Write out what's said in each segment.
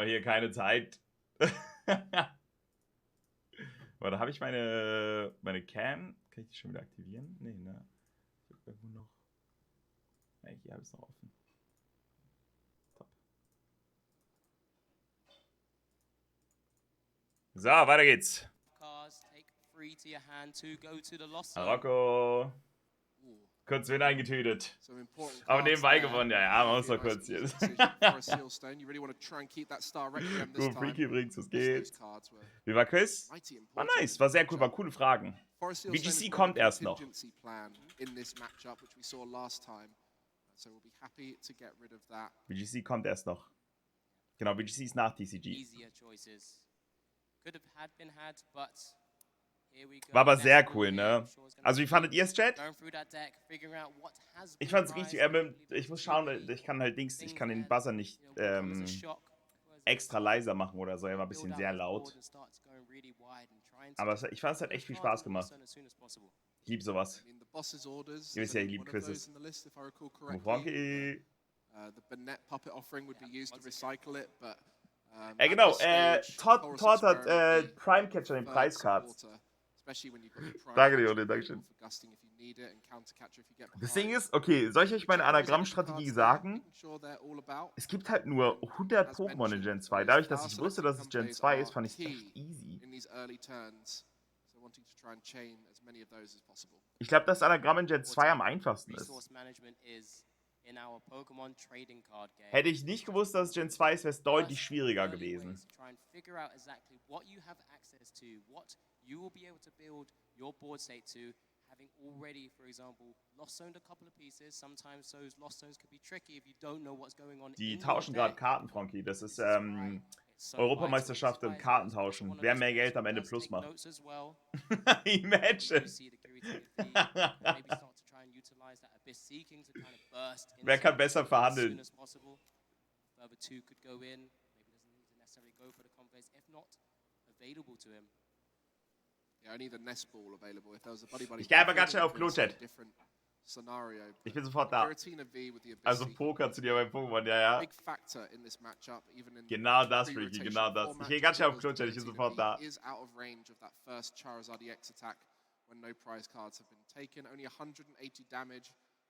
hier keine Zeit. Warte, habe ich meine Cam? Kann ich die schon wieder aktivieren? Nee, ne? Ich hab irgendwo noch. Nee, hier habe ich es noch offen. Top. So, weiter geht's. Rocco. Kurz Win eingetütet. Aber nebenbei gewonnen, ja, man muss doch kurz hier. Gut, Freaky übrigens, was geht? Wie war Quiz? War nice, war sehr cool, waren coole Fragen. BGC kommt erst noch. BGC kommt erst noch. Genau, BGC ist nach DCG. War aber sehr cool, ne? Also wie fandet ihr es, Chat? Ich fand's richtig, ich muss schauen, ich kann halt Dings, ich kann den Buzzer nicht extra leiser machen oder so, er war ein bisschen sehr laut. Aber ich fand es hat echt viel Spaß gemacht. Ich liebe sowas. Ihr wisst ja, ich liebe Quizzes. Frankie. Genau, Todd hat Prime Catcher den Preiscards. Danke, Leone, Dankeschön. Das Ding ist, okay, soll ich euch meine Anagrammstrategie sagen? Es gibt halt nur 100 Pokémon in Gen 2. Dadurch, dass ich wusste, dass es Gen 2 ist, fand ich es echt easy. Ich glaube, dass Anagramm in Gen 2 am einfachsten ist. Hätte ich nicht gewusst, dass es Gen 2 ist, wäre es deutlich schwieriger gewesen. Having already, for example, lost zoned a couple of pieces. Sometimes those lost zones could be tricky if you don't know what's going on. Die tauschen gerade Karten, Frankie. Das ist Europameisterschaft und Karten tauschen. Wer mehr Geld am Ende plus macht. Imagine. Wer kann besser verhandeln? Ich gehe einfach ganz schnell auf Klo-Chat. Ich bin sofort da. Also Poker zu dir bei Pokémon, ja. Genau das, Ricky, genau das. Ich gehe ganz schnell auf Klo-Chat, ich bin sofort da.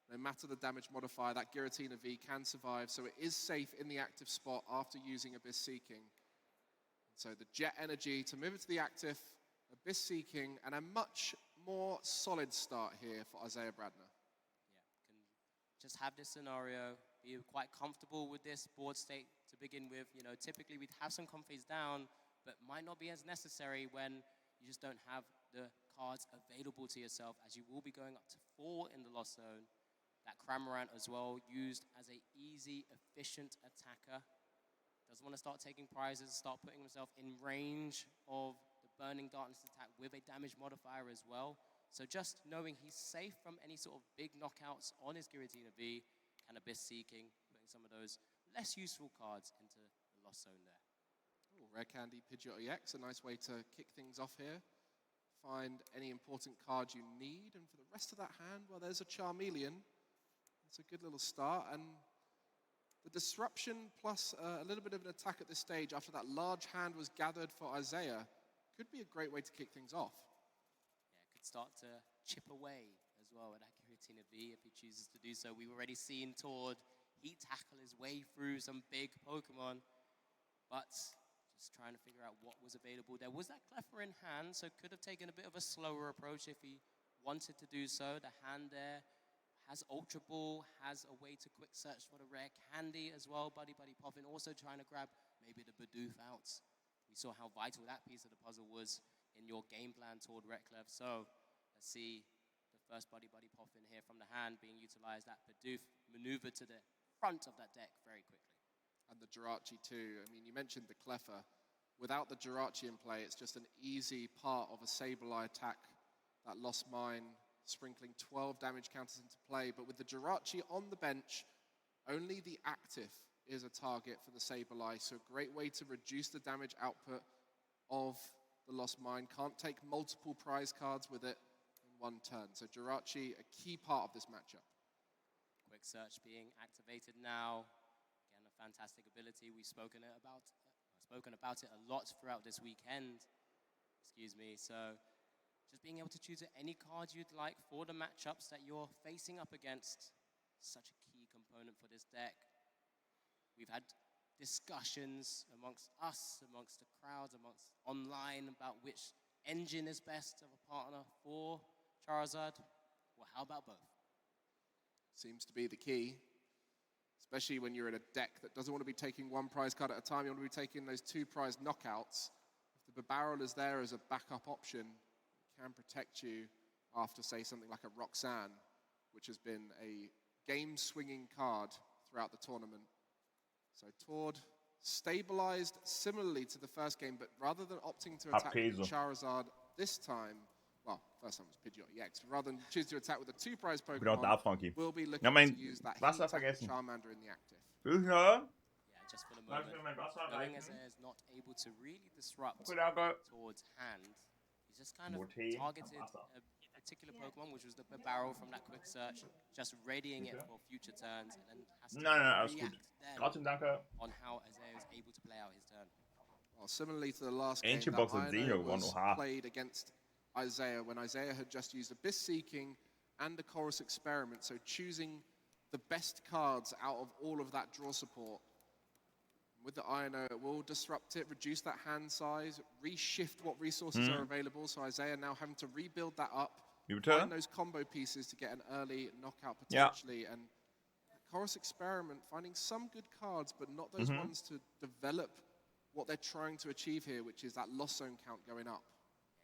No matter the damage modifier, that Giratina V can survive, so it is safe in the active spot after using Abyss Seeking. So the Jet Energy to move it to the active, Abyss Seeking, and a much more solid start here for Isaiah Bradner. Yeah, can just have this scenario, be quite comfortable with this board state to begin with. You know, typically we'd have some comp phase down, but might not be as necessary when you just don't have the cards available to yourself, as you will be going up to 4 in the Lost Zone. That Cramorant as well, used as a easy, efficient attacker. Doesn't want to start taking prizes, start putting himself in range of the Burning Darkness attack with a damage modifier as well. So just knowing he's safe from any sort of big knockouts on his Giratina V, and Abyss Seeking, putting some of those less useful cards into the Lost Zone there. Oh, Rare Candy, Pidgeot EX, a nice way to kick things off here. Find any important card you need, and for the rest of that hand, well, there's a Charmeleon. It's a good little start, and the disruption plus a little bit of an attack at this stage after that large hand was gathered for Isaiah could be a great way to kick things off. Yeah, could start to chip away as well at that Giratina V if he chooses to do so. We've already seen Tord heat tackle his way through some big Pokemon, but just trying to figure out what was available. There was that Cleffer in hand, so could have taken a bit of a slower approach if he wanted to do so. The hand there has Ultra Ball, has a way to quick search for the Rare Candy as well. Buddy Poppin also trying to grab maybe the Bidoof outs. We saw how vital that piece of the puzzle was in your game plan toward Reclef. So let's see the first Buddy Poppin here from the hand being utilized. That Bidoof maneuver to the front of that deck very quickly. And the Jirachi too. I mean, you mentioned the Cleffer. Without the Jirachi in play, it's just an easy part of a Sableye attack. That Lost Mine sprinkling 12 damage counters into play, but with the Jirachi on the bench, only the active is a target for the Sableye, so a great way to reduce the damage output of the Lost Mine. Can't take multiple prize cards with it in one turn, so Jirachi, a key part of this matchup. Quick search being activated now. Again, a fantastic ability. We've spoken about spoken about it a lot throughout this weekend. Excuse me. So just being able to choose any card you'd like for the matchups that you're facing up against. Such a key component for this deck. We've had discussions amongst us, amongst the crowds, amongst online about which engine is best of a partner for Charizard. Well, how about both? Seems to be the key, especially when you're in a deck that doesn't want to be taking one prize card at a time. You want to be taking those 2 prize knockouts. If the barrel is there as a backup option, it can protect you after, say, something like a Roxanne, which has been a game-swinging card throughout the tournament. So Tord stabilized similarly to the first game, but rather than opting to attack with Charizard this time, well, first time was Pidgeot EX, but rather than choose to attack with a 2 prize Pokemon, we'll be looking to use that Heat and Charmander in the active. Yeah, just for the moment, knowing as is not able to really disrupt towards hand, he's just kind of targeted a particular Pokemon, which was the barrel from that quick search, just readying it for future turns, and then has to react then on how Isaiah is able to play out his turn. Well, similarly to the last game, that Ino was played against Isaiah when Isaiah had just used Abyss Seeking and the Chorus Experiment, so choosing the best cards out of all of that draw support. With the Ino, it will disrupt it, reduce that hand size, reshift what resources are available, so Isaiah now having to rebuild that up, find those combo pieces to get an early knockout potentially, and Chorus Experiment, finding some good cards, but not those ones to develop what they're trying to achieve here, which is that loss zone count going up.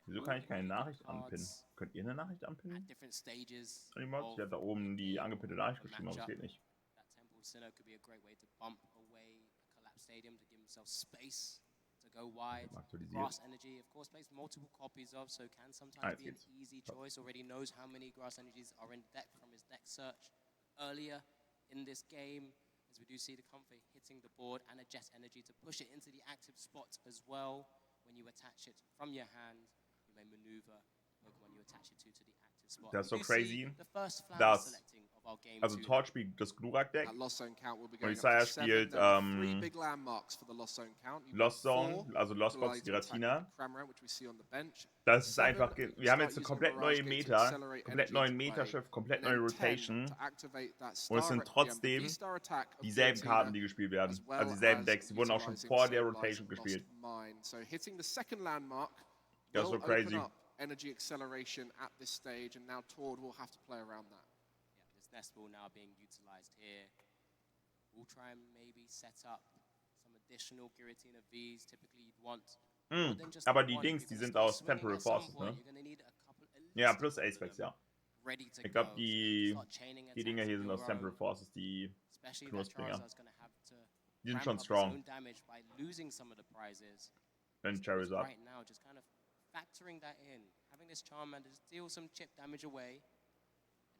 Wieso kann ich keine Nachricht anpinnen? Könnt ihr eine Nachricht anpinnen? Die Mods? Ich habe da oben die angepinnte Nachricht geschrieben, aber es geht nicht. That Temple Sinnoh could be a great way to bump away a collapsed stadium to give himself space to go wide. Grass Energy, of course, plays multiple copies of, so can sometimes be an easy choice. Already knows how many Grass Energies are in deck from his deck search earlier in this game, as we do see the Comfey hitting the board and a Jet Energy to push it into the active spot as well. When you attach it from your hand, you may maneuver Pokemon you attach it to the active spot. Das ist so crazy, dass, also Tord spielt das Glurak-Deck und Isaiah spielt Lost Zone, also Lost Box Giratina. Das ist einfach, wir haben jetzt eine komplett neue Meta, komplett neuen Metashift, komplett neue Rotation und es sind trotzdem dieselben Karten, die gespielt werden, also dieselben Decks, die wurden auch schon vor der Rotation gespielt. Das ist so crazy. Energy acceleration at this stage, and now Tord will have to play around that. Yeah, this Nest Ball now being utilized here. We'll try and maybe set up some additional Giratina Vs. Typically you'd want aber die Dings, die sind aus Temporary Forces, ne? Ja, plus Ace-Packs, ja. Ich glaube, die Dinger hier sind aus Temporary Forces, die Knursbringer. Die sind schon strong. Und Charizard. Factoring that in, having this Charmander deal some chip damage away.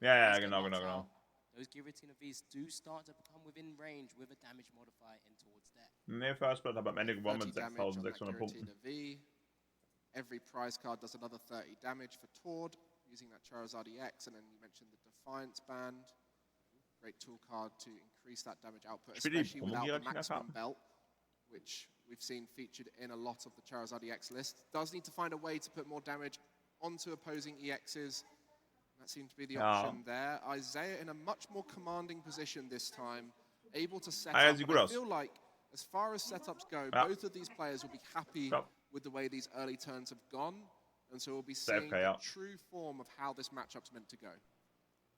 Ja, genau. Those Giratina Vs do start to become within range with a damage modifier in towards that. Ne, First Blood, aber am Ende gewonnen mit 6600 Punkten. Every prize card does another 30 damage for Tord, using that Charizard EX, and then you mentioned the Defiance Band. Great tool card to increase that damage output, especially without the maximum belt, which we've seen featured in a lot of the Charizard EX list. Does need to find a way to put more damage onto opposing EXs. That seemed to be the option there. Isaiah in a much more commanding position this time, able to set up. I feel like, as far as setups go, both of these players will be happy with the way these early turns have gone, and so we'll be seeing the true form of how this matchup's meant to go.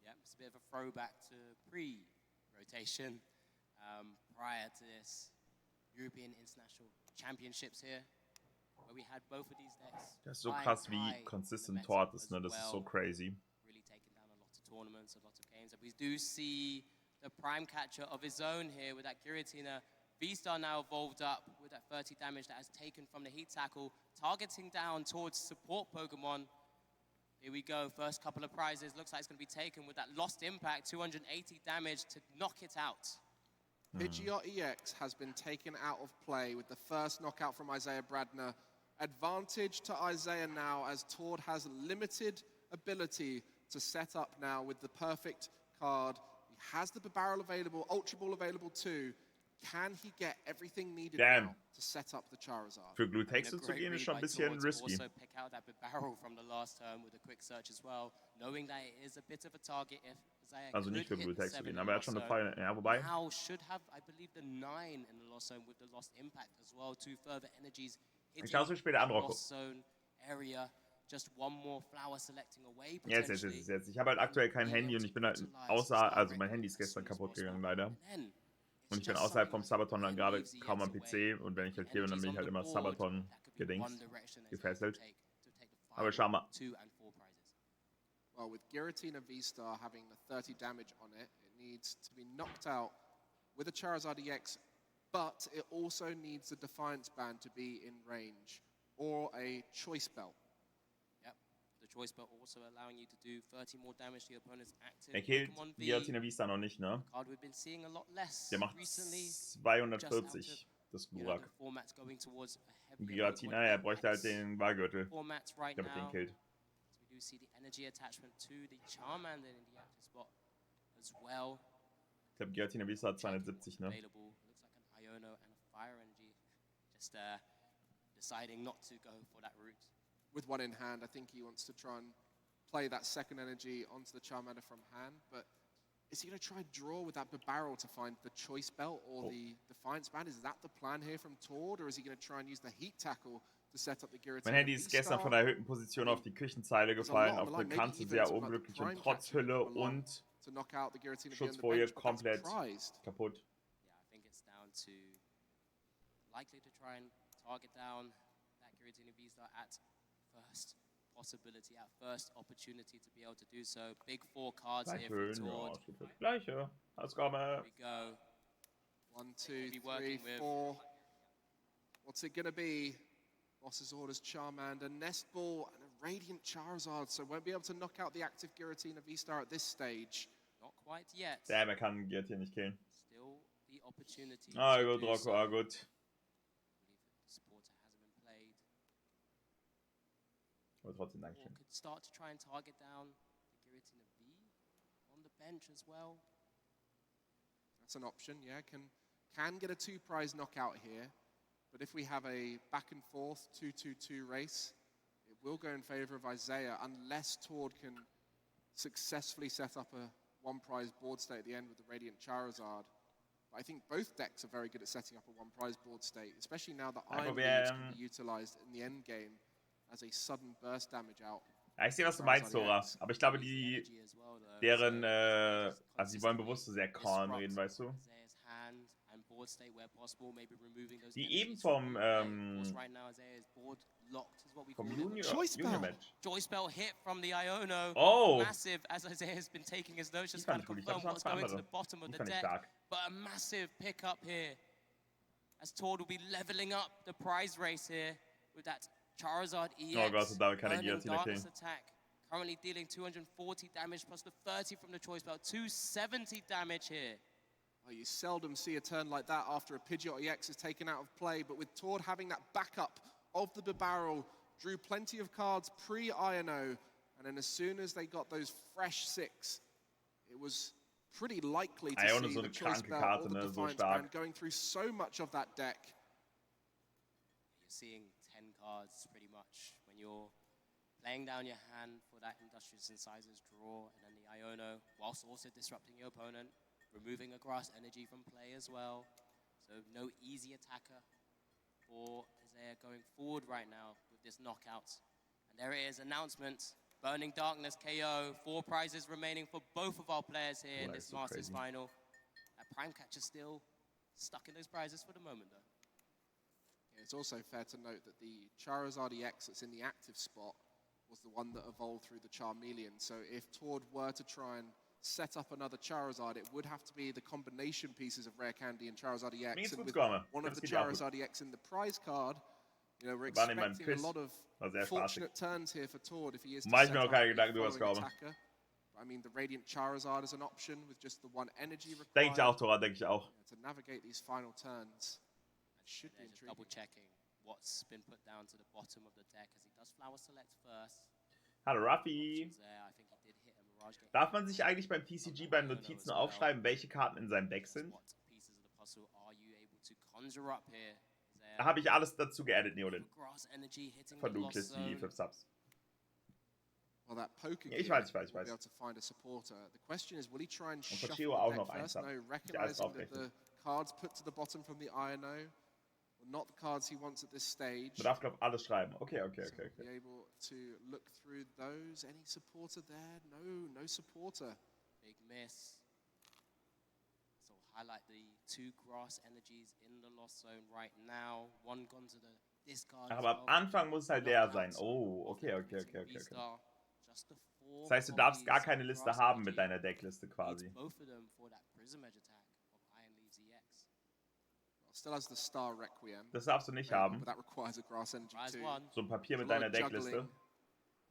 Yeah, it's a bit of a throwback to pre-rotation prior to this European International Championships here, where we had both of these decks. Das ist so krass, wie consistent Tord ist, ne? Das ist so crazy. Really taking down a lot of tournaments, a lot of games. And we do see the prime catcher of his own here with that Giratina. V-Star now evolved up with that 30 damage that has taken from the heat tackle, targeting down towards support Pokemon. Here we go, first couple of prizes. Looks like it's going to be taken with that Lost Impact, 280 damage to knock it out. Pidgeot EX has been taken out of play with the first knockout from Isaiah Bradner. Advantage to Isaiah now, as Tord has limited ability to set up now with the perfect card. He has the barrel available, Ultra Ball available too. Can he get everything needed Damn. now to set up the Charizard? Für Glutexo zu gehen ist schon ein bisschen risky. Also pick out that barrel from the last turn with a quick search as well, knowing that it is a bit of a target if Isaiah Also nicht für could hit the Glutexo 7 gehen, in aber er hat the schon eine lost zone. Fall. Ja, wobei. Now should have, I believe, the 9 in the lost zone with the lost impact as well. 2 further energies hitting Ich schaue es mir später an, the Rocco. lost zone area. Just one more flower selecting away potentially. Jetzt. Ich habe halt aktuell kein Handy und ich bin halt also mein Handy ist gestern kaputt gegangen leider. Und ich bin außerhalb vom Sabaton dann gerade kaum am PC und wenn ich halt hier bin, dann bin ich halt immer Sabaton gefesselt. Aber schau mal. Well, with Giratina V-Star having the 30 damage on it, it needs to be knocked out with a Charizard EX, but it also needs the Defiance Band to be in range, or a Choice Belt. Choice Belt also allowing you to do 30 more damage to your opponent's active Pokémon Giratina V-Star noch nicht, ne? Der macht 240, das Glurak. Giratina, er bräuchte halt den Wahlgürtel, damit den killt. We do see the energy attachment to the Charmander in the active spot as well. Ich glaube, Giratina V-Star hat 270, ne? Looks like an Iono and a Fire Energy. Just deciding not to go for that route. With one in hand, I think he wants to try and play that second energy onto the Charmander from hand, but is he going to try and draw with that barrel to find the Choice Belt or the Defiance Band? Is that the plan here from Tord, or is he going to try and use the Heat Tackle to set up the Giratina? Mein Handy ist gestern von der erhöhten Position auf die Küchenzeile gefallen, auf der Kante sehr unglücklich und trotz Hülle und Schutzfolie komplett kaputt. Yeah, I think it's down to likely to try and target down that Giratina V-Star at first possibility, at first opportunity to be able to do so. Big 4 cards here for Tord. Gleiche. Ausgabe. Here we go. 1, 2, 3, 4. What's it going to be? Boss's orders, Charmander, Nest Ball, and a Radiant Charizard, so won't be able to knock out the active Giratina V-Star at this stage. Not quite yet. Damn, er kann Giratina nicht killen. Still the opportunity. Gut, Rocco, gut. Aber trotzdem, Dankeschön. Could start to try and target down the Giratina V on the bench as well. That's an option, yeah. Can get a 2-prize knockout here, but if we have a back and forth 2-2-2 race, it will go in favor of Isaiah unless Tord can successfully set up a 1-prize board state at the end with the Radiant Charizard. But I think both decks are very good at setting up a 1-prize board state, especially now that Iron Leaves can be utilized in the end game as a sudden burst damage out. Ja, ich sehe, was du meinst, Sora. Aber ich glaube, also sie wollen bewusst so sehr calm reden, weißt du? Die eben vom Junior-Match. Choice Belt hit from the Iono. Oh! Massive, as Isaiah has been taking his notes, just kind of confirm what's going to the bottom of the deck. But a massive pickup here, as Tord will be leveling up the prize race here with that Charizard EX. Oh Gott, da kann er Giratina killen. Attack. Currently dealing 240 damage plus the 30 from the Choice Belt. 270 damage here. Well, you seldom see a turn like that after a Pidgeot EX is taken out of play, but with Tord having that backup of the barrel, drew plenty of cards pre-Iono, and then as soon as they got those fresh 6, it was pretty likely to see the Choice Belt or the Defiance Band going through so much of that deck. You're seeing 10 cards pretty much when you're laying down your hand for that Industrious Incisors draw, and then the Iono, whilst also disrupting your opponent, removing a grass energy from play as well. So no easy attacker for Isaiah going forward right now with this knockout. And there it is, announcement. Burning Darkness KO, 4 prizes remaining for both of our players here in this Masters final. That Prime Catcher still stuck in those prizes for the moment though. It's also fair to note that the Charizard EX that's in the active spot was the one that evolved through the Charmeleon. So if Tord were to try and set up another Charizard, it would have to be the combination pieces of Rare Candy and Charizard EX. And with one of the Charizard EX in the prize card, you know, we're expecting a lot of fortunate turns here for Tord if he is to set up the attacker. I mean, the Radiant Charizard is an option with just the 1 energy required. Denke ich auch, Tora, denke ich auch. To navigate these final turns. Should be intriguing. Double checking what's been put down to the bottom of the deck as he does flower select first. Hallo Ruffy. Darf man sich eigentlich beim TCG bei Notizen aufschreiben, welche Karten in seinem Deck sind? Conjure Up here. Da habe ich alles dazu geaddet, Neolin. Grass energy hitting Vermutlich die 5 Subs. Well, that poker Ich weiß. will be able to find a supporter. The question is, will he try and Und shuffle Pochio the auch deck noch eins first? Sub. No, Ich alles recognizing that draufrechnen. the cards put to the bottom from the INO were not the cards he wants at this stage. Man darf, glaube ich, alles schreiben. Okay. So be able to look through those. Any supporter there? No supporter. Big miss. So highlight the 2 grass energies in the lost zone right now. One gone to the discard. Aber am Anfang muss es halt der sein. Oh, okay. Das heißt, du darfst gar keine Liste haben mit deiner Deckliste quasi. Still has the Star Requiem. Das darfst du nicht haben. But that requires a grass energy too. So ein Papier mit deiner Deckliste.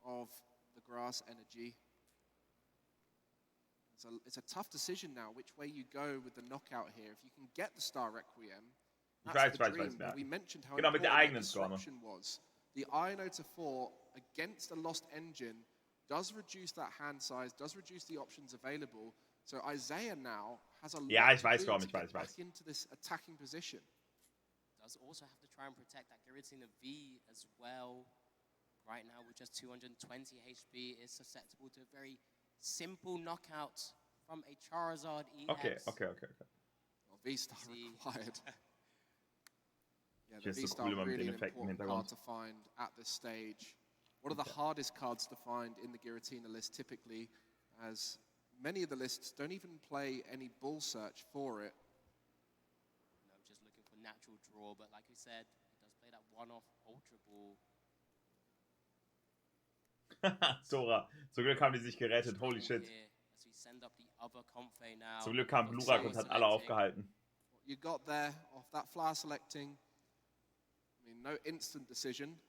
Of the grass energy. It's a tough decision now which way you go with the knockout here. If you can get the Star Requiem, ich weiß. We mentioned how genau, mit der eigenen Storme. Was. The INO to 4 against a lost engine does reduce that hand size, does reduce the options available. So Isaiah now has a lot to do to get back into this attacking position. Does also have to try and protect that Giratina V as well. Right now with just 220 HP is susceptible to a very simple knockout from a Charizard EX. Okay. Well, V-Star required. Yeah, the V-Star really an important card to find at this stage. One of the hardest cards to find in the Giratina list typically, as many of the lists don't even play any bull search for it. No, just looking for natural draw, but like we said, it does play that one-off Ultra Ball. Sora, zum Glück haben die sich gerettet, holy shit. Zum Glück kam Blurak und hat alle aufgehalten. What you got there off that flower selecting, I mean, no instant decision.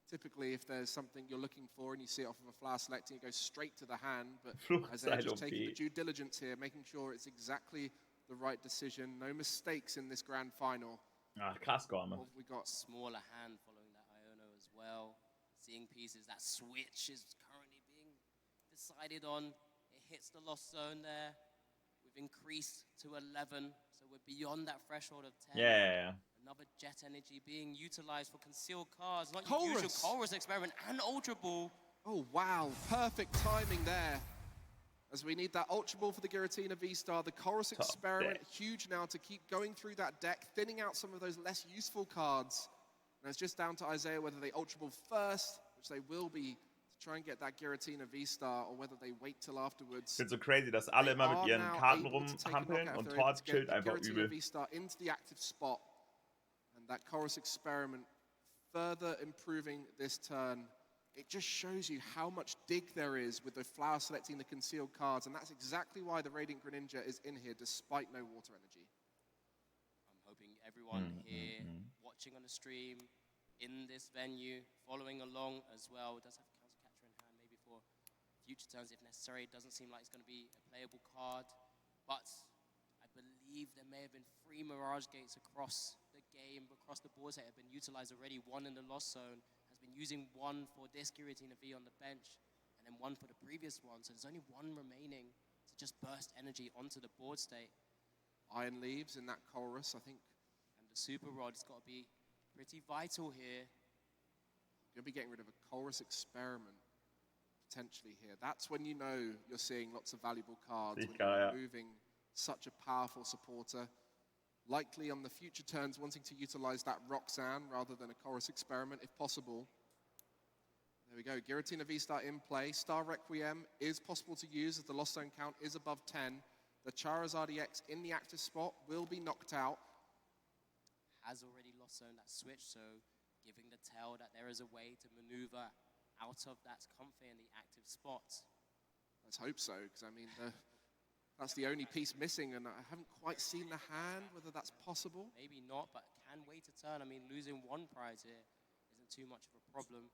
Typically, if there's something you're looking for and you see it off of a flower selecting, it goes straight to the hand. But Isaiah just taking the due diligence here, making sure it's exactly the right decision. No mistakes in this grand final. Krass, Gorme. We got smaller hand following that Iono as well. Seeing pieces, that switch is currently being decided on. It hits the lost zone there. We've increased to 11, so we're beyond that threshold of 10. Yeah. Another jet energy being utilized for concealed cards, not your usual Chorus experiment and Ultra Ball. Oh wow, perfect timing there. As we need that Ultra Ball for the Giratina V-Star, the Chorus experiment, huge now to keep going through that deck, thinning out some of those less useful cards. And it's just down to Isaiah whether they Ultra Ball first, which they will be, to try and get that Giratina V-Star, or whether they wait till afterwards. Ich finde so crazy, dass alle immer mit ihren Karten rumhampeln und Tor chillt einfach übel. V-Star into the active spot. And that Chorus experiment further improving this turn. It just shows you how much dig there is with the flower selecting the concealed cards, and that's exactly why the Radiant Greninja is in here despite no water energy. I'm hoping everyone here watching on the stream, in this venue, following along as well, does have Counter Catcher in hand, maybe for future turns if necessary. It doesn't seem like it's going to be a playable card, but I believe there may have been 3 Mirage Gates across the game, across the boards that have been utilized already. 1 in the Lost Zone, has been using 1 for this Giratina V on the bench, and then 1 for the previous one, so there's only 1 remaining to just burst energy onto the board state. Iron Leaves in that Chorus, I think. And the Super Rod's got to be pretty vital here. You'll be getting rid of a Chorus experiment potentially here. That's when you know you're seeing lots of valuable cards. When you're removing such a powerful supporter. Likely on the future turns wanting to utilize that Roxanne rather than a Chorus experiment if possible. There we go, Giratina V-Star in play. Star Requiem is possible to use as the Lost Zone count is above 10. The Charizard EX in the active spot will be knocked out. Has already Lost Zone that switch, so giving the tell that there is a way to maneuver out of that comfy in the active spot. Let's hope so, because I mean, that's the only piece missing, and I haven't quite seen the hand, whether that's possible. Maybe not, but can wait a turn. I mean, losing 1 prize here isn't too much of a problem.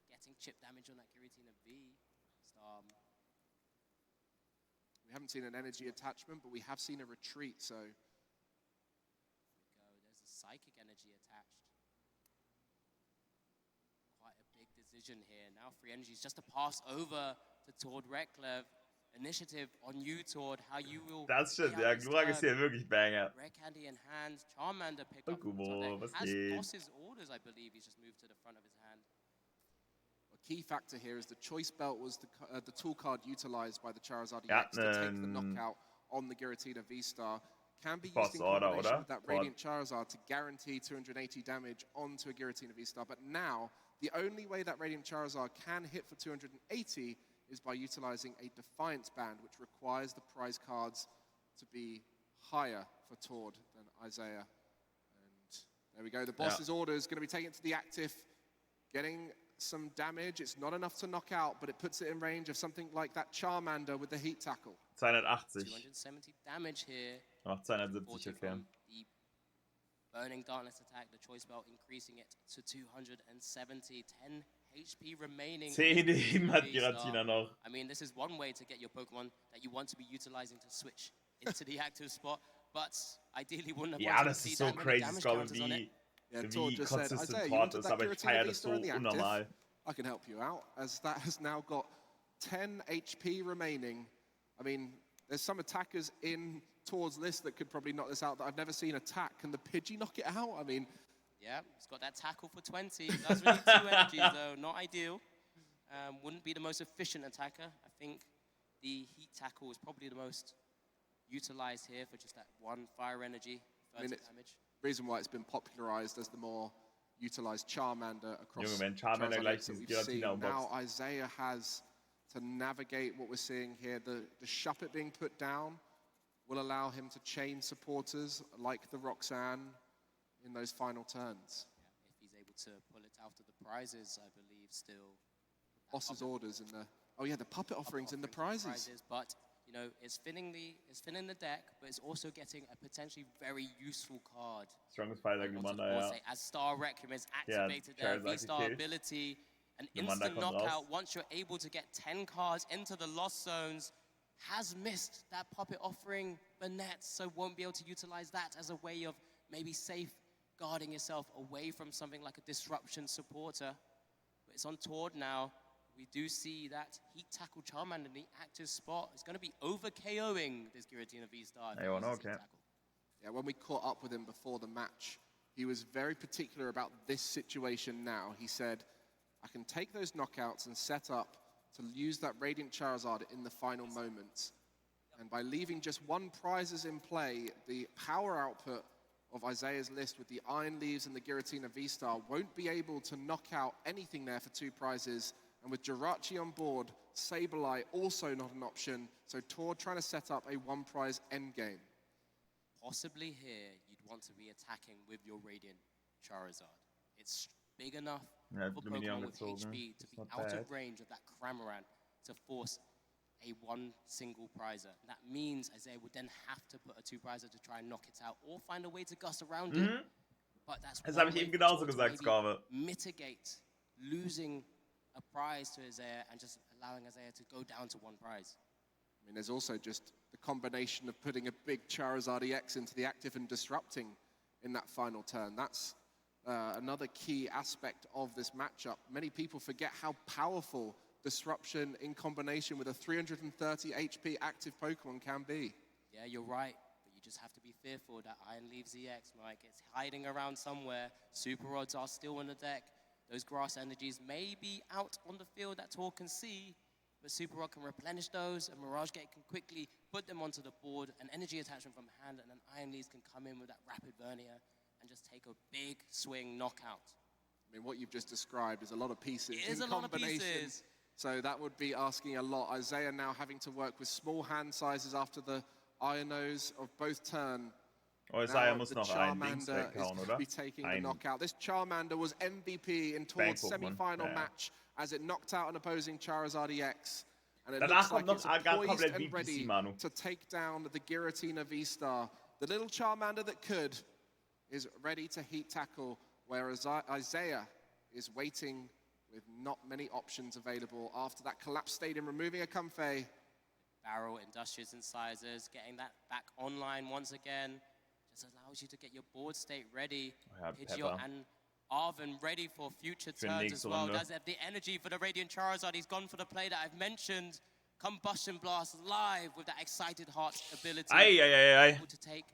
Getting chip damage on that Giratina V. We haven't seen an energy attachment, but we have seen a retreat, so. There's a psychic energy attached. Quite a big decision here. Now free energy is just a pass over to Tord Reklev. initiative on you, Tord, how you will... Das stimmt, ja, Glurak ist hier wirklich Banger. Rare Candy in hand, Charmander pick up. Gumo, was has geht? Boss's orders, I believe. He's just moved to the front of his hand. A key factor here is the choice belt was the tool card utilized by the Charizard EX to take the knockout on the Giratina V-Star. Can be used in combination with that Radiant Charizard to guarantee 280 damage onto a Giratina V-Star. But now, the only way that Radiant Charizard can hit for 280 is by utilizing a Defiance Band, which requires the prize cards to be higher for Tord than Isaiah. And there we go. The boss's order is going to be taken to the active, getting some damage. It's not enough to knock out, but it puts it in range of something like that Charmander with the heat tackle. 280. 270 damage here. Macht 270 erklären. The Burning Darkness attack, the choice belt increasing it to 270. 10 HP remaining. 10 Leben hat Giratina noch. I mean, this is one way to get your Pokemon that you want to be utilizing to switch into the active spot, but ideally wouldn't have Ja, wanted das to see ist so that many crazy, damage Scroll, counters on it. wie consistent Tord ist, aber ich feiere das so unnormal. I can help you out, as that has now got 10 HP remaining. I mean, there's some attackers in Tord's list that could probably knock this out that I've never seen attack. Can the Pidgey knock it out? I mean... Yeah, he's got that tackle for 20. He does really 2 energies, though. Not ideal. Wouldn't be the most efficient attacker. I think the heat tackle is probably the most utilized here for just that 1 fire energy, 30 damage. Reason why it's been popularized as the more utilized Charmander across Junge, wenn Charmander gleich that dieses we've seen. Giratina Now Isaiah has to navigate what we're seeing here. The Shuppet being put down will allow him to chain supporters like the Roxanne in those final turns. Yeah, if he's able to pull it out of the prizes, I believe still. Boss's orders in the... Oh yeah, the puppet offerings in the prizes. But, you know, it's filling the deck, but it's also getting a potentially very useful card. Strongest Fighter Glumanda, ja. As Star Requiem has activated their V-Star ability, an instant knockout once you're able to get 10 cards into the lost zones, has missed that puppet offering Burnett, so won't be able to utilize that as a way of maybe safeguarding yourself away from something like a disruption supporter. But it's on Tord now. We do see that Heat Tackle Charmander in the active spot. It's going to be over KOing this Giratina V-Star. Yeah, when we caught up with him before the match, he was very particular about this situation now. He said, I can take those knockouts and set up to use that Radiant Charizard in the final moments. And by leaving just 1 prizes in play, the power output of Isaiah's list with the Iron Leaves and the Giratina V-Star won't be able to knock out anything there for 2 prizes. And with Jirachi on board, Sableye also not an option. So Tord trying to set up a 1-prize endgame. Possibly here, you'd want to be attacking with your Radiant Charizard. It's big enough for Pokemon with HP to be out of range of that Cramorant to force a 1 single prizer. That means Isaiah would then have to put a 2 prizer to try and knock it out or find a way to gust around it. But that's habe ich eben genauso gesagt, Scarve. Mitigate losing a prize to Isaiah and just allowing Isaiah to go down to 1 prize. I mean, there's also just the combination of putting a big Charizard EX into the active and disrupting in that final turn. That's another key aspect of this matchup. Many people forget how powerful disruption in combination with a 330 HP active Pokemon can be. Yeah, you're right, but you just have to be fearful that Iron Leaves EX, Mike. It's hiding around somewhere. Super Rods are still on the deck. Those grass energies may be out on the field that Tord can see, but Super Rod can replenish those, and Mirage Gate can quickly put them onto the board, an energy attachment from hand, and then Iron Leaves can come in with that Rapid Vernier and just take a big swing knockout. I mean, what you've just described is a lot of pieces in combination. Lot of pieces. So that would be asking a lot. Isaiah now having to work with small hand sizes after the Ionos of both turn. Isaiah muss noch einen Dings Charmander weghauen, is oder? be taking the knockout. This Charmander was MVP in Tord's semi-final match as it knocked out an opposing Charizard EX. And it looks like it's poised and ready to take down the Giratina V-Star. The little Charmander that could is ready to heat tackle, whereas Isaiah is waiting with not many options available after that collapsed stadium, removing a Comfey. Barrel, Industrious Incisors, getting that back online once again. Just allows you to get your board state ready. Pidgeot and Arven ready for future turns as well. Does have the energy for the Radiant Charizard. He's gone for the play that I've mentioned. Combustion Blast live with that excited heart ability. Able to take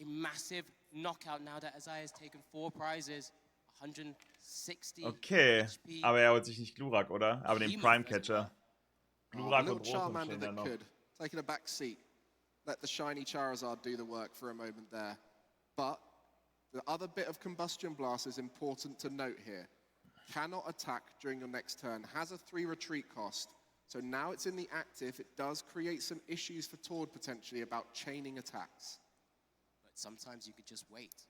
a massive knockout now that Isaiah has taken 4 prizes. 160 Okay, HP. aber er holt sich nicht Glurak, oder? Aber den Prime Catcher. Glurak und Rotom stehen noch. Taking a back seat. Let the shiny Charizard do the work for a moment there. But the other bit of Combustion Blast is important to note here. Cannot attack during your next turn. Has a 3 retreat cost. So now it's in the active. It does create some issues for Tord potentially about chaining attacks. But sometimes you could just wait.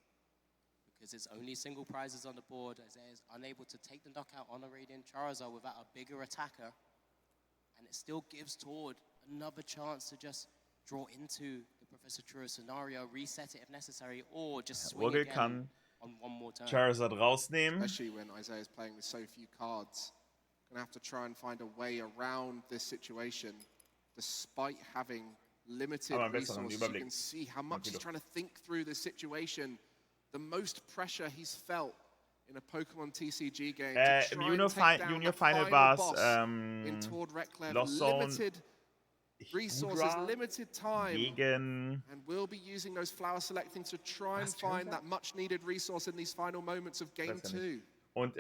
Because it's only single prizes on the board. Isaiah is unable to take the knockout on a Radiant Charizard without a bigger attacker. And it still gives Tord another chance to just draw into the Professor Churro scenario, reset it if necessary, or just swing again on one more turn. Charizard rausnehmen. Especially when Isaiah is playing with so few cards. Gonna have to try and find a way around this situation, despite having limited resources. You can see how much he's trying to think through this situation. The most pressure he's felt in a Pokemon TCG game. Im Junior Final war es Lost Zone limited resources, limited time, gegen... and we'll be using those flower selecting to try and find that much needed resource in these final moments of Game 2. Und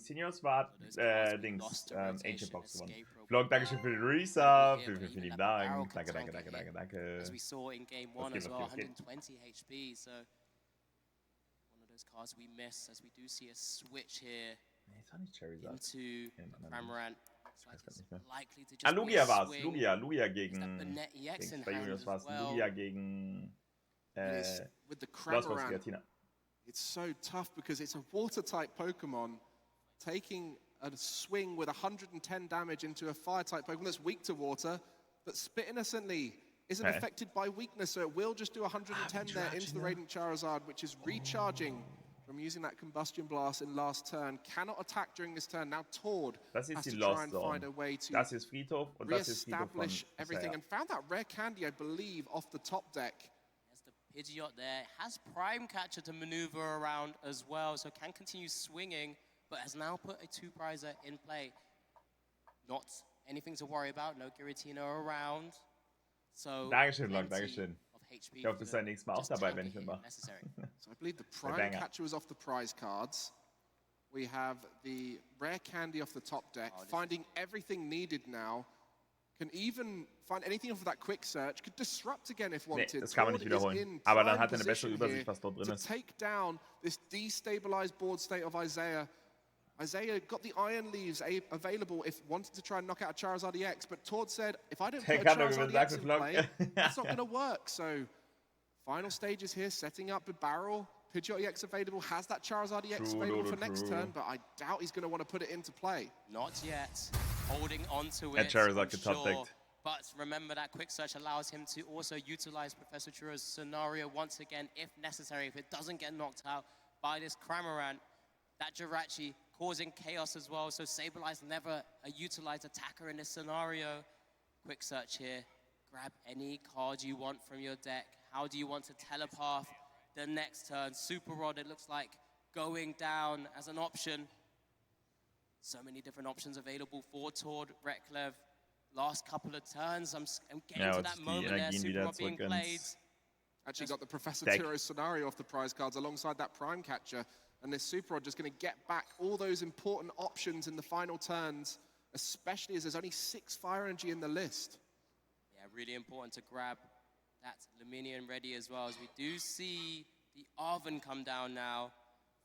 Seniors war Ancient Box gewonnen. Vlog, danke schön für den Resub. Vielen lieben Dank. Danke. As we saw in Game 1 as well, 120 HP, so one of those cards we miss as we do see a switch here into Cramorant. Lugia war es. Lugia gegen... Bei Juniors war es Lugia gegen... Giratina. It's so tough because it's a water-type Pokemon taking a swing with 110 damage into a fire-type Pokemon that's weak to water, but Spit Innocently isn't affected by weakness, so it will just do 110 there into the Radiant Charizard, which is recharging from using that Combustion Blast in last turn. Cannot attack during this turn. Now Tord has to try and find a way to re-establish everything, and found that rare candy, I believe, off the top deck. Pidgeot there has Prime Catcher to maneuver around as well, so can continue swinging, but has now put a 2-prizer in play. Not anything to worry about, no Giratina around. So Dankeschön, Log, Dankeschön. Ich hoffe, du bist nächstes Mal auch dabei, wenn ich mitmache. So I believe the Prime Catcher was off the prize cards. We have the rare candy off the top deck, finding everything needed now. Can even find anything off of that quick search, could disrupt again if wanted. Nee, das kann man nicht wiederholen. Aber dann hat er eine bessere Übersicht, was dort drin ist. To take down this destabilized board state of Isaiah. Isaiah got the Iron Leaves available if wanted to try and knock out a Charizard EX, but Tord said, if I don't put a Charizard EX in play, that's not going to work. So, final stages here, setting up a barrel. Pidgeot EX available, has that Charizard EX available for next turn, but I doubt he's going to want to put it into play. Not yet. Holding on to it, Charizard sure. But remember that quick search allows him to also utilize Professor Churro's scenario once again, if necessary. If it doesn't get knocked out by this Cramorant, that Jirachi causing chaos as well. So Sableye never a utilized attacker in this scenario. Quick search here. Grab any card you want from your deck. How do you want to telepath the next turn? Super Rod, it looks like going down as an option. So many different options available for Tord, Reklev. Last couple of turns, I'm getting to that moment there, Super Rod being played. Actually got the Professor Churro scenario off the prize cards alongside that Prime Catcher. And this Super Rod just going to get back all those important options in the final turns, especially as there's only 6 Fire Energy in the list. Yeah, really important to grab that Luminion ready as well, as we do see the Arven come down now,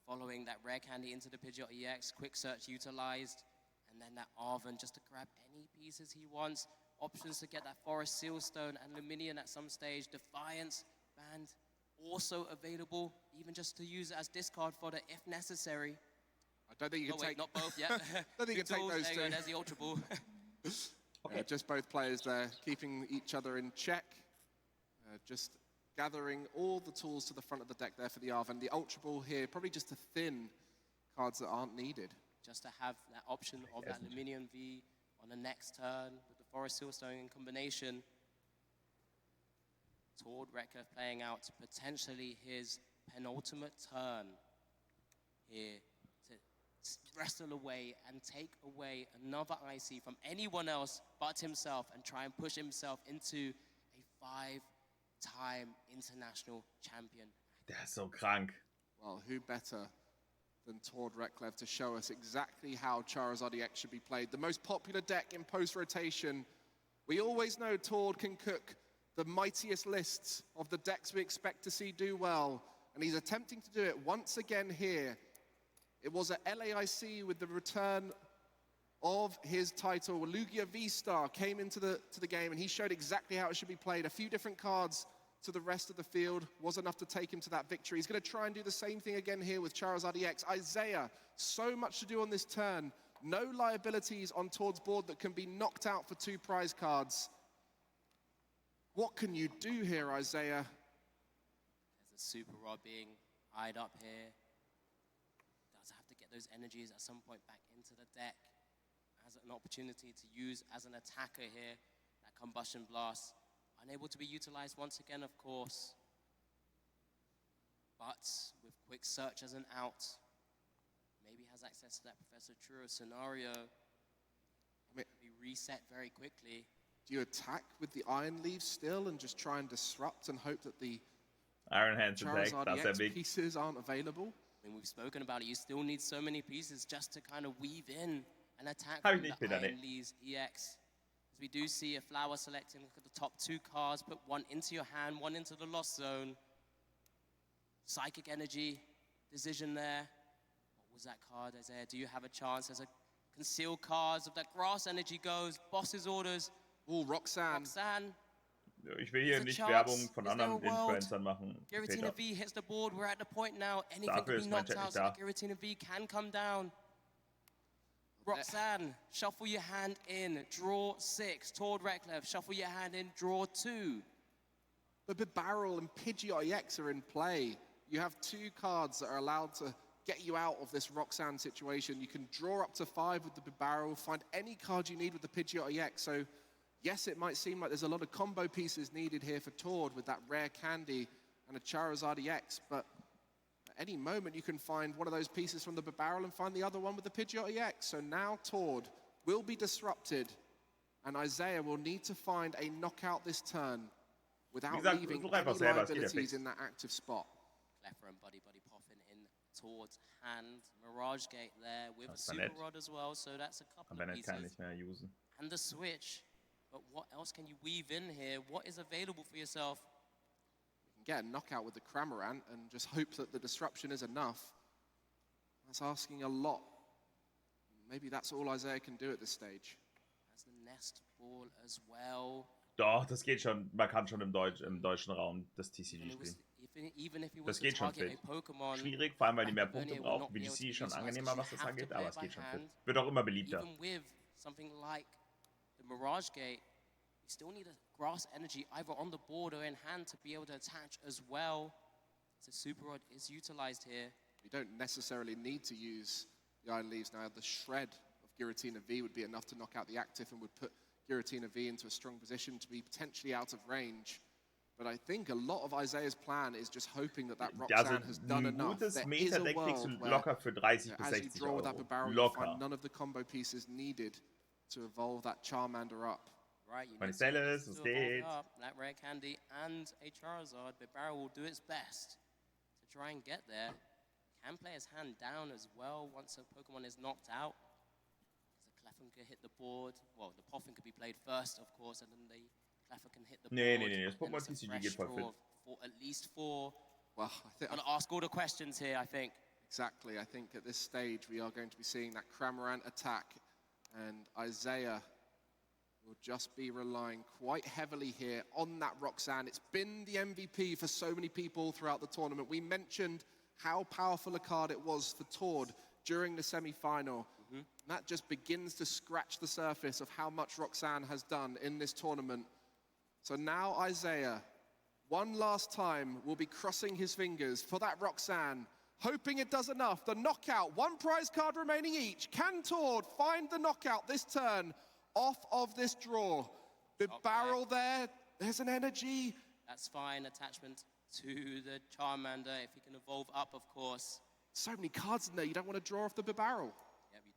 following that rare candy into the Pidgeot EX, quick search utilized, and then that Arven just to grab any pieces he wants. Options to get that Forest Sealstone and Luminion at some stage. Defiance band also available, even just to use it as discard fodder if necessary. I don't think you can take... not both yet. I don't think you can take those two. There's the Ultra Ball. Okay. Just both players there, keeping each other in check. Just gathering all the tools to the front of the deck there for the Arven. The Ultra Ball here, probably just to thin cards that aren't needed. Just to have that option of that Luminion V on the next turn with the Forest Sealstone in combination. Tord Reklev playing out potentially his penultimate turn here to wrestle away and take away another IC from anyone else but himself and try and push himself into a 5-time international champion. Der ist so krank. Well, who better than Tord Reklev to show us exactly how Charizard EX should be played. The most popular deck in post-rotation. We always know Tord can cook the mightiest lists of the decks we expect to see do well, and he's attempting to do it once again here. It was at LAIC with the return of his title. Lugia V-Star came into the game, and he showed exactly how it should be played. A few different cards to the rest of the field was enough to take him to that victory. He's going to try and do the same thing again here with Charizard EX. Isaiah, so much to do on this turn. No liabilities on Tord's board that can be knocked out for 2 prize cards. What can you do here, Isaiah? There's a Super Rod being eyed up here. Does have to get those energies at some point back into the deck. Has an opportunity to use as an attacker here. That Combustion Blast. Unable to be utilized once again, of course. But with Quick Search as an out, maybe has access to that Professor Churro scenario. Be reset very quickly. Do you attack with the Iron Leaves still and just try and disrupt and hope that the Iron Hands attack, Charizard EX pieces aren't available? I mean, we've spoken about it. You still need so many pieces just to kind of weave in an attack Habe from ich nicht the wieder, Iron Leaves EX. As we do see a Flower selecting, look at the top 2 cards, put one into your hand, one into the Lost Zone. Psychic Energy, decision there. What was that card, Isaiah? Do you have a chance? There's a concealed cards. If that Grass Energy goes, Boss's Orders. Oh, Roxanne. Ich will hier nicht Werbung von anderen Influencern machen. Giratina V hits the board. We're at the point now. Anything can be knocked out, so that Giratina V can come down. Roxanne, shuffle your hand in, draw 6. Tord Reklev, shuffle your hand in, draw 2. The Barrel and Pidgeot EX are in play. You have 2 cards that are allowed to get you out of this Roxanne situation. You can draw up to 5 with the Barrel, find any card you need with the Pidgeot EX. So, yes, it might seem like there's a lot of combo pieces needed here for Tord with that Rare Candy and a Charizard EX, but at any moment you can find one of those pieces from the Barrel and find the other one with the Pidgeot EX. So now Tord will be disrupted, and Isaiah will need to find a knockout this turn without leaving any liabilities in that active spot. Cleffer and Buddy popping in Tord's hand. Mirage Gate there with a Super Rod as well, so that's a couple of pieces. And the switch. But what else can you weave in here? What is available for yourself? Get a knockout with the Cramorant and just hope that the disruption is enough. That's asking a lot. Maybe that's all Isaiah can do at this stage. That's the Nest Ball as well. Doch, das geht schon. Man kann schon im deutschen Raum das TCG spielen. Das geht schon fit. Schwierig, vor allem weil die mehr Punkte brauchen. VGC schon angenehmer, was das angeht, aber es geht schon fit. Wird auch immer beliebter. Even with something like the Mirage Gate, you still need a Grass Energy either on the board or in hand to be able to attach as well. So Super Rod is utilized here. You don't necessarily need to use the Iron Leaves now. The Shred of Giratina V would be enough to knock out the active and would put Giratina V into a strong position to be potentially out of range. But I think a lot of Isaiah's plan is just hoping that Roxanne has done enough. There is a world where, locker für 30 bis 60 as you draw with that Barrel, you find none of the combo pieces needed to evolve that Charmander up. Right, you need es geht. That Rare Candy and a Charizard, but Barrel will do its best to try and get there. Can play his hand down as well once a Pokemon is knocked out. So Cleffer can hit the board. Well, the Poffin could be played first, of course, and then the Cleffer can hit the board. Nee, das Pokémon TCG geht voll fit. For at least 4. Well, I think I'm going to ask all the questions here, I think. Exactly. I think at this stage we are going to be seeing that Cramorant attack, and Isaiah will just be relying quite heavily here on that Roxanne. It's been the MVP for so many people throughout the tournament. We mentioned how powerful a card it was for Tord during the semi-final. That just begins to scratch the surface of how much Roxanne has done in this tournament. So now Isaiah, one last time, will be crossing his fingers for that Roxanne, hoping it does enough. The knockout, 1 prize card remaining each. Can Tord find the knockout this turn off of this draw? The Barrel there, there's an energy. That's fine, attachment to the Charmander, if he can evolve up, of course. So many cards in there, you don't want to draw off the Barrel.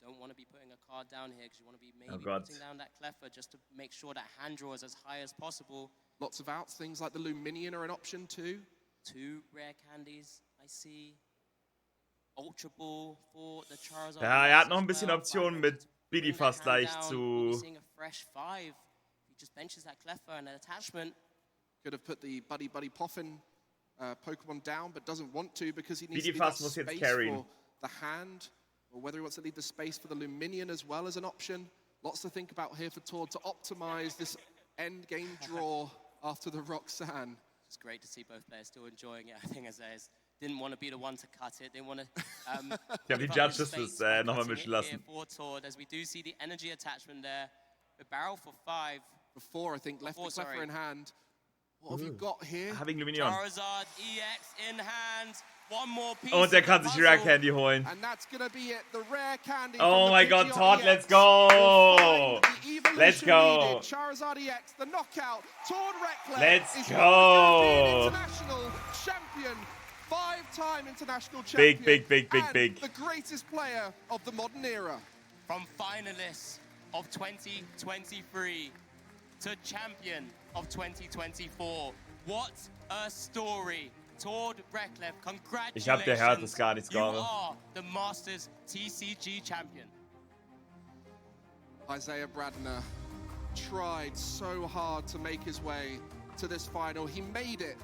don't want to be putting a card down here because you want to be maybe putting down that Cleffer just to make sure that hand draw is as high as possible. Lots of outs, things like the Luminion are an option too. 2 rare candies, I see. Ultra Ball for the Charizard. Ja, hat noch ein bisschen Optionen mit Biddy fast leicht zu... Seeing a fresh 5. He just benches that Cleffer and an attachment. Could have put the Buddy Poffin Pokemon down, but doesn't want to because he needs Biddy to leave that muss jetzt space carryen. for the hand, or whether he wants to leave the space for the Luminion as well as an option. Lots to think about here for Tord to optimize this end game draw after the Roxanne. It's great to see both players still enjoying it. I think Azai's didn't want to be the one to cut it. Didn't want to. Ich habe die Judges das nochmal mischen lassen. Tord, as we do see the energy attachment there. The barrel for 5. For 4, I think. Left the Cleffer in hand. What have you got here? Having Luminion. Charizard EX in hand. One more piece. Und er kann sich Rare Candy holen. And that's gonna be it. The rare candy. Oh my God, Tord, let's go! Let's go! Charizard EX, the knockout. Tord Reckless. Let's go! International champion. 5-time international champion. Big. The greatest player of the modern era. From finalists of 2023 to champion of 2024. What a story. Tord Reklev, congratulations. Ich hab gehört, dass gar nichts You gerade. are the Masters TCG champion. Isaiah Bradner tried so hard to make his way to this final. He made it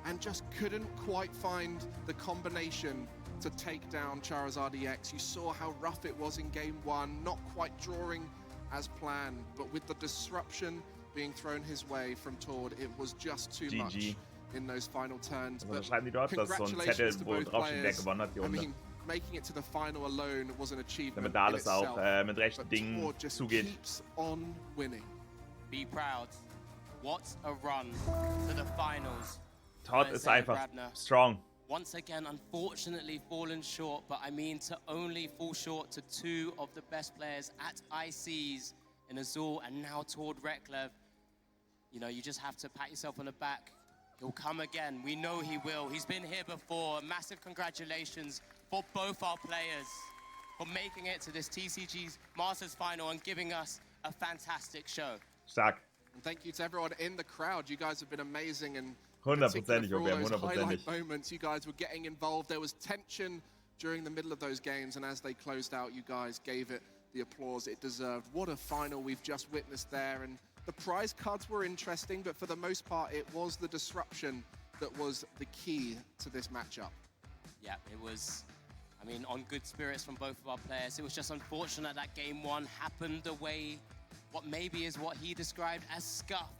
and just couldn't quite find the combination to take down Charizard EX. You saw how rough it was in game 1, not quite drawing as planned, but with the disruption being thrown his way from Tord, it was just too much in those final turns. But schreiben die dort, dass so ein Zettel, wo drauf steht, wer gewonnen hat, die Runde. Making it to the final alone was an achievement. Damit da alles auch mit rechten Dingen zugeht. Keeps on winning. Be proud. What a run to the finals. Tord ist einfach strong. Once again, unfortunately fallen short, but I mean to only fall short to 2 of the best players at ICs in Azul and now Tord Reklev. You know, you just have to pat yourself on the back. He'll come again. We know he will. He's been here before. Massive congratulations for both our players for making it to this TCG's Masters final and giving us a fantastic show. Stark. And thank you to everyone in the crowd. You guys have been amazing and 100%, for all those highlight moments. You guys were getting involved. There was tension during the middle of those games, and as they closed out, you guys gave it the applause it deserved. What a final we've just witnessed there. And the prize cards were interesting, but for the most part, it was the disruption that was the key to this matchup. Yeah, it was, I mean, on good spirits from both of our players. It was just unfortunate that game 1 happened the way, what maybe is what he described as scuffed.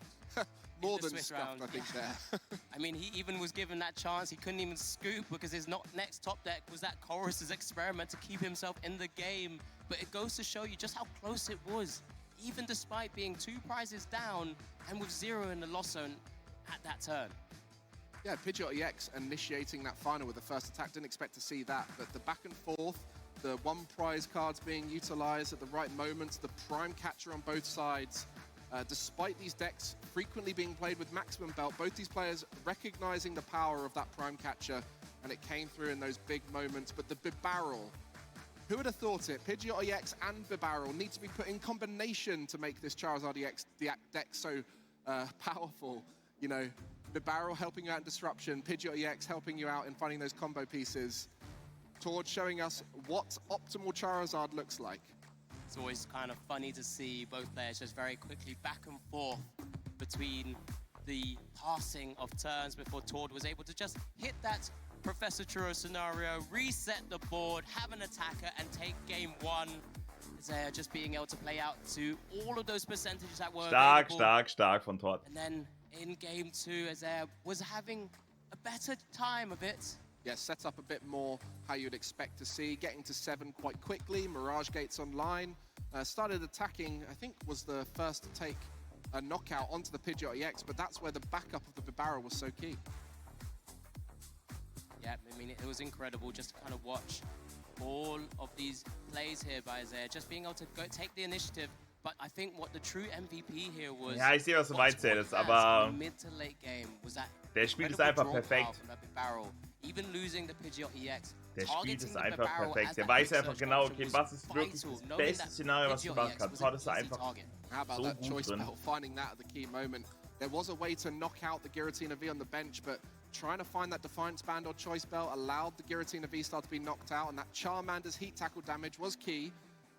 More than scuffed, I think, there. I mean, he even was given that chance. He couldn't even scoop because his next top deck was that Chorus's experiment to keep himself in the game. But it goes to show you just how close it was, even despite being 2 prizes down and with 0 in the loss zone at that turn. Yeah, Pidgeot EX initiating that final with the first attack. Didn't expect to see that, but the back and forth, the 1 prize cards being utilized at the right moments, the prime catcher on both sides. Despite these decks frequently being played with maximum belt, both these players recognizing the power of that prime catcher, and it came through in those big moments. But the Bibarel, who would have thought it? Pidgeot EX and Bibarel need to be put in combination to make this Charizard EX deck so powerful. You know, Bibarel helping you out in disruption, Pidgeot EX helping you out in finding those combo pieces. Tord showing us what optimal Charizard looks like. It's always kind of funny to see both players just very quickly back and forth between the passing of turns before Tord was able to just hit that Professor Churro scenario, reset the board, have an attacker, and take game 1. Isaiah just being able to play out to all of those percentages that were Stark von Tord. And then in game 2, Isaiah was having a better time of it. Yeah, set up a bit more how you'd expect to see. Getting to 7 quite quickly, Mirage Gates online. Started attacking, I think was the first to take a knockout onto the Pidgeot EX, but that's where the backup of the Bibarel was so key. Yeah, I mean, it was incredible just to kind of watch all of these plays here by Isaiah, just being able to go take the initiative. But I think what the true MVP here was. Ja, ich sehe, was du meinst, aber mid to late game was that der spielt es einfach perfekt. Even losing the Pidgeot EX. Der spielt es einfach perfekt. Der weiß einfach genau, okay, was ist wirklich das beste Szenario, was du machen kannst. Das ist einfach so gut drin. Finding that at the key moment. There was a way to knock out the Giratina V on the bench, but trying to find that Defiance Band or Choice Belt allowed the Giratina V-Star to be knocked out, and that Charmander's heat tackle damage was key,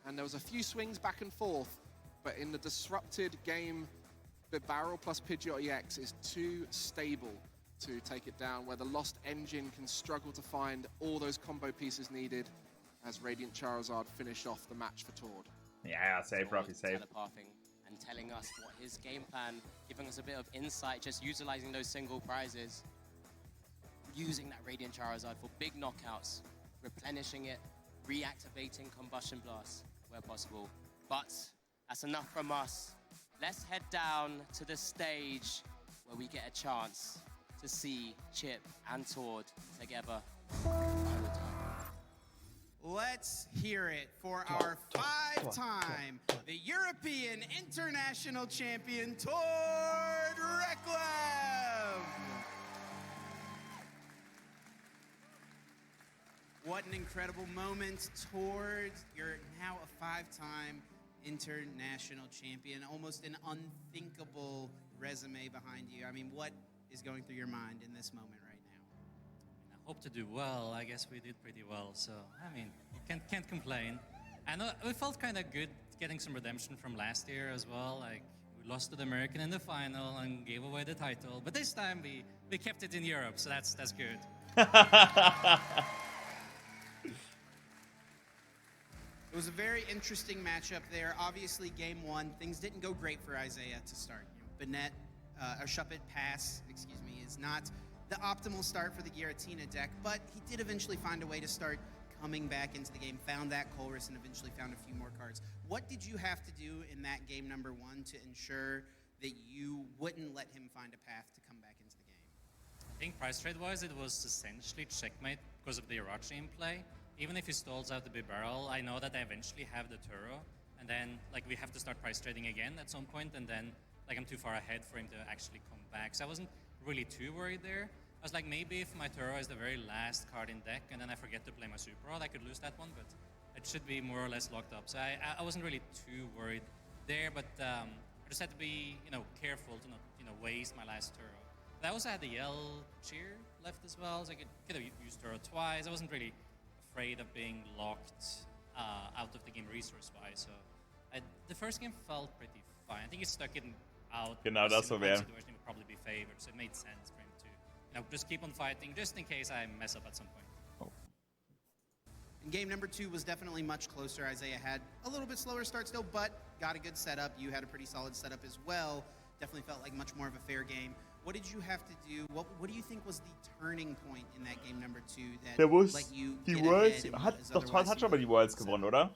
and there was a few swings back and forth, but in the disrupted game, the Barrel plus Pidgeot EX is too stable to take it down, where the Lost Engine can struggle to find all those combo pieces needed as Radiant Charizard finished off the match for Tord. Yeah, safe, Rocky, safe. And telling us what his game plan, giving us a bit of insight, just utilizing those single prizes, using that Radiant Charizard for big knockouts, replenishing it, reactivating Combustion Blast where possible. But that's enough from us. Let's head down to the stage where we get a chance to see Chip and Tord together. Let's hear it for our five-time the European International Champion, Tord Reklev. What an incredible moment, Tord. You're now a five-time international champion, almost an unthinkable resume behind you. I mean, what is going through your mind in this moment right now? I hope to do well. I guess we did pretty well, so I mean, can't complain. And we felt kind of good getting some redemption from last year as well. Like, we lost to the American in the final and gave away the title, but this time we kept it in Europe, so that's good. It was a very interesting matchup there. Obviously, game one, things didn't go great for Isaiah to start. Bennett, or Shuppet Pass, excuse me, is not the optimal start for the Giratina deck, but he did eventually find a way to start coming back into the game, found that Colress, and eventually found a few more cards. What did you have to do in that game number one to ensure that you wouldn't let him find a path to come back into the game? I think price trade-wise, it was essentially checkmate because of the Irachi in play. Even if he stalls out the big barrel, I know that I eventually have the Turo, and then like we have to start price trading again at some point, and then like I'm too far ahead for him to actually come back. So I wasn't really too worried there. I was like, maybe if my Turo is the very last card in deck, and then I forget to play my Super Rod, I could lose that one, but it should be more or less locked up. So I wasn't really too worried there, but I just had to be careful to not waste my last Turo. But I also had the Yell Cheer left as well, so I could have used Turo twice. I wasn't really afraid of being locked out of the game resource-wise. So the first game felt pretty fine. I think he stuck it out. Genau, das so wäre. Situation would probably be favored, so it made sense for him to just keep on fighting, just in case I mess up at some point. Oh. And game number two was definitely much closer. Isaiah had a little bit slower start still, but got a good setup. You had a pretty solid setup as well. Definitely felt like much more of a fair game. What did you have to do? What do you think was the turning point in that game number two that let you die get Worlds, ahead? Tord hat schon mal die Worlds gewonnen, oder?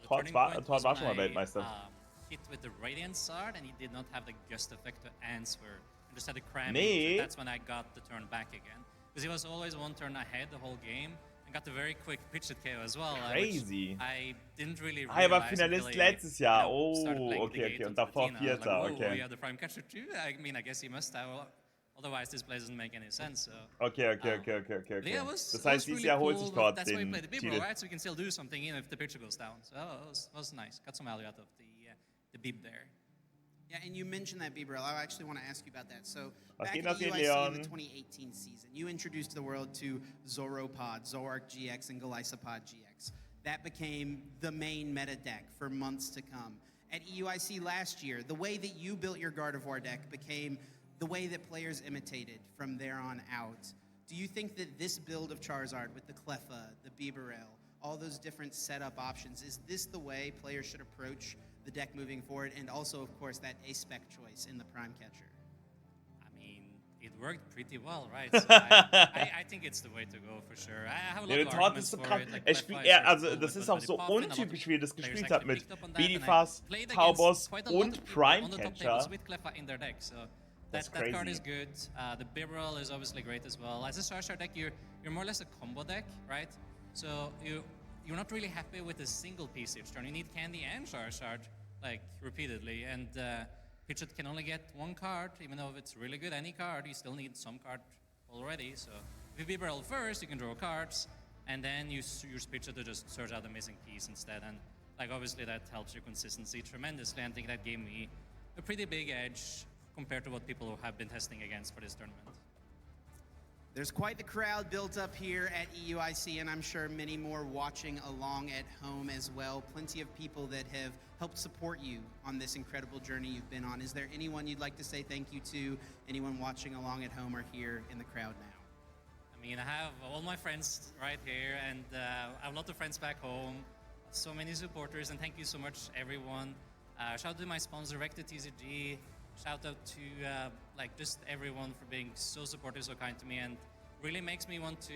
Tord war schon mal Weltmeister. Hit with the Radiant Sword, and he did not have the Gust effect to answer. And just had to cram Nee. it. That's when I got the turn back again. Because he was always one turn ahead the whole game. And got the very quick pitch at KO as well. Crazy. I didn't really Er war realize Finalist until letztes Jahr. started playing Oh, the gate okay. of Und davor Giratina. I was Vierter, like, whoa, okay. we have the Prime Catcher too? I mean, I guess he must have. Otherwise, this play doesn't make any sense. So. Okay. Yeah, Das heißt, dieses Jahr holt sich cool, Tord that's why we den played the Bibro, Titel. right? So we can still do something even if the pitcher goes down. So it was nice. Got some value out of the Bib there. Yeah, and you mentioned that, Bieber. I actually want to ask you about that. So Was back geht in ab, EUIC in Leon? the 2018 season, you introduced the world to Zoropod, Zoroark GX, and Golisopod GX. That became the main meta deck for months to come. At EUIC last year, the way that you built your Gardevoir deck became the way that players imitated from there on out. Do you think that this build of Charizard with the Cleffa, the Bibarel, all those different setup options, is this the way players should approach the deck moving forward? And also, of course, that A-Spec choice in the Prime Catcher. I mean, it worked pretty well, right? So I think it's the way to go for sure. I have a lot Der of Tord arguments ist so for krass. it. Like Also das ist auch so untypisch, wie er das gespielt hat mit Bedifas, Taubos und Prime Catcher. That card is good. The Bibarel is obviously great as well. As a Charizard deck, you're more or less a combo deck, right? So you're not really happy with a single piece each turn. You need Candy and Charizard, like, repeatedly. And Pidgeot can only get one card, even though if it's really good, any card, you still need some card already. So if you Bibarel first, you can draw cards. and then you use pitcher to just search out the missing piece instead. And like obviously that helps your consistency tremendously. I think that gave me a pretty big edge compared to what people have been testing against for this tournament. There's quite the crowd built up here at EUIC, and I'm sure many more watching along at home as well. Plenty of people that have helped support you on this incredible journey you've been on. Is there anyone you'd like to say thank you to? Anyone watching along at home or here in the crowd now? I mean, I have all my friends right here, and I have a lot of friends back home. So many supporters, and thank you so much, everyone. Shout out to my sponsor, Rector TCG. Shout out to like just everyone for being so supportive, so kind to me, and really makes me want to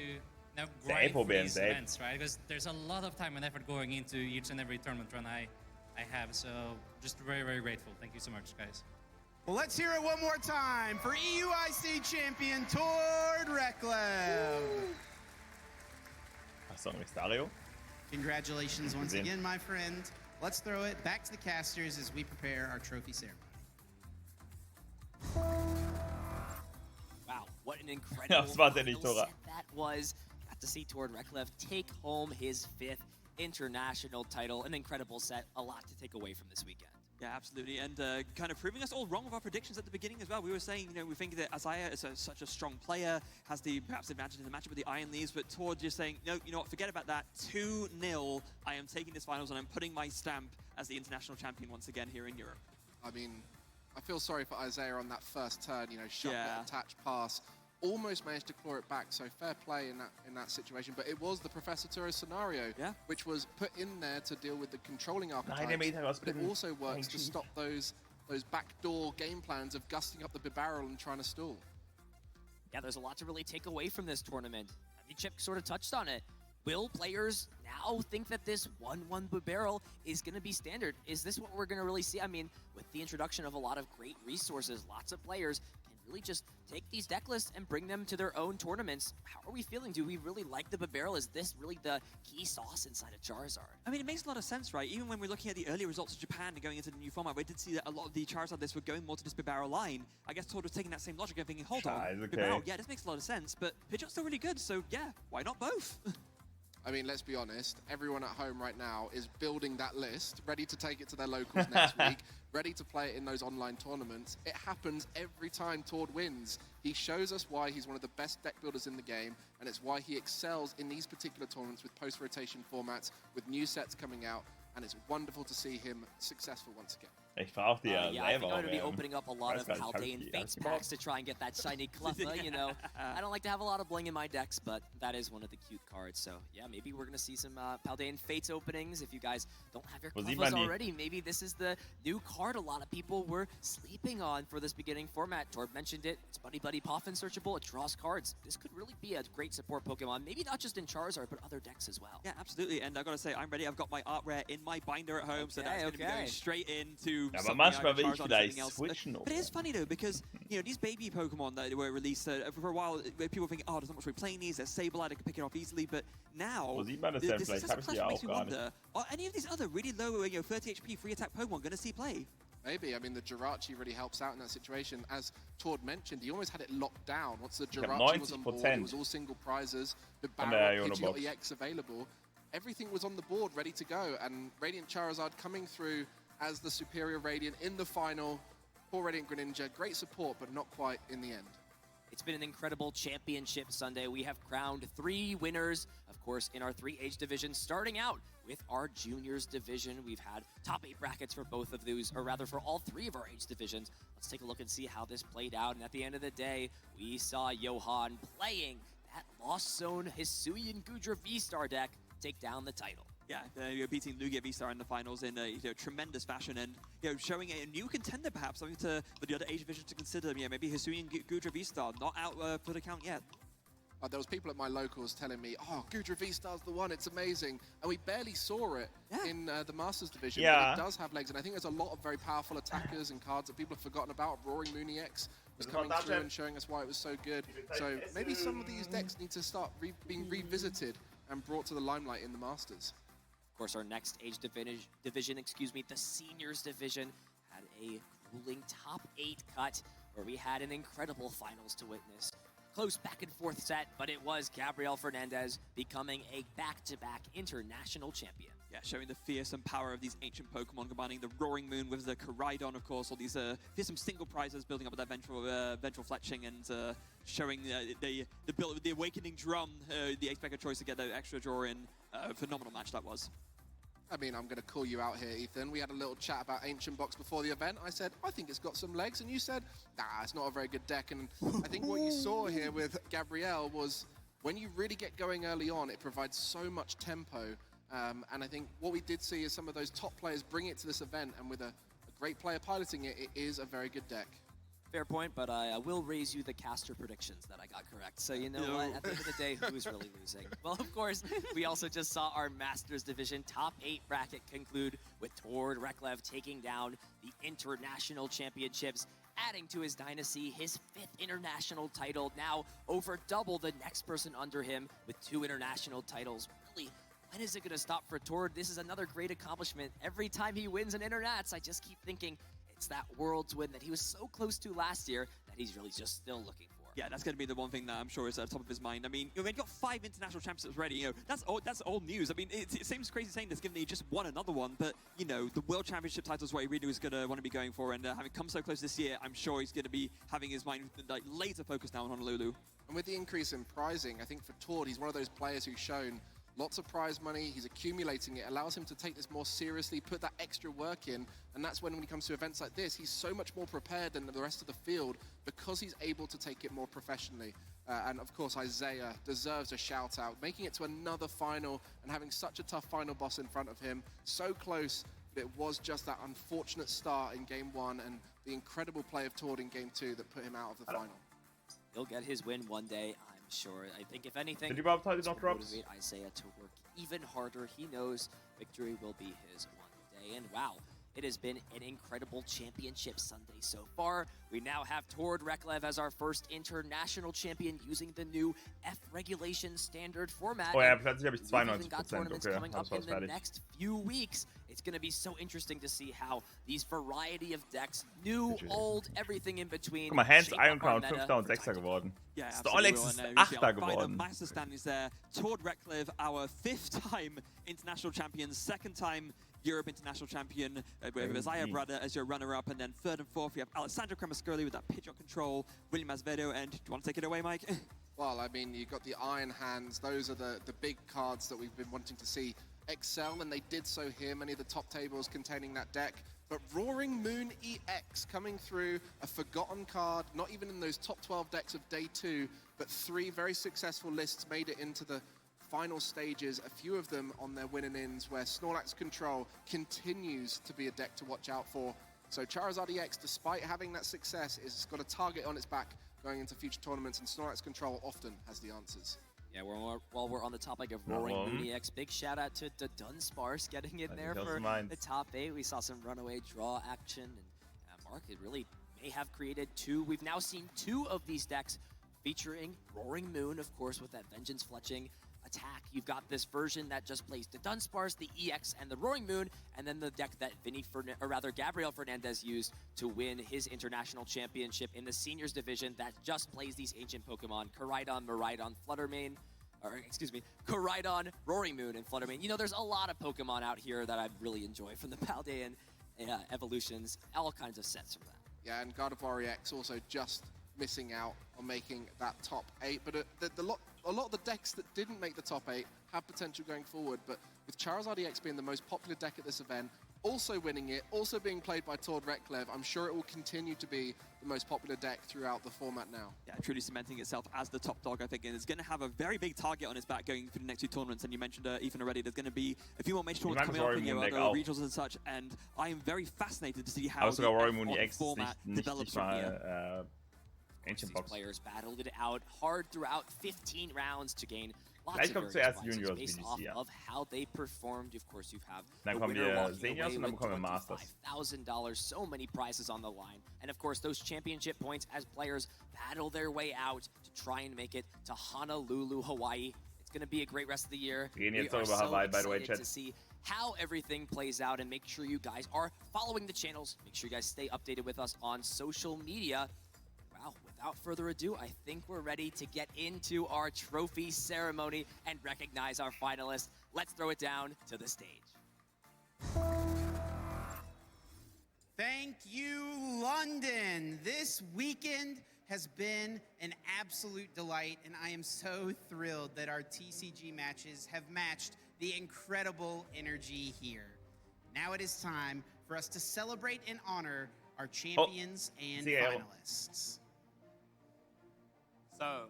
now grind for these events, right? Because there's a lot of time and effort going into each and every tournament run I have. So just very, very grateful. Thank you so much, guys. Well, let's hear it one more time for EUIC champion Tord Reklev. Congratulations once again, my friend. Let's throw it back to the casters as we prepare our trophy ceremony. Wow, what an incredible set that was. Got to see Tord Reklev take home his 5th international title. An incredible set, a lot to take away from this weekend. Yeah, absolutely, and kind of proving us all wrong with our predictions at the beginning as well. We were saying, you know, we think that Isaiah is such a strong player, has the perhaps advantage in the matchup with the Iron Leaves, but Tord just saying, no, you know what, forget about that. 2-0, I am taking this finals, and I'm putting my stamp as the international champion once again here in Europe. I mean, I feel sorry for Isaiah on that first turn, you know, shot, attach, pass. Almost managed to claw it back, so fair play in that situation. But it was the Professor Turo scenario, which was put in there to deal with the controlling archetypes, but it also works to stop those backdoor game plans of gusting up the Bibarel and trying to stall. Yeah, there's a lot to really take away from this tournament. I mean, Chip sort of touched on it. Will players now think that this 1-1 Bibarel is going to be standard? Is this what we're going to really see? I mean, with the introduction of a lot of great resources, lots of players can really just take these deck lists and bring them to their own tournaments. How are we feeling? Do we really like the Bibarel? Is this really the key sauce inside of Charizard? I mean, it makes a lot of sense, right? Even when we're looking at the early results of Japan and going into the new format, we did see that a lot of the Charizard lists were going more to this Bibarel line. I guess Tord was taking that same logic and thinking, hold on, Bibarel, yeah, this makes a lot of sense, but Pidgeot's still really good, so yeah, why not both? I mean, let's be honest, everyone at home right now is building that list, ready to take it to their locals next week, ready to play it in those online tournaments. It happens every time Tord wins. He shows us why he's one of the best deck builders in the game, and it's why he excels in these particular tournaments with post-rotation formats, with new sets coming out, and it's wonderful to see him successful once again. Ich brauch die yeah, I think I'm going to be opening up a lot of Paldean Fates packs to try and get that shiny Cleffa, you know. I don't like to have a lot of bling in my decks, but that is one of the cute cards. So, yeah, maybe we're going to see some Paldean Fates openings. If you guys don't have your Cleffas already, maybe this is the new card a lot of people were sleeping on for this beginning format. Tord mentioned it. It's Buddy Buddy Poffin searchable. It draws cards. This could really be a great support Pokemon. Maybe not just in Charizard, but other decks as well. Yeah, absolutely. And I've got to say, I'm ready. I've got my art rare in my binder at home, so that's going to be going straight into aber manchmal will ich vielleicht switchen. But it is funny though, because you know, these baby Pokemon that were released for a while, people think, oh, there's not much way playing these, they're Sableye, I can pick it off easily, but now, this successful collection makes me wonder, are any of these other really low, 30 HP free attack Pokemon going to see play? Maybe. I mean, the Jirachi really helps out in that situation. As Tord mentioned, he almost had it locked down. Once the Jirachi was on board, it was all single prizes, the Barrel, Pidgeot EX available. Everything was on the board, ready to go, and Radiant Charizard coming through as the superior Radiant in the final. Poor Radiant Greninja, great support, but not quite in the end. It's been an incredible championship Sunday. We have crowned 3 winners, of course, in our 3 age divisions, starting out with our juniors division. We've had top 8 brackets for both of those, or rather for all 3 of our age divisions. Let's take a look and see how this played out. And at the end of the day, we saw Johan playing that Lost Zone Hisuian Gudra V-Star deck take down the title. Yeah, beating Lugia V-Star in the finals in a tremendous fashion, and showing a new contender perhaps, something for the other age divisions to consider. Yeah, maybe Hisuian Gudra V-Star not out for the count yet. There was people at my locals telling me, oh, Gudra V-Star's the one, it's amazing. And we barely saw it in the Masters division, but it does have legs. And I think there's a lot of very powerful attackers and cards that people have forgotten about. Roaring Moon EX was coming through and showing us why it was so good. So maybe some of these decks need to start being revisited and brought to the limelight in the Masters. Of course, our next age division, the seniors division, had a grueling top 8 cut where we had an incredible finals to witness. A close back and forth set, but it was Gabriel Fernandez becoming a back-to-back international champion. Yeah, showing the fearsome power of these ancient Pokemon, combining the Roaring Moon with the Koraidon, of course, all these fearsome single prizes building up with that ventral fletching and showing the Awakening Drum, the expected choice to get the extra draw in. Phenomenal match that was. I mean, I'm going to call you out here, Ethan. We had a little chat about Ancient Box before the event. I said, I think it's got some legs. And you said, nah, it's not a very good deck. And I think what you saw here with Gabriel was when you really get going early on, it provides so much tempo. And I think what we did see is some of those top players bring it to this event. And with a great player piloting it, it is a very good deck. Fair point, but I will raise you the caster predictions that I got correct. So you know what? At the end of the day, who's really losing? Well, of course, we also just saw our Masters Division top 8 bracket conclude with Tord Reklev taking down the International Championships, adding to his dynasty his 5th international title, now over double the next person under him with 2 international titles. Really, when is it going to stop for Tord? This is another great accomplishment. Every time he wins an Internats, I just keep thinking, it's that Worlds win that he was so close to last year that he's really just still looking for. Yeah, that's going to be the one thing that I'm sure is at the top of his mind. I mean, when you've got 5 international championships ready, that's old news. I mean, it seems crazy saying this given that he just won another one, but, the World Championship title is what he really was going to want to be going for, and having come so close this year, I'm sure he's going to be having his mind laser focused now on Honolulu. And with the increase in prizing, I think for Tord, he's one of those players who's shown lots of prize money, he's accumulating it, allows him to take this more seriously, put that extra work in, and that's when he comes to events like this, he's so much more prepared than the rest of the field because he's able to take it more professionally. And of course, Isaiah deserves a shout out, making it to another final and having such a tough final boss in front of him, so close, but it was just that unfortunate start in Game 1 and the incredible play of Tord in Game 2 that put him out of the final. He'll get his win one day, sure. I think if anything, to motivate Isaiah to work even harder. He knows victory will be his one day. And wow, it has been an incredible championship Sunday so far. We now have Tord Reklev as our first international champion using the new F regulation standard format. Oh ja, plötzlich habe ich 92%. Got tournaments Okay, coming up in the next few weeks. It's going to be so interesting to see how these variety of decks, new, old, everything in between. Guck mal, Hans Ironcrown 5. und 6. geworden. Yeah, Starlex ist 8. geworden. Master standings there. Tord Reklev, our 5th time international champion, 2nd time Europe international champion, with Isaiah Brother as your runner-up, and then 3rd and 4th we have Alessandro Cremascoli with that pitch control, William Azevedo, and do you want to take it away, Mike? Well, I mean, you've got the Iron Hands. Those are the big cards that we've been wanting to see excel, and they did so here, many of the top tables containing that deck. But Roaring Moon EX coming through, a forgotten card, not even in those top 12 decks of day 2, but 3 very successful lists made it into the final stages, a few of them on their win-and-ins, where Snorlax Control continues to be a deck to watch out for. So Charizard EX, despite having that success, is got a target on its back going into future tournaments, and Snorlax Control often has the answers. Yeah, while we're on the topic of Roaring Moon EX, big shout out to the Dunsparce getting in there for the top 8. We saw some runaway draw action, and Mark, it really may have created 2. We've now seen 2 of these decks featuring Roaring Moon, of course, with that Vengeance Fletching attack. You've got this version that just plays the Dunsparce, the EX, and the Roaring Moon, and then the deck that Gabriel Fernandez used to win his international championship in the seniors division that just plays these ancient Pokemon, Koraidon, Miraidon, Fluttermane, Koraidon, Roaring Moon, and Fluttermane. There's a lot of Pokemon out here that I really enjoy from the Paldean evolutions, all kinds of sets from that. Yeah, and Gardevoir EX also just missing out on making that top 8, but a lot of the decks that didn't make the top 8 have potential going forward, but with Charizard EX being the most popular deck at this event, also winning it, also being played by Tord Reklev, I'm sure it will continue to be the most popular deck throughout the format now. Yeah, truly cementing itself as the top dog, I think, and it's going to have a very big target on its back going through the next 2 tournaments, and you mentioned Ethan already, there's going to be a few more major tournaments coming up in other regionals and such, and I am very fascinated to see how the format develops from here. These players battled it out hard throughout 15 rounds to gain lots Vielleicht of kommt zuerst prizes Juniors based BDC, off ja. of how they performed. Of course, you have Dann the kommen winner wir walking Seniors away und dann with bekommen wir Masters. $25,000, so many prizes on the line. And of course, those championship points as players battle their way out to try and make it to Honolulu, Hawaii. It's going to be a great rest of the year. Wir gehen jetzt are über so Hawaii, by the way, excited chat. to see how everything plays out, and make sure you guys are following the channels. Make sure you guys stay updated with us on social media. Wow, with without further ado, I think we're ready to get into our trophy ceremony and recognize our finalists. Let's throw it down to the stage. Thank you, London. This weekend has been an absolute delight, and I am so thrilled that our TCG matches have matched the incredible energy here. Now it is time for us to celebrate and honor our champions and finalists. So,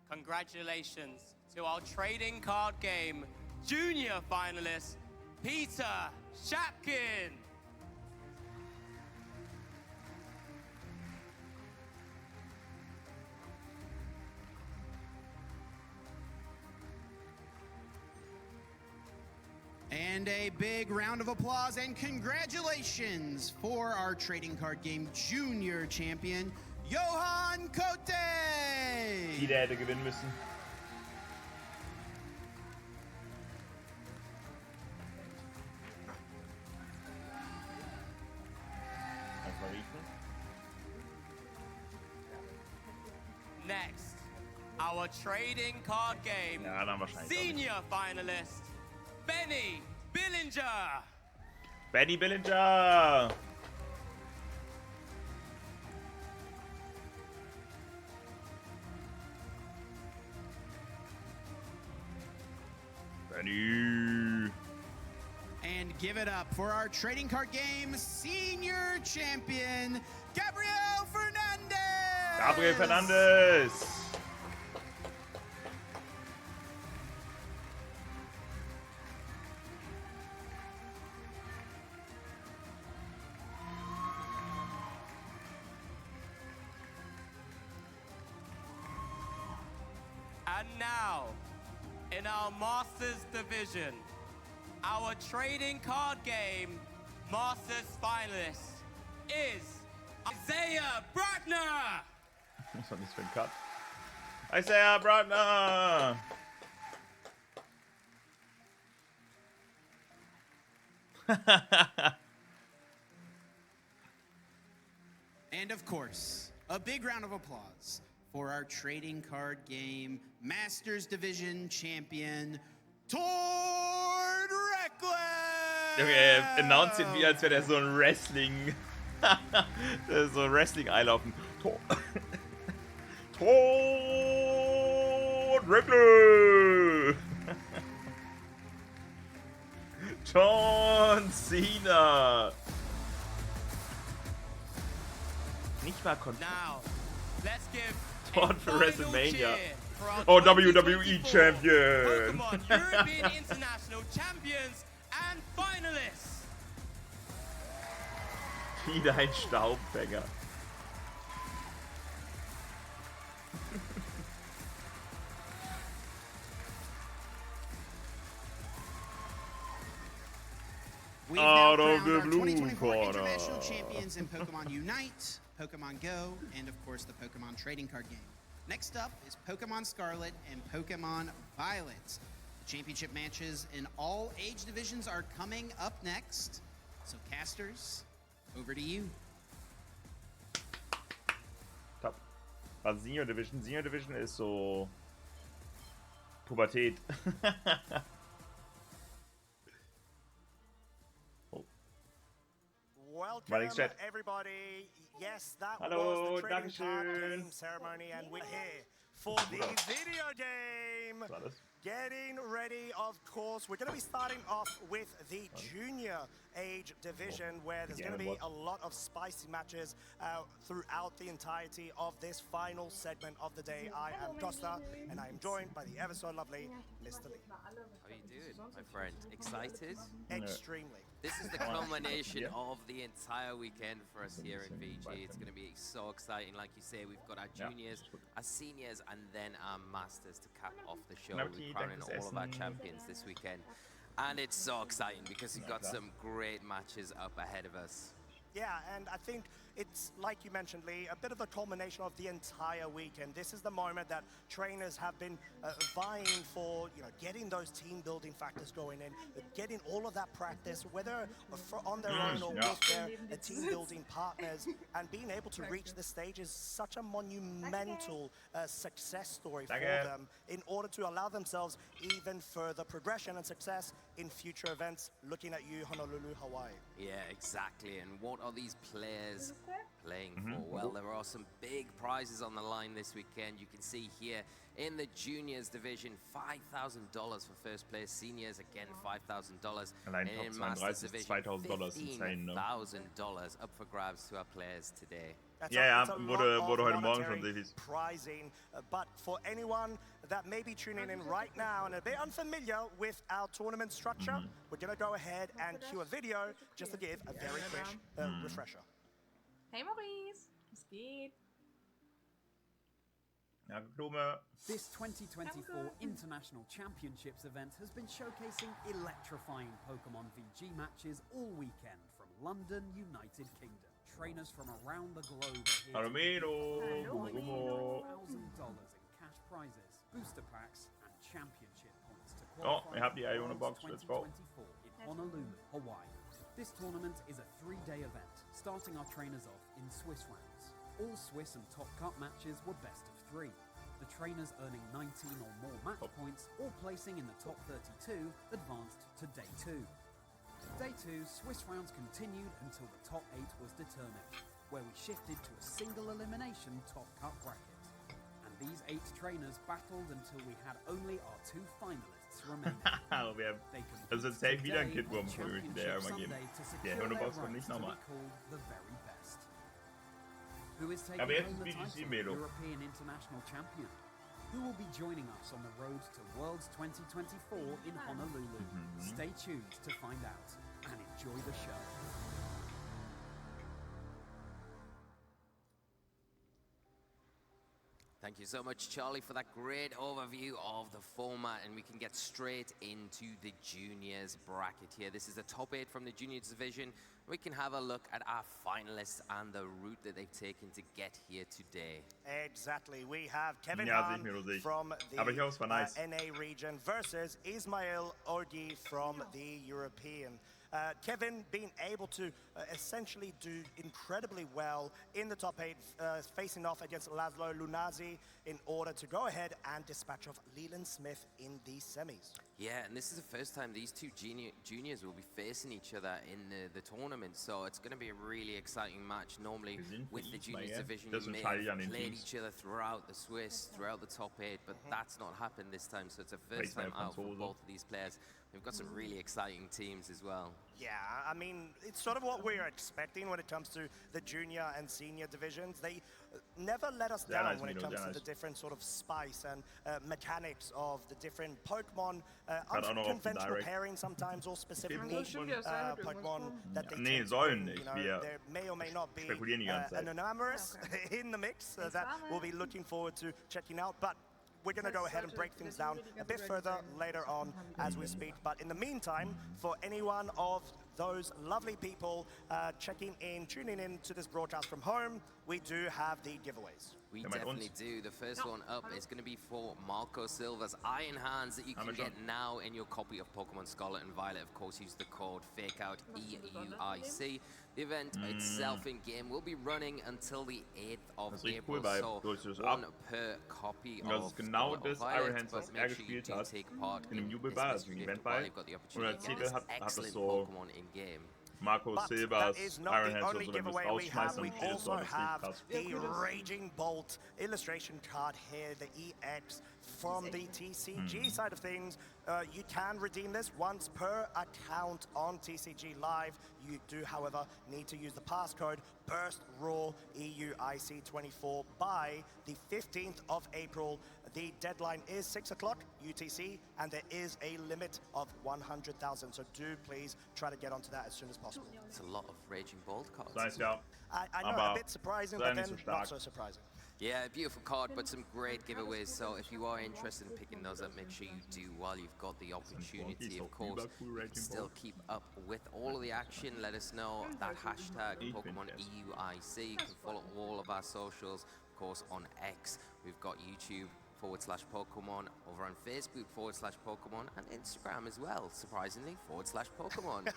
congratulations to our trading card game junior finalist, Peter Shapkin. And a big round of applause and congratulations for our trading card game junior champion, Johan Kote! Jeder hätte gewinnen müssen. Next, our trading card game senior finalist, Benny Billinger. Benny Billinger. Benny. And give it up for our trading card game senior champion, Gabriel Fernandez. Gabriel Fernandez. And now, in our Masters division, our trading card game Masters finalist is Isaiah Bratner. Was war das für ein Cut? Isaiah Bratner. And of course, a big round of applause for our trading card game Masters Division champion, Tord Reckless! Okay, announced ihn wie, als wäre der so ein Wrestling. So ein Wrestling-Einlaufen. Tord Reckless! John Cena! Nicht mal Now, let's give Tord für WrestleMania. Oh, WWE Champion! Pokémon European International Champions and finalists. Wieder ein Staubfänger. We've now crowned our 2024 international champions in Pokemon Unite, Pokemon Go, and of course the Pokemon trading card game. Next up is Pokemon Scarlet and Pokemon Violet. The championship matches in all age divisions are coming up next. So casters, over to you. Top. Also Senior Division. Senior Division ist so Pubertät. Welcome everybody. Yes, that was the trading card game ceremony, and we're here for the video game. Getting ready, of course. We're going to be starting off with the junior age division, where there's going to be a lot of spicy matches throughout the entirety of this final segment of the day. I am Costa, and I am joined by the ever so lovely Mr. Lee. How are you doing, my friend? Excited? Extremely. This is the culmination of the entire weekend for us here in VG. It's going to be so exciting. Like you say, we've got our juniors, our seniors, and then our masters to cap off the show. We're crowning all of our champions this weekend. And it's so exciting because we've got some great matches up ahead of us. Yeah, and I think it's like you mentioned, Lee, a bit of a culmination of the entire weekend. This is the moment that trainers have been vying for, getting those team building factors going in, getting all of that practice, whether on their own or with their team building partners, and being able to reach this stage is such a monumental success story for them in order to allow themselves even further progression and success in future events. Looking at you, Honolulu, Hawaii. Yeah, exactly. And what are these players playing for? Well, there are some big prizes on the line this weekend. You can see here in the juniors division, $5,000 for first place. Seniors, again, $5,000. And in masters division, $15,000 up for grabs to our players today. Wurde heute Morgen schon sicherlich. Prizing, but for anyone that may be tuning in right now and a bit unfamiliar with our tournament structure, we're going to go ahead and cue a video just to give a very quick refresher. Hey Maurice, was geht? Ja, Blume. This 2024 International Championships event has been showcasing electrifying Pokémon VG matches all weekend from London, United Kingdom. Trainers from around the globe are here $1,000 in cash prizes, booster packs, and championship points to qualify for the 2024 in Honolulu, Hawaii. This tournament is a 3-day event, starting our trainers off in Swiss rounds. All Swiss and Top Cup matches were best of 3. The trainers earning 19 or more match points or placing in the top 32 advanced to Day 2. Day 2, Swiss rounds continued until the top 8 was determined, where we shifted to a single elimination Top Cup bracket. And these 8 trainers battled until we had only our 2 finalists remaining. Das ist safe wieder ein Kid Wurm, der immer geben. Der Hundebox kommt nicht nochmal. Who is taking home the title of European International Champion? Who will be joining us on the road to Worlds 2024 in Honolulu? Stay tuned to find out and enjoy the show. Thank you so much, Charlie, for that great overview of the format, and we can get straight into the juniors bracket here. This is the top 8 from the juniors division. We can have a look at our finalists and the route that they've taken to get here today. Exactly. We have Kevin Hahn from the NA region versus Ismail Orgi from the European. Kevin being able to essentially do incredibly well in the top 8, facing off against Laszlo Lunazi in order to go ahead and dispatch off Leland Smith in the semis. Yeah, and this is the first time these two juniors will be facing each other in the tournament, so it's going to be a really exciting match. Normally, with the juniors division, you may have played each other throughout the Swiss, throughout the top 8, but that's not happened this time, so it's a first time out for both of these players. We've got some really exciting teams as well. Yeah, I mean, it's sort of what we're expecting when it comes to the junior and senior divisions. They never let us down when it comes to the different sort of spice and mechanics of the different Pokemon, unconventional pairing sometimes, or specific niche Pokemon that they there may or may not be an Anomalous in the mix that we'll be looking forward to checking out. But we're going to go ahead and break things down a bit further later on as we speak. But in the meantime, for anyone of those lovely people tuning in to this broadcast from home, we do have the giveaways. We definitely do. The first one up is going to be for Marco Silva's Iron Hands that you can get now in your copy of Pokemon Scarlet and Violet. Of course, use the code FAKEOUT, EUIC. The event itself in-game will be running until the 8th of April, so 1 per copy of Violet, but make sure you do take part in this mystery gift while you've got the opportunity to get this excellent Pokemon in-game. Marco Silva's Iron Hands, only giveaway we have. We also have the Raging Bolt illustration card here, the EX from the TCG side of things. You can redeem this once per account on TCG Live. You do, however, need to use the passcode BURSTRAW EUIC24 by the 15th of April The deadline is 6 o'clock UTC, and there is a limit of 100,000. So do please try to get onto that as soon as possible. It's a lot of Raging Bolt cards. Nice, yeah. I know, a bit surprising, but then not so surprising. Yeah, beautiful card, but some great giveaways. So if you are interested in picking those up, make sure you do while you've got the opportunity. Of course, still keep up with all of the action. Let us know that hashtag Pokemon EUIC. You can follow all of our socials, of course, on X. We've got YouTube/Pokemon, over on Facebook /Pokemon, and Instagram as well, surprisingly, /Pokemon.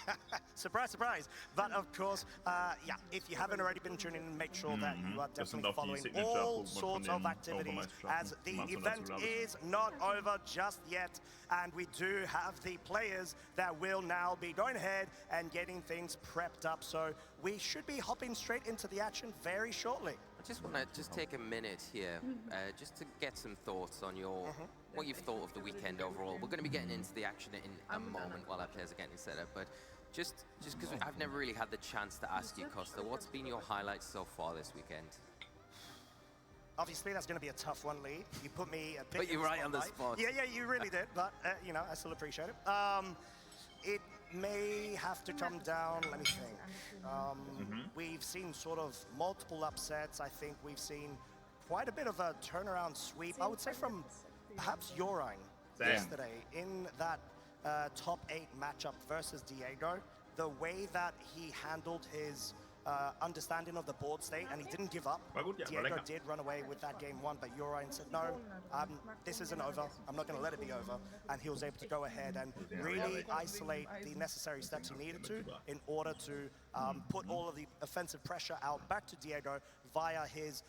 Surprise, surprise. But of course, yeah, if you haven't already been tuning in, make sure that you are definitely following all sorts of activities, as the event is not over just yet. And we do have the players that will now be going ahead and getting things prepped up. So we should be hopping straight into the action very shortly. I just want to take a minute here, just to get some thoughts on what you've thought of the weekend overall. We're going to be getting into the action in a moment while our players are getting set up, but just because I've never really had the chance to ask you, Costa, what's been your highlights so far this weekend? Obviously, that's going to be a tough one, Lee. You put me a bit Put you right on the spot. Yeah, you really did, but, you know, I still appreciate it. It may have to come down, let me think. We've seen sort of multiple upsets. I think we've seen quite a bit of a turnaround sweep, I would say, from perhaps EUIC yesterday in that top 8 matchup versus Diego. The way that he handled his understanding of the board state, and he didn't give up. Diego did run away with that game 1, but EUIC said, no, this isn't over. I'm not going to let it be over. And he was able to go ahead and really isolate the necessary steps he needed to in order to put all of the offensive pressure out back to Diego via his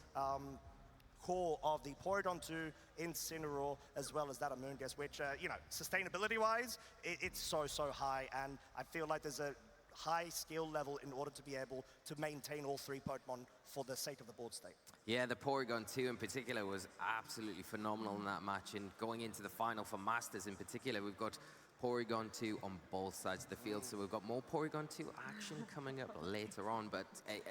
core of the Porygon 2, Incineroar, as well as that Amoonguss, which, you know, sustainability-wise, it's so high, and I feel like there's a high skill level in order to be able to maintain all 3 Pokemon for the sake of the board state. Yeah, the Porygon 2 in particular was absolutely phenomenal in that match, and going into the final for Masters in particular, we've got Porygon 2 on both sides of the field, so we've got more Porygon 2 action coming up later on, but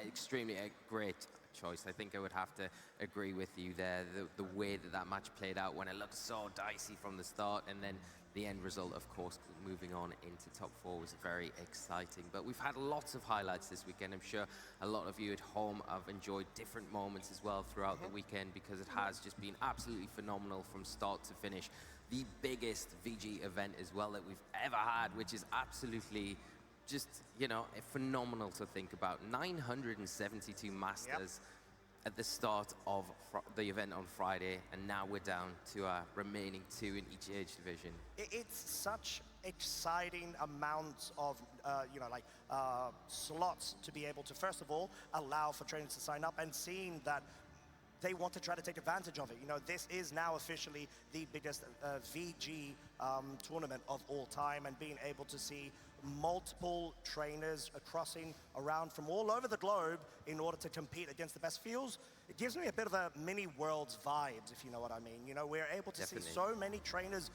extremely great choice. I think I would have to agree with you there. The way that match played out when it looked so dicey from the start, and then the end result, of course, moving on into top 4 was very exciting. But we've had lots of highlights this weekend. I'm sure a lot of you at home have enjoyed different moments as well throughout the weekend, because it has just been absolutely phenomenal from start to finish. The biggest VG event as well that we've ever had, which is absolutely just, you know, phenomenal to think about. 972 Masters at the start of the event on Friday, and now we're down to our remaining 2 in each age division. It's such exciting amounts of, you know, like slots to be able to, first of all, allow for trainers to sign up, and seeing that they want to try to take advantage of it. You know, this is now officially the biggest VG tournament of all time, and being able to see multiple trainers crossing around from all over the globe in order to compete against the best fields, it gives me a bit of a mini Worlds vibes, if you know what I mean. You know, we're able to see so many trainers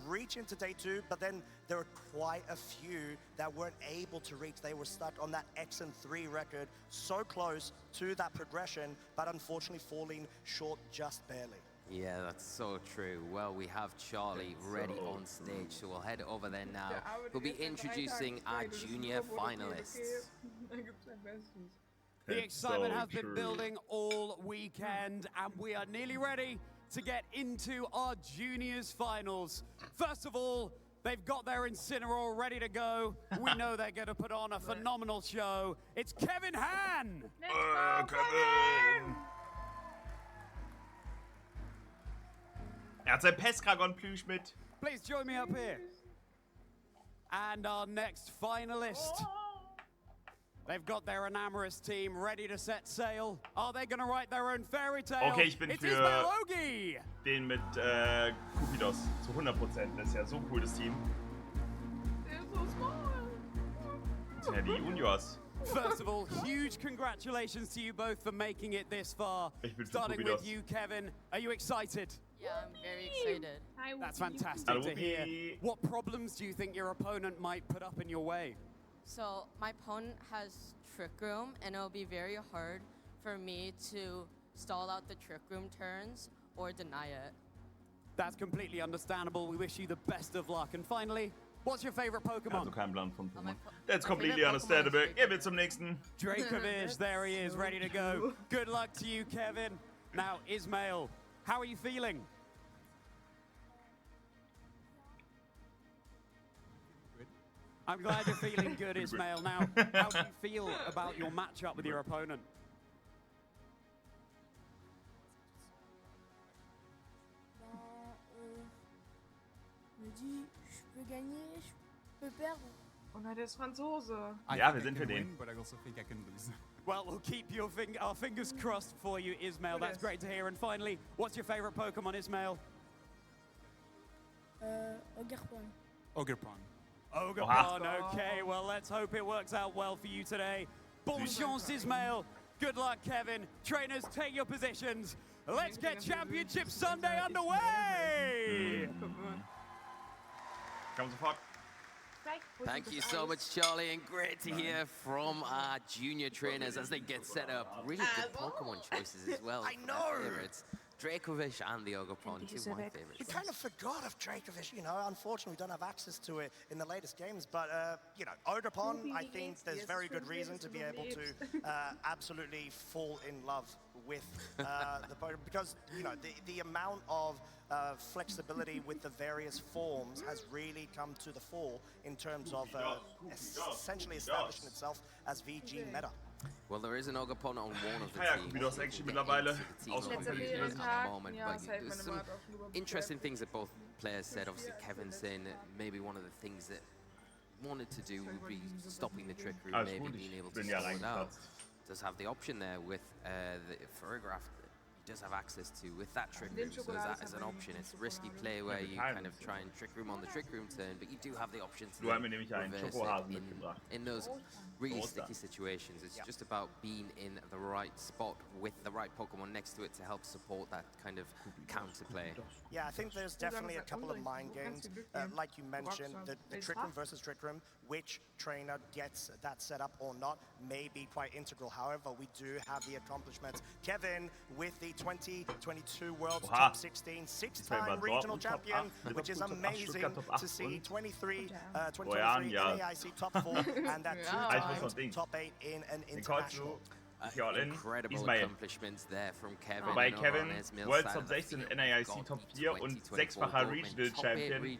reach into day 2, but then there are quite a few that weren't able to reach. They were stuck on that X and 3 record, so close to that progression, but unfortunately falling short just barely. Yeah, that's so true. Well, we have Charlie ready on stage, so we'll head over there now. We'll be introducing our junior finalists. The excitement has been building all weekend, and we are nearly ready to get into our juniors finals. First of all, they've got their Incineroar ready to go. We know they're going to put on a phenomenal show. It's Kevin Han! Kevin! hat sein Peskragon-Plüsch mit. Please join me up here. And our next finalist. They've got their Enamorous team ready to set sail. Are they going to write their own fairy tale? Okay, ich bin für den mit Kupidos zu 100%. Das ist ja so ein cooles Team. Das sind ja die Juniors. First of all, huge congratulations to you both for making it this far. Starting with you, Kevin. Are you excited? Yeah, I'm very excited. That's fantastic to hear. What problems do you think your opponent might put up in your way? So my opponent has Trick Room, and it'll be very hard for me to stall out the Trick Room turns or deny it. That's completely understandable. We wish you the best of luck. And finally, what's your favorite Pokemon? Also kein Plan von Pokémon. That's completely understandable. Gehen wir zum nächsten. Dracovish, there he is, ready to go. Good luck to you, Kevin. Now, Ismail, how are you feeling? I'm glad you're feeling good, Ismail. Now, how do you feel about your matchup with your opponent? Je peux gagner, je peux perdre. Oh nein, der ist Franzose. Ja, wir sind für den. Well, we'll keep our fingers crossed for you, Ismail. That's great to hear. And finally, what's your favorite Pokemon, Ismail? Ogerpon. Ogerpon. Ogerpon, okay. Well, let's hope it works out well for you today. Bon chance, Ismail. Good luck, Kevin. Trainers, take your positions. Let's get Championship Sunday underway! Come sofort. Thank you so much, Charlie, and great to hear from our junior trainers as they get set up. Really good Pokemon choices as well. I know! Favorites. Dracovish and the Ogerpon, two of my favorites. We kind of forgot of Dracovish, you know. Unfortunately, we don't have access to it in the latest games. But, you know, Ogerpon, I think there's very good reason to be able to absolutely fall in love with the Pokemon. Because, you know, the amount of flexibility with the various forms has really come to the fore in terms of essentially establishing itself as VG meta. Well, there is an Ogerpon on one of the teams. Wie das actually mittlerweile at the moment, but there's some interesting things that both players said. Obviously, Kevin saying that maybe one of the things that wanted to do would be stopping the trick room, maybe being able to slow it out. Does have the option there with the Ferrograph. Does have access to with that trick room, so that is an option. It's risky play where you kind of try and trick room on the trick room turn, but you do have the option to reverse it in those really sticky situations. It's just about being in the right spot with the right Pokemon next to it to help support that kind of counter play. Yeah, I think there's definitely a couple of mind games, like you mentioned, the trick room versus trick room. Which trainer gets that set up or not may be quite integral. However, we do have the accomplishments. Kevin with the 2022 World's Top 16, six-time regional champion, which is amazing to see. 2023 EUIC Top 4, and that two-time Top 8 in an international. Incredible accomplishments there from Kevin. Wobei Kevin World Top 16, NAIC Top 4 und sechsfacher Regional Champion.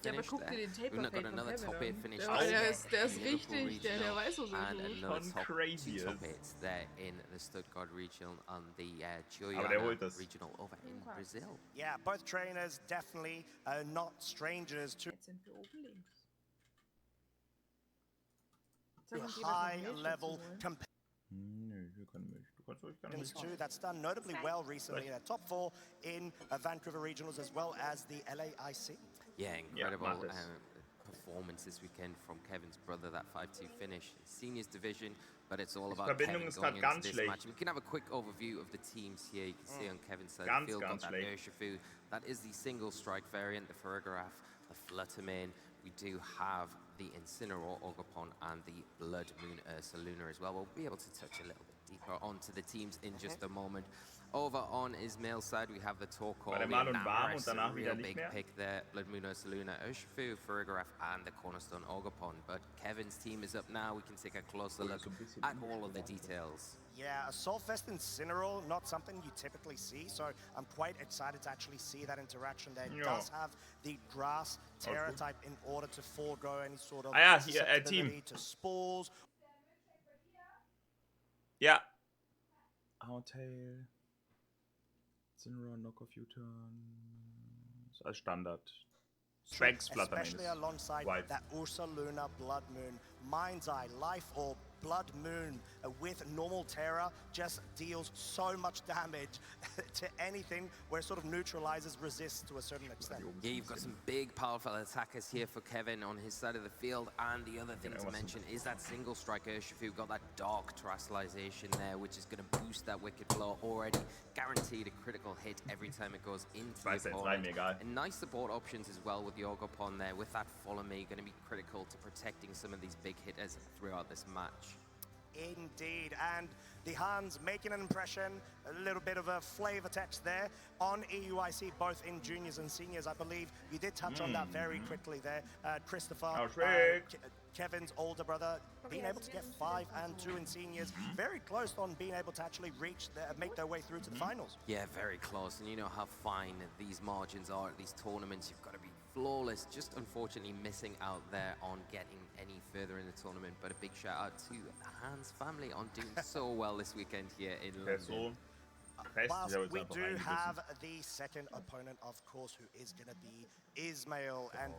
Ja, aber guck dir den Taper-Paper von Kevin an. Der ist richtig, der weiß, was er tut. Schon crazy ist. There in the Stuttgart Regional on the Chiyoyana Regional over in Brazil. Yeah, both trainers definitely not strangers to high-level competition. That's done notably well recently. Top 4 in Vancouver Regionals as well as the LAIC. Yeah, incredible performance this weekend from Kevin's brother, that 5-2 finish. Seniors division, but it's all about Kevin going into this match. We can have a quick overview of the teams here. You can see on Kevin's side of the field, got that Urshifu. That is the single strike variant, the Ferrograph, the Fluttermane. We do have the Incineroar, Ogerpon, and the Blood Moon Ursaluna as well. We'll be able to touch a little bit deeper onto the teams in just a moment. Over on Ismail's side, we have the Torkoal, a real big pick there. Blood Moon Ursaluna, Urshifu, Ferrograph, and the Cornerstone Ogerpon. But Kevin's team is up now. We can take a closer look at all of the details. Yeah, Assault Vest Incineroar, not something you typically see, so I'm quite excited to actually see that interaction there. It does have the Grass Terra type in order to forego any sort of susceptibility to spores. Ja. Howtail. Incineroar, Knock-Off U-Turn. Als Standard. Strengths Fluttermane. Especially alongside that Ursaluna Blood Moon. Mind's Eye, Life Orb, Blood Moon with normal Terra just deals so much damage to anything where it sort of neutralizes resist to a certain extent. Yeah, you've got some big powerful attackers here for Kevin on his side of the field, and the other thing to mention is that single strike Urshifu got that dark terrestrialization there, which is going to boost that Wicked Blow, already guaranteed a critical hit every time it goes into the opponent. And nice support options as well with the Ogerpon there, with that Follow Me going to be critical to protecting some of these big hitters throughout this match. indeed. And the Hans making an impression, a little bit of a flavor text there on EUIC, both in juniors and seniors. I believe you did touch on that very quickly there. Christopher, Kevin's older brother, being able to get 5 and 2 in seniors, very close on being able to actually make their way through to the finals. Yeah, very close. And you know how fine these margins are at these tournaments. You've got to be flawless. Just unfortunately missing out there on getting any further in the tournament. But a big shout out to the Hans family on doing so well this weekend here in London. Whilst we do have the second opponent, of course, who is going to be Ismail. And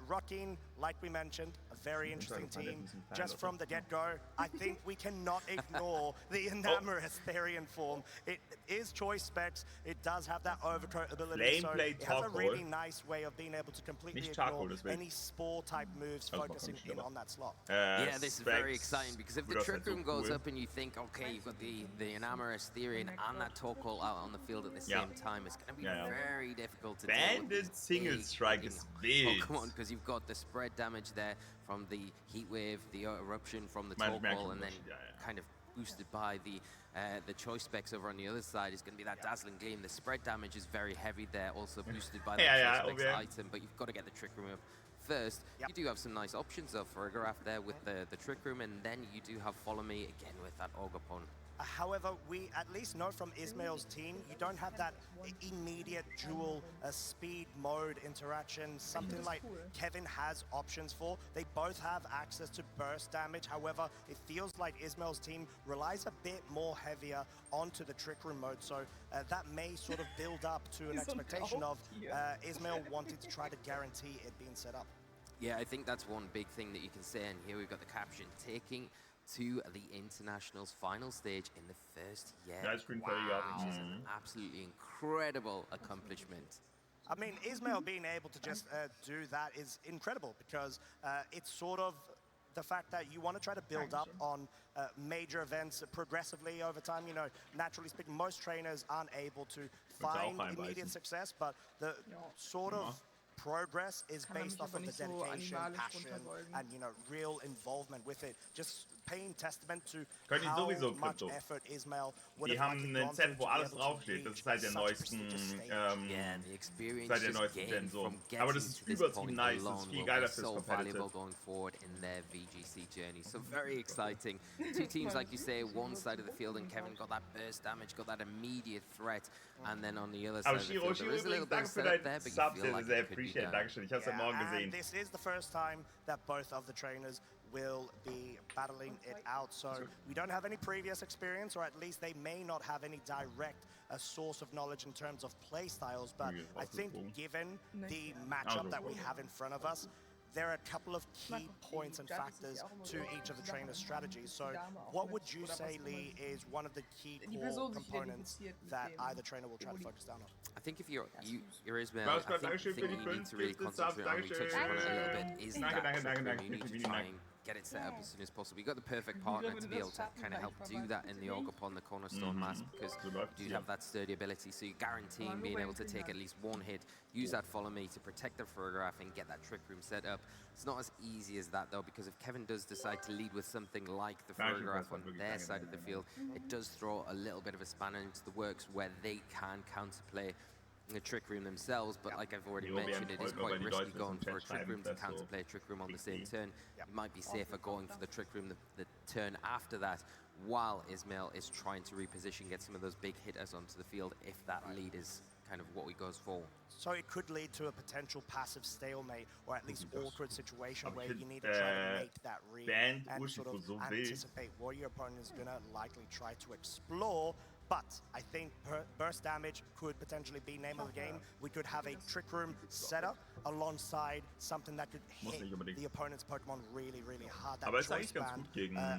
Rocking, like we mentioned, a very interesting team. Just from the get-go, I think we cannot ignore the Enamorous Therian form. It is choice specs. It does have that overcoat ability. So it has a really nice way of being able to completely ignore any spore-type moves, focusing in on that slot. Yeah, this is very exciting, because if the Trick Room goes up and you think, okay, you've got the Enamorous Therian and that Torkoal out on the field at the same time, it's going to be very difficult to Banded single strike is big. Pokemon, because you've got the spread damage there from the Heat Wave, the eruption from the Torkoal, and then kind of boosted by the choice specs over on the other side is going to be that Dazzling Gleam. The spread damage is very heavy there, also boosted by that choice specs item, but you've got to get the Trick Room up first. You do have some nice options though for Farigiraf there with the Trick Room, and then you do have Follow Me again with that Ogapon. However, we at least know from Ismail's team, you don't have that immediate dual speed mode interaction, something like Kevin has options for. They both have access to burst damage. However, it feels like Ismail's team relies a bit more heavier onto the Trick Room mode. So that may sort of build up to an expectation of Ismail wanting to try to guarantee it being set up. Yeah, I think that's one big thing that you can say. And here we've got the caption, taking to the Internationals final stage in the first year. Wow, which is an absolutely incredible accomplishment. I mean, Ismail being able to just do that is incredible, because it's sort of the fact that you want to try to build up on major events progressively over time. You know, naturally speaking, most trainers aren't able to find immediate success, but the sort of progress is based off of the dedication, passion, and, you know, real involvement with it. Just paying testament to how much effort Ismail would have haben einen Set, wo alles draufsteht. Das ist seit der neuesten Gen so. Aber das ist übertrieben nice. Das ist viel geiler fürs Competitive. Going forward in their VGC journey. So very exciting. Two teams, like you say, one side of the field, and Kevin got that burst damage, got that immediate threat, and then on the other side of the field, there is a little bit of setup there, but you feel like it could be done. Dankeschön. Ich hab's heute Morgen gesehen. This is the first time that both of the trainers will be battling it out. So we don't have any previous experience, or at least they may not have any direct source of knowledge in terms of play styles. But I think given the matchup that we have in front of us, there are a couple of key points and factors to each of the trainers' strategies. So what would you say, Lee, is one of the key core components that either trainer will try to focus down on? I think if you're Ismail, I think the thing you need to really concentrate on, we touched on it a little bit, is that Trick Room. You need to try and get it set up as soon as possible. You've got the perfect partner to be able to kind of help do that in the Ogapon, the Cornerstone Mask, because you do have that sturdy ability, so you're guaranteeing being able to take at least one hit, use that Follow Me to protect the Farigiraf and get that Trick Room set up. It's not as easy as that though, because if Kevin does decide to lead with something like the Farigiraf on their side of the field, it does throw a little bit of a spanner into the works where they can counterplay the Trick Room themselves, but like I've already mentioned, it is quite risky going for a Trick Room to counterplay a Trick Room on the same turn. It might be safer going for the Trick Room the turn after that, while Ismail is trying to reposition, get some of those big hitters onto the field, if that lead is kind of what he goes for. So it could lead to a potential passive stalemate, or at least awkward situation where you need to try to make that read and sort of anticipate what your opponent is going to likely try to explore. But I think burst damage could potentially be name of the game. We could have a Trick Room setup alongside something that could hit the opponent's Pokemon really, really hard. That choice band,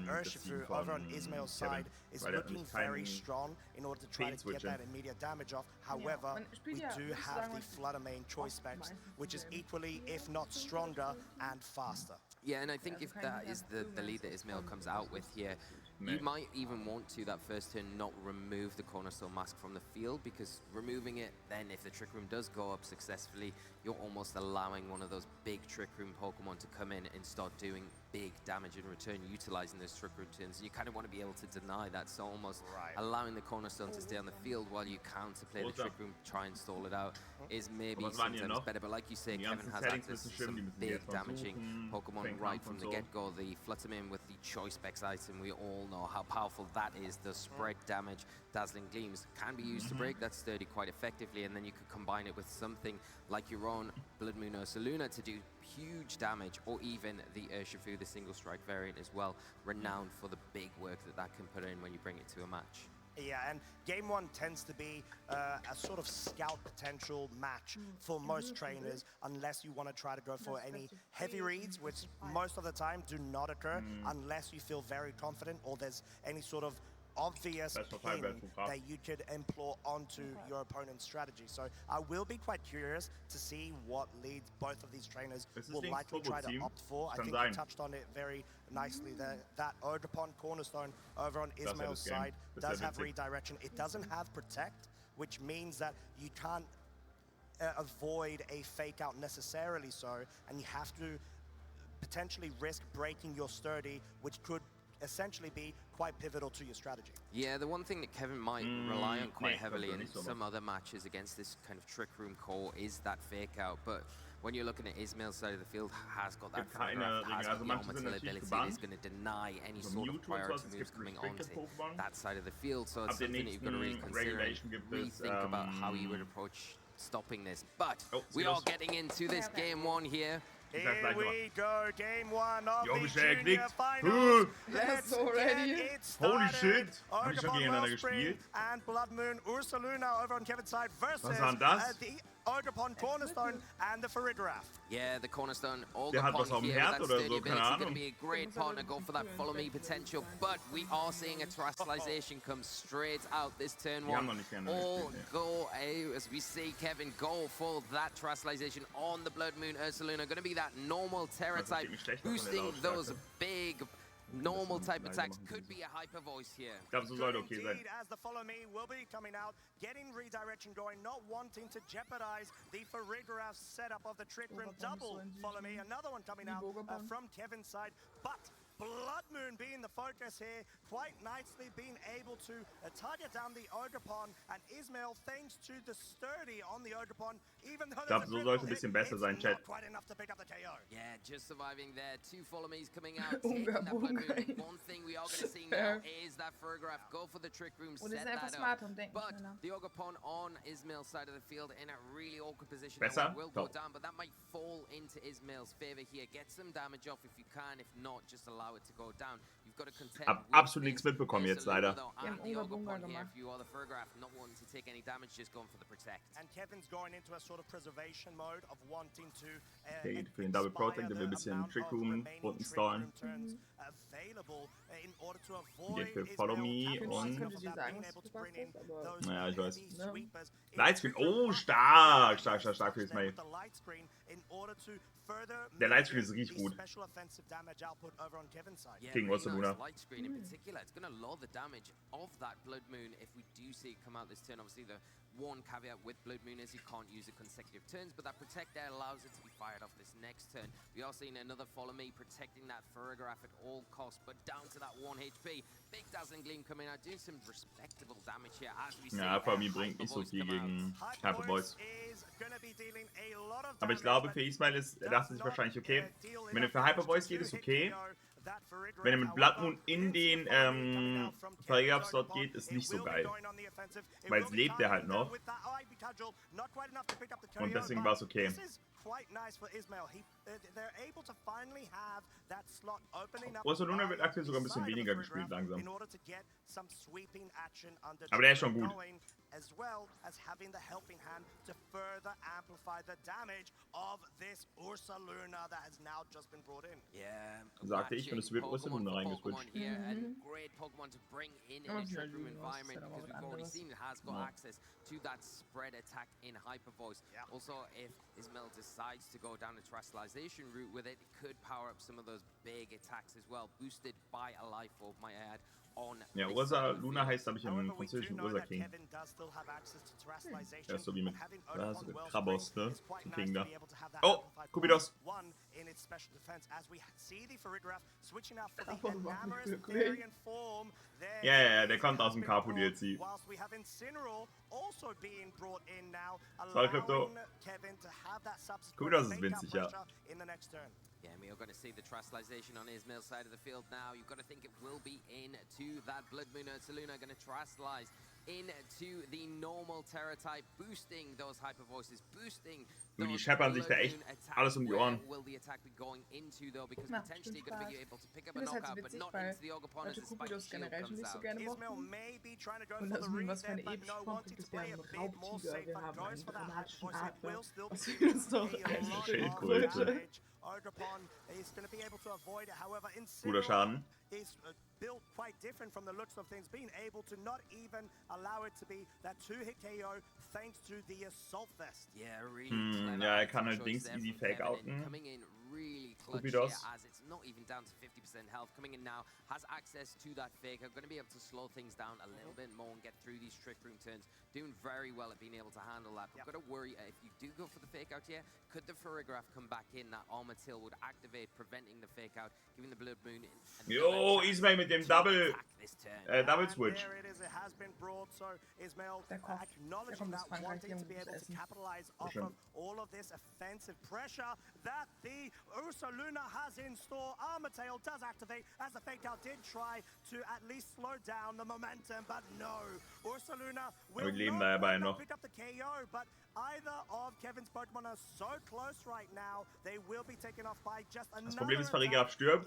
Urshifu over on Ismail's side is looking very strong in order to try to get that immediate damage off. However, we do have the Flutter Mane choice specs, which is equally, if not stronger, and faster. Yeah, and I think if that is the lead that Ismail comes out with here, you might even want to, that first turn, not remove the Cornerstone Mask from the field, because removing it, then if the Trick Room does go up successfully, you're almost allowing one of those big Trick Room Pokemon to come in and start doing big damage in return, utilizing those trick room turns. And you kind of want to be able to deny that, so almost allowing the cornerstone to stay on the field while you counterplay the trick room, try and stall it out, is maybe sometimes better. But like you say, Kevin has access to some big damaging Pokemon right from the get-go. The Fluttermane with the Choice Specs item, we all know how powerful that is. The spread damage, Dazzling Gleams can be used to break that Sturdy quite effectively, and then you could combine it with something like your own Blood Moon Ursaluna to do huge damage, or even the Urshifu, the single strike variant as well, renowned for the big work that can put in when you bring it to a match. Yeah, and Game 1 tends to be a sort of scout potential match for most trainers, unless you want to try to go for any heavy reads, which most of the time do not occur unless you feel very confident or there's any sort of obvious ping that you could employ onto your opponent's strategy. So I will be quite curious to see what leads both of these trainers will likely try to opt for. I think you touched on it very nicely there. That Ogerpon Cornerstone over on Ismail's side does have redirection. It doesn't have Protect, which means that you can't avoid a fake out necessarily so, and you have to potentially risk breaking your Sturdy, which could essentially be quite pivotal to your strategy. Yeah, the one thing that Kevin might rely on quite heavily in some other matches against this kind of trick room core is that fake out, but when you're looking at Ismail's side of the field, has got that photograph, has got the Armatil ability, is going to deny any sort of priority moves coming onto that side of the field, so it's something that you've got to really consider and rethink about how you would approach stopping this. But we are getting into this Game 1 here. Here we go, Game 1 of the Junior Finals. Let's get it started. Holy shit! Hab ich schon gegeneinander gespielt? And Blood Moon Ursaluna over on Kevin's side versus the Ogerpon Cornerstone and the Farigiraf. Yeah, the Cornerstone Ogerpon here with that sturdy ability, going to be a great partner, go for that follow me potential, but we are seeing a Terastallization come straight out this turn 1. All go as we see Kevin go for that Terastallization on the Blood Moon Ursaluna. Going to be that normal Terra type, boosting those big normal type attacks. Could be a Hyper Voice here. As the follow me will be coming out, getting redirection going, not wanting to jeopardize the Farigiraf setup of the Trick Room double follow me. Another one coming out from Kevin's side, but Blood Moon being the focus here, quite nicely being able to target down the Ogerpon, and Ismail, thanks to the Sturdy on the Ogerpon, even though there's so sollte ein bisschen besser sein, Chat. Quite enough to pick up the KO. Yeah, just surviving there. 2 follow me's coming out, taking that Blood Moon. One thing we are going to see now is that Farigiraf go for the Trick Room, set that up. But the Ogerpon on Ismail's side of the field in a really awkward position. That will go down, but that might fall into Ismail's favor here. Get some damage off if you can. If not, just allow it to go down. You've got to contend. Hab absolut nichts mitbekommen jetzt leider. If you are the Farigiraf, not wanting to take any damage, just going for the Protect. And Kevin's going into a sort of preservation mode of wanting to geht für den Double Protect, der will ein bisschen Trick Room Runden stallen. Geht für Follow Me und naja, ich weiß. Lightscreen, oh stark für Ismail. Der Lightscreen ist richtig gut. Gegen Ursaluna. Lightscreen in particular, it's going to lower the damage of that Blood Moon if we do see it come out this turn. Obviously, the one caveat with Blood Moon is you can't use it consecutive turns, but that Protect there allows it to be fired off this next turn. We are seeing another Follow Me protecting that Farigiraf at all costs, but down to that 1 HP. Big Dazzling Gleam coming out, doing some respectable damage here as we see. Ja, Follow Me bringt nicht so viel gegen Hyper Voice. Aber ich glaube, für Ismail ist, er dachte sich wahrscheinlich, okay, wenn er für Hyper Voice geht, ist okay. Wenn er mit Blood Moon in den Farigiraf-Slot geht, ist nicht so geil. Weil es lebt er halt noch. Und deswegen war es okay. Ursaluna wird aktuell sogar ein bisschen weniger gespielt langsam. Aber der ist schon gut. As well as having the helping hand to further amplify the damage of this Ursaluna that has now just been brought in. Yeah, sagte ich, und es wird Ursaluna reingeswitcht. Great Pokemon to bring in a trick room environment because we've already seen it has got access to that spread attack in Hyper Voice. Also, if Ismail decides to go down the Terastallization route with it, it could power up some of those big attacks as well, boosted by a Life Orb, might I add. Ja, Ursa Luna heißt, glaube ich, im französischen Ursa King. Ja, so wie mit Krabos, ne? Zum King da. Oh, Kubidos! Ja, der kommt aus dem Capo DLC. Sorry, Krypto. Kubidos ist winzig, ja. Yeah, and we are going to see the Trustalization on Ismail's side of the field now. You've got to think it will be into that Blood Moon. Ursaluna going to Trustalize into the normal Terra type, boosting those hyper voices, boosting die scheppern sich da echt alles um die Ohren. Will the attack be going into though, because potentially going to be able to pick up a knockout, but not into the Ogopon as the spike shield comes out. Ismail may be trying to go Und for das the ist read was für there, eine but epische no, Form wanting gibt to es, wir play haben a einen bit more Raubtiger, safe, wir but haben goes einen for that dramatischen voice. It Adler. will still Das be ist doch a eine lot of Schildkröte. damage. Ogopon is going to be able to avoid it. However, Guter Schaden. is built quite different from the looks of things, being able to not even allow it to be that 2-hit KO thanks to the Assault Vest. Yeah, really clever. Ja, kann halt choice Dings there easy from fake Kevin, outen. coming in really clutch here Kubidos. as it's not even down to 50% health. Coming in now, has access to that fake. I'm going to be able to slow things down a little bit more and get through these Trick Room turns. Doing very well at being able to handle that. But got to worry, if you do go for the fake out here, could the Farigiraf come back in? That Armor Till would activate, preventing the fake out, giving the Blood Moon Jo, Ismail mit dem Double Switch. There it is, it has been brought, so Ismail Der kommt acknowledging aus that, Frankreich, wanting der to be muss able to essen. capitalize off of all of this offensive pressure that the Ursaluna has in store. Armortail does activate, as the fake out did try to at least slow down the momentum, but no. Ursaluna will not pick up the KO, but either of Kevin's Pokémon are so close right now, they will be taken off by just another. Das Problem ist, Farigiraf stirbt.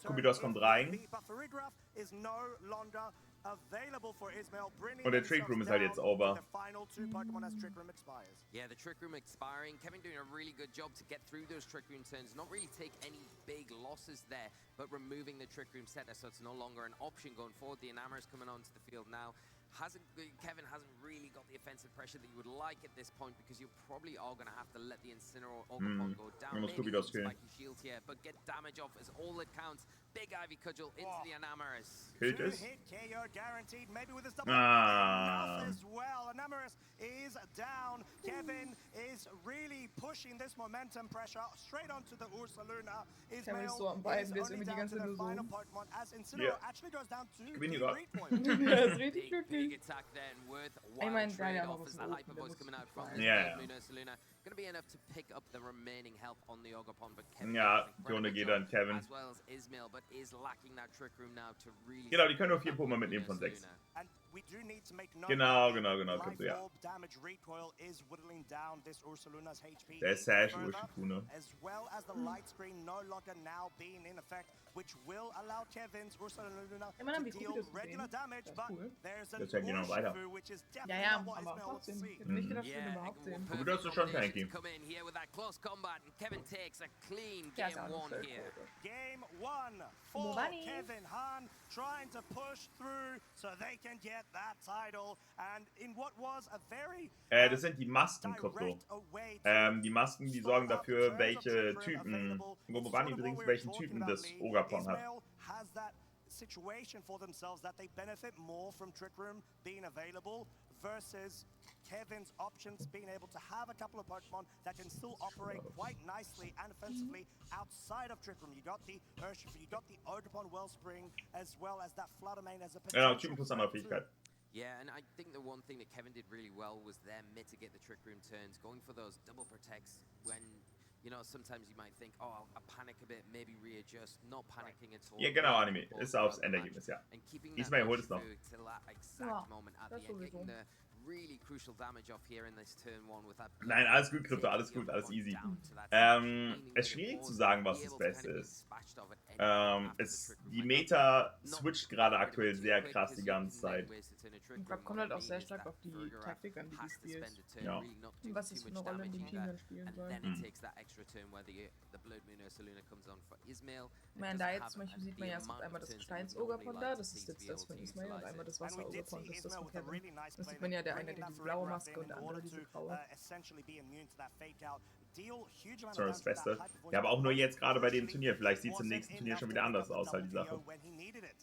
Kubidos kommt rein. But Farigiraf is no longer available for Ismail. Und der Trick Room ist halt jetzt over. The final 2 Pokémon as Trick Room expires. Yeah, the Trick Room expiring. Kevin doing a really good job to get through those Trick Room turns. Not really take any big losses there, but removing the Trick Room setter, so it's no longer an option going forward. The Enamor's coming onto the field now. Kevin hasn't really got the offensive pressure that you would like at this point, because you probably are going to have to let the Incineroar Ogopon go down. Maybe spiky shield here, but get damage off is all that counts. Big Ivy Cudgel into the Enamorous. Killt es. 2-hit KO guaranteed, maybe with his double enough as well. Enamorous is down. Kevin is really pushing this momentum pressure straight onto the Ursaluna. Kevin ist so am Bein, der ist irgendwie die ganze Zeit nur so. Pokemon as Incineroar actually goes down to the Gewinn point. Der ist richtig glücklich. Big attack there and worth Ich meine, wild der trade hat off aber as was the oben, hyper der voice muss coming out from gefallen. the Ja. Ursaluna. Going to be enough to pick up the remaining health on the Ogopon, but Kevin Ja, does an die Runde incredible geht job, an Kevin. as well as Ismail, but is lacking that Trick Room now to really. Genau, die können nur 4 Pokémon mitnehmen von 6. And we do need to make note Genau, that kommt Life ja. Orb damage recoil is whittling down this Ursaluna's HP. Der ist Sash further, Urshifu, as well as the light screen no longer now being in effect, which will allow Kevin's Ursaluna to deal regular damage, but there's an Urshifu, which is definitely not what Ismail wants to see. Ich hätte nicht gedacht, wir ihn überhaupt sehen. Kubidos ist schon tanky. Come in here with that close combat, and Kevin takes a clean Der game ist auch 1 eine here. Game 1 for Mobani. Kevin Hahn, trying to push through so they can get that title. And in what was a very Das sind die Masken, Krypto. direct away to Die Masken, die sorgen dafür, welche Typen, Gobobani übrigens, welchen Typen das Ogapon hat. Ismail has that situation for themselves that they benefit more from Trick Room being available versus Kevin's options being able to have a couple of Pokemon that can still operate quite nicely and offensively outside of Trick Room. You got the Urshifu, you got the Ogopon Wellspring, as well as that Fluttermane as a Genau, potential Typen plus andere Fähigkeit. Yeah, and I think the one thing that Kevin did really well was there mitigate the Trick Room turns, going for those double protects when, you know, sometimes you might think, oh, I'll panic a bit, maybe readjust, not panicking at all. Ja, genau, Anime. Ist aufs Endergebnis, ja. And keeping Ismail holt es noch. till that exact moment at the end, getting the really crucial damage off here in this turn 1 with that. Nein, alles gut, Krypto, alles gut, alles easy. Es ist schwierig zu sagen, was das Beste ist. Die Meta switcht gerade aktuell sehr krass die ganze Zeit. Ich glaube, kommt halt auch sehr stark auf die Taktik an, die du spielst. Ja. Und was es für eine Rolle in dem Team dann spielen soll. Ich meine, da jetzt zum Beispiel sieht man ja, es gibt einmal das Gesteins-Ogapon da, das ist jetzt das von Ismail, und einmal das Wasser-Ogapon, das ist das von Kevin. Das sieht man ja, der eine hat diese blaue Maske und der andere diese graue. Das ist das Beste. Ja, aber auch nur jetzt gerade bei dem Turnier. Vielleicht sieht es im nächsten Turnier schon wieder anders aus, halt die Sache.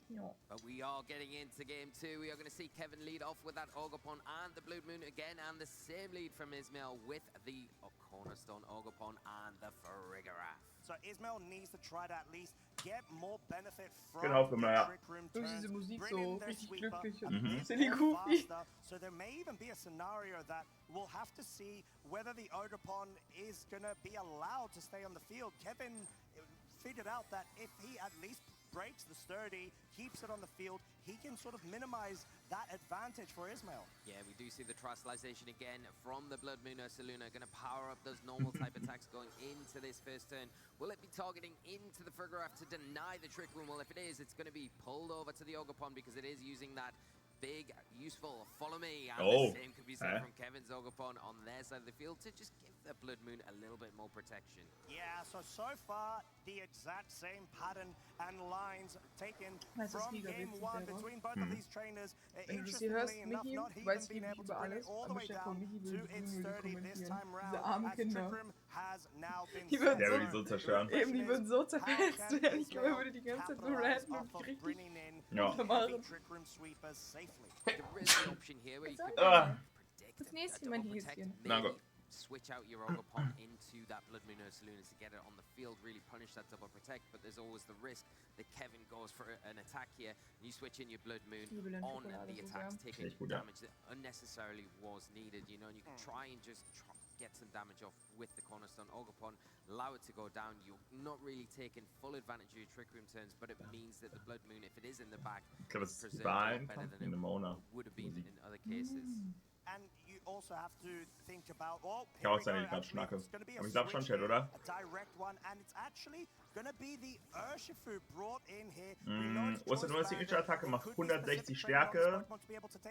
Ja. But we are getting into game 2. We are going to see Kevin lead off with that Ogopon and the Blood Moon again, and the same lead from Ismail with the Cornerstone Ogopon and the Farigiraf. So Ismail needs to try to at least get more benefit from Genau, ja. Trick Room Irgendwie diese Musik so richtig glücklich und Mhm. silly goofy. So there may even be a scenario that we'll have to see whether the Ogopon is going to be allowed to stay on the field. Kevin figured out that if he at least breaks the sturdy, keeps it on the field, he can sort of minimize that advantage for Ismail. Yeah, we do see the Trustalization again from the Blood Moon Ursaluna. Going to power up those normal type attacks going into this first turn. Will it be targeting into the Farigiraf to deny the Trick Room? Well, if it is, it's going to be pulled over to the Ogopon because it is using that big, useful follow me. And the same could be said from Kevin's Ogopon on their side of the field to just give the Blood Moon a little bit more protection. Yeah, so far, the exact same pattern and lines taken from game 1 between both of these trainers. Wenn du sie hörst, Michi, du weißt nicht über alles, aber stell vor, Michi würde die Junior kommentieren. Diese armen Kinder. Die würden so zerstören. Eben, die würden so zerfetzt werden. Ich glaube, er würde die ganze Zeit so ranten und richtig untermachen. Das nächste Mal hier ist hier. Danke. Switch out your Ogopon into that Blood Moon Ursaluna to get it on the field, really punish that double protect, but there's always the risk that Kevin goes for an attack here, and you switch in your Blood Moon on the attacks, taking damage that unnecessarily was needed, you know, and you can try and just get some damage off with the Cornerstone Ogopon, allow it to go down. You're not really taking full advantage of your Trick Room turns, but it means that the Blood Moon, if it is in the back, is preserved a lot better than it would have been in other cases. And you also have to think about, well, ja, auch seine gerade Schnacke. Aber ich glaube schon, Chat, oder? Direct one, and it's actually gonna be the Urshifu brought in here. Ursaluna Signature-Attacke macht 160 Stärke,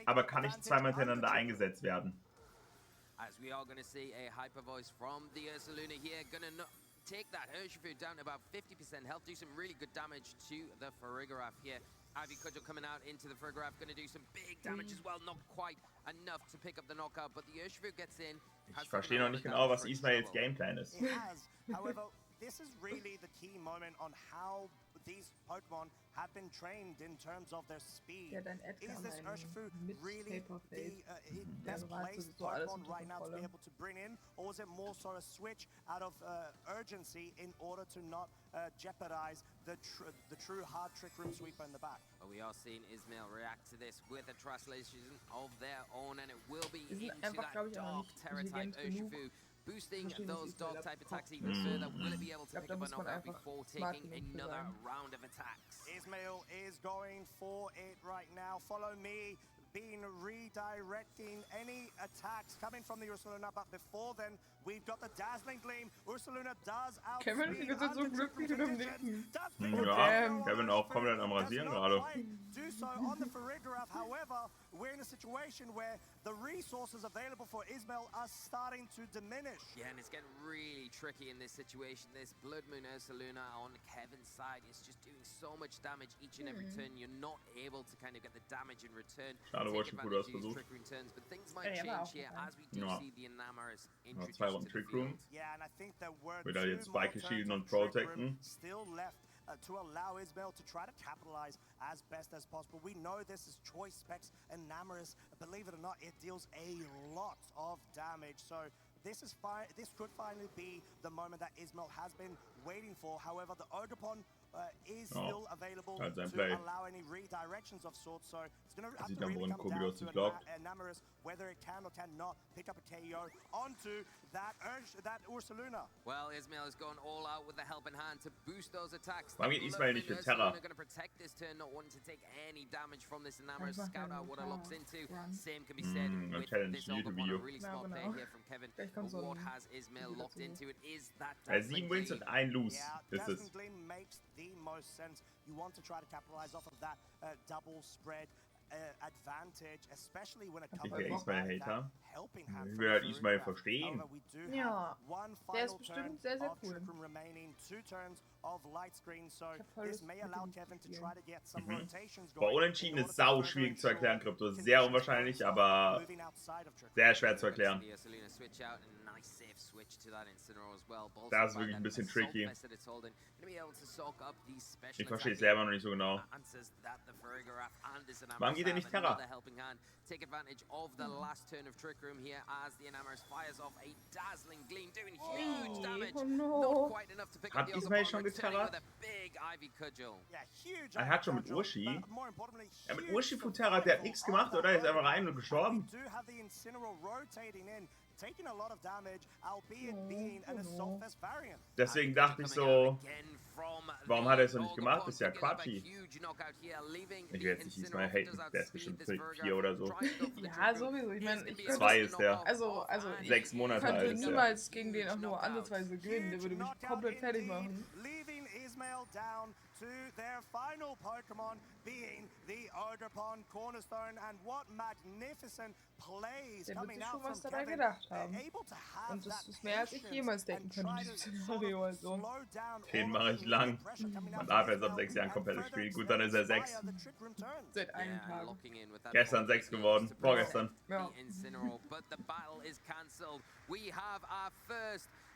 aber kann nicht zweimal hintereinander eingesetzt werden. As we are gonna see a Hyper Voice from the Ursaluna here, gonna take that Urshifu down to about 50% health, do some really good damage to the Farigiraf here. Ivy Cudgel coming out into the Farigiraf, going to do some big damage as well. Not quite enough to pick up the knockout, but the Urshifu gets in. Ich verstehe noch nicht genau, was Ismails Gameplan ist. However, this is really the key moment on how these Pokemon have been trained in terms of their speed. Is this Urshifu really the best placed Pokemon right now to be able to bring in, or is it more so a switch out of urgency in order to not jeopardize the true hard Trick Room sweeper in the back? Well, we are seeing Ismail react to this with a translation of their own, and it will be into that dark terror type Urshifu. Boosting those dog type attacks even further. Will it be able to pick up a knockout before taking another round of attacks? Ismail is going for it right now. Follow me. Been redirecting any attacks coming from the Ursaluna, but before then, we've got the Dazzling Gleam. Ursaluna does outspeed. Kevin ist so glücklich und am Nicken. Ja, Kevin auch komplett am Rasieren gerade. Do so on the Farigiraf. However, we're in a situation where the resources available for Ismail are starting to diminish. Yeah, and it's getting really tricky in this situation. This Blood Moon Ursaluna on Kevin's side is just doing so much damage each and every turn. You're not able to kind of get the damage in return. Schade, wo ich schon gut ausversucht. But things might change here as we do see the Enamorous introduced zwei to the Trick Room. Yeah, and I think there were Wieder jetzt Spike shielden und protecten. Still left to allow Ismail to try to capitalize as best as possible. We know this is choice specs and Enamorous. Believe it or not, it deals a lot of damage. So this is fine. This could finally be the moment that Ismail has been waiting for. However, the Ogopon is still available to allow any redirections of sorts. So it's going to have to really come down to Enamorous whether it can or cannot pick up a KO onto that Ursaluna. Well, Ismail is going all out with the helping hand to boost those attacks. Warum geht Ismail nicht für Terra? Going to protect this turn, not wanting to take any damage from this Enamorous. Scout out what it locks into. Same can be said with this Ogopon. A really smart play here from Kevin. But what has Ismail locked into it is that 7 Wins und 1 Lose. Yeah, Dazzling Gleam makes the most sense. You want to try to capitalize off of that double spread advantage, especially when it comes to helping hand. Ich werde Ismail verstehen. Ja, der ist bestimmt sehr, sehr cool. Remaining 2 turns Boah, unentschieden ist sau schwierig zu erklären, Krypto. Sehr unwahrscheinlich, aber sehr schwer zu erklären. Das ist wirklich ein bisschen tricky. Ich verstehe es selber noch nicht so genau. Warum geht der nicht Terra? Take advantage of the last turn of Trick Room here as the Enamours fires off a dazzling gleam, doing huge damage. Not quite enough to pick up the Ismail schon geterrat? Er hat schon mit Urshi. Ja, mit Urshi Futera, der hat nichts gemacht, oder? Er ist einfach rein und gestorben. Deswegen dachte ich so, warum hat er es noch nicht gemacht? Das ist ja Quatschi. Ich will jetzt nicht Ismail haten, der ist bestimmt 4 oder so. Ja, sowieso. Ich meine, 2 ist der. Also 6 Monate alt. Ich könnte niemals gegen den auch nur ansatzweise gewinnen. Der würde mich komplett fertig machen. To their final Pokémon being the Oderpon Cornerstone, and what magnificent plays coming out from Kevin. Able to have und das ist mehr als ich jemals denken könnte in diesem Szenario. Also. Den mache ich lang. Man darf erst ab 6 Jahren komplett spielen. Gut, dann ist er 6. Seit einem Tag. Gestern 6 geworden. Vorgestern. Ja.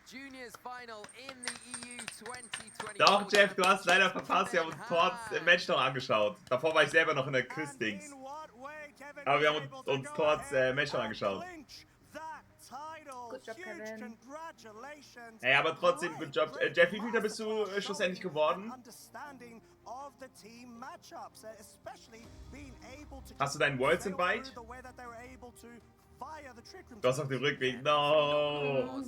Juniors final in the EU 2020. Doch, Jeff, du hast leider verpasst. Wir haben uns Torts im Match noch angeschaut. Davor war ich selber noch in der Quiz-Dings. Aber wir haben uns Torts Match noch angeschaut. Good job, Kevin. Hey, aber trotzdem, good job. Jeff, wie viel bist du schlussendlich geworden? Hast du deinen Worlds Invite? Du hast auf dem Rückweg. No!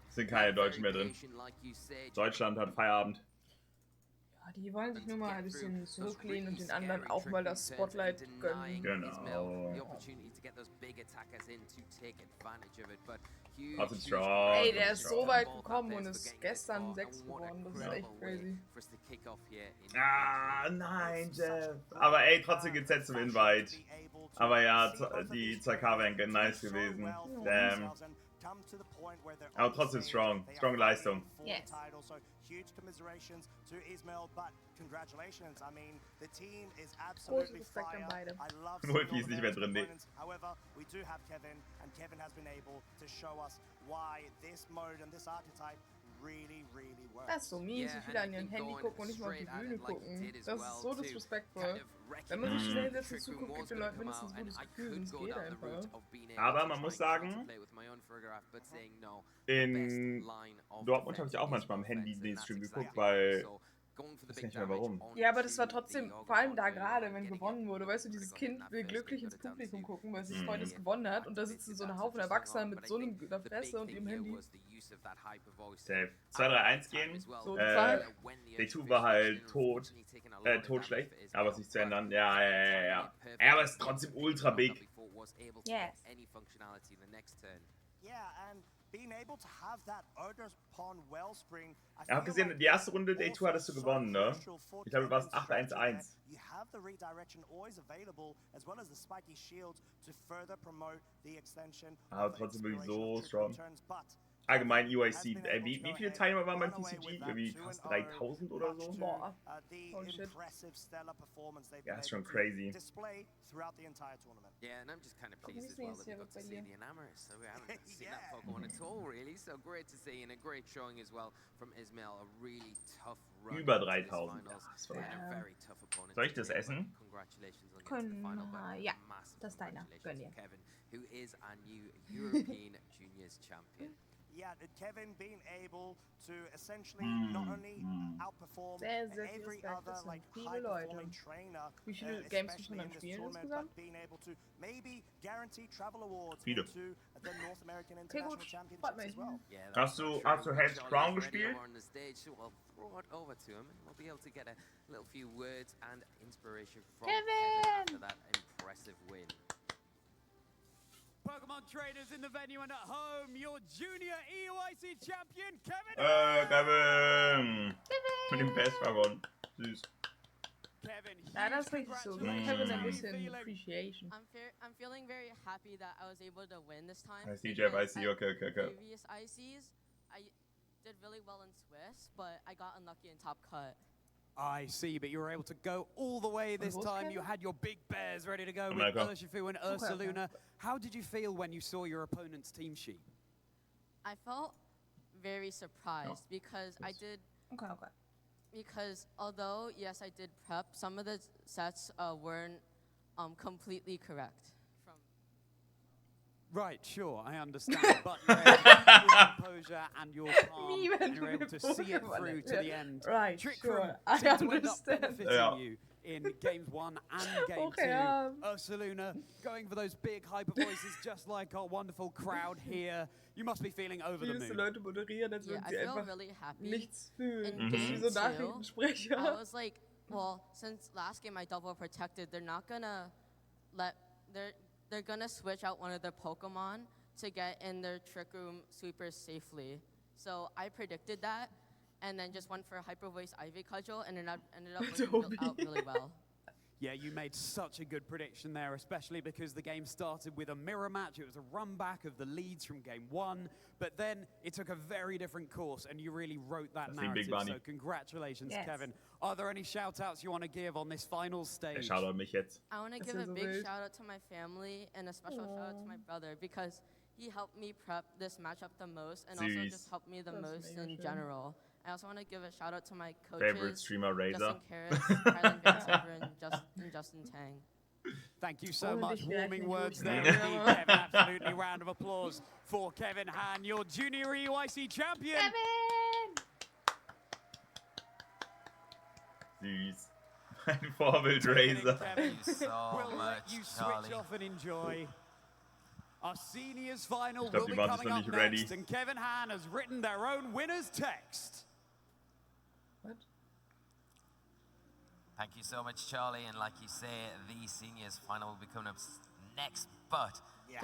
Es sind keine Deutschen mehr drin. Deutschland hat Feierabend. Ja, die wollen sich nur mal ein bisschen zurücklehnen und den anderen auch mal das Spotlight gönnen. Genau. Trotzdem strong. Ey, der ist so weit gekommen und ist gestern 6 geworden. Das ist echt crazy. Ah, nein, Jeff. Aber ey, trotzdem geht's jetzt zum Invite. Aber ja, die 2K wären nice gewesen. Damn. Aber trotzdem strong. Strong Leistung. Yes. Huge commiserations to Ismail, but congratulations. I mean, the team is absolutely fire. I love Wolfie ist nicht mehr drin, nee. However, we do have Kevin, and Kevin has been able to show us why this mode and this archetype really works. Das ist so mies, wie viele an ihrem Handy gucken und nicht mal auf die Bühne gucken. Das ist so disrespectful. Wenn man sich schnell hinsetzt und zuguckt, gibt den Leuten mindestens ein gutes Gefühl, es geht einfach. Aber man muss sagen, in Dortmund habe ich auch manchmal am Handy den Stream geguckt, weil ich weiß nicht mehr warum. Ja, aber das war trotzdem, vor allem da gerade, wenn gewonnen wurde, weißt du, dieses Kind will glücklich ins Publikum gucken, weil sich freut, dass es gewonnen hat, und da sitzen so ein Haufen Erwachsener mit so einem Fresse und ihrem Handy. Safe. 2-3-1 gehen. So, Day 2 war halt tot schlecht, aber es ist nicht zu ändern. Ja. Aber es ist trotzdem ultra big. Yes. Ich habe gesehen, die erste Runde Day 2 hattest du gewonnen, ne? Ich glaube, du warst 8-1-1. Aber trotzdem wirklich so strong. Allgemein EUIC. Wie viele Teilnehmer waren beim TCG? Irgendwie fast 3000 oder so? Boah. Oh shit. Ja, ist schon crazy. Yeah, and I'm just kind of pleased as well that we got to see the Enamours, so we haven't seen that Pokemon at all, really. So great to see, and a great showing as well from Ismail. A really tough run. Über 3000. Ja, das war very tough opponent. Soll ich das essen? Congratulations on getting to the final, but ja, massive das ist deiner. Gönn dir. Kevin, who is our new European Juniors champion. Yeah, Kevin being able to essentially not only outperform every other like high-performing trainer, wie viele Games muss man dann spielen insgesamt? Being able to maybe guarantee travel awards Viele. to the North American International Championships as well. Hast du Heads Crown gespielt? Kevin! Pokemon trainers in the venue and at home, your junior EUIC champion, Kevin! Kevin! Mit dem PS-Wagon. Süß. Kevin, Ja, das ist richtig so. Kevin ein bisschen Appreciation. I'm feeling very happy that I was able to win this time. I see, Jeff, I see. Okay. Previous ICs, I did really well in Swiss, but I got unlucky in top cut. I see, but you were able to go all the way this time. You had your big bears ready to go with Urshifu and Ursaluna. How did you feel when you saw your opponent's team sheet? I felt very surprised because I did. Okay. Because although yes, I did prep, some of the sets weren't completely correct. Right, sure, I understand, but you're able to your composure and your calm, and you're able to see it through to the end. Right, Trick sure, Room I seemed to end up understand. benefiting you in games 1 and game 2. Ursaluna going for those big hyper voices, just like our wonderful crowd here. You must be feeling over the moon. Leute moderieren, als würden sie einfach really happy. nichts fühlen. Das ist wie so Nachrichtensprecher. I was like, well, since last game I double protected, they're not gonna let they're gonna switch out one of their Pokemon to get in their Trick Room sweepers safely. So I predicted that, and then just went for a Hyper Voice Ivy Cudgel, and it ended up working out really well. Yeah, you made such a good prediction there, especially because the game started with a mirror match. It was a run back of the leads from game 1, but then it took a very different course, and you really wrote that narrative. So congratulations, Kevin. Are there any shout-outs you want to give on this final stage? I want to give a big shout-out to my family and a special shout-out to my brother because he helped me prep this matchup the most and also just helped me the most in general. I also want to give a shout out to my coaches, favorite streamer, Razor. Justin Karras, Kylan Vansover, and Justin Tang. Thank you so much. Warming words there, Kevin. Absolutely. Round of applause for Kevin Han, your junior EUIC champion. Süß. Ein Vorbild, Razor. Thank you so much, you switch off and enjoy. Our seniors final will be coming up next, and Kevin Han has written their own winner's text. What? Thank you so much, Charlie. And like you say, the seniors final will be coming up next. But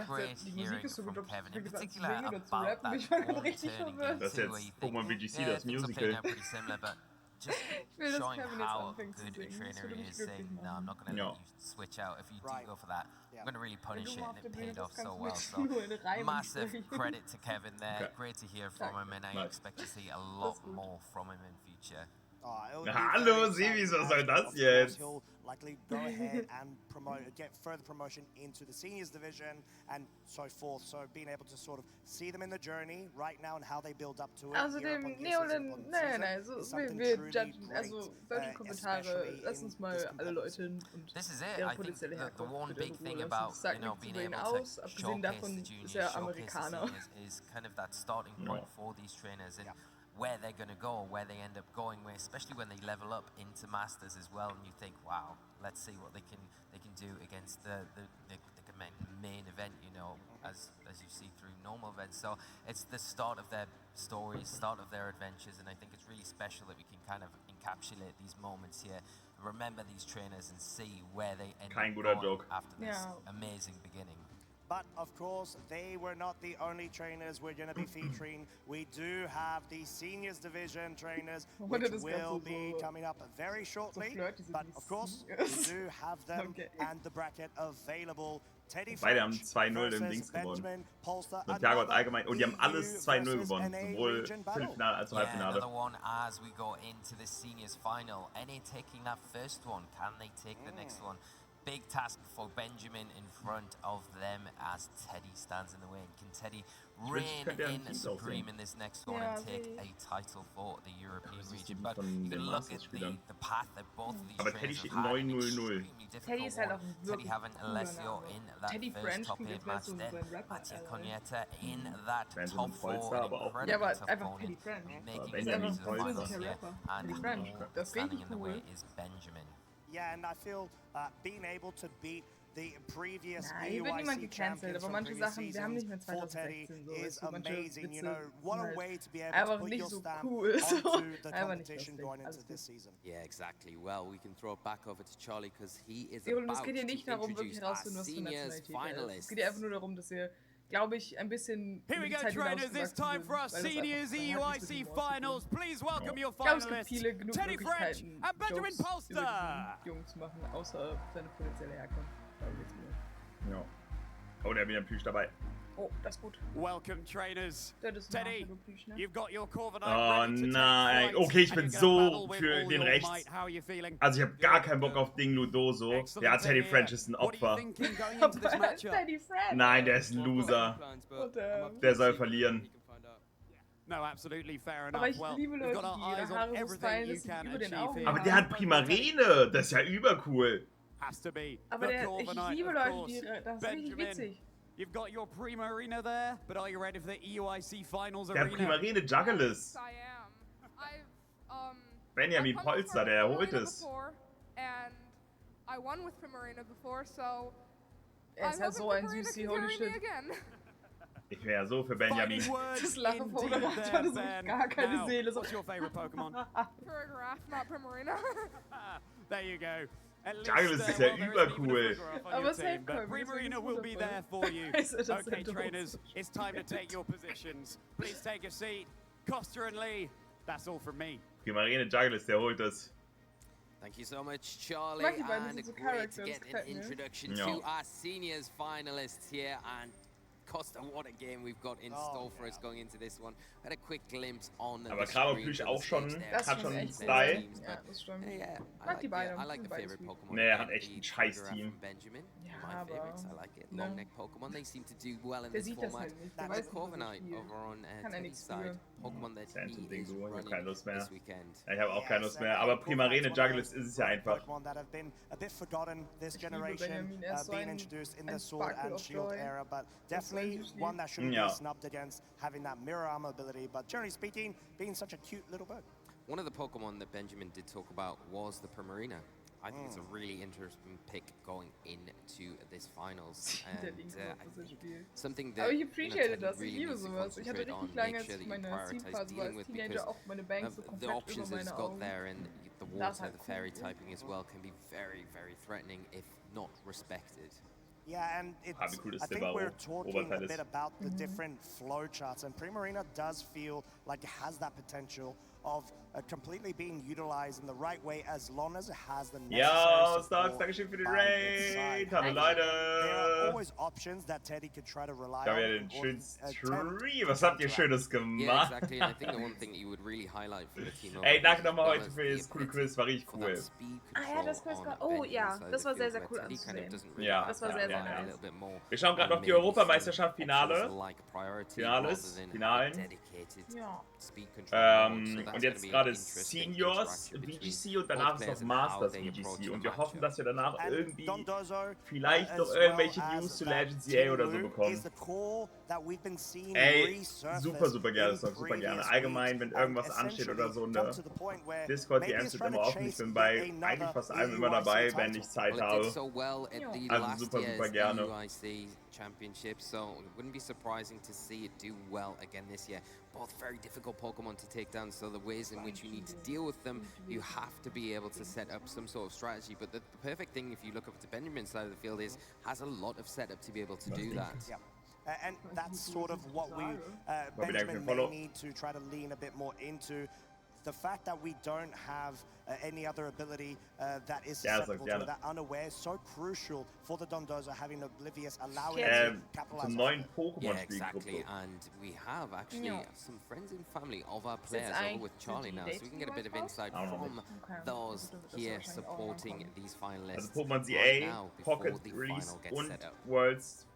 great hearing from Kevin, in particular about that one turning into where you think, das Musical. Pretty similar, but just showing how good a trainer he is, saying, no, I'm not going to let you switch out. If you do go for that, I'm going to really punish it, and it paid off so well. So massive credit to Kevin there. Great to hear from him, and I expect to see a lot more from him in future. Hallo, Sivis, was soll das jetzt? He'll likely go ahead and get further promotion into the seniors division and so forth. So being able to sort of see them in the journey right now and how they build up to it. Außerdem, nein, so wir judgen, also solche Kommentare, lass uns mal alle Leute und ihre potenzielle Herkunft wieder in Ruhe lassen. Das sagt nichts über ihn aus, abgesehen davon ist er Amerikaner. Is kind of that starting point for these trainers and where they're going to go, where they end up going, especially when they level up into Masters as well, and you think, wow, let's see what they can do against the main event, you know, as you see through normal events. So it's the start of their stories, start of their adventures, and I think it's really special that we can kind of encapsulate these moments here, remember these trainers, and see where they end up going after this amazing beginning. But of course, they were not the only trainers we're going to be featuring. We do have the seniors division trainers, which will be coming up very shortly. But of course, we do have them and the bracket available. Beide haben 2-0 im Dings gewonnen. Santiago hat allgemein, und die haben alles 2-0 gewonnen, sowohl Viertelfinale als auch Halbfinale. Another one as we go into the seniors final. NA taking that first one, can they take the next one? Big task for Benjamin in front of them as Teddy stands in the way. Can Teddy reign in supreme in this next one and take a title for the European region? But you can look at the path that both of these trainers have had. An extremely difficult one. Teddy having Alessio in that first top 8 match, then Mattia Conietta in that top 4. Incredible tough opponent, making it to the finals here. And standing in the way is Benjamin. Yeah, and I feel being able to beat the previous EUIC champions from previous seasons for Teddy is amazing. You know, what a way to be able to put your stamp onto the competition going into this season. Yeah, exactly. Well, we can throw it back over to Charlie because he is Es about geht hier nicht to darum, wirklich introduce our herauszufinden, was für seniors Nationalität er ist. Es finalists. geht hier einfach nur darum, dass ihr glaube ich, ein bisschen. Here we go, trainers. It's time for our seniors EUIC finals. Please welcome your finalists, Teddy French and Benjamin Polster. Jungen zu machen, außer seine potenzielle Herkunft. Ja. Oh, der hat wieder ein Plüsch dabei. Oh, das ist gut. Welcome, trainers. Teddy, you've got your Corviknight. Oh nein. Okay, ich bin so für den rechts. Also ich habe gar keinen Bock auf Ding Ludoso. Ja, Teddy French ist ein Opfer. Nein, der ist ein Loser. Der soll verlieren. No, absolutely fair enough. Aber ich liebe Leute, die ihre Haare so stylen, dass sie über den Augen Aber der hat Primarene. Das ist ja übercool. Aber ich liebe Leute, die das ist richtig witzig. You've got your Prima Arena there, but are you ready for the EUIC Finals Arena? Der Primarene Jugglers. Yes, I am. Benjamin Polster, der holt es. And I won with Primarina before, so ist ja so ein Süßi, holy shit. Ich wäre so für Benjamin. Das Lachen vom Moderator, das hat gar keine Seele. What's your favorite Pokemon? Paragraph, not Primarina. There you go. Jugglers ist ja übercool. Aber es hält Primarina will be there for you. Okay, trainers, it's time to take your positions. Please take a seat. Costa and Lee, that's all from me. Primarine Jugglers, der holt es. Thank you so much, Charlie, and great to get an introduction to our seniors finalists here. And Costa, what a game we've got in store for us going into this one. Had a quick glimpse on the Plüsch auch schon, hat schon einen Style. Ja, das stimmt. Mag die beiden. I like the favorite Pokemon. Nee, er hat echt ein scheiß Team. My favorites, I like it. Long neck Pokemon, they seem to do well in this format. That's a Corviknight over on Teddy's side. Pokemon that he is running this weekend. Ja, ich habe auch keine Lust mehr, aber Primarene Jugglers ist es ja einfach. Pokemon that have been a bit forgotten this generation, being introduced in the Sword and Shield era, but definitely one that shouldn't be snubbed against having that mirror armor ability, but generally speaking, being such a cute little bird. One of the Pokemon that Benjamin did talk about was the Primarina. I think it's a really interesting pick going into this finals, and I think something that ich appreciate das. Ich liebe needs to sowas. Ich hatte richtig lange, als ich meine Teamphase war als Teenager, auch meine Banks so komplett über meine Augen. There, and the water, the fairy typing as well, can be very, very threatening if not respected. Yeah, and it's, I think we're talking a bit about the different flow charts, and Primarina does feel like it has that potential of completely being utilized in the right way as long as it has the necessary support. Dankeschön für den Raid. Hallo Leute. There are always options that Teddy could try to rely on. Den schönen Stream. Was habt ihr Schönes gemacht? Yeah, exactly. And I think the one thing that you would really highlight for the team. Ey, danke nochmal heute für das coole Quiz, war richtig cool. Ja, das Quiz war, oh ja, das war sehr, sehr cool anzusehen. Ja, das war sehr, sehr nice. Wir schauen gerade noch die Europameisterschaft Finalen. Und jetzt gerade Seniors VGC und danach ist noch Masters VGC. Und wir hoffen, dass wir danach irgendwie vielleicht noch irgendwelche News zu Legends EA oder so bekommen. Ey, super gerne, super gerne. Allgemein, wenn irgendwas ansteht oder so in der Discord, die sind immer offen. Ich bin bei eigentlich fast allem immer dabei, wenn ich Zeit habe. Also super gerne. Championship, so it wouldn't be surprising to see it do well again this year. Both very difficult Pokemon to take down, so the ways in which you need to deal with them, you have to be able to set up some sort of strategy. But the perfect thing, if you look up at the Benjamin side of the field, is has a lot of setup to be able to do that. Yeah. And that's sort of what we Benjamin may need to try to lean a bit more into. The fact that we don't have any other ability that is susceptible to that unaware is so crucial for the Dondozo, having Oblivious, allowing it to capitalize on Yeah, exactly, and we have actually some friends and family of our players over with Charlie now, so we can get a bit of insight from those here supporting these finalists. Also Pokémon CA, Pocket Breeze und Worlds.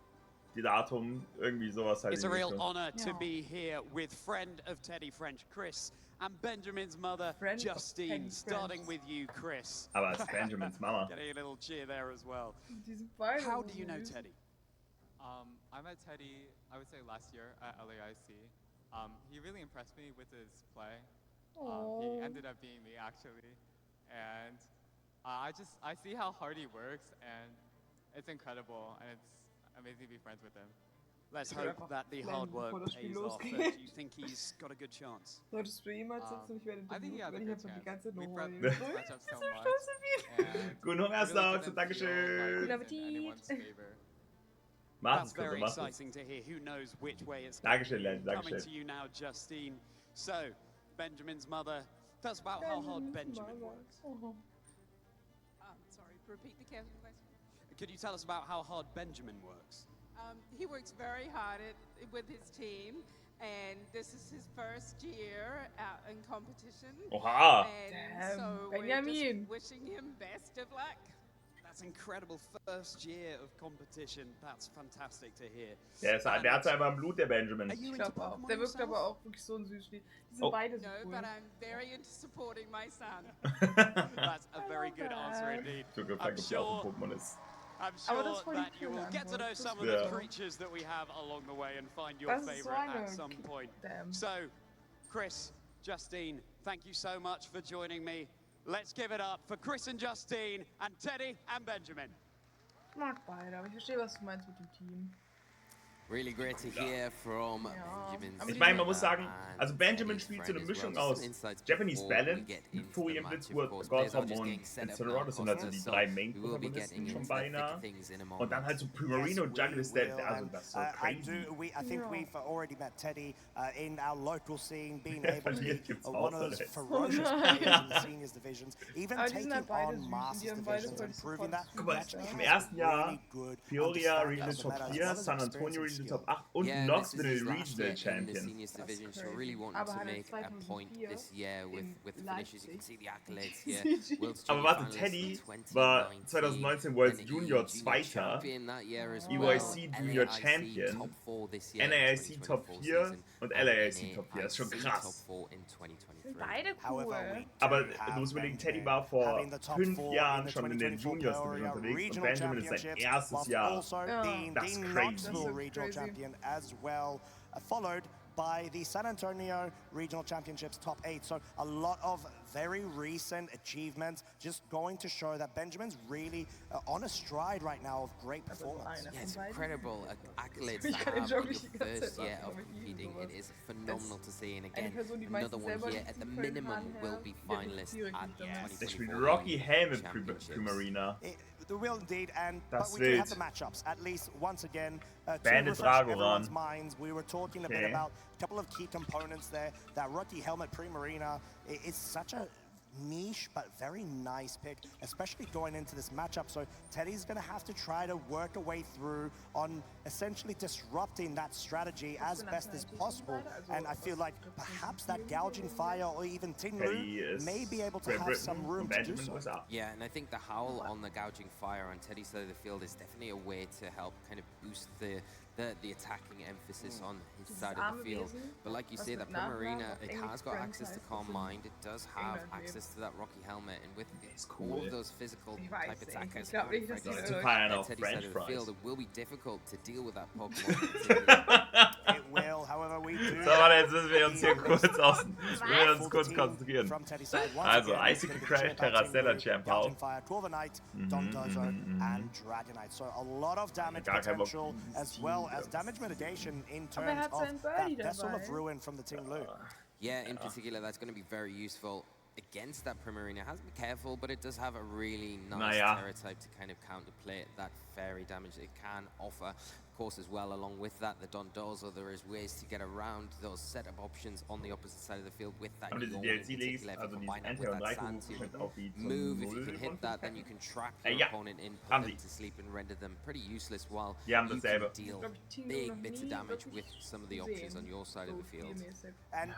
Die Datum, irgendwie sowas halt. It's a real honor to be here with friend of Teddy French, Chris, and Benjamin's mother, Justine. Starting with you, Chris. Aber it's Benjamin's mama. Getting a little cheer there as well. How do you know Teddy? I met Teddy, I would say last year at LAIC. He really impressed me with his play. He ended up beating me actually, and I see how hard he works, and it's incredible, and it's amazing to be friends with him. Let's hope that the hard work pays off. Do you think he's got a good chance? Solltest du jemals sitzen, ich werde I think he has a good chance. Die ganze We Nummer. prep this matchup so much. Guten Hunger, Stocks, Dankeschön. Anyone's favor. That's very exciting to hear. Who knows which way it's Dankeschön, Len. coming to you now, Justine. So, Benjamin's mother, tell us about how hard Benjamin works. Sorry, repeat the question. Could you tell us about how hard Benjamin works? He works very hard with his team, and this is his first year in competition. Oha! And so we're just wishing him best of luck. That's incredible. First year of competition. That's fantastic to hear. Der hat's einfach im Blut, der Benjamin. Ich glaube auch. Der wirkt aber auch wirklich so ein Süßli. Die sind beide so cool. No, but I'm very into supporting my son. That's a very good answer indeed. I'm sure that you will get to know some of the creatures that we have along the way and find your favorite at some point. So, Chris, Justine, thank you so much for joining me. Let's give it up for Chris and Justine and Teddy and Benjamin. Ich mag beide, aber ich verstehe, was du meinst mit dem Team. Really great to hear from Benjamin. Ich meine, man muss sagen, also Benjamin spielt so eine Mischung aus Japanese Balance, Furien Blitzwurf, Gotham und Incineroar. Das sind halt so die 3 Main-Protagonisten schon beinahe. Und dann halt so Primarina und Jungle ist also das ist so crazy. I think we've already met Teddy in our local scene, being able to be one of those ferocious players in the seniors divisions, even taking on Masters divisions and proving that. Guck mal, im ersten Jahr Peoria Regional Top 4, San Antonio Regional Top 8 und Knoxville Regional Champion. Aber warte, Teddy war 2019 World Junior Zweiter, EUIC Junior Champion, NAIC Top 4 und LAIC Top 4. Das ist schon krass. Sind beide cool. Aber du musst überlegen, Teddy war vor 5 Jahren schon in den Juniors unterwegs und Benjamin ist sein erstes Jahr. Das ist crazy. Champion as well, followed by the San Antonio Regional Championships Top 8. So a lot of very recent achievements, just going to show that Benjamin's really on a stride right now of great performance. Yeah, it's incredible accolades to have in your first year of competing. It is phenomenal to see, and again, another one here at the minimum will be finalist at the 2024. Der spielt Rocky Helm mit Primarina. The will indeed, but we do have the matchups. At least once again, to Bandit refresh Dragoran. everyone's minds, we were talking a bit about a couple of key components there. That Rocky Helmet Primarina is such a niche but very nice pick, especially going into this matchup. So Teddy's going to have to try to work a way through on essentially disrupting that strategy as best as possible. And I feel like perhaps that Gouging Fire or even Ting Lu may be able to have some room to do so. Yeah, and I think the Howl on the Gouging Fire on Teddy's side of the field is definitely a way to help kind of boost the attacking emphasis on his side of the field. But like you say, that Primarina, it has got access to Calm Mind, it does have access to that Rocky Helmet, and with all of those physical type attackers on Teddy's side of the field, it will be difficult to deal with that Pokemon. It will, however, we do. So, warte, jetzt müssen wir uns hier kurz konzentrieren. Also, Icicle Crash, Terracella, Champ Hau. And Dragonite. So a lot of damage potential as well as damage mitigation in terms of that Vessel of Ruin from the Ting Lu. Yeah, in particular, that's going to be very useful against that Primarina. Has to be careful, but it does have a really nice Terra type to kind of counterplay that fairy damage it can offer. Of course, as well, along with that, the Dondozo, there is ways to get around those setup options on the opposite side of the field with that. Diese DLC-Leaks, also die Enter- und auch die move, if you can hit that, then you can trap your opponent in, put them to sleep and render them pretty useless while you can deal big bits of damage with some of the options on your side of the field. And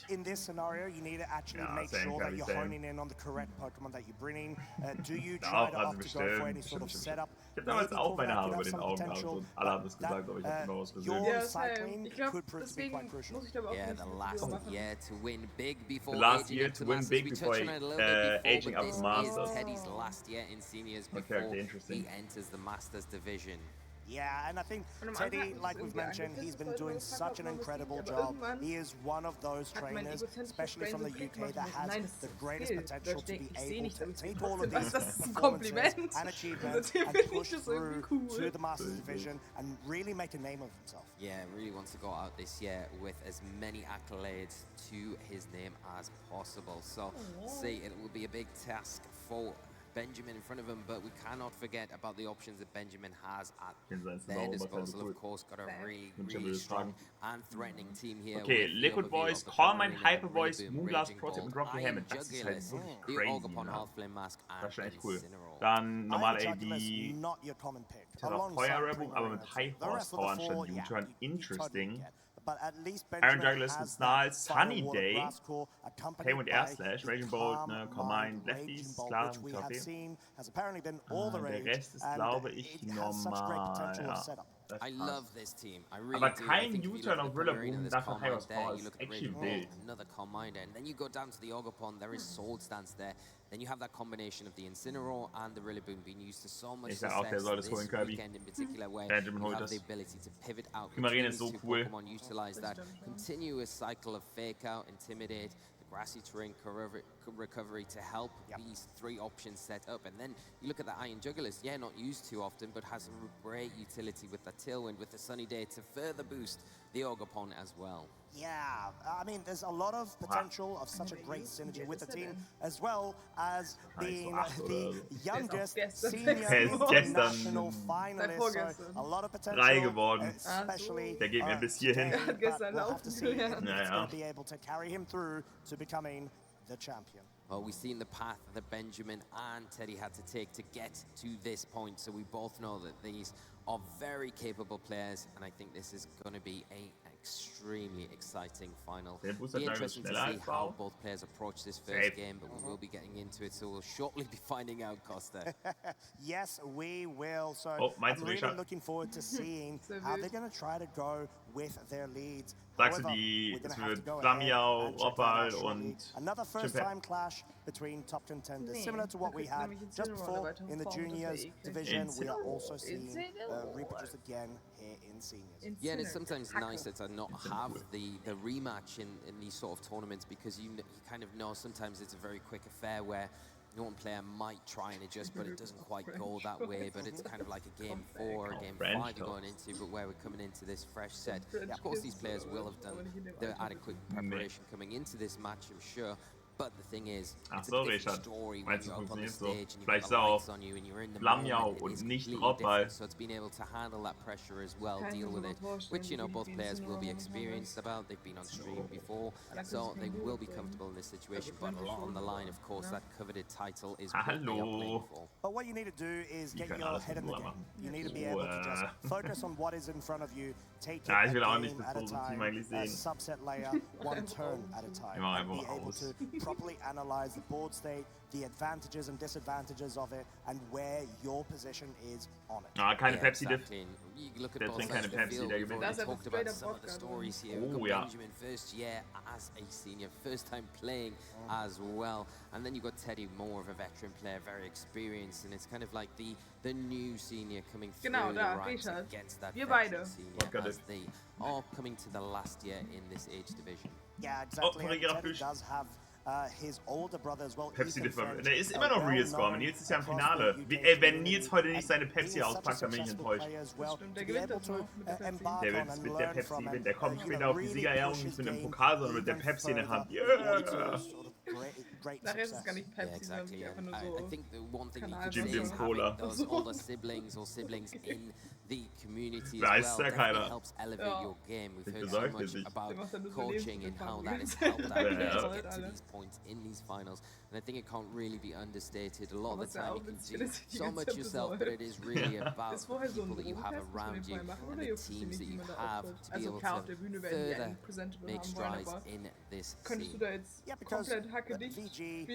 in this scenario, you need to actually make sure that you're honing in on the correct Pokemon that you're bringing. Do you try to opt to go for any sort of setup? Ich habe damals auch meine Haare über den Augen gehabt und alle haben das gesagt, aber ich habe immer was gesehen. Yeah, the last year to win big before aging up to Masters. Teddy's last year in seniors before he enters the Masters division. Yeah, and I think Teddy, like we've mentioned, he's been doing such an incredible job. He is one of those trainers, especially from the UK, that has the greatest potential to be able to take all of these performances and achievements and push through to the Masters division and really make a name of himself. Yeah, really wants to go out this year with as many accolades to his name as possible. So, see, it will be a big task for Benjamin in front of him, but we cannot forget about the options that Benjamin has at their disposal. Of course, got a really strong and threatening team here. Okay, Liquid Voice, Calm Mind, Hyper Voice, Moonblast, Protect und Rocky Helmet. Das ist halt wirklich crazy, ne? Das ist schon echt cool. Dann normale AD, Feuerwerbung, aber mit High Horsepower anstatt U-Turn. Interesting. Iron Juggle ist mit Snarl, Sunny Day, Tame und Air Slash, Raging Bolt, ne, Calm Mind, Lefties, klar, KP. Der Rest ist, glaube ich, normal, ja. I love this team. I really aber do. kein U-Turn auf Rillaboom, dafür High Horsepower ist actually wild. Another Calm Mind, and then you go down to the Ogre-Pond, there is Sword Stance there. Then you have that combination of the Incineroar and the Rillaboom being used to so much success this weekend in particular, where you have the ability to pivot out between these two Pokemon, utilize that continuous cycle of Fake Out, Intimidate, grassy terrain recovery to help these three options set up. And then you look at the Iron Jugglers, not used too often, but has a great utility with the Tailwind, with the Sunny Day to further boost the Ogre-Pond as well. Yeah, I mean, there's a lot of potential of such a great synergy with the team, as well as being the youngest senior international finalist. So a lot of potential, 3 geworden. Especially Der geht mir bis hierhin. We'll have to see if it's going to be able to carry him through to becoming the champion. Well, we've seen the path that Benjamin and Teddy had to take to get to this point, so we both know that these are very capable players, and I think this is going to be an extremely exciting final. It'll be interesting to see how both players approach this first game, but we will be getting into it, so we'll shortly be finding out, Costa. Yes, we will. So I'm really looking forward to seeing how they're going to try to go with their leads. Sagst du, es wird Flamiau, Opal und another first-time clash between top contenders, similar to what we had just before in the juniors division. We are also seeing reproduce again here in seniors. Yeah, and it's sometimes nicer to not have the rematch in these sort of tournaments, because you kind of know sometimes it's a very quick affair where one player might try and adjust, but it doesn't quite go that way. But it's kind of like a game 4 or game 5 you're going into, but where we're coming into this fresh set. Of course, these players will have done the adequate preparation coming into this match, I'm sure. But the thing is, it's a different story when you're up on the stage and you've got the lights on you and you're in the moment, and it is completely different. So it's being able to handle that pressure as well, deal with it, which, you know, both players will be experienced about. They've been on stream before, so they will be comfortable in this situation. But a lot on the line, of course, that coveted title is what they are playing for. But what you need to do is get your head in the game. You need to be able to just focus on what is in front of you, take it a game at a time, a subset layer, one turn at a time, and be able to properly analyze the board state, the advantages and disadvantages of it, and where your position is on it. Ah, keine Pepsi-Diff. You look at Der both trinkt sides keine of the Pepsi, field. der We've gewinnt. already talked about some of the stories here. We've got Benjamin first year as a senior, first time playing as well. And then you've got Teddy, more of a veteran player, very experienced, and it's kind of like the new senior coming through the ranks against that veteran senior as they are coming to the last year in this age division. Yeah, exactly. Teddy does have his older brother as well. Der ist immer noch Real Score. Nils ist ja im Finale. Wenn Nils heute nicht seine Pepsi auspackt, dann bin ich enttäuscht. Der gewinnt das noch mit der Pepsi. Der wird mit der Pepsi gewinnen. Der kommt später auf die Siegerehrung, nicht mit dem Pokal, sondern mit der Pepsi in der Hand. Yeah! Nachher ist es gar nicht Pepsi, sondern einfach nur so. I think the one thing you could say is having those older siblings or siblings in the community as well definitely helps elevate your game. We've heard so much about coaching and how that has helped out players to get to these points in these finals. And I think it can't really be understated. A lot of the time you can do so much yourself, but it is really about the people that you have around you and the teams that you have to be able to further make strides in this scene. Yeah, because VG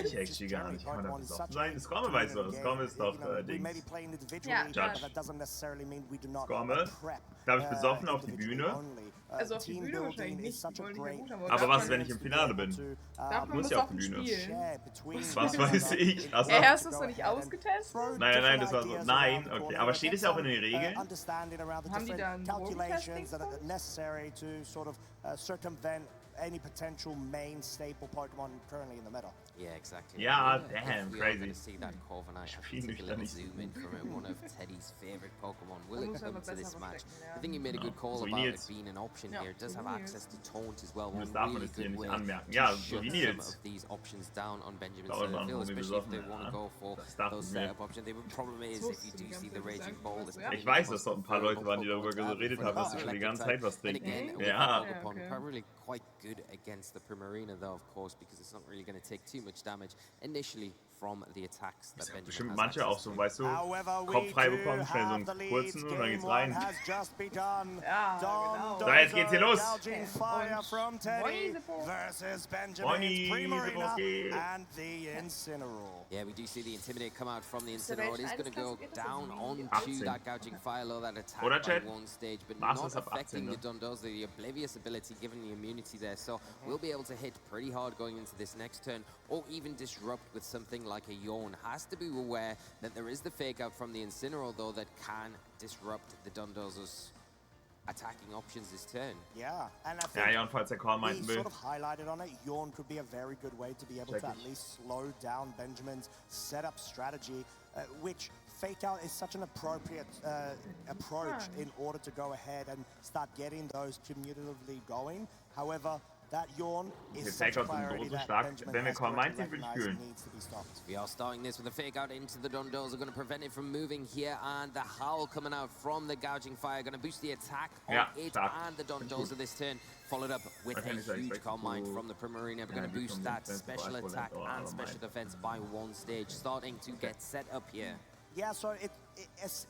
ich actually gar nicht. Kann man da besoffen sein? Scorme weiß doch. Scorme ist doch Dings. Judge. Scorme? Darf ich besoffen auf die Bühne? Also auf die Bühne wahrscheinlich nicht, die wollen nicht gut haben. Aber was, wenn ich im Finale bin? Muss ich auf die Bühne. Was weiß ich? Also, hast du es noch nicht ausgetestet? Nein, das war so. Nein, okay. Aber steht es ja auch in den Regeln? Haben die da ein Drogentesting? any potential main staple Pokemon currently in the meta. Yeah, exactly. Yeah, damn, we crazy. Are going to see that Corviknight. Take a little zoom in from it. One of Teddy's favorite Pokemon will it come to this match. I think you made a good call about it being an option here. It does have access to taunt as well. Das darf man jetzt hier nicht anmerken. Ja, so wie some Nils. of these options down on Benjamin's field, especially if they want to go for those setup options. The problem is if you do see the Raging Bowl. Ich weiß, dass dort ein paar Leute waren, die darüber geredet haben, dass sie schon die ganze Zeit was trinken. Ja. Probably quite good against the Primarina though, of course, because it's not really going to take too much damage initially from the attacks that Benjamin bestimmt manche auch so, weißt du, Kopf frei bekommen, schnell so einen kurzen und dann geht's rein. Ja, genau. So, jetzt geht's hier los. Yeah, we do see the Intimidate come out from the Incineroar. It is going to go down onto that Gouging Fire, low that attack by one stage, but not affecting the Dondozo, the Oblivious ability, given the immunity there. So we'll be able to hit pretty hard going into this next turn, or even disrupt with something like a Yawn. Has to be aware that there is the fake out from the Incineroar, though, that can disrupt the Dondozo's attacking options this turn. Yeah, and I think Yawn, falls der Call meinten will. Sort of highlighted on it, Yawn could be a very good way to be able to at least slow down Benjamin's setup strategy, which Fake Out is such an appropriate approach in order to go ahead and start getting those cumulatively going. However, that Yawn is such a priority that Benjamin has to recognize and needs to be stopped. We are starting this with a Fake Out into the Dondozo, going to prevent it from moving here, and the Howl coming out from the Gouging Fire, going to boost the attack on it and the Dondozo this turn, followed up with a huge Calm Mind from the Primarina. We're going to boost that special attack and special defense by one stage, starting to get set up here. Yeah, so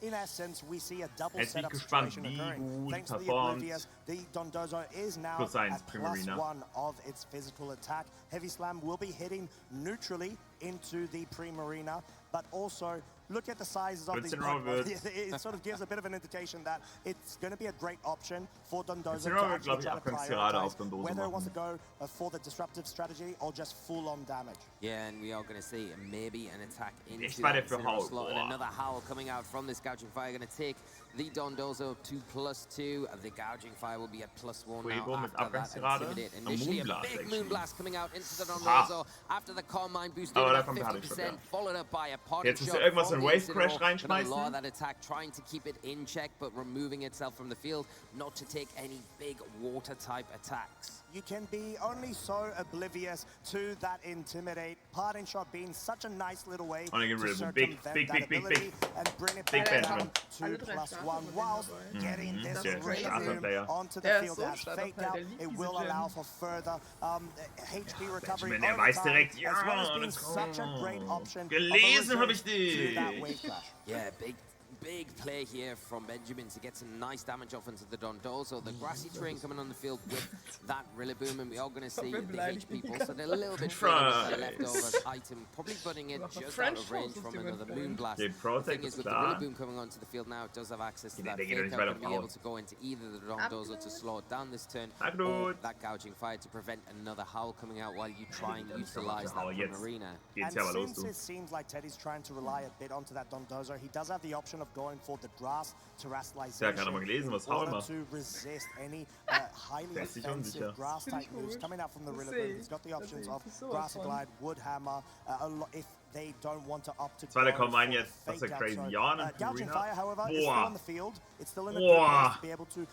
in essence, we see a double setup situation occurring. Thanks to the Oblivious, the Dondozo is now at +1 of its physical attack. Heavy Slam will be hitting neutrally into the Primarina, but also look at the sizes of these Pokemon. It sort of gives a bit of an indication that it's going to be a great option for Dondozo to actually try to prioritize whether it wants to go for the disruptive strategy or just full-on damage. Yeah, and we are going to see maybe an attack into that slot, and another Howl coming out from this Gouging Fire, going to take the Dondozo to +2. The Gouging Fire will be at +1 now after that Intimidate. Initially, a big Moonblast coming out into the Dondozo after the Calm Mind boosted about 50%, followed up by a Parting Shot from the Incineroar. Going to lower that attack, trying to keep it in check, but removing itself from the field, not to take any big Water-type attacks. You can be only so oblivious to that Intimidate. Parting Shot being such a nice little way to circumvent that ability and bring it back down to +1 whilst getting this Rillaboom onto the field as Fake Out. It will allow for further HP recovery over time, as well as being such a great option to that Wave Clash. Yeah, big play here from Benjamin to get some nice damage off into the Dondozo. The grassy terrain coming on the field with that Rillaboom, and we are going to see the HP pulse and a little bit further with the leftover item, probably putting it just out of range from another Moonblast. The thing is, with the Rillaboom coming onto the field now, it does have access to that Fake Out, going to be able to go into either the Dondozo to slow it down this turn, or that Gouging Fire to prevent another Howl coming out while you try and utilize that Primarina. And since it seems like Teddy's trying to rely a bit onto that Dondozo, he does have the option of going for the grass terrestrialization in order to resist any highly offensive grass type moves coming out from the Rillaboom. He's got the options of Grass Glide, Wood Hammer, if they don't want to opt to go for Fake Out. Gouging Fire, however, is still on the field. It's still in a good place to be able to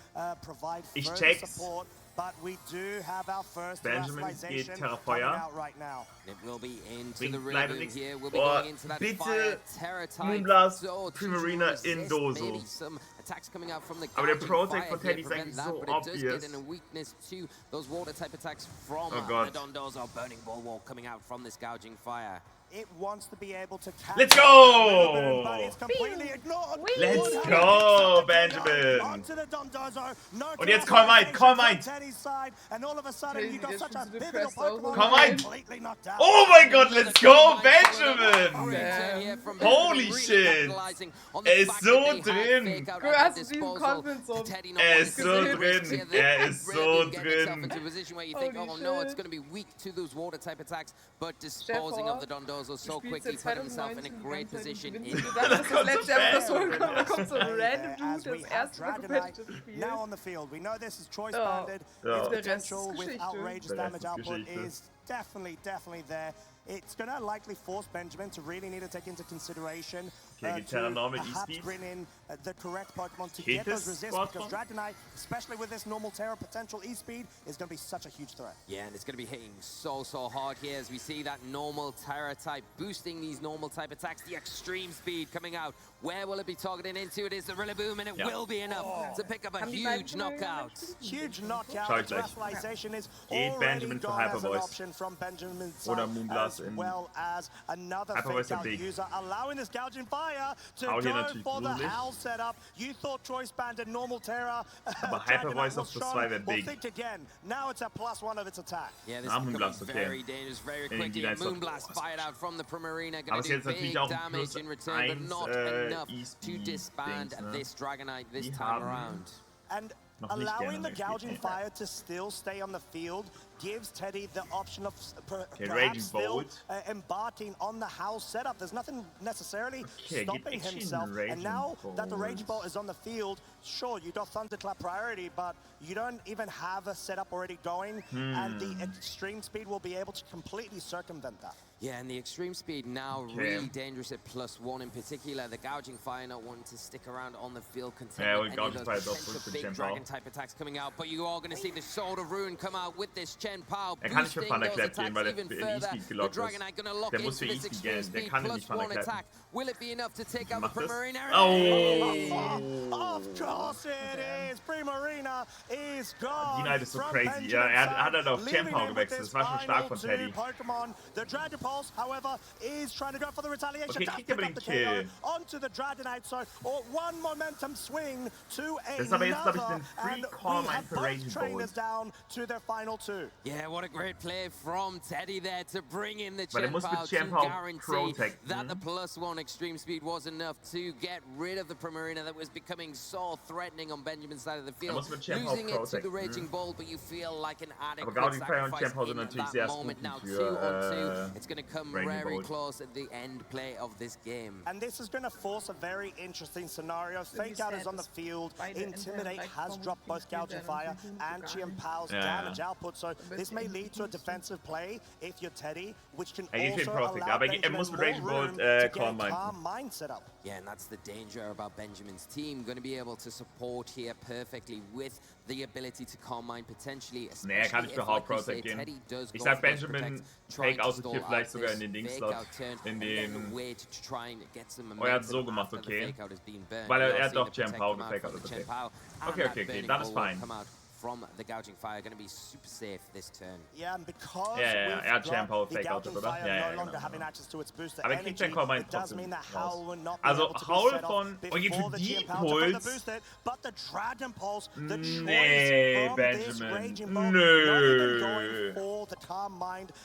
provide further support. But we do have our first terrestrialization coming out right now. It will be into the Rillaboom here. We'll be going into that Fire Terror type. Moonblast, Primarina in Dozo. Maybe some attacks coming out from the Aber der Protect von Teddy ist eigentlich so obvious. But it does get in a weakness to those water type attacks from the Dondozo. Burning Bulwark coming out from this Gouging Fire. It wants to be able to catch Let's go! But it's completely ignored. Let's go, Benjamin! Onto the Dondozo. No Und jetzt Call Mind, Call Mind! Teddy's side, and all of a sudden you got such a pivotal Pokemon. Call Mind! Oh my God, let's go, Benjamin! Holy shit! Ist so drin! Hast du diesen Confidence auf? Ist so drin! Ist so drin! Into a position where you think, oh no, it's going to be weak to those water type attacks, but disposing of the Dondozo Mendoza so quickly put himself in a great position. Now on the field, we know this is choice banded. Its potential with outrageous damage output is definitely there. It's going to likely force Benjamin to really need to take into consideration to perhaps bring in the correct Pokemon to get those resists, because Dragonite, especially with this normal Terra potential E-Speed, is going to be such a huge threat. Yeah, and it's going to be hitting so hard here as we see that normal Terra type boosting these normal type attacks. The extreme speed coming out. Where will it be targeting into? It is the Rillaboom, and it will be enough to pick up a huge knockout. Huge knockout. Terrestrialization is already gone as an option from Benjamin's side, as well as another fake out user, allowing this gouging fire to go for the howl setup. You thought choice banded normal Terra. Aber Hypervoice auf das 2 wäre big. Think again. Now it's a +1 of its attack. Yeah, this is very dangerous, very quickly. Moonblast fired out from the Primarina, going to do big damage in return, but not enough to disband this Dragonite this time around. And allowing the gouging fire to still stay on the field gives Teddy the option of perhaps still embarking on the house setup. There's nothing necessarily stopping himself. And now that the Rage Bolt is on the field, sure, you got Thunderclap priority, but you don't even have a setup already going, and the extreme speed will be able to completely circumvent that. Yeah, and the extreme speed now really dangerous at +1 in particular. The gouging fire not wanting to stick around on the field, considering any of those potential big dragon type attacks coming out. But you are going to see the Sword of Ruin come out with this Chen Pao, boosting those attacks even further. The Dragonite going to lock into this extreme speed +1 attack. Will it be enough to take out the Primarina? Oh! Of course it is! Primarina is gone. Die Night ist so crazy. Ja, hat halt auf Chen-Pao gewechselt. Das war schon stark von Teddy. The Dragon Pulse, however, is trying to go for the retaliation. Okay, kriegt aber den Kill. Onto the Dragonite, so one momentum swing to das ist aber jetzt, glaube ich, den Free Calm für Raging Bolt. Down to their final 2. Yeah, what a great play from Teddy there to bring in the Chen Pao to guarantee that the +1 extreme speed was enough to get rid of the Primarina that was becoming so threatening on Benjamin's side of the field. Losing it to the Raging Bolt, but you feel like an adequate sacrifice in that moment now. 2-on-2. It's going to come very close at the end play of this game. And this is going to force a very interesting scenario. Fake Out is on the field. Intimidate has dropped both Gouging Fire and Chen Pao's damage output. So this may lead to a defensive play if you're Teddy, which can also allow Benjamin more room to get a calm mind set up. Yeah, and that's the danger about Benjamin's team. Going to be able to support here perfectly with the ability to calm mind potentially. Nee, kann nicht für Hard Protect gehen. Ich sag Benjamin, Fake Out hier vielleicht sogar in den Dings-Slot. In den... Oh, er hat so gemacht, okay. Weil er hat doch Chen Pao gefaked out, okay. Okay, dann ist fein. From the gouging fire, going to be super safe this turn. Yeah, and because er hat Chen Pao fake out, oder? Ja, no longer having access to its booster aber kriegt Chen Pao meinen trotzdem raus. Also Howl von... Oh, geht für Deep Pulse? Nee, Benjamin. Nö.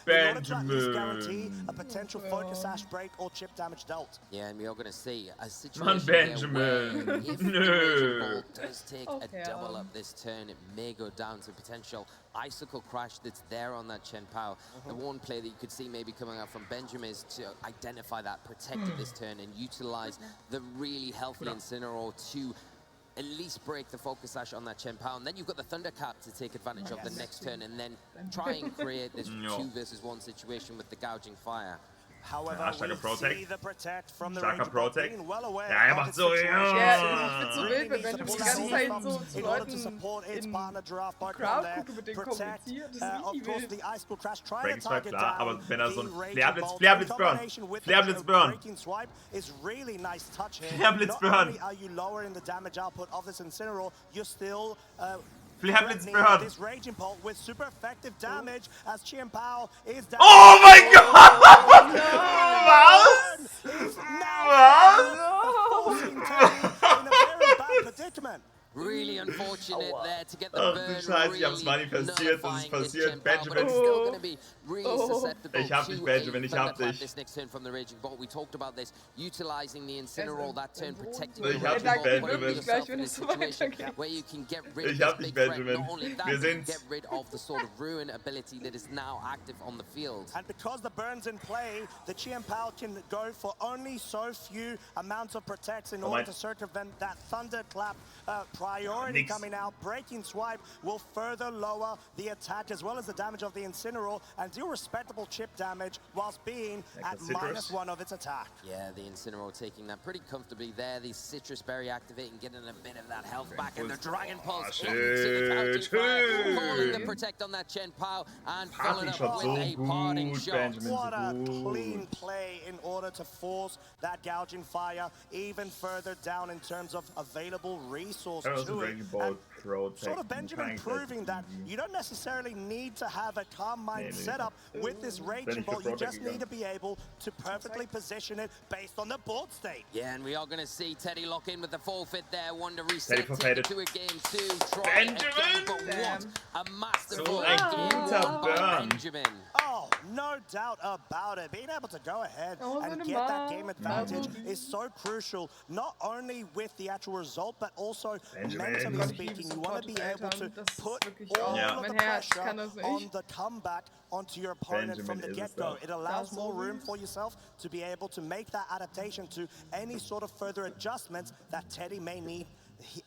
Benjamin. A potential focus sash break or chip damage dealt. Yeah, and we are going to see a situation Man, Benjamin. If the does take a double up this turn, it may go down to potential Icicle Crash that's there on that Chen Pao. The one play that you could see maybe coming out from Benjamin is to identify that, protect it this turn, and utilize the really healthy Incineroar to at least break the focus sash on that Chen Pao. And then you've got the Thundercap to take advantage of the next turn and then try and create this 2 versus 1 situation with the gouging fire. However, we see the protect from the Starker Protect. Well aware ja, macht so, ja. Ich bin so wild, wenn Benjamin die ganze Zeit so zu Leuten in Crowd gucke, mit denen kommuniziert. Das ist richtig wild. Breaking Swipe, klar, aber wenn er so ein Flareblitz Burn. Flareblitz Burn. Flareblitz Burn. Flareblitz Burn. This Raging Bolt with super effective damage as Chen Pao is down. Oh my god! Predicament. Really unfortunate there to get the burn. Scheiße, ich hab's manifestiert, das ist passiert. Benjamin. Still going to be really susceptible Ich hab dich, Benjamin, ich hab dich. This next turn from the Raging Bolt. We talked about this, utilizing the Incineroar that turn, protecting Ich hab dich, Benjamin. where you can get rid of this big threat. Not only that, you can get rid of the sort of ruin ability that is now active on the field. And because the burn's in play, the Chien-Pao can go for only so few amounts of protects in order to circumvent that Thunderclap priority coming out. Breaking Swipe will further lower the attack as well as the damage of the Incineroar and deal respectable chip damage whilst being at -1 of its attack. Yeah, the Incineroar taking that pretty comfortably there. The Citrus Berry activating, getting a bit of that health back, and the Dragon Pulse into the Couching Fire, calling the protect on that Chien-Pao and followed up with a parting shot. What a clean play in order to force that Gouging Fire even further down in terms of available resource to it. Sort of Benjamin proving that you don't necessarily need to have a calm mind setup with this Raging Bolt. You just need to be able to perfectly position it based on the board state. Yeah, and we are going to see Teddy lock in with the forfeit there. One to reset, take it to a game 2. Try again, but what a masterful game by Benjamin. Oh, no doubt about it. Being able to go ahead and get that game advantage is so crucial, not only with the actual result, but also mentally speaking. You want to be able to put all of the pressure on the comeback onto your opponent from the get-go. It allows more room for yourself to be able to make that adaptation to any sort of further adjustments that Teddy may need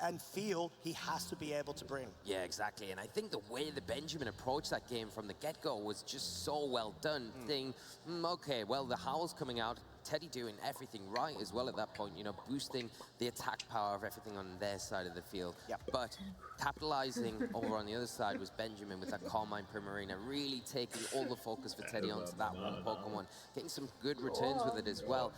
and feel he has to be able to bring. Yeah, exactly. And I think the way that Benjamin approached that game from the get-go was just so well done. Thinking, okay, well, the Howl's coming out. Teddy doing everything right as well at that point, you know, boosting the attack power of everything on their side of the field. But capitalizing over on the other side was Benjamin with that Carmine Primarina, really taking all the focus for Teddy onto that one Pokemon, getting some good returns with it as well.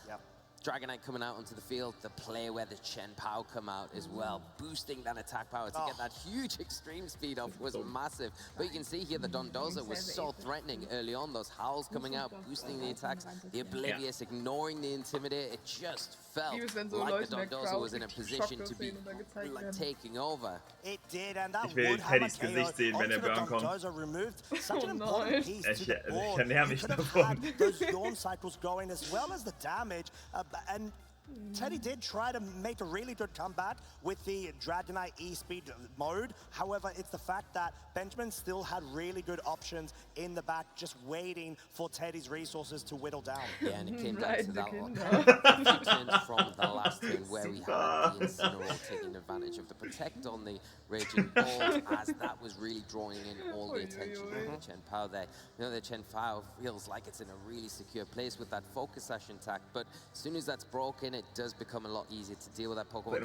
Dragonite coming out onto the field, the play where the Chien-Pao come out as well, boosting that attack power to get that huge extreme speed off was massive. But you can see here the Dondozo was so threatening early on, those Howls coming out, boosting the attacks, the Oblivious ignoring the Intimidate. It just felt like the Dondozo was in a position to be like taking over. It did, and that Ich will Teddys Gesicht sehen, wenn Burn kommt. Removed such an important piece to the board. Ich could have had those Yawn cycles going as well as the damage. And Teddy did try to make a really good comeback with the Dragonite E-Speed mode. However, it's the fact that Benjamin still had really good options in the back, just waiting for Teddy's resources to whittle down. Yeah, and it came down to that turns from the last turn where we had the Incineroar taking advantage of the protect on the Raging Bolt, as that was really drawing in all the attention of the Chien-Pao there. You know, the Chien-Pao feels like it's in a really secure place with that focus session attack, but as soon as that's broken, it does become a lot easier to deal with that Pokemon.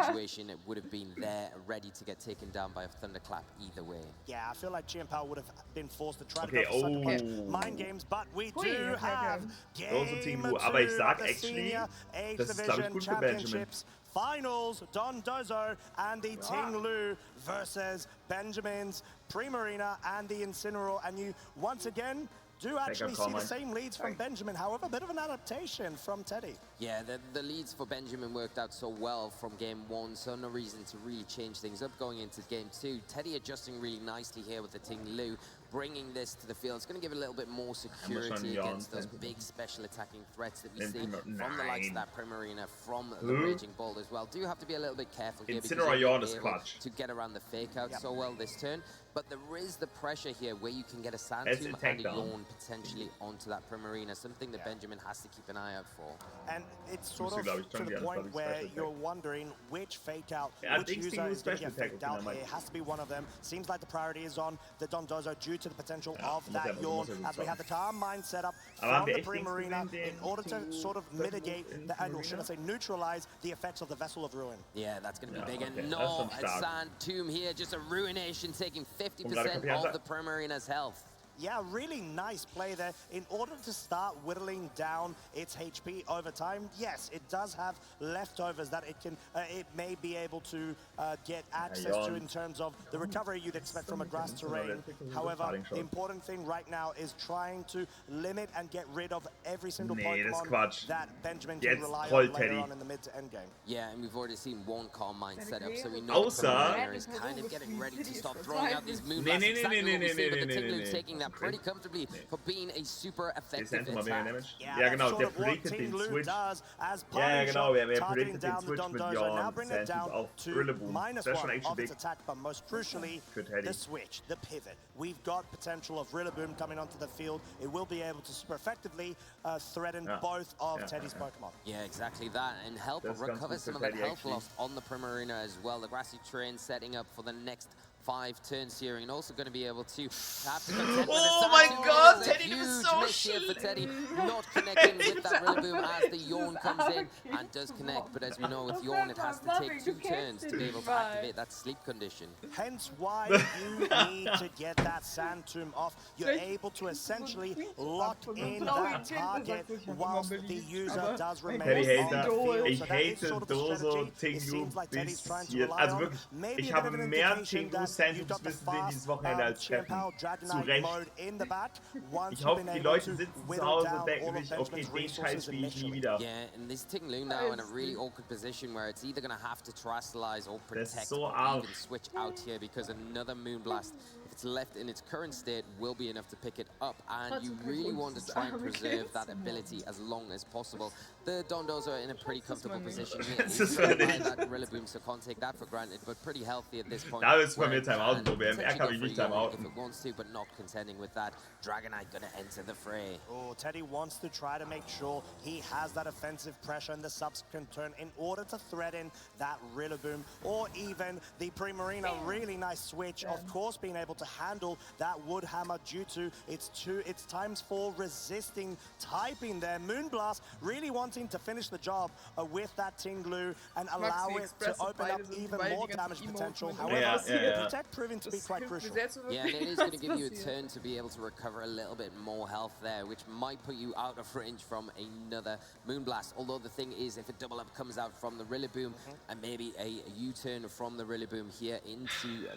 Situation, it would have been there, ready to get taken down by a Thunderclap either way. Yeah, I feel like Chien-Pao would have been forced to try to go for Sucker Punch mind games, but we do have game 2 of the Senior Age Division Championships Finals. Dondozo and the Ting Lu versus Benjamin's Primarina and the Incineroar, and you once again do actually see the same leads from Benjamin, however, a bit of an adaptation from Teddy. Yeah, the leads for Benjamin worked out so well from game 1, so no reason to really change things up going into game 2. Teddy adjusting really nicely here with the Ting Lu, bringing this to the field. It's going to give a little bit more security against those big special attacking threats that we see from the likes of that Primarina, from the Raging Bolt as well. Do have to be a little bit careful here because you're able to get around the fake out so well this turn. But there is the pressure here where you can get a Sand Tomb and a Yawn potentially onto that Primarina, something that Benjamin has to keep an eye out for. And it's sort of to the point where you're wondering which fake out, which user is going to get faked out here. It has to be one of them. Seems like the priority is on the Dondozo due to the potential of that Yawn, as we have the Calm Mind set up from the Primarina in order to sort of mitigate, or should I say neutralize, the effects of the Vessel of Ruin. Yeah, that's going to be big. And no, a Sand Tomb here, just a Ruination taking 50% of the Primarina's health. Yeah, really nice play there. In order to start whittling down its HP over time, yes, it does have leftovers that it may be able to get access to in terms of the recovery you'd expect from a grass terrain. However, the important thing right now is trying to limit and get rid of every single Pokemon that Benjamin can rely on later on in the mid to end game. Yeah, and we've already seen one Calm Mind set up, so we know the Primarina is kind of getting ready to start throwing out these moonblasts. Exactly what we see, but the Ting Lu taking that that pretty comfortably for being a super effective attack. Ja, genau, der predicted den Switch. Ja, genau, wer predicted den Switch mit Jorn, Santos auf Rillaboom. Das ist schon echt big. But most crucially, the switch, the pivot. We've got potential of Rillaboom coming onto the field. It will be able to super effectively threaten both of Teddy's Pokemon. Yeah, exactly that, and help recover some of that health loss on the Primarina as well. The Grassy Terrain setting up for the next 5 turns here, and also going to be able to have to contend with oh my god, Teddy was so here for Teddy, not connecting with that Rillaboom as the Yawn comes in and does connect, but as we know with Yawn it has to take 2 turns to be able to activate that sleep condition. Hence why you need to get that Sand Tomb off. You're able to essentially lock in that target whilst the user does remain Ich hate Doso, Tinglu bis hier. Also wirklich, ich habe mehr Tinglu Santos müssen sehen dieses Wochenende als Treffen. Zu Recht. Ich hoffe, die Leute sitzen zu Hause und denken sich, okay, den Scheiß spiele ich nie wieder. Yeah, and this Tinglu now in a really awkward position where it's either going to have to terastallize or protect or even switch out here because another Moonblast, if it's left in its current state, will be enough to pick it up, and you really want to try and preserve that ability as long as possible. The Dondos are in a pretty comfortable position here. That Rillaboom, so can't take that for granted, but pretty healthy at this point. Da ist von mir Timeout probieren. Kann mich nicht timeouten. If it wants to, but not contending with that. Dragonite gonna enter the fray. Oh, Teddy wants to try to make sure he has that offensive pressure in the subsequent turn in order to threaten that Rillaboom or even the Primarina. Really nice switch, of course, being able to handle that Wood Hammer due to its times 4 resisting typing there. Moonblast really wanting to finish the job with that Tinglu and allow it to open up even more damage potential. However, Protect proving to be quite crucial. Yeah, and it is going to give you a turn to be able to recover a little bit more health there, which might put you out of range from another Moonblast. Although the thing is, if a double up comes out from the Rillaboom and maybe a U-turn from the Rillaboom here into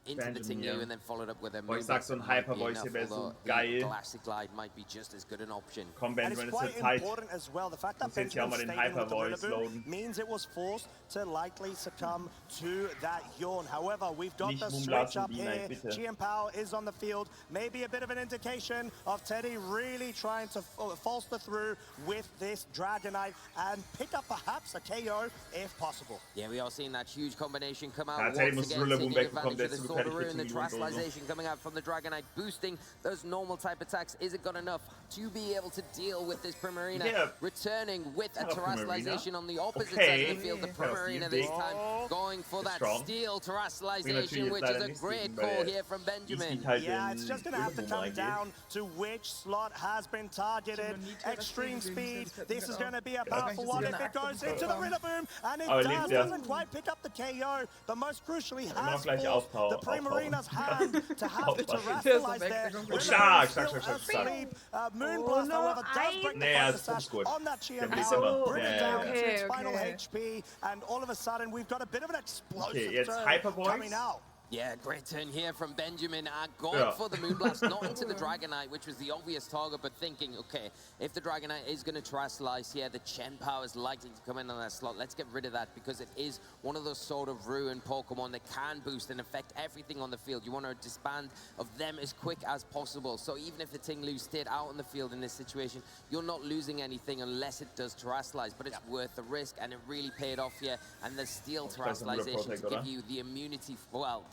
the Tinglu and then followed up with a ich sag so ein Hyper Voice hier wäre so geil. Classic Glide might be just as good an option. Komm, Benjamin, es wird Zeit. Muss jetzt hier auch mal den Hyper Voice loaden. Means it was forced to likely succumb to that Yawn. However, we've got the switch up here. Chien-Pao is on the field. Maybe a bit of an indication of Teddy really trying to falter through with this Dragonite and pick up perhaps a KO if possible. Yeah, we are seeing that huge combination come out. Ja, Teddy muss Rillaboom wegbekommen, der ist and the terastallization coming out from the Dragonite, boosting those normal type attacks isn't got enough to be able to deal with this Primarina. Returning with a terastallization on the opposite side of the field. The Primarina this time going for that steel terastallization, which is a great call here from Benjamin. Yeah, it's just going to have to come down to which slot has been targeted. Extreme speed. This is going to be a powerful one if it goes into the Rillaboom, and it doesn't quite pick up the KO, but most crucially has the Primarina's hand to have to terastallize there. Stark. Moonblast, however, does break the sash on that Chien-Pao, bring it down to its final HP, and all of a sudden we've got a bit of an explosive turn coming out. Yeah, great turn here from Benjamin. Going for the Moonblast, not into the Dragonite, which was the obvious target, but thinking, okay, if the Dragonite is going to terastallize here, the Chien-Pao is likely to come in on that slot. Let's get rid of that because it is one of those sort of ruined Pokemon that can boost and affect everything on the field. You want to disband of them as quick as possible. So even if the Tinglu stayed out on the field in this situation, you're not losing anything unless it does terastallize, but it's worth the risk, and it really paid off here. And the steel terastallization to give you the immunity,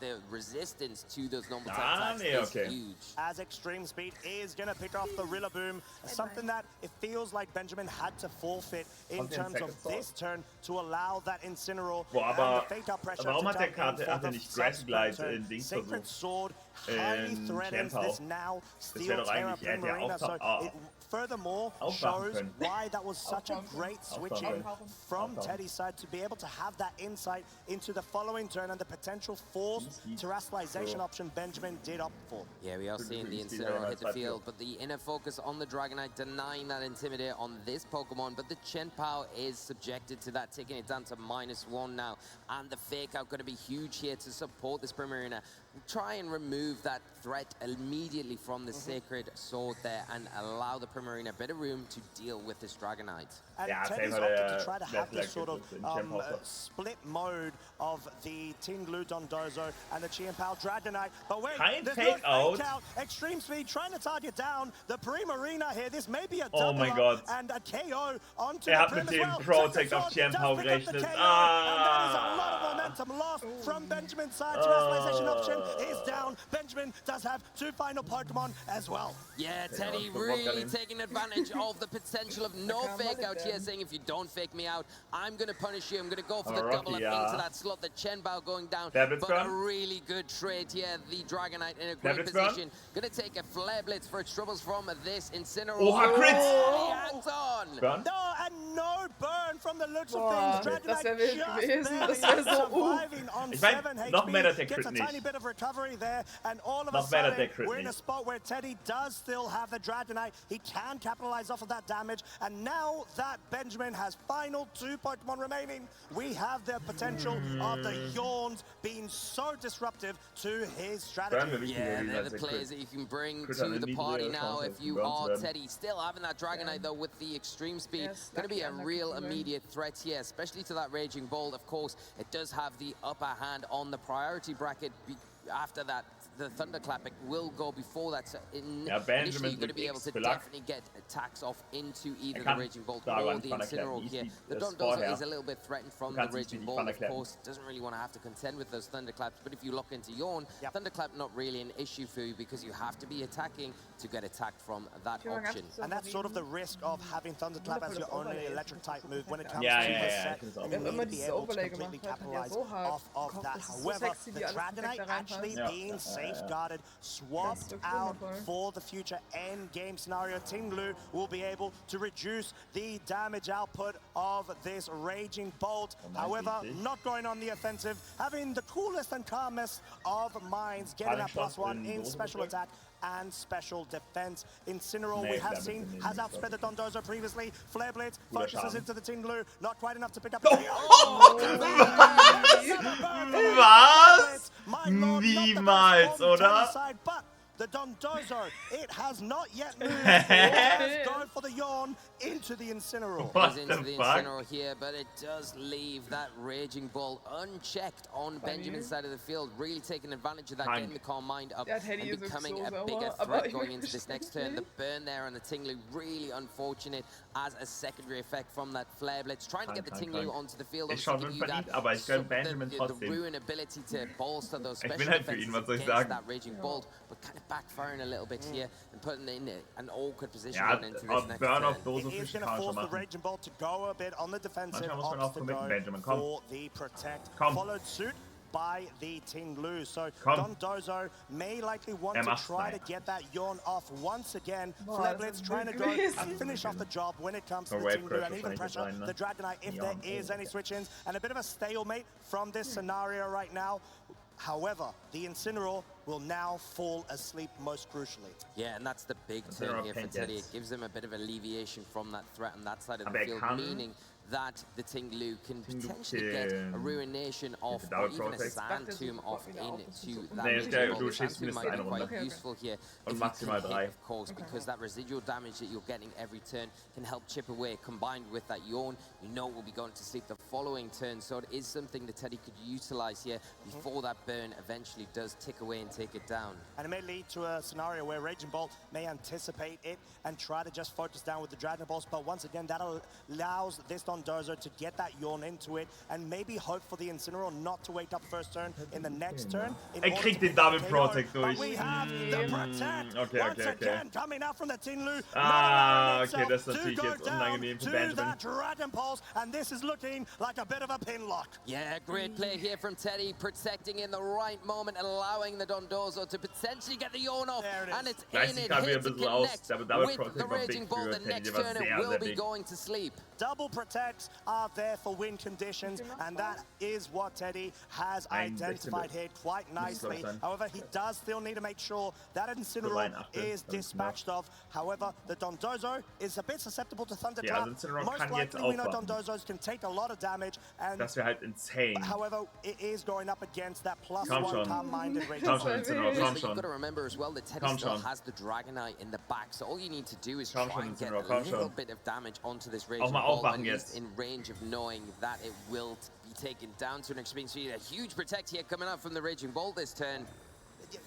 the resistance to those normal type attacks is huge. As Extreme Speed is going to pick off the Rillaboom, something that it feels like Benjamin had to forfeit in terms of this turn to allow that Incineroar and the Fake Out pressure warum to hat der nicht Grass Glide in Dings Sacred Sword highly threatens this now Steel Terra Primarina, so it furthermore shows why that was such a great switch in from Teddy's side to be able to have that insight into the following turn and the potential forced terastallization option Benjamin did opt for. Yeah, we are seeing the Incineroar hit the field, but the inner focus on the Dragonite denying that Intimidate on this Pokemon, but the Chien-Pao is subjected to that, taking it down to -1 now, and the Fake Out going to be huge here to support this Primarina. try and remove that threat immediately from the Sacred Sword there and allow the Primarina a bit of room to deal with this Dragonite. And Teddy's opted to try to have this sort of split mode of the Tinglu Dondozo and the Chien-Pao Dragonite. But wait, there's no fake out. Extreme Speed trying to target down the Primarina here. This may be a double up and a KO onto the Prim as well. Protect of Chien-Pao gerechnet. And that is a lot of momentum lost from Benjamin's side. Terrestrialization option is down. Benjamin does have 2 final Pokemon as well. Yeah, Teddy really taking advantage of the potential of no fake out here, saying if you don't fake me out, I'm going to punish you. I'm going to go for the double up into that slot. The Chien-Pao going down, but a really good trade here. The Dragonite in a great position. Going to take a Flare Blitz for its troubles from this Incineroar. Oh, crit! Hangs on. No, and no burn from the looks of things. Dragonite just barely surviving on 7 HP. Gets a tiny bit of recovery there, and all of a sudden, we're in a spot where Teddy does still have the Dragonite. He can capitalize off of that damage, and now that Benjamin has final 2 Pokemon remaining, we have the potential of the Yawns being so disruptive to his strategy. Yeah, they're the players that you can bring to the party now if you are Teddy. Still having that Dragonite though with the extreme speed. Going to be a real immediate threat here, especially to that Raging Bolt. Of course, it does have the upper hand on the priority bracket. After that, the Thunderclap will go before that. So initially, you're going to be able to definitely get attacks off into either the Raging Bolt or the Incineroar here. The Dondozo is a little bit threatened from the Raging Bolt, of course. Doesn't really want to have to contend with those Thunderclaps. But if you lock into Yawn, Thunderclap not really an issue for you because you have to be attacking to get attacked from that option. And that's sort of the risk of having Thunderclap as your only electric type move when it comes to the set. You need to be able to completely capitalize off of that. However, the Dragonite actually being safeguarded, swapped out for the future end game scenario. Tinglu will be able to reduce the damage output of this Raging Bolt. However, not going on the offensive, having the coolest and calmest of minds, getting that +1 in special attack and special defense. Incineroar, we have seen, has outsped the Dondozo previously. Flare Blitz focuses into the Tinglu, not quite enough to pick up the Was? Niemals, oder? But the Dondozo, it has not yet moved. It's going for the Yawn into the Incineroar. Goes into the Incineroar here, but it does leave that Raging Bolt unchecked on Benjamin's side of the field, really taking advantage of that, getting the Calm Mind up and becoming a bigger threat going into this next turn. The burn there on the Tinglu, really unfortunate as a secondary effect from that Flare Blitz. Trying to get the Tinglu onto the field, obviously give you that the ruin ability to bolster those special defenses against that Raging Bolt, but kind of backfiring a little bit here and putting in an awkward position going into this next turn. It is going to force the Raging Bolt to go a bit on the defensive, opts to go for the Protect, followed suit by the Tinglu. So Dondozo may likely want to try to get that Yawn off once again. Flare Blitz trying to go and finish off the job when it comes to the Tinglu and even pressure the Dragonite if there is any switch-ins, and a bit of a stalemate from this scenario right now. However, the Incineroar will now fall asleep most crucially. Yeah, and that's the big turn here for Teddy. It gives him a bit of alleviation from that threat on that side of the field, meaning that the Tinglu can potentially get a ruination off or even a Sand Tomb off into that. Sand Tomb might be quite useful here if you can hit, of course, because that residual damage that you're getting every turn can help chip away, combined with that Yawn. You know we'll be going to sleep the following turn, so it is something that Teddy could utilize here before that burn eventually does tick away and take it down. And it may lead to a scenario where Raging Bolt may anticipate it and try to just focus down with the Dragon Balls, but once again, that allows this Dondozo to get that Yawn into it and maybe hope for the Incineroar not to wake up first turn in the next turn. Kriegt den Double Protect durch. We have the Protect once again coming out from the Tinglu. Okay, das ist natürlich jetzt unangenehm für Benjamin. Dragon Pulse, and this is looking like a bit of a pinlock. Yeah, great play here from Teddy, protecting in the right moment, allowing the Dondozo to potentially get the Yawn off, and it's in it, hits to connect with the Raging Bolt. The next turn it will be going to sleep. Double Protects are there for win conditions, and that is what Teddy has identified here quite nicely. However, he does still need to make sure that Incineroar is dispatched of. However, the Dondozo is a bit susceptible to Thunderclap. Most likely we know Dondozos can take a lot of damage, and das wäre halt insane. However, it is going up against that +1 calm-minded Raging Bolt. schon, Incineroar, komm You've schon. got to remember as well that Teddy Komm still schon. has the Dragonite in the back, so all you need to do is Komm try schon, and get Incineroar, a komm little schon. bit of damage onto this Auch Raging mal Ball, aufwachen at least jetzt. in range of knowing that it will be taken down to an extreme speed. A huge protect here coming out from the Raging Ball this turn.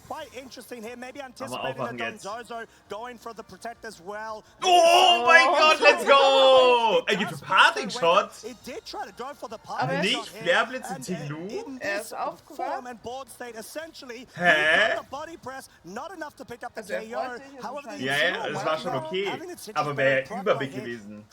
Quite interesting here, maybe anticipating the Dondozo going for the protect as well. Oh mein Gott, let's go! Er geht für Parting-Shot. Nicht Flairblitz in Tinglu. Ist aufgewacht. Hä? Ja, ja, das war schon okay. Aber wäre überbig gewesen.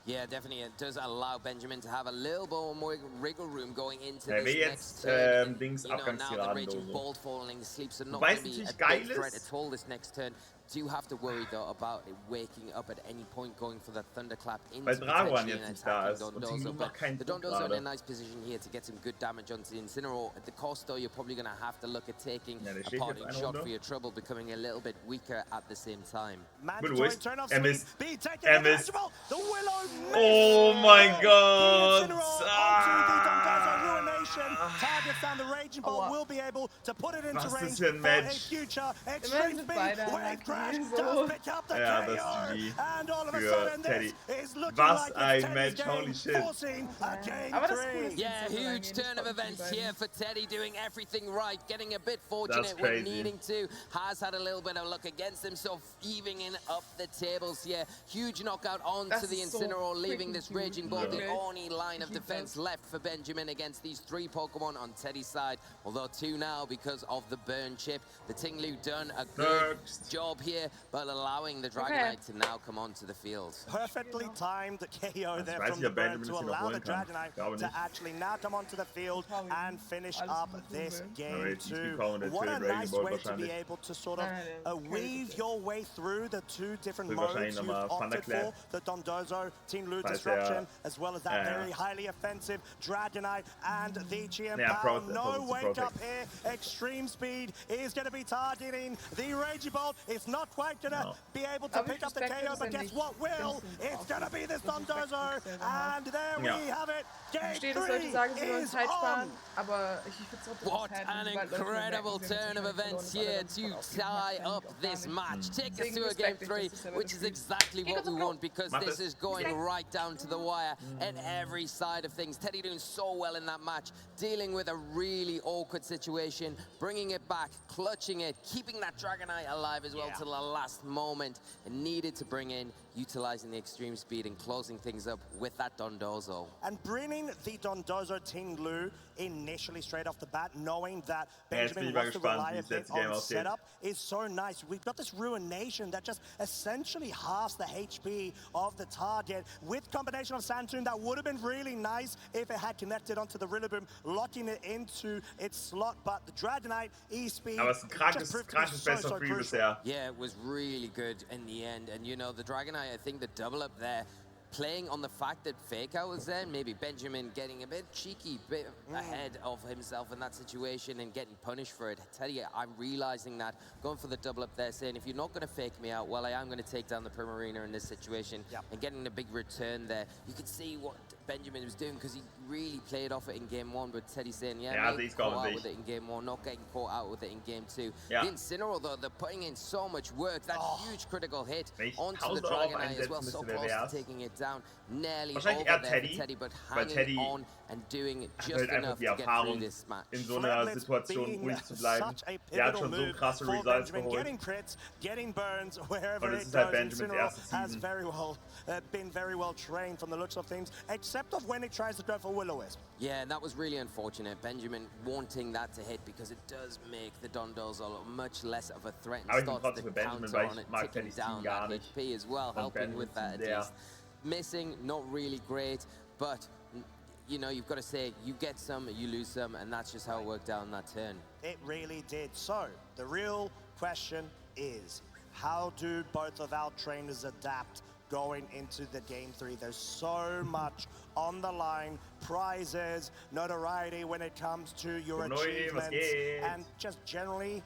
Yeah, definitely. It does allow Benjamin to have a little bit more wriggle room going into Er will this jetzt next turn. Dings You know, now the Abgangstiraden Raging so. Bolt falling asleep, so not Wobei going es to be a natürlich big geil threat ist. at all this next turn. Do have to worry though about it waking up at any point, going for the Thunderclap into Weil Dragoan potentially jetzt an nicht da attacking ist und Dondozo. Tinglu macht keinen The Druck Dondozo in a gerade. nice position here to get some good damage onto the Incineroar. At the cost though, you're probably going to have to look at taking Ja, der a steht parting jetzt eine shot Runde. for your trouble, becoming a little bit weaker at the same time. Beruhigt. Er misst. Er misst. Oh mein Gott. Was ist für ein Match? Immerhin sind beide so. Ja, das ist wie für Teddy. Was ein Match, holy shit. Aber das ist cool. Yeah, huge turn of events here for Teddy, doing everything right, getting a bit fortunate with needing to. Has had a little bit of luck against himself, evening up the tables here. Huge knockout onto the Incineroar, leaving this Raging Ball the only line of defense left for Benjamin against these three Pokemon on Teddy's side. Although two now because of the burn chip. The Tinglu done a good job here, but allowing the Dragonite to now come onto the field. Perfectly timed KO there from the burn to allow the Dragonite to actually now come onto the field and finish up this game too. What a nice way to be able to sort of weave your way through the two different modes you've opted for, the Dondozo, Tinglu Disruption, as well as that very highly offensive Dragonite and the Chimpao. No wake up here, extreme speed is going to be targeting the Raging Bolt. It's not quite going to be able to pick up the KO, but guess what will? It's going to be this Dondozo, and there we have it. Game 3 is on. What an incredible turn of events here to tie up this match. Take us to a game 3, which is exactly what we want, because this is going right down to the wire at every side of things. Teddy doing so well in that match, dealing with a really awkward situation, bringing it back, clutching it, keeping that Dragonite alive as well till the last moment, and needed to bring in, utilizing the extreme speed and closing things up with that Dondozo. And bringing the Dondozo Tinglu initially straight off the bat, knowing that Benjamin wants to rely a bit on setup, is so nice. We've got this Ruination that just essentially halves the HP of the target. With combination of Sandtoon, that would have been really nice if it had connected onto the Rillaboom, locking it into its slot, but the Dragonite E-Speed just proved so crucial. Yeah, it was really good in the end, and you know, the Dragonite, I think the double up there, playing on the fact that Fake Out was there, maybe Benjamin getting a bit cheeky, bit ahead of himself in that situation and getting punished for it. I tell you, I'm realizing that, going for the double up there, saying if you're not going to fake me out, well, I am going to take down the Primarina in this situation, and getting a big return there. You could see what Benjamin was doing because he really played off it in game 1, but Teddy saying, he's caught out with it in game 1, not getting caught out with it in game 2. The Incineroar, though, they're putting in so much work, that huge critical hit onto the Dragonite as well, so close to taking it down. Nearly over there for Teddy, but hanging on and doing just enough to get through this match. In so einer Situation ruhig zu bleiben. Hat schon so krasse Results geholt. Getting crits, getting burns, wherever Und it es ist halt goes. Benjamins erste Season. Has been very well trained from the looks of things, except of when it tries to go for Will-O-Wisp. Yeah, and that was really unfortunate. Benjamin wanting that to hit because it does make the Dondozo much less of a threat and starts the counter on it, ticking down that HP as well, helping with that at least. Missing, not really great, but you know, you've got to say, you get some, you lose some, and that's just how it worked out in that turn. It really did. So, the real question is, how do both of our trainers adapt going into the game 3? There's so much on the line, prizes, notoriety when it comes to your achievements, and just generally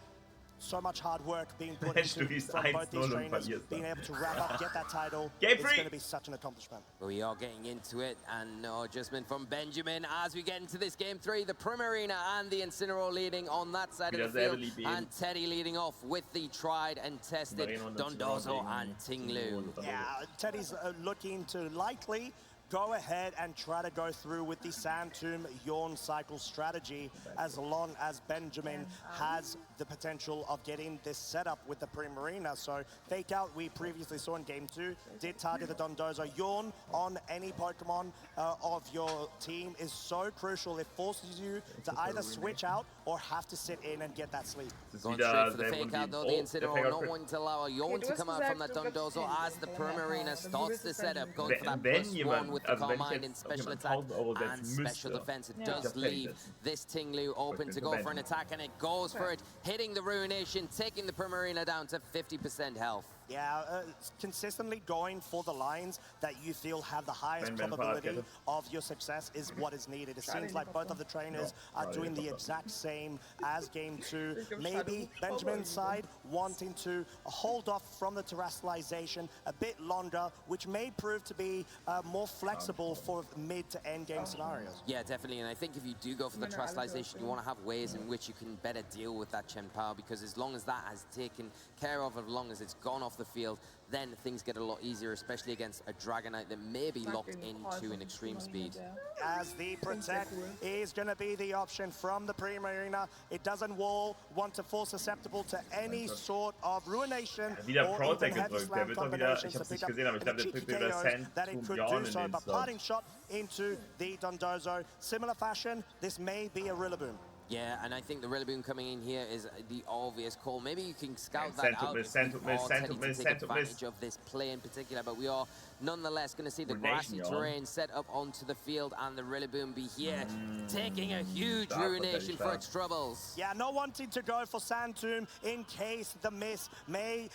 so much hard work being put into from both these trainers, being able to wrap up, get that title. It's going to be such an accomplishment. We are getting into it, and no adjustment from Benjamin as we get into this game 3. The Primarina and the Incineroar leading on that side of the field, and Teddy leading off with the tried and tested Dondozo and Tinglu. Yeah, Teddy's looking to likely go ahead and try to go through with the Sand Tomb Yawn cycle strategy, as long as Benjamin has the potential of getting this set up with the Primarina. So Fake Out, we previously saw in Game 2, did target the Dondozo. Yawn on any Pokemon of your team is so crucial. It forces you to either switch out or have to sit in and get that sleep. Going straight for the Fake Out though, the Incineroar not wanting to allow a Yawn to come out from that Dondozo as the Primarina starts the setup, going for that +1 with the Calm Mind in special attack and special defense. It does leave this Tinglu open to go for an attack, and it goes for it, hitting the Ruination, taking the Primarina down to 50% health. Yeah, consistently going for the lines that you feel have the highest probability of your success is what is needed. It seems like both of the trainers are doing the exact same as Game 2. Maybe Benjamin's side wanting to hold off from the terrestrialization a bit longer, which may prove to be more flexible for mid to end game scenarios. Yeah, definitely, and I think if you do go for the terrestrialization, you want to have ways in which you can better deal with that Chen Pao, because as long as that has taken care of, as long as it's gone off the field, then things get a lot easier, especially against a Dragonite that may be locked into an extreme speed. As the Protect is going to be the option from the Primarina. It doesn't want to fall susceptible to any sort of Ruination or even heavy slam combinations to pick up a cheeky KOs that it could do so. But parting shot into the Dondozo. Similar fashion, this may be a Rillaboom. Yeah, and I think the Rillaboom coming in here is the obvious call. Maybe you can scout that out before Teddy can take advantage of this play in particular, but we are nonetheless going to see the grassy terrain set up onto the field and the Rillaboom be here, taking a huge Ruination for its troubles. Yeah, not wanting to go for Sand Tomb in case the miss may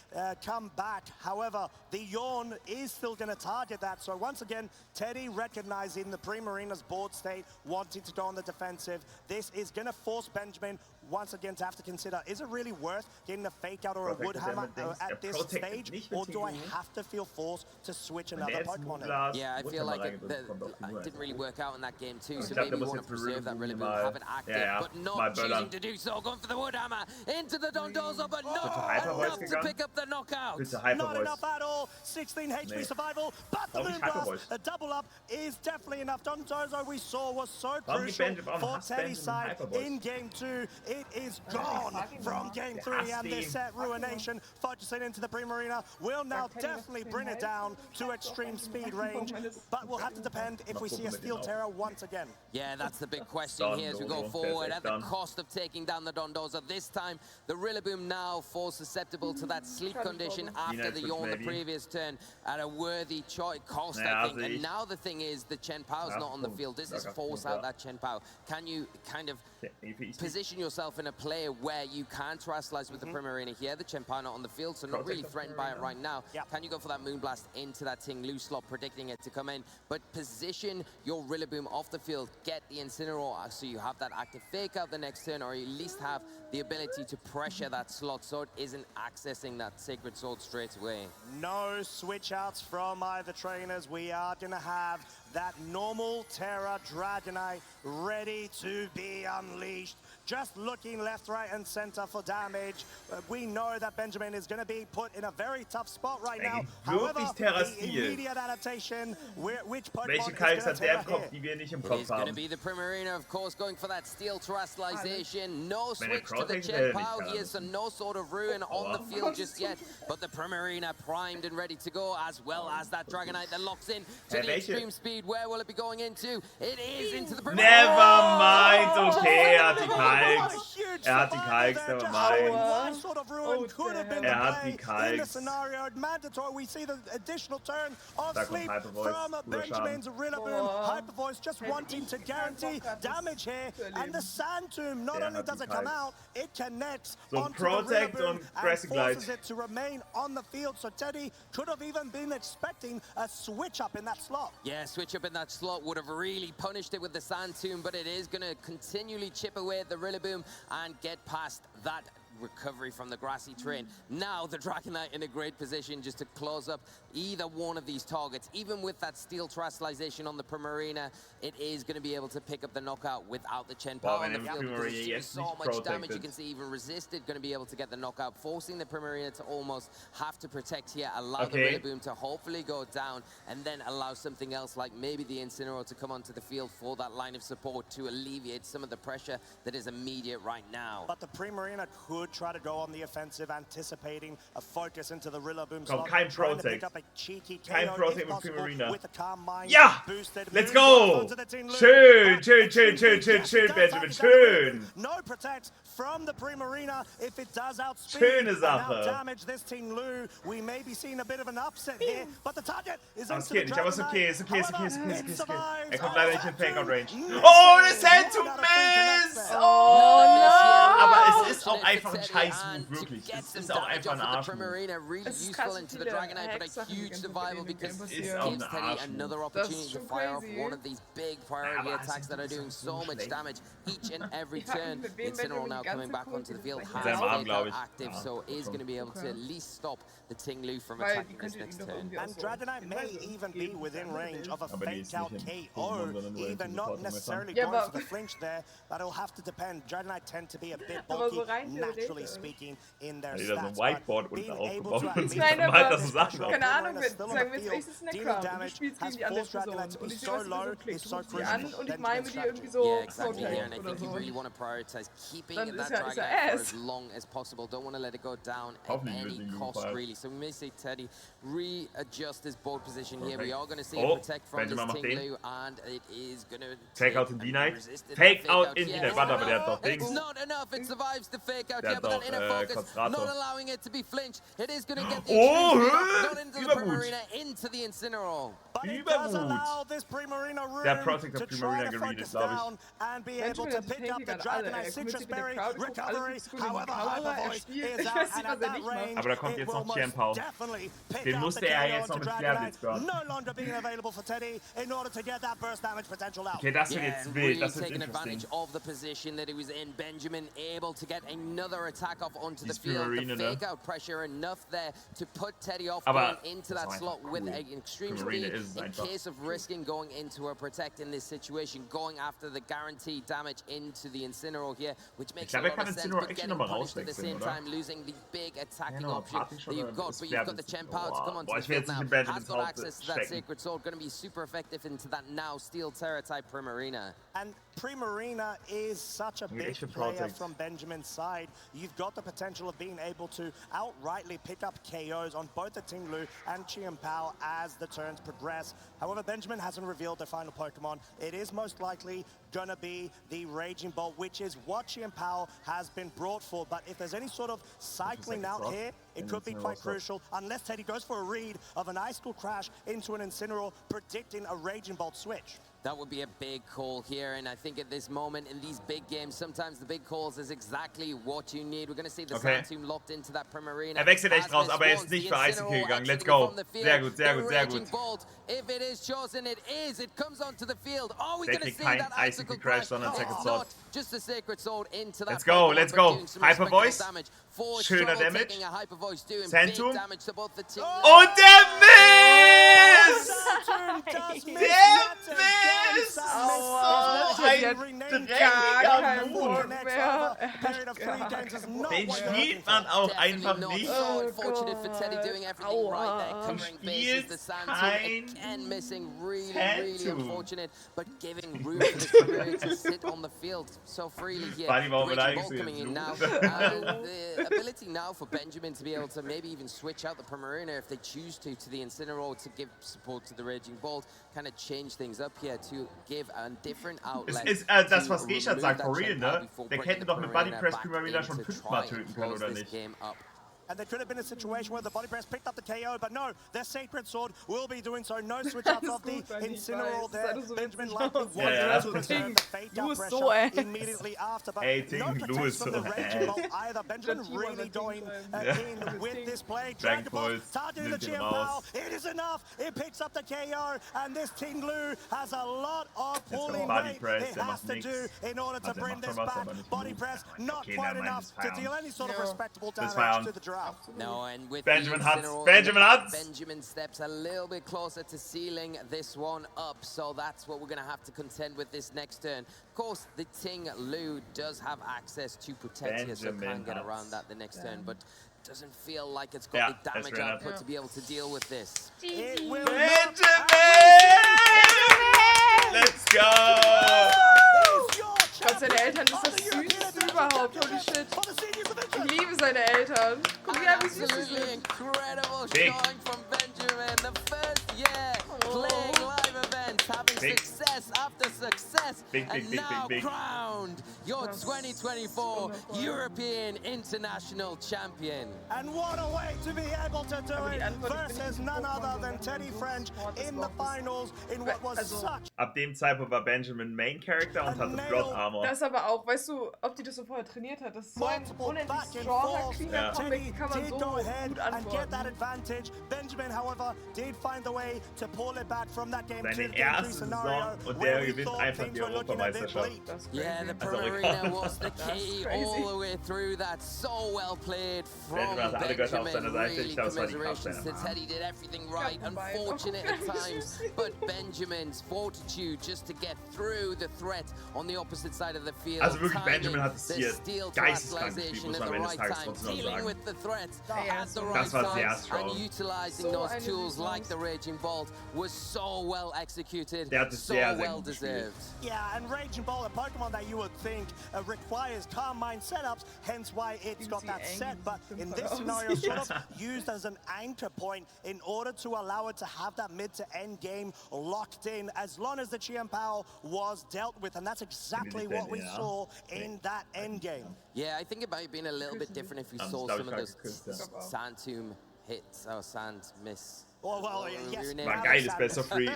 come back. However, the Yawn is still going to target that. So once again, Teddy recognizing the Primarina's board state, wanting to go on the defensive. This is going to force Benjamin once again to have to consider, is it really worth getting a Fake Out or a Wood Hammer at this stage, or do I have to feel forced to switch another Pokemon in? Yeah, I feel like it didn't really work out in that game too, so maybe you want to preserve that Rillaboom, have it active, but not choosing to do so. Going for the Wood Hammer into the Dondozo, but not enough to pick up the knockout. Not enough at all. 16 HP survival, but the Moonblast, a double up is definitely enough. Dondozo we saw was so crucial for Teddy's side in Game 2. It is gone from Game 3, and this set Ruination focusing into the Primarina will now definitely bring it down to extreme speed range, but will have to depend if we see a Steel Terror once again. Yeah, that's the big question here as we go forward. At the cost of taking down the Dondozo, this time the Rillaboom now falls susceptible to that sleep condition after the Yawn the previous turn at a worthy cost, I think. And now the thing is, the Chen Pao's not on the field. This is force out that Chen Pao. Can you kind of position yourself in a play where you can terrestrialize with the Primarina here? The Chen Pao not on the field, so not really threatened by it right now. Can you go for that Moonblast into that Tinglu slot, predicting it to come in, but position your Rillaboom off the field, get the Incineroar so you have that active Fake Out the next turn, or at least have the ability to pressure that slot so it isn't accessing that Sacred Sword straight away. No switch outs from either trainers. We are going to have that normal Terra Dragonite ready to be unleashed. Just looking left, right, and center for damage. We know that Benjamin is going to be put in a very tough spot right now. However, the immediate adaptation, which Pokemon is going to Terra here? It's going to be the Primarina, of course, going for that Steel Terrestrialization. No switch to the Chen Pao here, so no sort of Ruin on the field just yet. But the Primarina primed and ready to go, as well as that Dragonite that locks in to the extreme speed. Where will it be going into? It is into the Primarina. Never mind, okay, er hat die Kalks. Er hat die Kalks, never mind. Sort of Ruin could have been in the scenario. Mandatory, we see the additional turn of sleep from Benjamin's Rillaboom. Hyper Voice just wanting to guarantee damage here. And the Sand Tomb, not only does it come out, it connects onto the Rillaboom and forces it to remain on the field. So Teddy could have even been expecting a switch up in that slot. Yeah, switch up in that slot would have really punished it with the Sand Tomb, but it is going to continually chip away at the Rillaboom and get past that recovery from the grassy terrain. Now the Dragon Knight in a great position just to close up either one of these targets. Even with that steel terrestrialization on the Primarina, it is going to be able to pick up the knockout without the Chen Power on the field. Because it's doing so much damage, you can see even resisted going to be able to get the knockout, forcing the Primarina to almost have to protect here, allow the Rillaboom to hopefully go down, and then allow something else like maybe the Incineroar to come onto the field for that line of support to alleviate some of the pressure that is immediate right now. But the Primarina could try to go on the offensive, anticipating a focus into the Rillaboom slot. Kein Protect mit Primarina. Ja! Let's go! Schön, schön, schön, schön, schön, schön, Benjamin, schön! No protect from the Primarina if it does outspeed. Schöne Sache. Damage this Team Lu. We may be seeing a bit of an upset here, but the target is into the Dragon Knight. Aber ist okay. kommt leider nicht in Fake-Out-Range. Oh, das Hand to Miss! Oh no! Aber es ist auch einfach ein Scheiß-Move, wirklich. Es ist auch einfach ein Arsch-Move. Es ist krass, wie viele Hack-Sachen Es ist auch ein Arsch-Move. Das ist schon crazy. One of these big priority attacks that are doing so much damage each and every turn. Incineroar now coming back onto the field has Fake-Out active, so is going to be able to at least stop the Ting Lu from attacking this next turn. And Dragon Knight may even be within range of a Fake-Out KO, even not necessarily going for the flinch there, but it'll have to depend. Dragon Knight tend to be a bit bulky, naturally speaking, in their stats. So ein Whiteboard unten aufgebaut und Nein, das so Sachen auf. Keine Ahnung, sagen wir jetzt, ich sitze in der Crowd und du spielst gegen die andere Person und ich sehe, was du so klickst, du rufst die an und ich mime dir irgendwie so Protect oder so. Dann ist er as long as possible. Don't want to let it go down at any cost, really. So we may see Teddy readjust his board position here. We are going to see a protect from this Ting Lu, and it is going to Fake out in D-Night. Fake out in D-Night. Warte, aber der hat doch Dings. It's not enough. It survives the fake out. Yeah, but then inner focus, not allowing it to be flinched. It is going to get the not into the Primarina, into the Incineroar. But it does allow this Primarina room to try to focus down and be able to pick up the Dragon Knight Citrus Berry recovery. However, Hyper Voice is out, and at that range, aber da kommt jetzt noch Chen-Pao. Den musste jetzt noch mit Flairblitz burnen. No longer being available for Teddy in order to get that burst damage potential out. Okay, das wird jetzt wild, das wird taking interesting. advantage of the position that he was in. Benjamin able to get another attack off onto the field. The fake out pressure enough there to put Teddy off going into that slot with an extreme speed in case of risking going into a protect in this situation, going after the guaranteed damage into the Incineroar here, which makes a lot of sense, but getting punished at the same time, losing the big attacking option that you've got. But you've got the Chen Power to come onto the field now, has got access to that Sacred Sword, going to be super effective into that now Steel Terror type Primarina. And Primarina is such a big player from Benjamin's side. You've got the potential of being able to outrightly pick up KOs on both the Ting Lu and Qianpao as the turns progress. However, Benjamin hasn't revealed their final Pokemon. It is most likely gonna be the Raging Bolt, which is what Qianpao has been brought for. But if there's any sort of cycling out here, it could be quite crucial, unless Teddy goes for a read of an Icicle Crash into an Incineroar, predicting a Raging Bolt switch. That would be a big call here, and I think at this moment in these big games, sometimes the big calls is exactly what you need. We're going to see the Sand Tomb locked into that Primarina. Wechselt echt raus, aber ist nicht für Icicle gegangen. Let's go. Sehr gut, sehr gut, sehr gut. If it is chosen, it is. It comes onto the field. Are we going to see kein that Icicle Crash, sondern Sacred Sword. Just a Sacred Sword into that. Let's go, let's go. Hyper Voice. Schöner Damage. Sand Tomb. Und der Miss! Der Miss! So ein dreckiger Move. Den spielt man auch einfach nicht. Du spielst kein ability now for Benjamin to be able to maybe even switch out the Primarina if they choose to the Incineroar to give support to the Raging Bolt, kind of change things up here to give a different outlet. Es ist das, was Geshat sagt, for real, ne? Der hätte doch mit Body Press Primarina schon 5-mal töten können, oder nicht? and there could have been a situation where the body press picked up the KO, but no, their Sacred Sword will be doing so. No switch outs of the Incineroar there. Benjamin likely wanted to reserve the fake out pressure immediately after, but no protection from the Raging Bolt either. Benjamin really going in with this play. Dragon Ball targeting the Chien-Pao. It is enough. It picks up the KO, and this Ting Lu has a lot of pulling weight it has to do in order to bring this back. Body press not quite enough to deal any sort of respectable damage to the draft. No, and with Benjamin steps a little bit closer to sealing this one up, so that's what we're going to have to contend with this next turn. Of course, the Ting Lu does have access to protect here, so can get around that the next turn, but doesn't feel like it's got the damage output to be able to deal with this. Benjamin! Let's go! Gott, seine Eltern ist das Süßeste überhaupt. Holy shit. Ich liebe seine Eltern. Guck mal, wie süß sie sind. Incredible showing from Benjamin. The first year playing live events, having success after success, and now crowned your 2024 European International Champion. And what a way to be able to do it versus none other than Teddy French in the finals in what was such. Ab dem Zeitpunkt war Benjamin Main Character und hatte Plot Armor. Das aber auch, weißt du, ob die das so vorher trainiert hat, das ist so ein unendlich stronger, cleaner Comeback, kann man so gut antworten. Benjamin, however, did find the way to pull it back from that game. Seine erste Saison und der gewinnt einfach die Europameisterschaft. Yeah, the Arena was the key all the way through that. So well played from Benjamin. Really commiserations to Teddy, did everything right. Unfortunate at times, but Benjamin's fortitude just to get through the threat on the opposite side of the field. Also wirklich, Benjamin hat es hier geisteskrank gespielt, muss man am Ende des Tages trotzdem noch sagen. Das war sehr strong. And utilizing those tools like the Raging Bolt was so well executed, so well deserved. Yeah, and Raging Bolt, a Pokemon that you would think requires calm mind setups, hence why it's got that set, but in this scenario sort of used as an anchor point in order to allow it to have that mid to end game locked in as long as the Chien-Pao was dealt with, and that's exactly what we saw in that end game. Yeah, I think it might have been a little bit different if you saw some of those Sand Tomb hits or Sand Miss. Well, yes. War geil, ist besser free.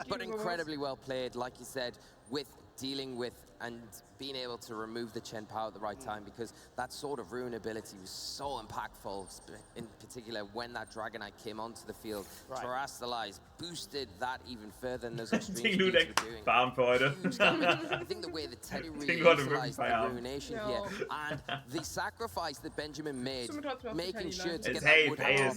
But incredibly well played, like you said, with dealing with and being able to remove the Chien-Pao at the right time, because that sort of ruin ability was so impactful, in particular when that Dragonite came onto the field. Terrestrialize boosted that even further than those extreme speeds were doing. I think the way that Teddy really utilized the ruination here, and the sacrifice that Benjamin made, making sure to get that wood out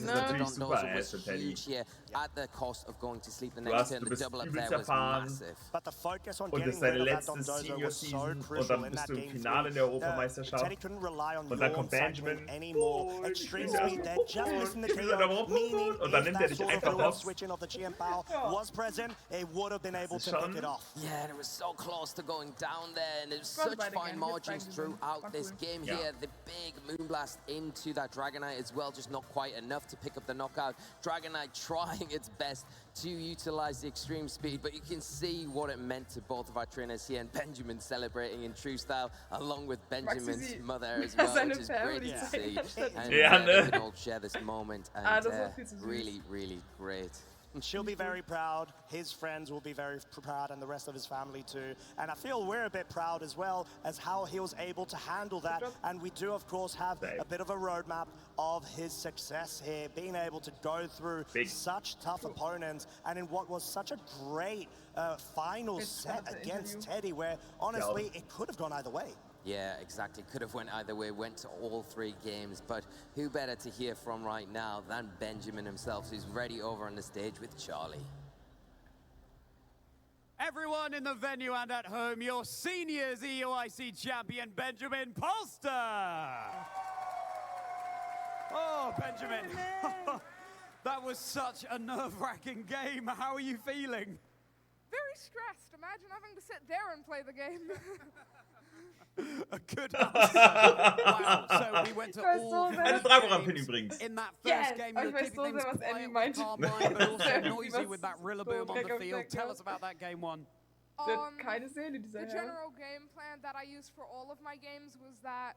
was huge here at the cost of going to sleep the next turn. The double up there was massive. But the focus on und das ist seine letzte Senior-Season und dann bist du im Finale der Europameisterschaft und dann kommt Benjamin und dann nimmt er dich einfach raus. Yeah, and it was so close to going down there, and there's such fine margins throughout this game here. The big Moonblast into that Dragonite as well, just not quite enough to pick up the knockout. Dragonite trying its best to utilize the extreme speed, but you can see what it meant to both of our trainers here, and Benjamin celebrating in true style, along with Benjamin's mother as well, which is great to see. And we can all share this moment, and really, really great. She'll be very proud, his friends will be very proud, and the rest of his family too. And I feel we're a bit proud as well as how he was able to handle that. And we do, of course, have a bit of a roadmap of his success here, being able to go through such tough opponents, and in what was such a great final set against Teddy, where honestly it could have gone either way. Yeah, exactly. Could have went either way, went to all three games, but who better to hear from right now than Benjamin himself, who's ready over on the stage with Charlie. Everyone in the venue and at home, your seniors EUIC champion, Benjamin Polster! Oh, Benjamin. That was such a nerve-wracking game. How are you feeling? Very stressed. Imagine having to sit there and play the game. A good answer. Wow. So we went to all übrigens. In that first game, you were keeping things quiet, calm mind, but also noisy with that Rillaboom on the field. Tell us about that game one. The general game plan that I used for all of my games was that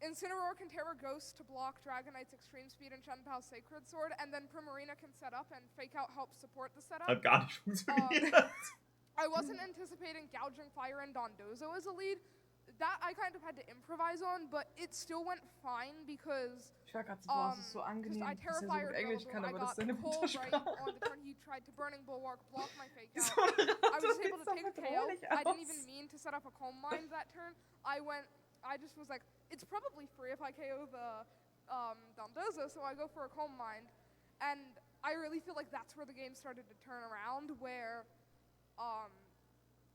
Incineroar can Terra Ghost to block Dragonite's Extreme Speed and Shenpao's Sacred Sword, and then Primarina can set up and Fake Out help support the setup. Hat gar nicht funktioniert. I wasn't anticipating Gouging Fire and Dondozo as a lead. That I kind of had to improvise on, but it still went fine because ich war gerade so, boah, es ist so angenehm, I dass er so gut Englisch kann, aber das ist seine Muttersprache. On the turn, he tried to Burning Bulwark, block my Fake Out. I was able to take a KO. I didn't even mean to set up a Calm Mind that turn. I just was like, it's probably free if I KO the Dondozo, so I go for a Calm Mind. And I really feel like that's where the game started to turn around, where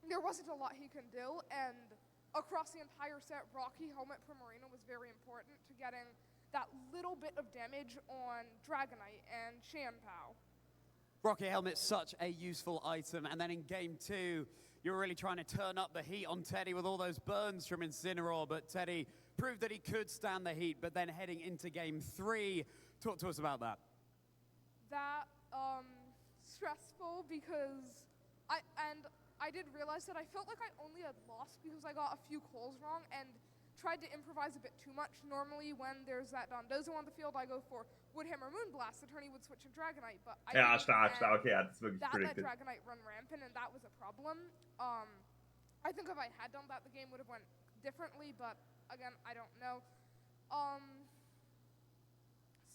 there wasn't a lot he can do, and across the entire set, Rocky Helmet Primarina was very important to getting that little bit of damage on Dragonite and Shenpao. Rocky Helmet's such a useful item, and then in game 2, you were really trying to turn up the heat on Teddy with all those burns from Incineroar, but Teddy proved that he could stand the heat, but then heading into game 3, talk to us about that. That, stressful because I did realize that I felt like I only had lost because I got a few calls wrong and tried to improvise a bit too much. Normally when there's that Dondozo on the field, I go for Woodhammer Moonblast. The turn he would switch to Dragonite, but I stark. Okay, er hat es wirklich predicted. That Dragonite run rampant, and that was a problem. I think if I had done that, the game would have went differently, but again, I don't know.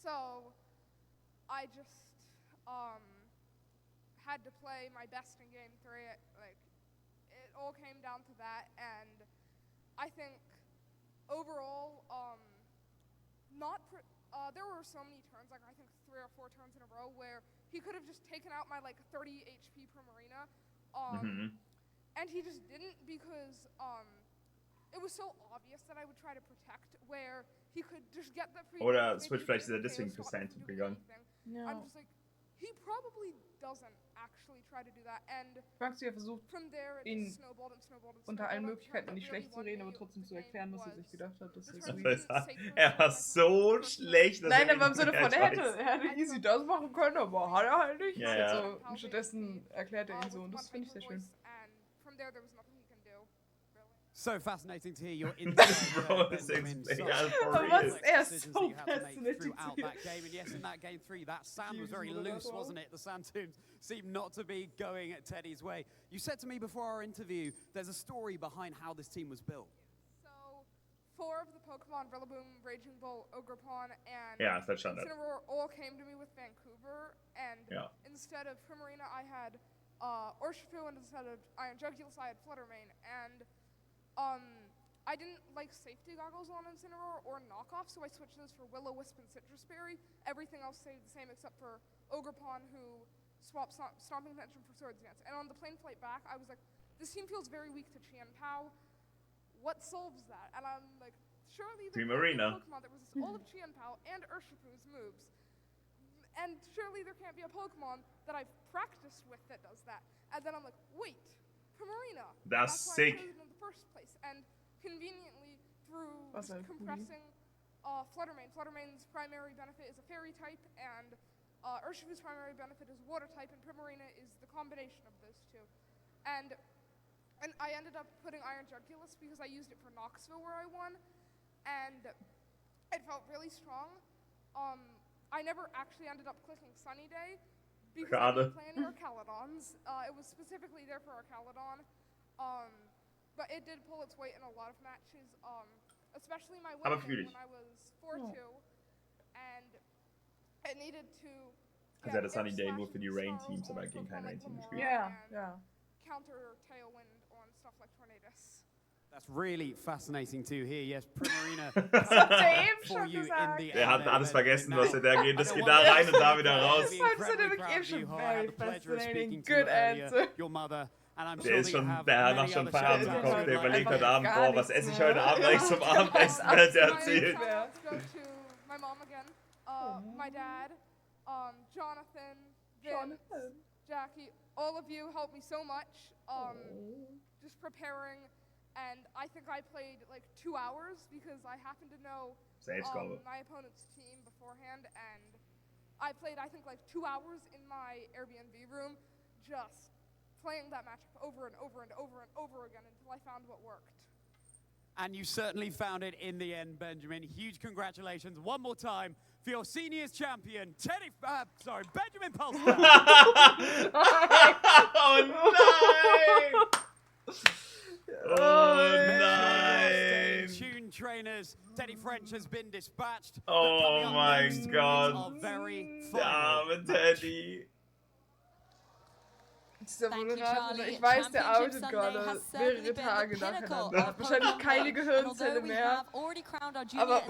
So I just had to play my best in game 3. Like, it all came down to that, and I think overall, there were so many turns, like I think 3 or 4 turns in a row, where he could have just taken out my like 30 HP Primarina, and he just didn't because it was so obvious that I would try to protect, where he could just get the free. Oder Switch vielleicht ist er deswegen für Phantom gegangen. Yeah. I'm just like, he probably doesn't actually try to do that, and Frankie versucht, ihn unter allen Möglichkeiten nicht schlecht zu reden, aber trotzdem zu erklären, was er sich gedacht hat. Das ist er war so schlecht, dass nein, aber im Sinne von, er hätte easy das machen können, aber hat er halt nicht. Ja, ja. Also, und stattdessen erklärt er ihn so, und das finde ich sehr schön. So fascinating to hear your insight. Aber was er so fascinating throughout that game, and yes, in that game 3, that sand was very loose, wasn't it? The sand dunes seemed not to be going at Teddy's way. You said to me before our interview, there's a story behind how this team was built. So, 4 of the Pokemon, Rillaboom, Raging Bull, Ogerpon, and Incineroar all came to me with Vancouver, and instead of Primarina, I had Urshifu, and instead of Iron Jugulis, I had Fluttermane, and I didn't like safety goggles on Incineroar or knockoff, so I switched those for Will-O-Wisp and Citrus Berry. Everything else stayed the same except for Ogerpon, who swapped Stomping Tension for Swords Dance. And on the plane flight back, I was like, this team feels very weak to Qianpao. What solves that? And I'm like, surely there's a Pokemon that resists all of Qianpao and Urshifu's moves. And surely there can't be a Pokemon that I've practiced with that does that. And then I'm like, wait, Primarina. That's sick. In the first place, and conveniently through compressing Fluttermane. Fluttermane's primary benefit is a fairy type, and Urshifu's primary benefit is water type, and Primarina is the combination of those two. And I ended up putting Iron Jugulis because I used it for Knoxville where I won, and it felt really strong. I never actually ended up clicking Sunny Day because I didn't play any Archaludons. It was specifically there for Archaludon. But it did pull its weight in a lot of matches, especially my win when I was 4-2, and it needed to. Also er hat Sunny Day nur für die Rain-Teams, aber gegen kein Rain-Team gespielt. Ja. Counter Tailwind on stuff like Tornadus. That's really fascinating to hear. Yes, Primarina for you in the er hat alles vergessen, was der geht. Das geht da rein und da wieder raus. Fascinating. Good answer. Your mother. Der ist schon, der hat noch schon Feierabend bekommen, der überlegt heute Abend, boah, was esse ich heute Abend eigentlich zum Abendessen, hat er erzählt. My mom again, my dad, Jonathan, Vince, Jackie, all of you helped me so much, just preparing, and I think I played like 2 hours because I happened to know my opponent's team beforehand, and I played I think like 2 hours in my Airbnb room, just playing that matchup over and over and over and over again until I found what worked. And you certainly found it in the end, Benjamin. Huge congratulations one more time for your seniors champion, Benjamin Polster. Oh nein! Oh nein! Stay tuned, trainers. Teddy French has been dispatched. Oh mein Gott. Der arme Teddy. Dieser Moderator, ich weiß, der arbeitet gerade mehrere Tage nacheinander. Der hat wahrscheinlich keine Gehirnzelle mehr. Aber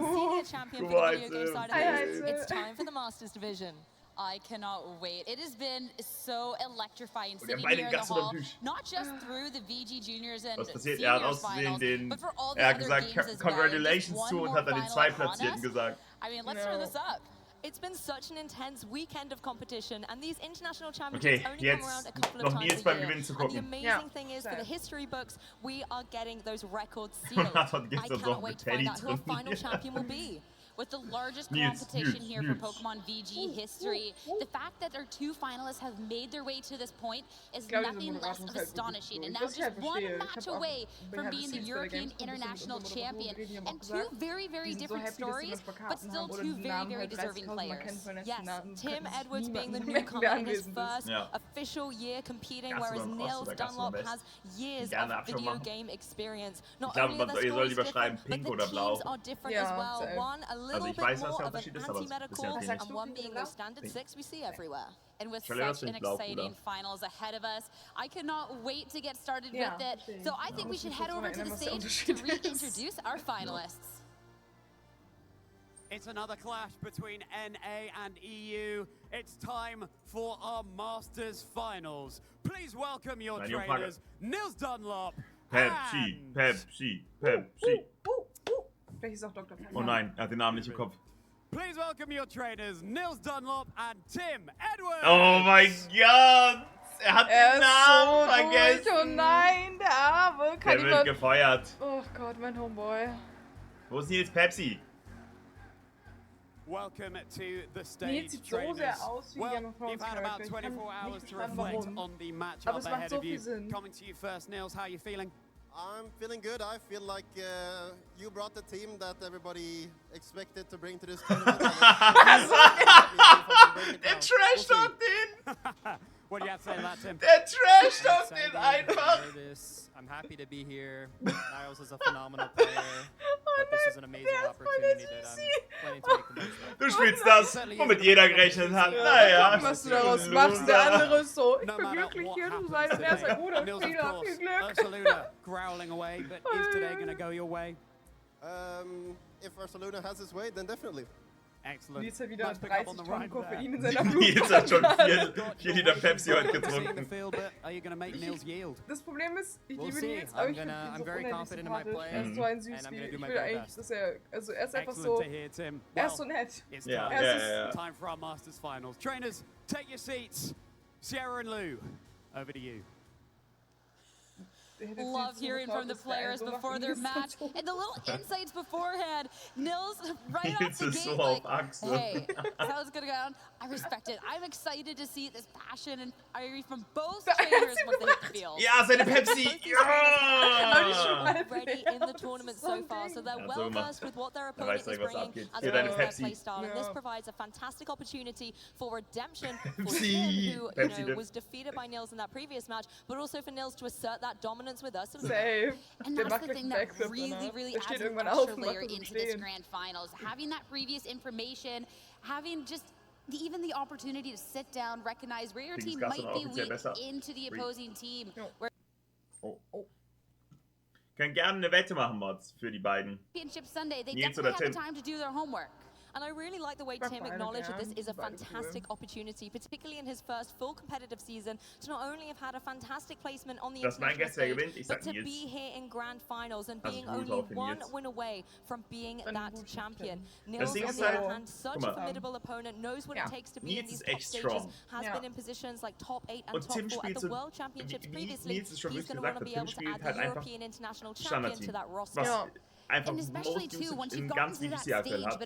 It's time for the Masters Division. I cannot wait. It has been so electrifying sitting here in the hall, not just through the VG Juniors and Seniors finals, but for all the other games as well. Congratulations zu und hat dann den Zweitplatzierten gesagt. I mean, let's throw this up. It's been such an intense weekend of competition, and these international championships only come around a couple of times a year. And the amazing thing is, for the history books, we are getting those records sealed. I cannot wait to find out who our final champion will be. With the largest competition here for Pokemon VG history, the fact that our 2 finalists have made their way to this point is nothing less of astonishing. And now just one match away from being the European International Champion. And 2 very, very different stories, but still 2 very, very deserving players. Yes, Tim Edwards being the newcomer in his first official year competing, whereas Nils Dunlop has years of video game experience. Not only are the scores different, but the teams are different as well. One a little bit more of an anti-medical, and one being those standard 6 we see everywhere. And with such an exciting finals ahead of us, I cannot wait to get started with it. So I think we should head over to the stage to reintroduce our finalists. It's another clash between NA and EU. It's time for our Masters finals. Please welcome your trainers, Nils Dunlop. Pepsi. Oh nein, er hat den Namen nicht im Kopf. Please welcome your trainers, Nils Dunlop and Tim Edwards. Oh mein Gott! Er hat den Namen vergessen. Oh nein, der Arme. Der wird gefeuert. Oh Gott, mein Homeboy. Wo ist Nils Pepsi? Welcome to the stage, trainers. Well, you've had about 24 hours to reflect on the matchup ahead of you. Coming to you first, Nils, how are you feeling? I'm feeling good. I feel like you brought the team that everybody expected to bring to this tournament. Der Trash-Talk den! What do you have to say to that, Tim? Der Trash-Talk den einfach! I'm happy to be here. Niles is a phenomenal player, but this is an amazing opportunity that I'm planning to make the most of. Du spielst das, womit jeder gerechnet hat. Naja, was du daraus machst, der andere ist so. Ich bin glücklich hier zu sein und er ist ein guter Spieler. Viel Glück. Ursaluna growling away, but is today going to go your way? If Ursaluna has his way, then definitely. Excellent. Nils hat wieder 30 Tonnen Koffein in seiner Blut. Nils hat schon 4 Liter Pepsi heute getrunken. Das Problem ist, ich liebe Nils, aber ich finde ihn so unendlich sympathisch. Er ist so ein Süßli. Ich will eigentlich, dass er ist einfach so, er ist so nett. Ja. Time for our Masters finals. Trainers, take your seats. Sierra and Lou, over to you. Love hearing from the players before their match and the little insights beforehand. Nils right off the gate, like, hey, that was gonna go down. I respect it. I'm excited to see this passion and fiery from both trainers once they hit the field. Ja, seine Pepsi! Ja! Ready in the tournament so far, so they're well versed with what their opponent is bringing as well as their play style, and this provides a fantastic opportunity for redemption for Tim, who was defeated by Nils in that previous match, but also for Nils to assert that dominance with us. And that's the thing that really adds an extra layer into this grand finals. Having that previous information, having just even the opportunity to sit down, recognize where your team might be weak into the opposing team. Können gerne eine Wette machen, Mods, für die beiden. Championship Sunday, they definitely have the time to do their homework. And I really like the way Tim acknowledged that this is a fantastic opportunity, particularly in his first full competitive season, to not only have had a fantastic placement on the international stage, but to be here in grand finals and being only one win away from being that champion. Nils, on the other hand, such a formidable opponent, knows what it takes to be in these top stages, has been in positions like top 8 and top 4 at the World Championships previously. He's going to want to be able to add the European International Champion to that roster. einfach most used in ganz VGC aktuell hat.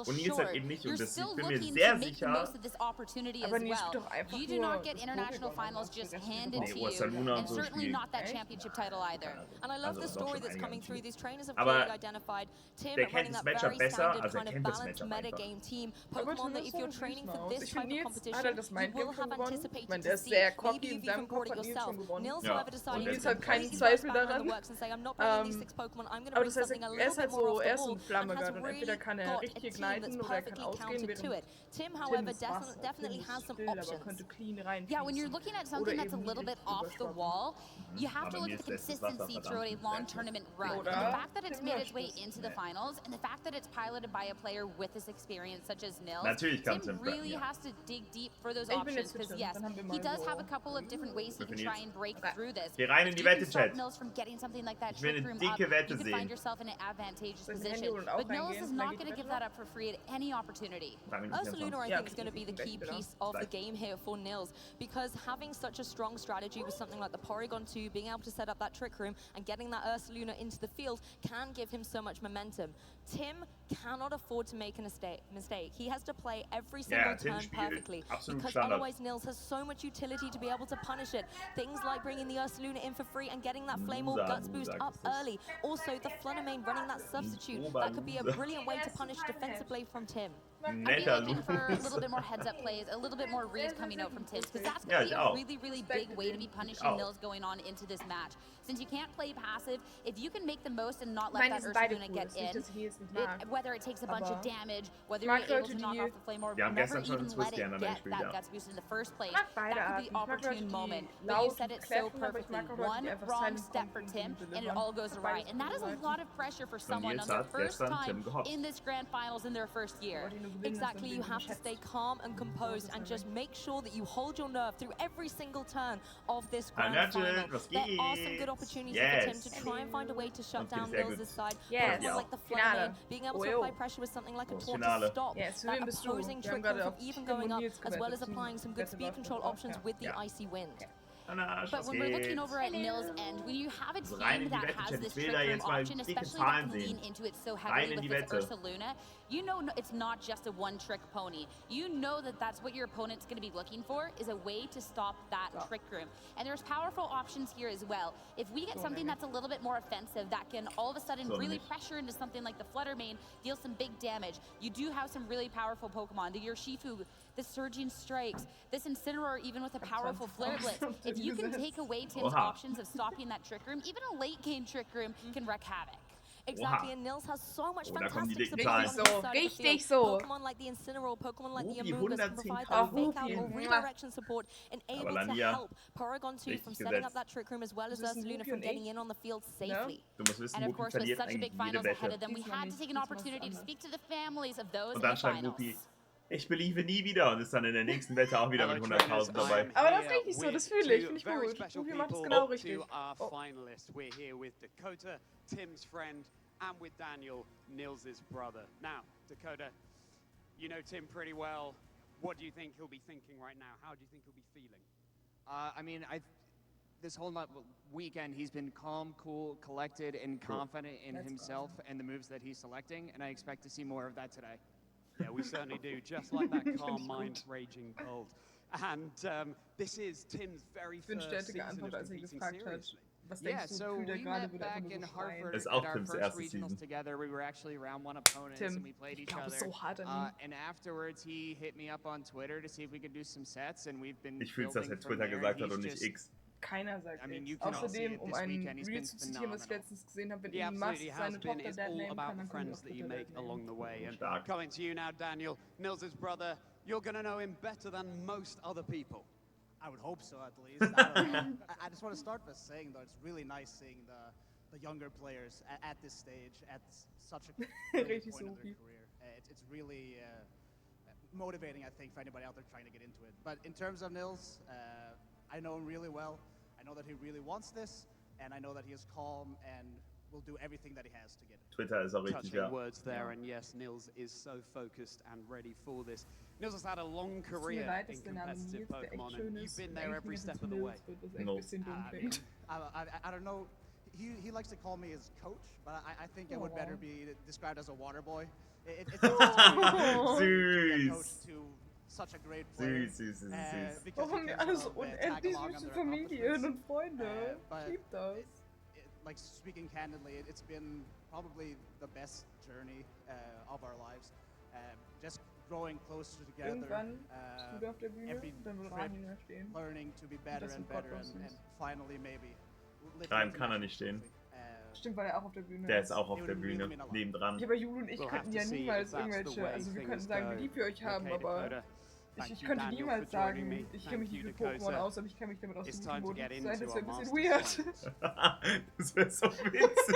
Und Nils halt eben nicht. Und das bin mir sehr sicher. Aber Nils spielt doch einfach You do not get international finals just handed to you, and certainly not that championship title either. And I love the story that's coming through. These trainers have clearly identified Tim running that very standard kind of balanced metagame team. Pokemon that if you're training for this type of competition, you will have anticipated to see. Maybe you've even brought it yourself. Nils, however, decided to completely burst back on the works and say, I'm not bringing these 6 Pokemon, I'm going to bring something a little bit more off the wall, and has really got a team that's perfectly counted to it. Tim, however, definitely has some options. Yeah, when you're looking at something that's a little bit off the wall, you have to look at the consistency throughout a long tournament run. And the fact that it's made its way into the finals, and the fact that it's piloted by a player with this experience, such as Nils, Tim really has to dig deep for those options, because yes, he does have a couple of different ways he can try and break through this. Geh rein in die Wette, Chat. Nils from getting something like that Ich will trick eine room dicke up, Wette you could sehen. find yourself in an advantageous position. But Nils is not going to give that up for free at any opportunity. Ursaluna, I think, is going to be the key piece of the game here for Nils, because having such a strong strategy with something like the Porygon 2, being able to set up that trick room and getting that Ursaluna into the field can give him so much momentum. Tim cannot afford to make a mistake. He has to play every single turn perfectly, because otherwise Nils has so much utility to be able to punish it. Things like bringing the Ursaluna in for free and getting that Flame Orb Guts boost up early. Also, the Flunnermane running that substitute. That could be a brilliant way to punish defensive play from Tim. I'd be looking for a little bit more heads-up plays, a little bit more reads coming out from Tim, because that's going to be a really, really big way to be punishing Nils going on into this match. Since you can't play passive, if you can make the most and not let that Ursaluna get in, whether it takes a bunch of damage, whether you're able to knock off the Flame Orb, never even let it get that Guts boost in the first place, that could be opportune moment. But you said it so perfectly. One wrong step for Tim, and it all goes awry. And that is a lot of pressure for someone on their first time in this Grand Finals in their first year. Exactly, you have to stay calm and composed and just make sure that you hold your nerve through every single turn of this Grand Final. There are some good opportunities for Tim to try and find a way to shut down Nils' side. Pokemon like the Flunnermane, being able to apply pressure with something like a Tortoise Stop, that opposing trick room from even going up, as well as applying some good speed control options with the Icy Wind. But when we're looking over at Nils' end, when you have a team that has this trick room option, especially that can lean into it so heavily with this Ursaluna, you know it's not just a one-trick pony. You know that that's what your opponent's going to be looking for, is a way to stop that trick room. And there's powerful options here as well. If we get something that's a little bit more offensive, that can all of a sudden really pressure into something like the Fluttermane, deal some big damage. You do have some really powerful Pokemon, the Urshifu, the Surging Strikes, this Incineroar even with a powerful Flare Blitz. If you can take away Tim's options of stopping that trick room, even a late game trick room can wreak havoc. Exactly, and Nils has so much fantastic support on his side of the field. Pokemon like the Incineroar, Pokemon like the Amoonguss can provide that fake out or redirection support and able to help Porygon 2 from setting up that trick room, as well as Ursaluna from getting in on the field safely. And of course, with such a big finals ahead of them, we had to take an opportunity to speak to the families of those in the finals. Ich believe nie wieder und ist dann in der nächsten Wette auch wieder mit 100.000 dabei. Aber das ist richtig so, das fühle ich, finde ich gut. Ruby macht es genau richtig. We're here with Dakota, Tim's friend, and with Daniel, Nils' brother. Now, Dakota, you know Tim pretty well. What do you think he'll be thinking right now? How do you think he'll be feeling? I mean, this whole weekend, he's been calm, cool, collected, and confident in himself and the moves that he's selecting, and I expect to see more of that today. Yeah, we certainly do, just like that calm mind raging cold. And this is Tim's very first season of competing seriously. Yeah, so we met back in Harvard at our first regionals together. We were actually round one opponents and we played each other. And afterwards, he hit me up on Twitter to see if we could do some sets, and we've been building from there. Gesagt hat und nicht X. Keiner sagt X. Außerdem, ein Reel zu zitieren, was ich letztens gesehen habe, wenn Elon Musk seine Tochter Dad nehmen kann, dann kann that you make along the way. And coming to you now, Daniel, Nils' brother, you're going to know him better than most other people. I would hope so, at least. I just want to start by saying, though, it's really nice seeing the younger players at this stage, at such a great point of their career. It's really motivating, I think, for anybody out there trying to get into it. But in terms of Nils, I know him really well. I know that he really wants this, and I know that he is calm and will do everything that he has to get it. Twitter is auch richtig, Touching words there, and yes, Nils is so focused and ready for this. Nils has had a long career in competitive Pokemon, and you've been there every step of the way. No. I don't know. he likes to call me his coach, but I think it would better be described as a water boy. It's coach to such a great player. Warum alles unendlich zwischen Familien und Freunde? Ich lieb das. Like speaking candidly, it's been probably the best journey of our lives. Just growing closer together. Every trip, learning to be better and better, and finally maybe. Reim kann er nicht stehen. Stimmt, weil er auch auf der Bühne ist. Der ist auch auf der Bühne, nebendran. Ja, aber Jule und ich könnten ja niemals irgendwelche, also wir könnten sagen, wie lieb wir euch haben, aber ich könnte niemals sagen, ich kenne mich nicht mit Pokémon aus, aber ich kenne mich damit aus dem Modus. Das wäre ein bisschen weird. Das wäre so witzig.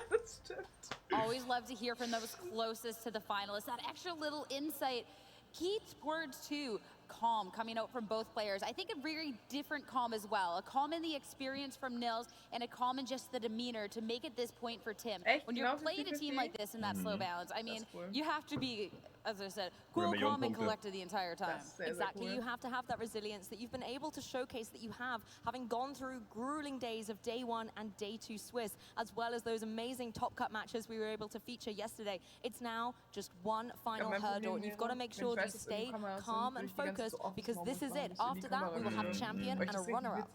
Das stimmt. Always love to hear from those closest to the finalists. That extra little insight. Key words too. Calm coming out from both players. I think a very different calm as well. A calm in the experience from Nils and a calm in just the demeanor to make it this point for Tim. When you're playing a team like this in that slow balance, I mean, you have to be, as I said, cool, calm, and collected the entire time. Exactly. You have to have that resilience that you've been able to showcase that you have, having gone through grueling days of day 1 and day 2 Swiss, as well as those amazing top cut matches we were able to feature yesterday. It's now just one final hurdle, and you've got to make sure that you stay calm and focused, because this is it. After that, we will have a champion and a runner-up.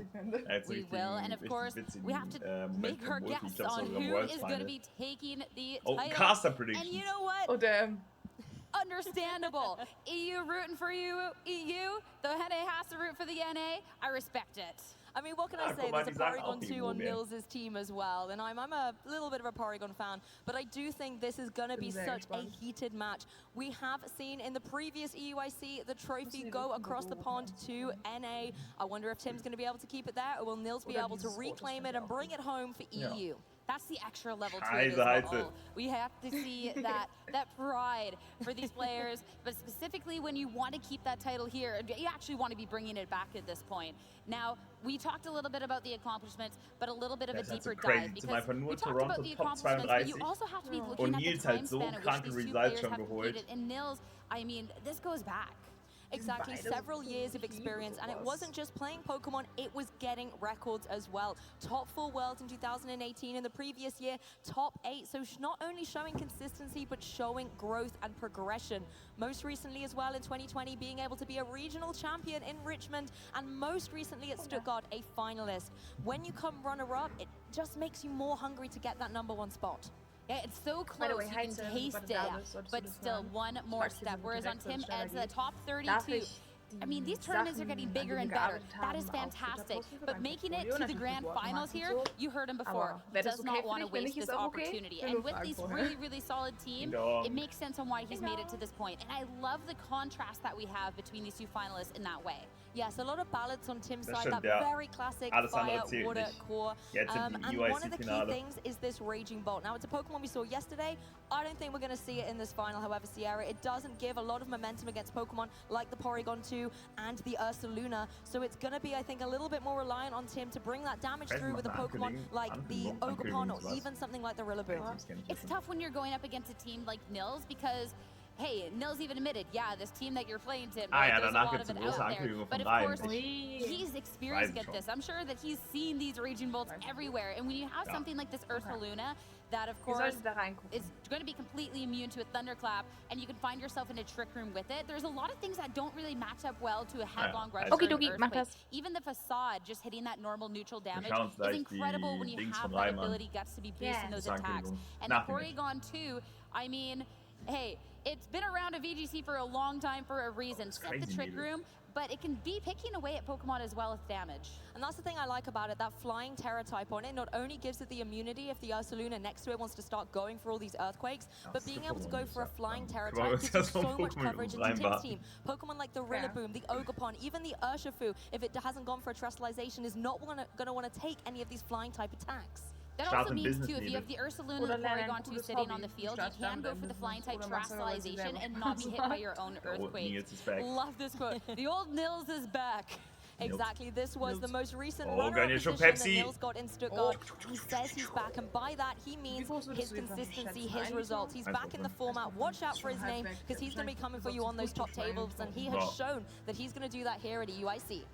We will, and of course, we have to make our guess on who is going to be taking the title. And you know what? Oh, damn. Understandable. EU rooting for you, EU. The NA has to root for the NA. I respect it. I mean, what can I say? There's a Porygon 2 on Nils' team as well, and I'm a little bit of a Porygon fan, but I do think this is going to be such a heated match. We have seen in the previous EUIC the trophy go across the pond to NA. I wonder if Tim's going to be able to keep it there, or will Nils be able to reclaim it and bring it home for EU? That's the extra level to it as well. We have to see that pride for these players, but specifically when you want to keep that title here, you actually want to be bringing it back at this point. Now, we talked a little bit about the accomplishments, but a little bit of a deeper dive, because we talked about the accomplishments, but you also have to be looking at the time span at which these two players have completed. And Nils, I mean, this goes back. Exactly, several years of experience, and it wasn't just playing Pokemon, it was getting records as well. Top 4 worlds in 2018, in the previous year, top 8, so not only showing consistency, but showing growth and progression. Most recently as well in 2020, being able to be a regional champion in Richmond, and most recently at Stuttgart, a finalist. When you come runner-up, it just makes you more hungry to get that #1 spot. Yeah, it's so close, you can taste it, but still one more step. Whereas on Tim Ed's the top 32, I mean, these tournaments are getting bigger and better. That is fantastic. But making it to the grand finals here, you heard him before, does not want to waste this opportunity. And with this really, really solid team, it makes sense on why he's made it to this point. And I love the contrast that we have between these two finalists in that way. Yes, a lot of balance on Tim's side, that very classic fire, water, core. And one of the key things is this Raging Bolt. Now, it's a Pokemon we saw yesterday. I don't think we're going to see it in this final, however, Sierra. It doesn't give a lot of momentum against Pokemon like the Porygon 2 and the Ursaluna. So it's going to be, I think, a little bit more reliant on Tim to bring that damage through with a Pokemon like the Ogerpon or even something like the Rillaboom. It's tough when you're going up against a team like Nils, because hey, Nils even admitted, yeah, this team that you're playing, Tim, there's a lot of it out there. But of course, he's experienced at this. I'm sure that he's seen these Raging Bolts everywhere. And when you have something like this Ursaluna, that of course is going to be completely immune to a Thunderclap, and you can find yourself in a Trick Room with it. There's a lot of things that don't really match up well to a headlong rush or an Earthquake. Even the Facade, just hitting that normal neutral damage, is incredible when you have that ability Guts to be boosting those attacks. And the Porygon 2, I mean, hey, it's been around a VGC for a long time for a reason. Set the Trick Room, but it can be picking away at Pokemon as well with damage. And that's the thing I like about it, that flying Terra type on it not only gives it the immunity if the Ursaluna next to it wants to start going for all these Earthquakes, but being able to go for a flying Terra type gives you so much coverage into Tim's team. Pokemon like the Rillaboom, the Ogerpon, even the Urshifu, if it hasn't gone for a Terastallization, is not going to want to take any of these flying type attacks. That also means, too, if you have the Ursaluna and the Porygon 2 sitting on the field, you can go for the flying type Terastallization and not be hit by your own Earthquake. Love this quote. The old Nils is back. Exactly, this was the most recent runner-up position that Nils got in Stuttgart. He says he's back, and by that he means his consistency, his results. He's back in the format. Watch out for his name, because he's going to be coming for you on those top tables, and he has shown that he's going to do that here at EUIC.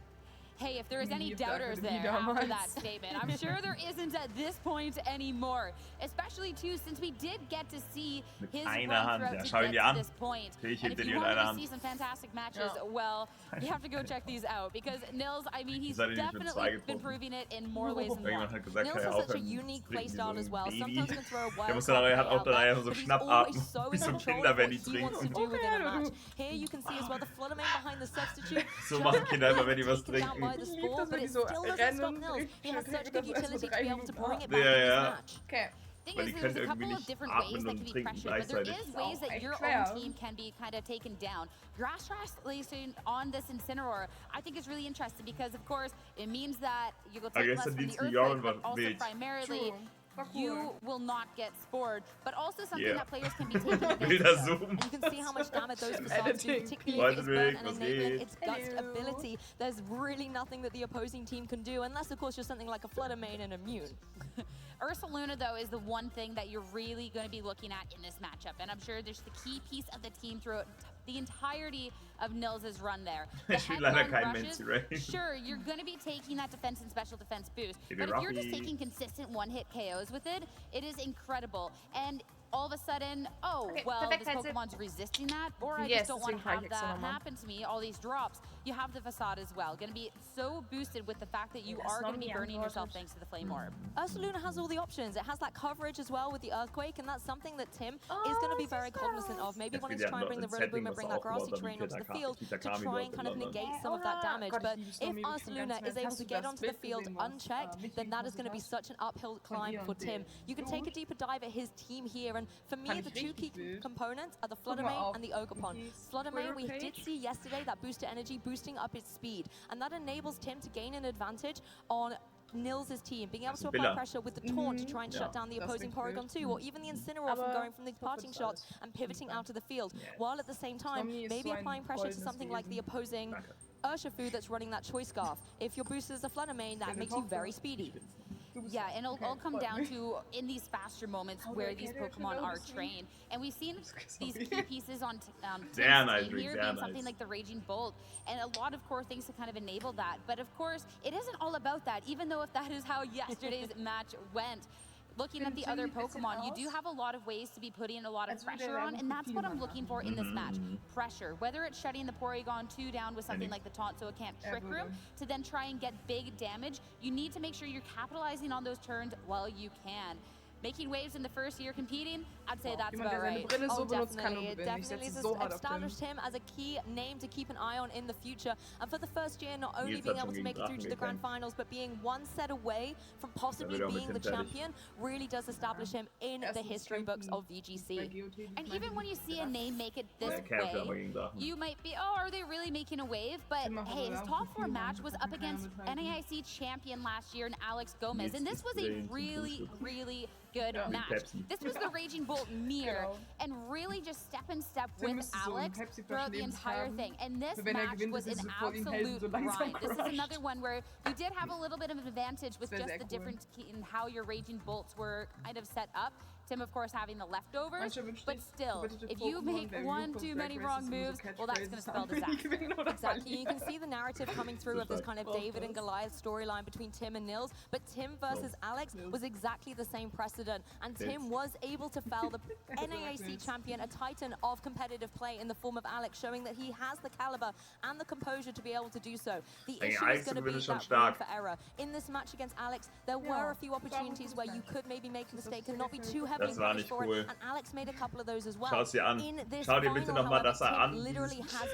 hey, if there's any doubters there after that statement, I'm sure there isn't at this point anymore. Especially, too, since we did get to see his run throughout to get to this point. And if you wanted to see some fantastic matches, well, you have to go check these out. Because Nils, I mean, he's definitely been proving it in more ways than one. Nils has such a unique playstyle as well. Sometimes he can throw a wild card out there, but he's always so in control of what he wants to do within a match. Here you can see as well the Flutter Mane behind the substitute. So machen Kinder immer, wenn die was Taken down by trinken. the sport, but it still doesn't stop Nils. He has such good utility to be able to bring it back in this match. Okay. Thing is, there's a couple of different ways that can be pressured, but there is ways that your own team can be kind of taken down. Grass translation on this Incineroar, I think is really interesting because, of course, it means that you will take less from the Earthquake, but also primarily you will not get spored, but also something that players can be taken advantage of. And you can see how much damage those facades do, particularly if it's burnt and enabling its gust ability. There's really nothing that the opposing team can do, unless, of course, you're something like a Flutter Mane and immune. Ursaluna, though, is the one thing that you're really going to be looking at in this matchup, and I'm sure there's the key piece of the team throughout the entirety of Nils' run there. The headlong rushes, sure, you're going to be taking that defense and special defense boost, but if you're just taking consistent one-hit KOs with it, it is incredible. And all of a sudden, well, this Pokemon's resisting that, or I just don't want to have that happen to me, all these drops. You have the Facade as well. Going to be so boosted with the fact that you are going to be burning yourself thanks to the Flame Orb. Ursaluna has all the options. It has that coverage as well with the Earthquake, and that's something that Tim is going to be very cognizant of. Maybe wanting to try and bring the Rillaboom and bring that grassy terrain onto the field to try and kind of negate some of that damage. But if Ursaluna is able to get onto the field unchecked, then that is going to be such an uphill climb for Tim. You can take a deeper dive at his team here, and for me, the two key components are the Flutter Mane and the Ogerpon. Flutter Mane, we did see yesterday that boosted energy boosting up its speed, and that enables Tim to gain an advantage on Nils' team, being able to apply pressure with the taunt to try and shut down the opposing Porygon 2, or even the Incineroar from going from the parting shots and pivoting out of the field, while at the same time maybe applying pressure to something like the opposing Urshifu that's running that Choice Scarf. If your booster is a Flutter Mane, that makes you very speedy. Yeah, and it'll all come down to in these faster moments where these Pokemon are trained. And we've seen these key pieces on Tim's team here being something like the Raging Bolt, and a lot of core things to kind of enable that. But of course, it isn't all about that, even though if that is how yesterday's match went. Looking at the other Pokemon, you do have a lot of ways to be putting a lot of pressure on, and that's what I'm looking for in this match. Pressure. Whether it's shutting the Porygon 2 down with something like the taunt so it can't Trick Room, to then try and get big damage, you need to make sure you're capitalizing on those turns while you can. Making waves in the first year competing, I'd say that's about right. Definitely. It definitely has established him as a key name to keep an eye on in the future. And for the first year, not only being able to make it through to the grand finals, but being one set away from possibly being the champion, really does establish him in the history books of VGC. And even when you see a name make it this way, you might be, are they really making a wave? But hey, his top 4 match was up against NAIC champion last year in Alex Gomez. And this was a really, really good match. This was the Raging Bolt mirror, and really just step in step with Alex throughout the entire thing. And this match was an absolute grind. This is another one where you did have a little bit of an advantage with just the difference in how your Raging Bolts were kind of set up. Tim, of course, having the leftovers, but still, if you make one too many wrong moves, well, that's going to spell disaster. Exactly. You can see the narrative coming through of this kind of David and Goliath storyline between Tim and Nils, but Tim versus Alex was exactly the same precedent, and Tim was able to fell the NAIC champion, a titan of competitive play in the form of Alex, showing that he has the caliber and the composure to be able to do so. The issue is going to be that room for error. In this match against Alex, there were a few opportunities where you could maybe make a mistake and not be too heavily Das war nicht cool. And Alex made a couple of those as well. Schau es dir an. Schau dir bitte nochmal das an.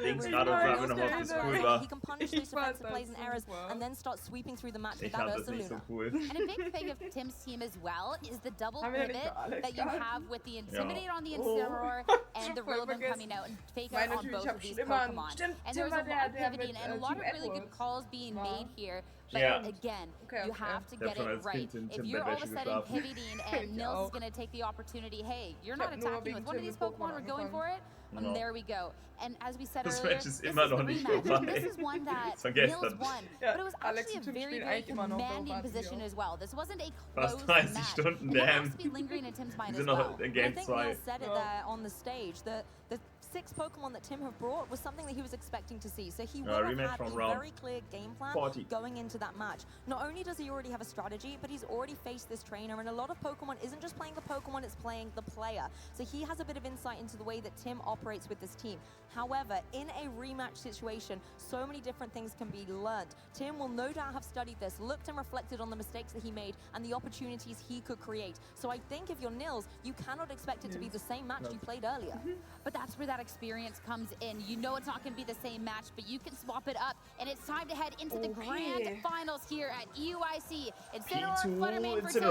Dings gerade und sag mir nochmal, ob das cool war. He can punish those defensive plays and errors and then start sweeping through the match with that Ursaluna. So cool. And a big thing of Tim's team as well is the double pivot that you have with the Intimidate on the Incineroar and the Rillaboom coming out and fake out on both of these Pokemon. And there was a lot of pivoting and a lot of really good calls being made here. But again, you have to get it right. If you're all of a sudden pivoting and Nils is going to take the opportunity, hey, you're not attacking with one of these Pokemon, we're going for it. And there we go. And as we said earlier, this is the rematch. This is one that Nils won. But it was actually a very, very commanding position as well. This wasn't a close match. And that has to be lingering in Tim's mind as well. I think Nils said it there on the stage, that the 6 Pokemon that Tim have brought was something that he was expecting to see. So he would have had a very clear game plan going into that match. Not only does he already have a strategy, but he's already faced this trainer, and a lot of Pokemon isn't just playing the Pokemon, it's playing the player. So he has a bit of insight into the way that Tim operates with this team. However, in a rematch situation, so many different things can be learned. Tim will no doubt have studied this, looked and reflected on the mistakes that he made and the opportunities he could create. So I think if you're Nils, you cannot expect it to be the same match you played earlier. But that's where that experience comes in. You know it's not going to be the same match, but you can swap it up, and it's time to head into the grand finals here at EUIC. Incineroar, Fluttermane for Tim,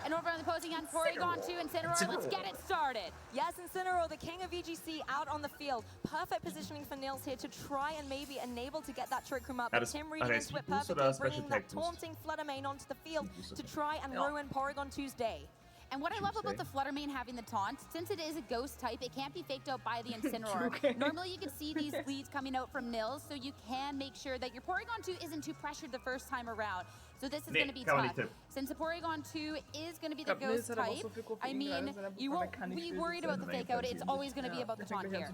and over on the opposing end, Porygon 2, Incineroar, let's get it started. Yes, Incineroar, the king of VGC, out on the field. Perfect positioning for Nils here to try and maybe enable to get that Trick Room up. But Tim reading into it perfectly, bringing that taunting Fluttermane onto the field to try and ruin Porygon 2's day. And what I love about the Fluttermane having the taunt, since it is a ghost type, it can't be faked out by the Incineroar. Normally you can see these leads coming out from Nils, so you can make sure that your Porygon 2 isn't too pressured the first time around. So this is going to be tough. Since the Porygon 2 is going to be the ghost type, I mean, you won't be worried about the fake out. It's always going to be about the taunt here.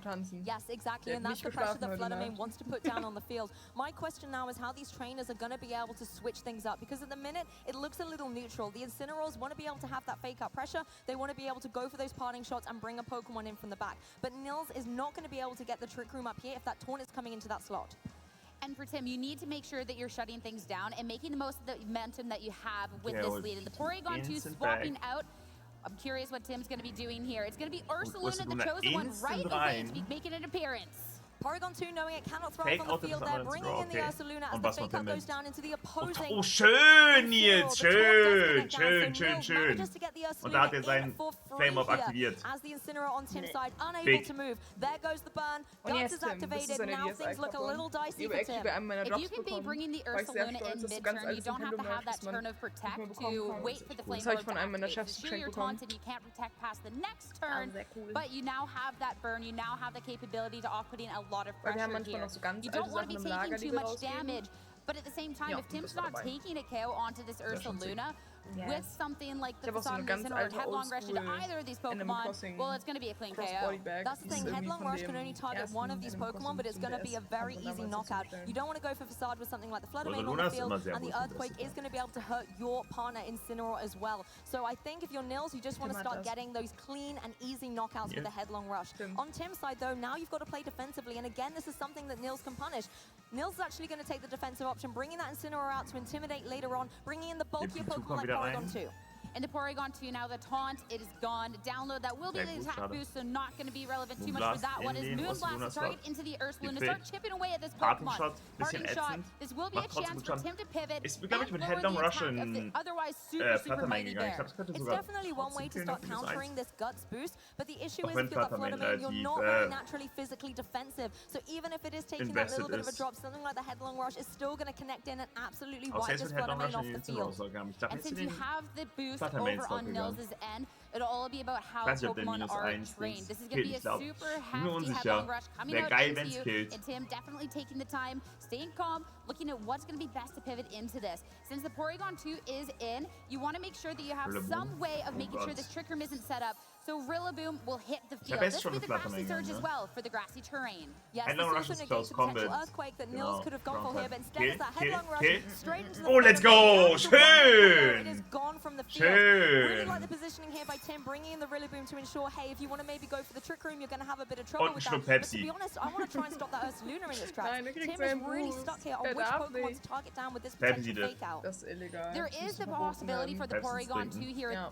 Yes, exactly, and that's the pressure that Fluttermane wants to put down on the field. My question now is how these trainers are going to be able to switch things up, because at the minute, it looks a little neutral. The Incineroars want to be able to have that fake out pressure. They want to be able to go for those parting shots and bring a Pokemon in from the back. But Nils is not going to be able to get the Trick Room up here if that taunt is coming into that slot. And for Tim, you need to make sure that you're shutting things down and making the most of the momentum that you have with this lead. And the Porygon 2 swapping out. I'm curious what Tim's going to be doing here. It's going to be Ursaluna, the chosen one, right away to be making an appearance. Porygon 2 knowing it cannot thrive on the field there, bringing in the Ursaluna as the fake out goes down into the opposing. Oh, schön jetzt, schön, schön, schön, schön. Und da hat er seinen Flame-Up aktiviert. As the Incineroar on Tim's side, unable to move. There goes the burn. Guts is activated. Now things look a little dicey for Tim. If you can be bringing the Ursaluna in mid-turn, you don't have to have that turn of protect to wait for the Flame-Up to activate. To shoot your taunt and you can't protect past the next turn, but you now have that burn, you now have the capability to off-putting a lot of pressure here. You don't want to be taking too much damage, but at the same time, if Tim's not taking a KO onto this Ursaluna, with something like the Facade or Headlong Rush into either of these Pokemon, well, it's going to be a clean KO. That's the thing, Headlong Rush can only target one of these Pokemon, but it's going to be a very easy knockout. You don't want to go for Facade with something like the Fluttermane on the field, and the Earthquake is going to be able to hurt your partner Incineroar as well. So I think if you're Nils, you just want to start getting those clean and easy knockouts with the Headlong Rush. On Tim's side, though, now you've got to play defensively, and again, this is something that Nils can punish. Nils is actually going to take the defensive option, bringing that Incineroar out to intimidate later on, bringing in the bulkier Pokemon like Porygon 2. And the Porygon 2, now the taunt, it is gone. Download, that will be the attack boost, so not going to be relevant too much for that one. Is Moonblast, the target into the Ursaluna, start chipping away at this Pokemon. Parting shot, this will be a chance for Tim to pivot. Ich bin, glaube ich, mit Headlong Rush und Fluttermane gegangen. It's definitely one way to start countering this Guts boost, but the issue is with that Fluttermane, you're not very naturally physically defensive. So even if it is taking that little bit of a drop, something like the Headlong Rush is still going to connect in and absolutely wipe this Fluttermane off the field. And since you have the boost over on Nils' end, it'll all be about how Pokemon are trained. This is going to be a super hefty Headlong Rush coming out into you, and Tim definitely taking the time, staying calm, looking at what's going to be best to pivot into this. Since the Porygon 2 is in, you want to make sure that you have some way of making sure this Trick Room isn't set up, so Rillaboom will hit the field. This will be the Grassy Surge as well for the grassy terrain. Yes, this also negates the potential Earthquake that Nils could have gone for here, but instead it's that Headlong Rush straight into the let's go! Schön! It is gone from the field. Really like the positioning here by Tim, bringing in the Rillaboom to ensure, hey, if you want to maybe go for the Trick Room, you're going to have a bit of trouble with that. But to be honest, I want to try and stop that Ursaluna in its tracks. Tim is really stuck here on which Pokemon to target down with this potential fake out. There is the possibility for the Porygon 2 here at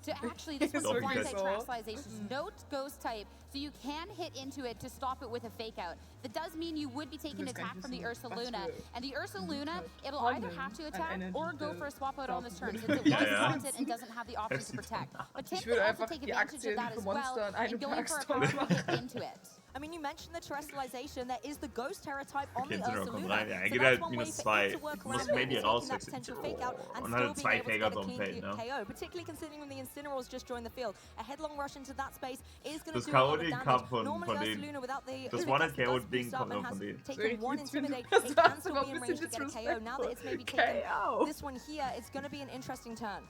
to actually, this was a blind type terrestrialization, no ghost type, so you can hit into it to stop it with a fake out. That does mean you would be taking an attack from the Ursaluna, and the Ursaluna, it'll either have to attack or go for a swap out on this turn, since it was haunted and doesn't have the option to protect. But Tim can also take advantage of that as well, and going for a power hit into it. I mean, you mentioned the terrestrialization. There is the Ghost Terra type on the Incineroar kommt Ursaluna. rein. Ja, er geht halt -2. Du musst maybe rauswechseln. Und dann hat er 2 Fake-Outs auf dem Feld, ne? KO, particularly considering when the Incineroars just joined the field. A headlong rush into that space is going to Das do a lot of Chaotic damage. kam von Normally denen. Ursaluna without the Das One-Hit-KO-Ding kommt auch von denen. taken one Intimidate, it can still be in range to get a KO. Now that it's maybe taken this one here, it's going to be an interesting turn.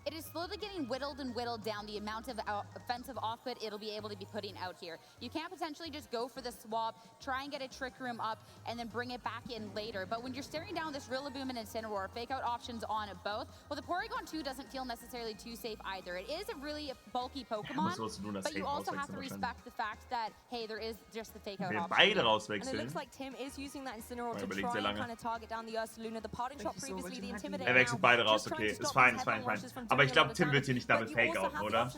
it is slowly getting whittled and whittled down the amount of offensive output it'll be able to be putting out here. You can't potentially just go for the swap, try and get a Trick Room up, and then bring it back in later. But when you're staring down this Rillaboom and Incineroar, fake out options on both, well, the Porygon 2 doesn't feel necessarily too safe either. It is a really bulky Pokemon, but you also have to respect the fact that, hey, there is just the fake out option. And it looks like Tim is using that Incineroar to try and kind of target down the Ursaluna. The parting shot previously, the Intimidator. Wechselt beide raus, okay. Ist fein, ist fein, fein. Aber ich glaube, Tim wird hier nicht damit fake outen, oder?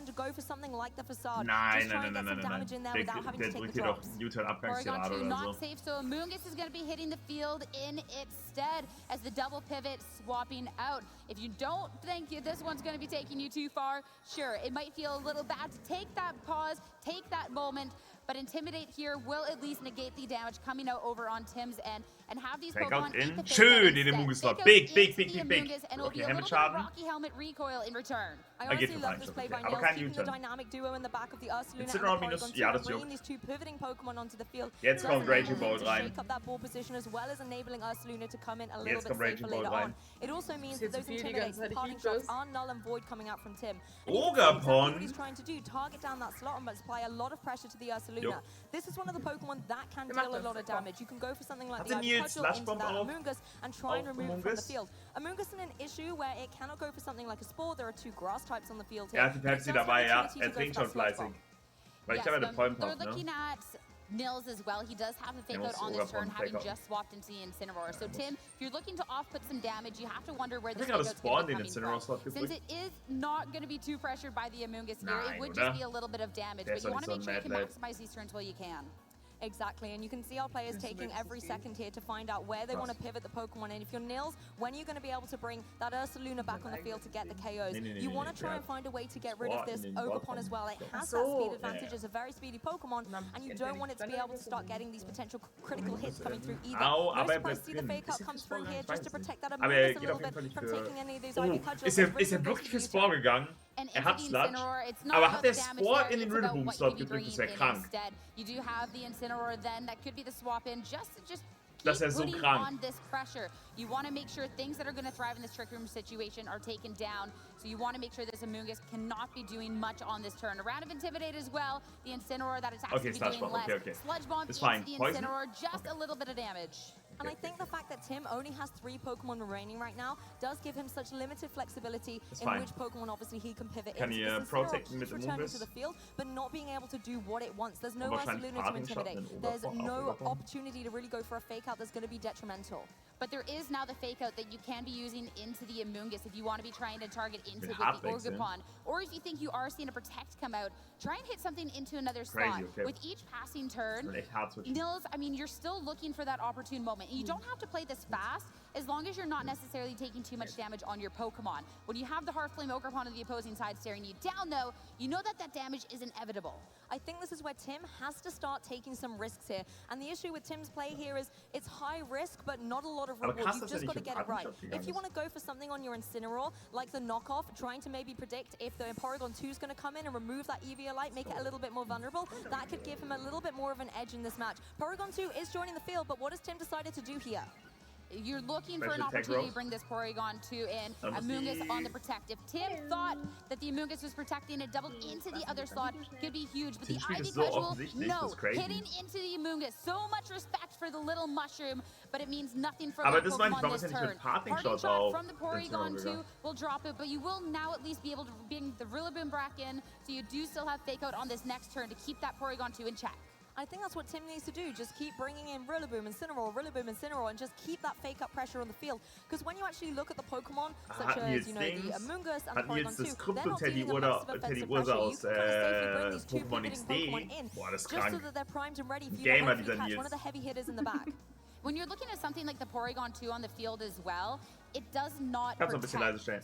Nein. Der drückt hier doch U-Turn-Abgangstirade oder so. Safe, so Amoonguss is going to be hitting the field in its stead as the double pivot swapping out. If you don't think this one's going to be taking you too far, sure, it might feel a little bad to take that pause, take that moment, but Intimidate here will at least negate the damage coming out over on Tim's end and have these Pokemon eat the schön in den Amoonguss-Slot. Big. Okay, Helmet-Schaden. Rocky Helmet recoil in return. I honestly love this play by Nils, keeping the dynamic duo in the back of the Ursaluna and the Porygon 2, bringing these two pivoting Pokemon onto the field. Jetzt kommt Raging Bolt rein. Shake up that ball position as well as enabling Ursaluna to come in a little bit safer later on. It also means that those Intimidates, the parting shots are null and void coming out from Tim. Ogapon! What he's trying to do, target down that slot and apply a lot of pressure to the Ursaluna. This is one of the Pokemon that can deal a lot of damage. You can go for something like the Cudgel into that Amoonguss and try and remove it from the field. Amoonguss in an issue where it cannot go for something like a Spore. There are two grass types on the field here. Er hat die Pepsi dabei, ja. Er trinkt schon fleißig. Weil ich habe eine Pollen They're looking at Nils as well. He does have a fake out on this turn, having just swapped into the Incineroar. So Tim, if you're looking to off-put some damage, you have to wonder where this fake out's going to be coming from. Since it is not going to be too pressured by the Amoonguss here, it would just be a little bit of damage. But you want to make sure you can maximize these turns while you can. Exactly, and you can see our players taking every second here to find out where they want to pivot the Pokemon. And if you're Nils, when are you going to be able to bring that Ursaluna back on the field to get the KOs? You want to try and find a way to get rid of this Ogapon as well. It has that speed advantage as a very speedy Pokemon, and you don't want it to be able to start getting these potential critical hits coming through either. No surprise to see the fake out come through here just to protect that Amoonguss a little bit from taking any of those Ivy Cudgels. Ist er wirklich für Spore gegangen? Hat Sludge, aber hat der Spore in den Rillaboom-Slot gedrückt, ist krank. You do have the Incineroar then, that could be the swap in, just Das ist so putting krank. on this pressure. You want to make sure things that are going to thrive in this Trick Room situation are taken down. So you want to make sure this Amoonguss cannot be doing much on this turn. A round of Intimidate as well. The Incineroar that is actually doing less. Sludge Bomb into the Incineroar, just a little bit of damage. And I think the fact that Tim only has 3 Pokemon remaining right now does give him such limited flexibility in which Pokemon obviously he can pivot into. This protect is returning to the field, but not being able to do what it wants. There's no Ursaluna to intimidate. There's no opportunity to really go for a fake out that's going to be detrimental. But there is now the fake out that you can be using into the Amoonguss if you want to be trying to target into with the Ogapon. Or if you think you are seeing a Protect come out, try and hit something into another slot. With each passing turn, Nils, I mean, you're still looking for that opportune moment. And you don't have to play this fast as long as you're not necessarily taking too much damage on your Pokemon. When you have the Heartflame Ogapon on the opposing side staring you down, though, you know that that damage is inevitable. I think this is where Tim has to start taking some risks here. And the issue with Tim's play here is it's high risk, but not a lot of reward. You've just got to get it right. If you want to go for something on your Incineroar, like the knockoff, trying to maybe predict if the Porygon 2 is going to come in and remove that Eviolite, make it a little bit more vulnerable, that could give him a little bit more of an edge in this match. Porygon 2 is joining the field, but what has Tim decided to do here? You're looking for an opportunity to bring this Porygon 2 in. Amoonguss on the Protect. If Tim thought that the Amoonguss was protecting it doubled into the other slot, could be huge. But the Ivy Cudgel, no, hitting into the Amoonguss. So much respect for the little mushroom, but it means nothing for that Pokemon this turn. Parting shot from the Porygon 2 will drop it, but you will now at least be able to bring the Rillaboom back in, so you do still have Fake Out on this next turn to keep that Porygon 2 in check. I think that's what Tim needs to do. Just keep bringing in Rillaboom, Incineroar, and just keep that fake up pressure on the field. Because when you actually look at the Pokemon, such as, you know, the Amoonguss and the Porygon 2, they're not dealing with massive offensive pressure. You can kind of safely bring these two pivoting Pokemon in, just so that they're primed and ready for you to hopefully catch one of the heavy hitters in the back. When you're looking at something like the Porygon 2 on the field as well, it does not protect.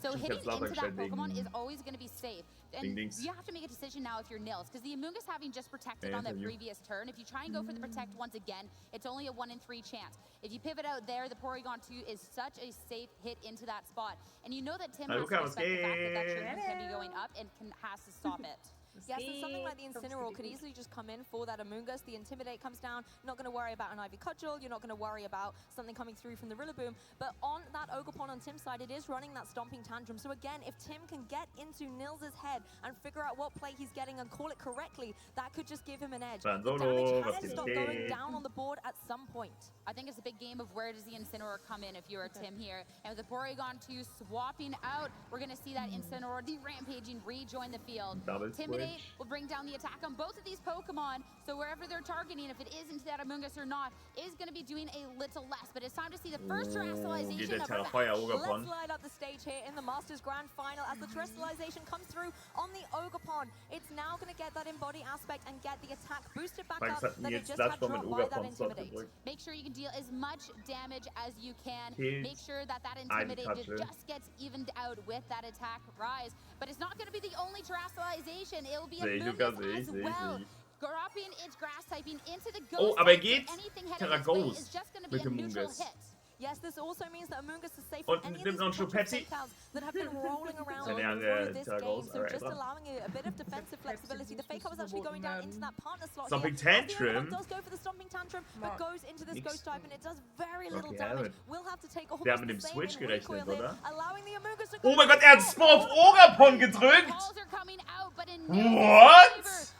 So hitting into that Pokemon is always going to be safe. And you have to make a decision now if you're Nils, because the Amoonguss having just protected on that previous turn, if you try and go for the Protect once again, it's only a 1 in 3 chance. If you pivot out there, the Porygon 2 is such a safe hit into that spot. And you know that Tim has to respect the fact that that turn can be going up and has to stop it. Yes, and something like the Incineroar could easily just come in for that Amoonguss. The Intimidate comes down. Not going to worry about an Ivy Cudgel. You're not going to worry about something coming through from the Rillaboom. But on that Ogerpon on Tim's side, it is running that Stomping Tantrum. So again, if Tim can get into Nils' head and figure out what play he's getting and call it correctly, that could just give him an edge. The damage has to stop going down on the board at some point. I think it's a big game of where does the Incineroar come in if you're a Tim here. And with the Porygon 2 swapping out, we're going to see that Incineroar, the Rampaging, rejoin the field. Intimidate will bring down the attack on both of these Pokemon. So wherever they're targeting, if it is into that Amoonguss or not, is going to be doing a little less. But it's time to see the first terrestrialization of the match. Let's light up the stage here in the Masters Grand Final as the terrestrialization comes through on the Ogerpon. It's now going to get that embody aspect and get the attack boosted back up that it just had dropped by that Intimidate. Make sure you can deal as much damage as you can. Make sure that that Intimidate just gets evened out with that attack rise. But it's not going to be the only terrestrialization. It will be a Amoonguss as well. Dropping its grass typing into the ghost. Oh, aber geht Terraghost mit dem Amoonguss. Yes, this also means that Amoonguss is safe from any of these takeouts that have been rolling around through this game. So just allowing a bit of defensive flexibility. The fake out was actually going down into that partner slot. Stomping Tantrum does go for the Stomping Tantrum, but goes into this ghost type and it does very little damage. We'll have to take a Der hat mit dem Switch gerechnet, oder? Allowing the Amoonguss to Oh mein Gott, er hat Spore auf Ogerpon gedrückt! What?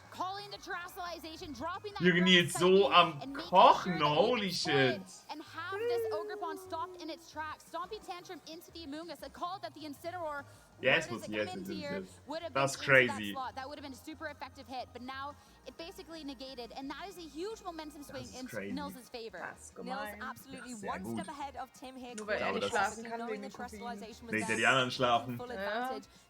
Jürgen jetzt so am Kochen, holy shit. And have this Ogerpon stopped in its tracks. Stomping Tantrum into the Amoonguss. A call that the Incineroar yes. That's crazy. That would have been a super effective hit, but now it basically negated, and that is a huge momentum swing in Nils' favor. Nils absolutely one step ahead of Tim here. Nur weil er nicht schlafen kann wegen die anderen schlafen.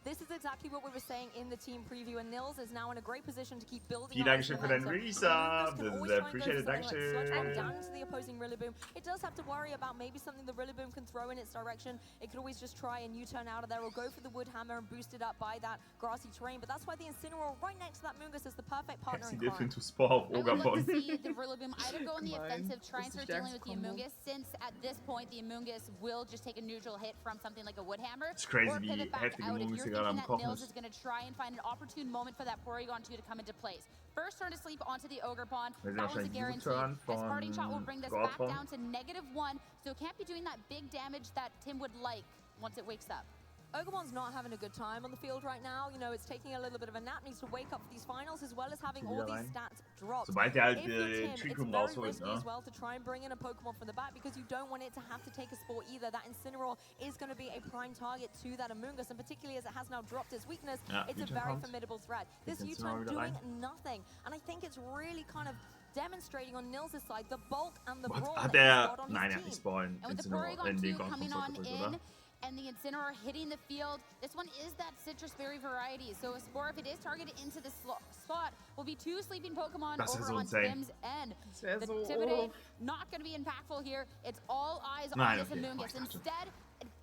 This is exactly what we were saying in the team preview, and Nils is now in a great position to keep building. Dankeschön für deinen Resub. Das ist appreciated. Dankeschön. Down into the opposing Rillaboom. It does have to worry about maybe something the Rillaboom can throw in its direction. It could always just try and U-turn out of there or go for the Wood Hammer and boost it up by that grassy terrain. But that's why the Incineroar right next to that Amoonguss is the perfect partner. Different to Spore auf Ogerpon. See the Rillaboom either go in the offensive, try and start dealing with the Amoonguss, since at this point the Amoonguss will just take a neutral hit from something like a Wood Hammer. It's crazy, wie heftig Amoonguss gerade am Kochen Nils is going to try and find an opportune moment for that Porygon 2 to come into place. First turn to sleep onto the Ogerpon. That was a guarantee. As Parting Shot will bring this back down to -1, so it can't be doing that big damage that Tim would like once it wakes up. Ogerpon's not having a good time on the field right now. You know, it's taking a little bit of a nap, needs to wake up for these finals, as well as having all these stats dropped. Sobald er halt Trick Room rausholt, as well to try and bring in a Pokemon from the back, because you don't want it to have to take a Spore either. That Incineroar is going to be a prime target to that Amoonguss, and particularly as it has now dropped its weakness, it's a very formidable threat. This U-turn doing nothing, and I think it's really kind of demonstrating on Nils' side the bulk and the brawl that he's got on his team. And with the Porygon 2 coming on in, and the Incineroar hitting the field, this one is that citrus berry variety. So a Spore, if it is targeted into the slot, will be 2 sleeping Pokemon over on Tim's end. The Intimidate, not going to be impactful here. It's all eyes on this Amoonguss. Instead,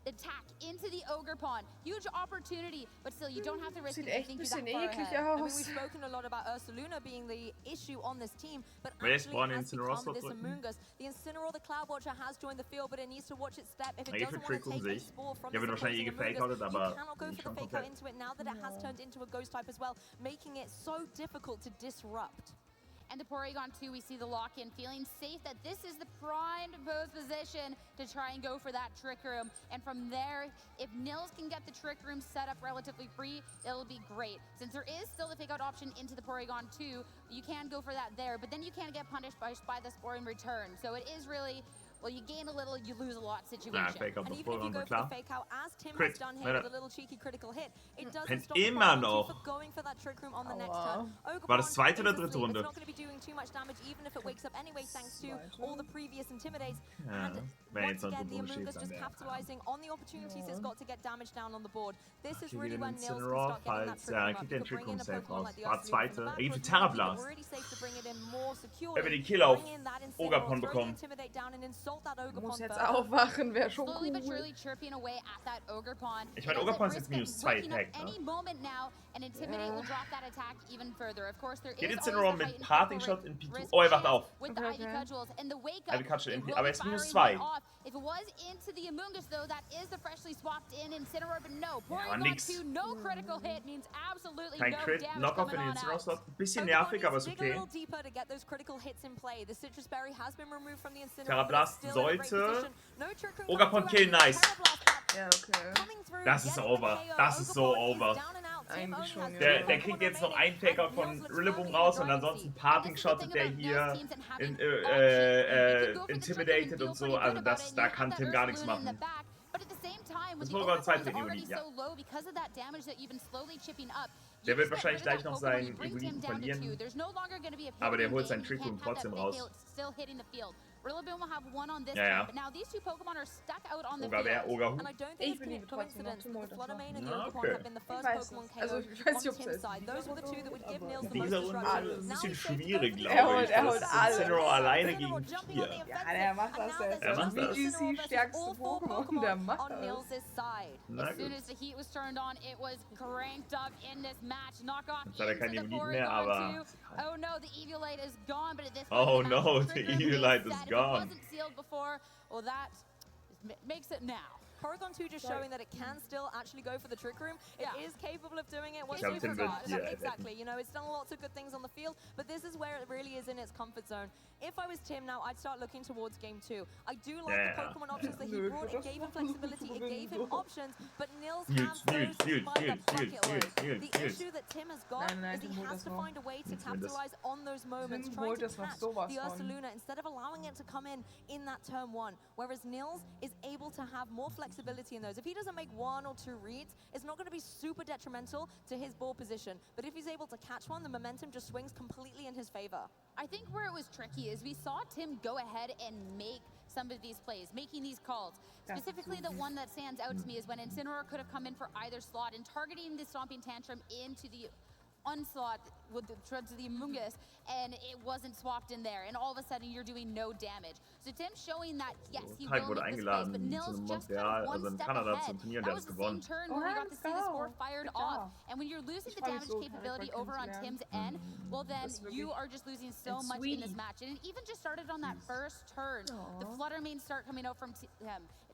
attack into the Ogerpon. Huge opportunity, but still, you don't have to risk anything too that far ahead. I mean, we've spoken a lot about Ursaluna being the issue on this team, but actually has become this Amoonguss. The Incineroar, the Cloud Watcher, has joined the field, but it needs to watch its step. If it doesn't want to take a Spore from this Amoonguss, you cannot go for the fake out into it now that it has turned into a Ghost type as well, making it so difficult to disrupt. And the Porygon 2, we see the lock-in, feeling safe that this is the primed pose position to try and go for that Trick Room. And from there, if Nils can get the Trick Room set up relatively free, it'll be great. Since there is still the fake-out option into the Porygon 2, you can go for that there, but then you can get punished by the Spore in return. So it is really, well, you gain a little, you lose a lot situation. And even if you go for the fake out, as Tim has done here with a little cheeky critical hit, it doesn't stop the for going for that Trick Room on the next turn. War das zweite oder dritte Runde? It's not going to be doing too much damage, even if it wakes up anyway, thanks to all the previous Intimidates. And once again, the Amoonguss just capitalizing on the opportunities it's got to get damage down on the board. This is really when Nils can start getting that Trick Room up. You could bring in a Pokemon like the Ursaluna. It's really safe to bring it in more securely. Kill auf Ogerpon bekommen. Intimidate down and in assault that Ogre Muss Pond jetzt further. aufwachen, wäre schon Slowly but cool. surely chirping away at that Ogre Pond. Ich meine, Ogre Pond ist jetzt -2 Tag, ne? Any moment now, and Intimidate will drop that attack even further. Of course, there Geht is jetzt always Incineroar the mit heightened Parting critical Shot in P2. risk Oh, er wacht auf. with the Ivy Cudgels and the wake up. Ivy Cudgel in it will aber be jetzt firing -2. one off. If it was into the Amoonguss though, that is the freshly swapped in Incineroar, but no. Ja, Porygon nix. 2, no critical hit means absolutely Kein no Crit, damage Knockoff in coming den on out. Incineroar-Slot. Ein bisschen nervig, aber ist Dig a okay. little deeper to get those critical hits in play. The Citrus Berry has been removed from the Incineroar. Terra Blast Still in a great sollte. position. No Trick Room Ogre Pond Kill, nice. Ja, okay. Das ist over. Das ist so over. Eigentlich schon, ja. Der kriegt jetzt noch einen Takeout von Rillaboom raus und ansonsten Parting shottet der hier Intimidated und so. Also da kann Tim gar nichts machen. Das Pokémon 2 trägt Evoliten, ja. Der wird wahrscheinlich gleich noch seinen Evoliten verlieren. Aber der holt seinen Trick Room trotzdem raus. Rillaboom will have one on this Ja, ja. turn, but now these two Pokemon are stuck out on the Ogre wer? field. Ogre Hu? And I don't think Ich it's bin trotzdem noch coincidence Tim that the Fluttermane and the Ah, Ogre Pond okay. have been the first Ich weiß Pokemon es. KO Also ich weiß nicht, on ob es Tim's side. Those were the two that would give Niels the most Dieser Runde destruction. ist ein Now bisschen he's saved schwierig, both glaube holt ich. Das alles. ist Incineroar alleine gegen 4. Ja, der macht das jetzt. Er macht das. VGC stärkste Pokémon, der macht on das. Niels' side. Na As soon gut. as the heat was turned on, it was cranked up in this match. Knockoff Jetzt hat er into keine the Evoliten mehr, Porygon aber... 2. Oh no, the Eviolite is gone, but at this Oh point, the match no, is the triggered. Eviolite It's is set. gone. If it wasn't sealed before, well, that makes it now. Porygon 2 just showing that it can still actually go for the Trick Room. It is capable of doing it once glaube, we Tim wird forgot. hier Exactly, you know, it's done lots of good things on the field, but this is where it really is in its comfort zone. If I was Tim now, I'd start looking towards game 2. I do like the Pokemon options that he brought. It gave him flexibility, it gave him options, but Niels has those by the bucket load. The issue that Tim has got is he has to find a way to capitalize on those moments, trying to catch the Ursaluna instead of allowing it to come in that turn 1, whereas Niels is able to have more flexibility in those. If he doesn't make 1 or 2 reads, it's not going to be super detrimental to his ball position, but if he's able to catch one, the momentum just swings completely in his favor. I think where it was tricky is we saw Tim go ahead and make some of these plays, making these calls. Specifically, the one that stands out to me is when Incineroar could have come in for either slot and targeting the Stomping Tantrum into the onslaught with the Amoonguss, and it wasn't swapped in there, and all of a sudden you're doing no damage. So Tim showing that yes, he will wurde make the space, but eingeladen Nils zu just Montreal, one also in step Kanada ahead. zum Turnier, That der was hat the same gewonnen. turn where we got to see the score fired off, and when you're losing the damage capability over on Tim's end, well then you are just losing so much in this match, and it even just started on that first turn. The Fluttermane start coming out from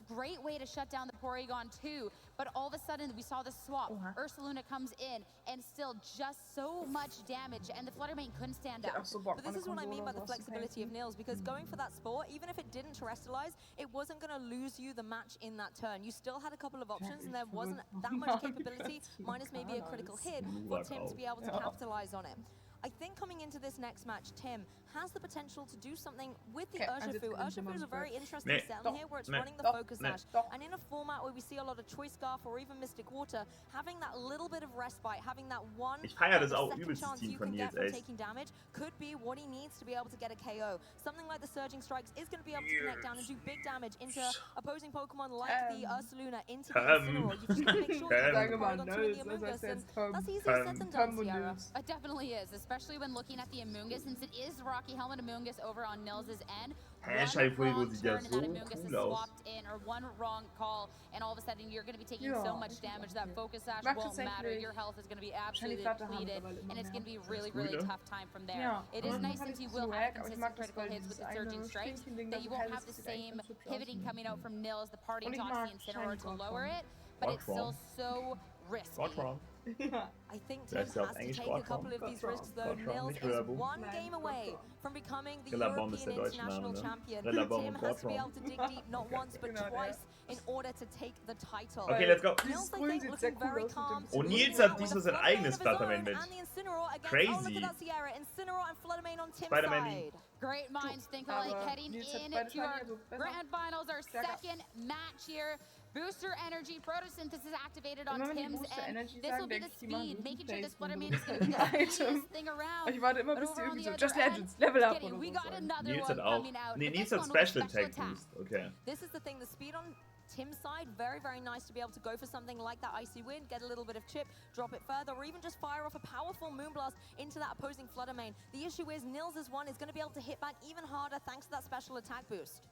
great way to shut down the Porygon 2, but all of a sudden we saw the swap. Ursaluna comes in and still just so much damage, and the Fluttermane couldn't stand out. But this is what I mean by the flexibility of Niels, because going for that spore, even if it didn't terrestrialize, it wasn't going to lose you the match in that turn. You still had a couple of options, and there wasn't that much capability, minus maybe a critical hit, for Tim to be able to capitalize on it. I think coming into this next match, Tim has the potential to do something with the Urshifu. Urshifu is a very interesting set here where it's running the Focus Sash. And in a format where we see a lot of Choice Scarf or even Mystic Water, having that little bit of respite, having that one second chance you can get from taking damage could be what he needs to be able to get a KO. Something like the Surging Strikes is going to be able to connect down and do big damage into opposing Pokemon like the Ursaluna, into the Incineroar. You've just got to make sure you get the Porygon 2 and the Amoonguss, and that's easier said than done, Sierra. It definitely is, especially when looking at the Amoonguss, since it is the Rocky Helmet Amoonguss over on Nils' end. Fuego sieht ja so cool aus. Or one wrong call, and all of a sudden you're going to be taking so much damage that Focus Sash won't matter. Your health is going to be absolutely depleted, and it's going to be really, really tough time from there. It is nice since you will have consistent critical hits with the Surging Strikes, that you won't have the same pivoting coming out from Nils, the Parting Toxie Incineroar to lower it, but it's still so risky. I think Tim has to take a couple of these risks though. Nils is one game away from becoming the European International Champion. Tim has to be able to dig deep not once but twice in order to take the title. Okay, let's go. Nils, I think, looking very calm. Und Nils hat diesmal sein eigenes Fluttermane mit. Crazy. Spider-Man. Great minds think alike, heading into our grand finals, our second match here. Booster energy, photosynthesis activated on Tim's end. This will be the speed, making sure this Fluttermane is going to be the speediest thing around. Ich warte immer, bis die irgendwie so Just Legends, Level Up oder so. Nils hat auch. Nee, Nils hat Special Attack Boost. Okay. This is the thing, the speed on Tim's side, very, very nice to be able to go for something like that Icy Wind, get a little bit of chip, drop it further, or even just fire off a powerful Moonblast into that opposing Fluttermane. The issue is Nils' one is going to be able to hit back even harder thanks to that special attack boost.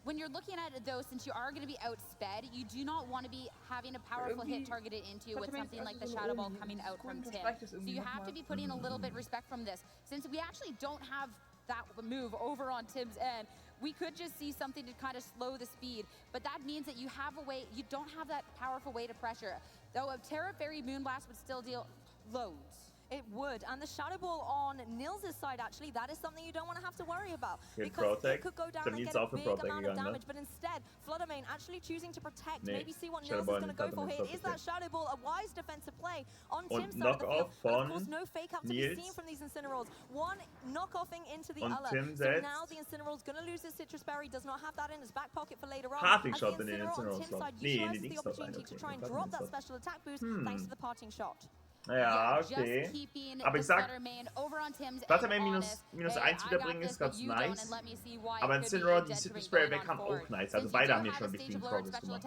when you're looking at it, though, since you are going to be outsped, you do not want to be having a powerful hit targeted into you with something like the Shadow Ball coming out from Tim. So you have to be putting a little bit of respect from this. Since we actually don't have that move over on Tim's end, we could just see something to kind of slow the speed. But that means that you have a way, you don't have that powerful way to pressure. Though a Terra Fairy Moonblast would still deal loads. It would, and the Shadow Ball on Nils' side, actually, that is something you don't want to have to worry about. Okay, because protect. it could go down and get a big amount of damage, but instead, Fluttermane actually choosing to protect, maybe see what Nils is going to go for here. Is that Shadow Ball a wise defensive play on Tim's side of the field? But of course, no fake out to be seen from these Incineroars. One knockoffing into the other. So now the Incineroar's going to lose his Citrus Berry, does not have that in his back pocket for later on. Parting Shot in den Incineroar on Tim's side utilizes the opportunity to try and drop that special attack boost thanks to the Parting Shot. Ja, okay. Aber ich sag, Fluttermane minus 1 wiederbringen ist ganz nice. Aber Incineroar, die Citrus Berry weg haben auch nice. Also beide haben hier schon wichtigen Progress gemacht.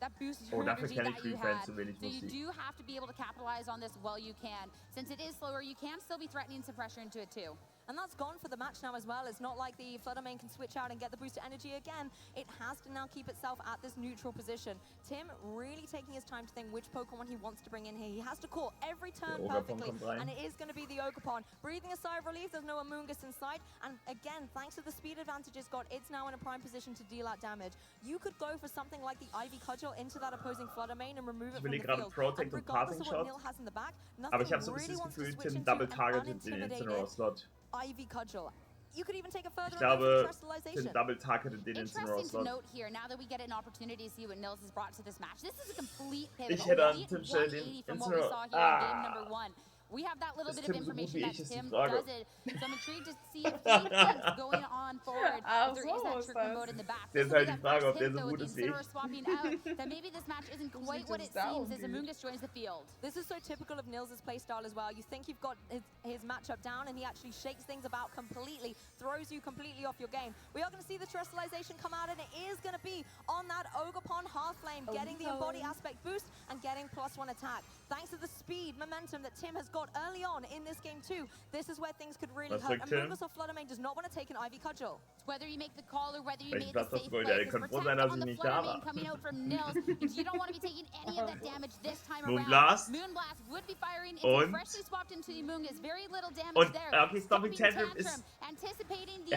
That boosts oh, your dafür energy kann ich that you had. so wenig So you do have to be able to capitalize on this while you can. Since it is slower, you can still be threatening some pressure into it too. And that's gone for the match now as well. It's not like the Fluttermane can switch out and get the boost of energy again. It has to now keep itself at this neutral position. Tim really taking his time to think which Pokemon he wants to bring in here. He has to call every turn perfectly, and it is going to be the Ogerpon. Breathing a sigh of relief, there's no Amoonguss inside, and again, thanks to the speed advantage it's got, it's now in a prime position to deal out damage. You could go for something like the Ivy Cudgel into that opposing Fluttermane and remove it from the field. Protect and regardless of what Nil has in the back, aber ich habe so ein really bisschen das Gefühl, wants to Tim double-targetet den Incineroar-Slot. Ivy Cudgel. You could even take a further Ich glaube, Tim double-targetet den Incineroar-Slot. Note here, now that we get an opportunity to see what Nils has brought to this match, this is a complete pivot. Ich hätte an Tim stellen den Incineroar. We have that little bit of information that Tim does it, so I'm intrigued to see if he thinks going on forward, if there is that trick mode in the back. Das ist halt die Frage, ob der so gut ist wie ich. Swapping out, that maybe this match isn't quite what it seems as Amoonguss joins the field. This is so typical of Nils' playstyle as well. You think you've got his matchup down, and he actually shakes things about completely, throws you completely off your game. We are going to see the Terrestrialization come out, and it is going to be on that Ogerpon half flame, getting the embody aspect boost and getting +1 attack. Thanks to the speed, momentum that Tim has got early on in this game too, this is where things could really hurt. Amoonguss or Fluttermane does not want to take an Ivy Cudgel. Whether you make the call or whether you make the safe play, because protect on the Fluttermane coming out from Nils, you don't want to be taking any of that damage this time around. Moonblast would be firing if freshly swapped into the Amoonguss. Very little damage there. Okay, Stomping Tantrum ist...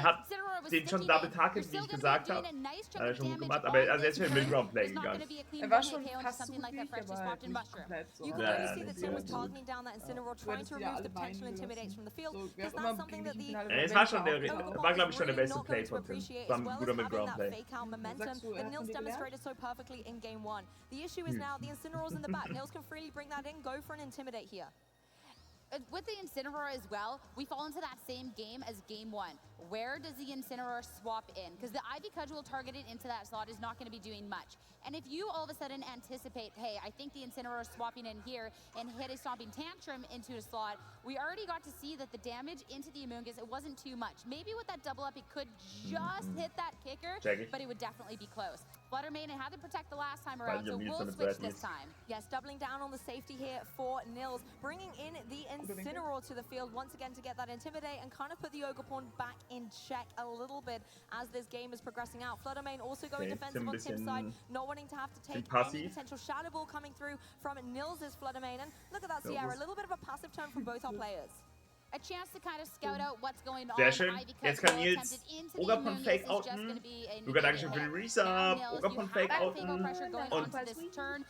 hat den schon double-targetet, wie ich gesagt habe. Hat er schon gut gemacht, aber er ist für den Mid-Round-Play gegangen. War schon fast so gut, aber halt nicht komplett so. You can really see that Tim was targeting down that Incineroar, trying to remove the potential intimidates from the field, because that's something that the... Es war glaube ich schon der beste Play von Tim. War ein guter Mid-Round-Play. Fake-out momentum that Nils demonstrated so perfectly in Game 1. The issue is now the Incineroar's in the back. Nils can freely bring that in, go for an Intimidate here. With the Incineroar as well, we fall into that same game as Game 1. Where does the Incineroar swap in? Because the Ivy Cudgel targeted into that slot is not going to be doing much. And if you all of a sudden anticipate, hey, I think the Incineroar swapping in here and hit a Stomping Tantrum into a slot, we already got to see that the damage into the Amoonguss, it wasn't too much. Maybe with that double up, it could just hit that kicker, but it would definitely be close. Fluttermane had to protect the last time around, so we'll switch this time. Yes, doubling down on the safety here for Nils, bringing in the Incineroar to the field once again to get that Intimidate and kind of put the Ogerpon back in check a little bit as this game is progressing out. Fluttermane also going defensive on Tim's side, not wanting to have to take any potential Shadow Ball coming through from Nils' Fluttermane. And look at that, Sierra, a little bit of a passive turn from both our players. A chance to kind of scout out what's going on. Sehr schön. Jetzt kann Nils Ogerpon fake-outen. Luca, dankeschön für den Resub. Ogerpon fake-outen.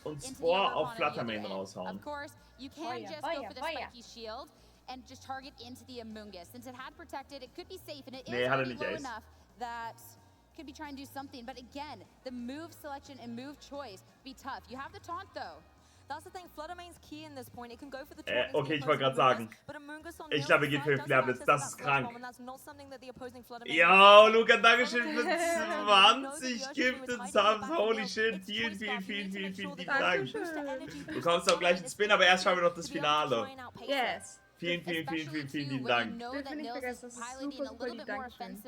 Und Spore auf Fluttermane raushauen. Of course, you can just go for the spiky shield and just target into the Amoonguss. Since it had protected, it could be safe, and it is already low enough that could be trying to do something. But again, the move selection and move choice be tough. You have the taunt though. That's the thing, Fluttermane's key in this point. It can go for the taunt. Okay, ich wollte gerade sagen. Ich glaube, er geht für Flablets. Das ist krank. Ja, Luca, dankeschön für 20 Gifted Subs. Holy shit. Vielen, vielen, vielen, vielen, vielen lieben Dank. Du kommst auch gleich ins Spin, aber erst schauen wir noch das Finale. Yes. Vielen, vielen, vielen, vielen, vielen lieben Dank.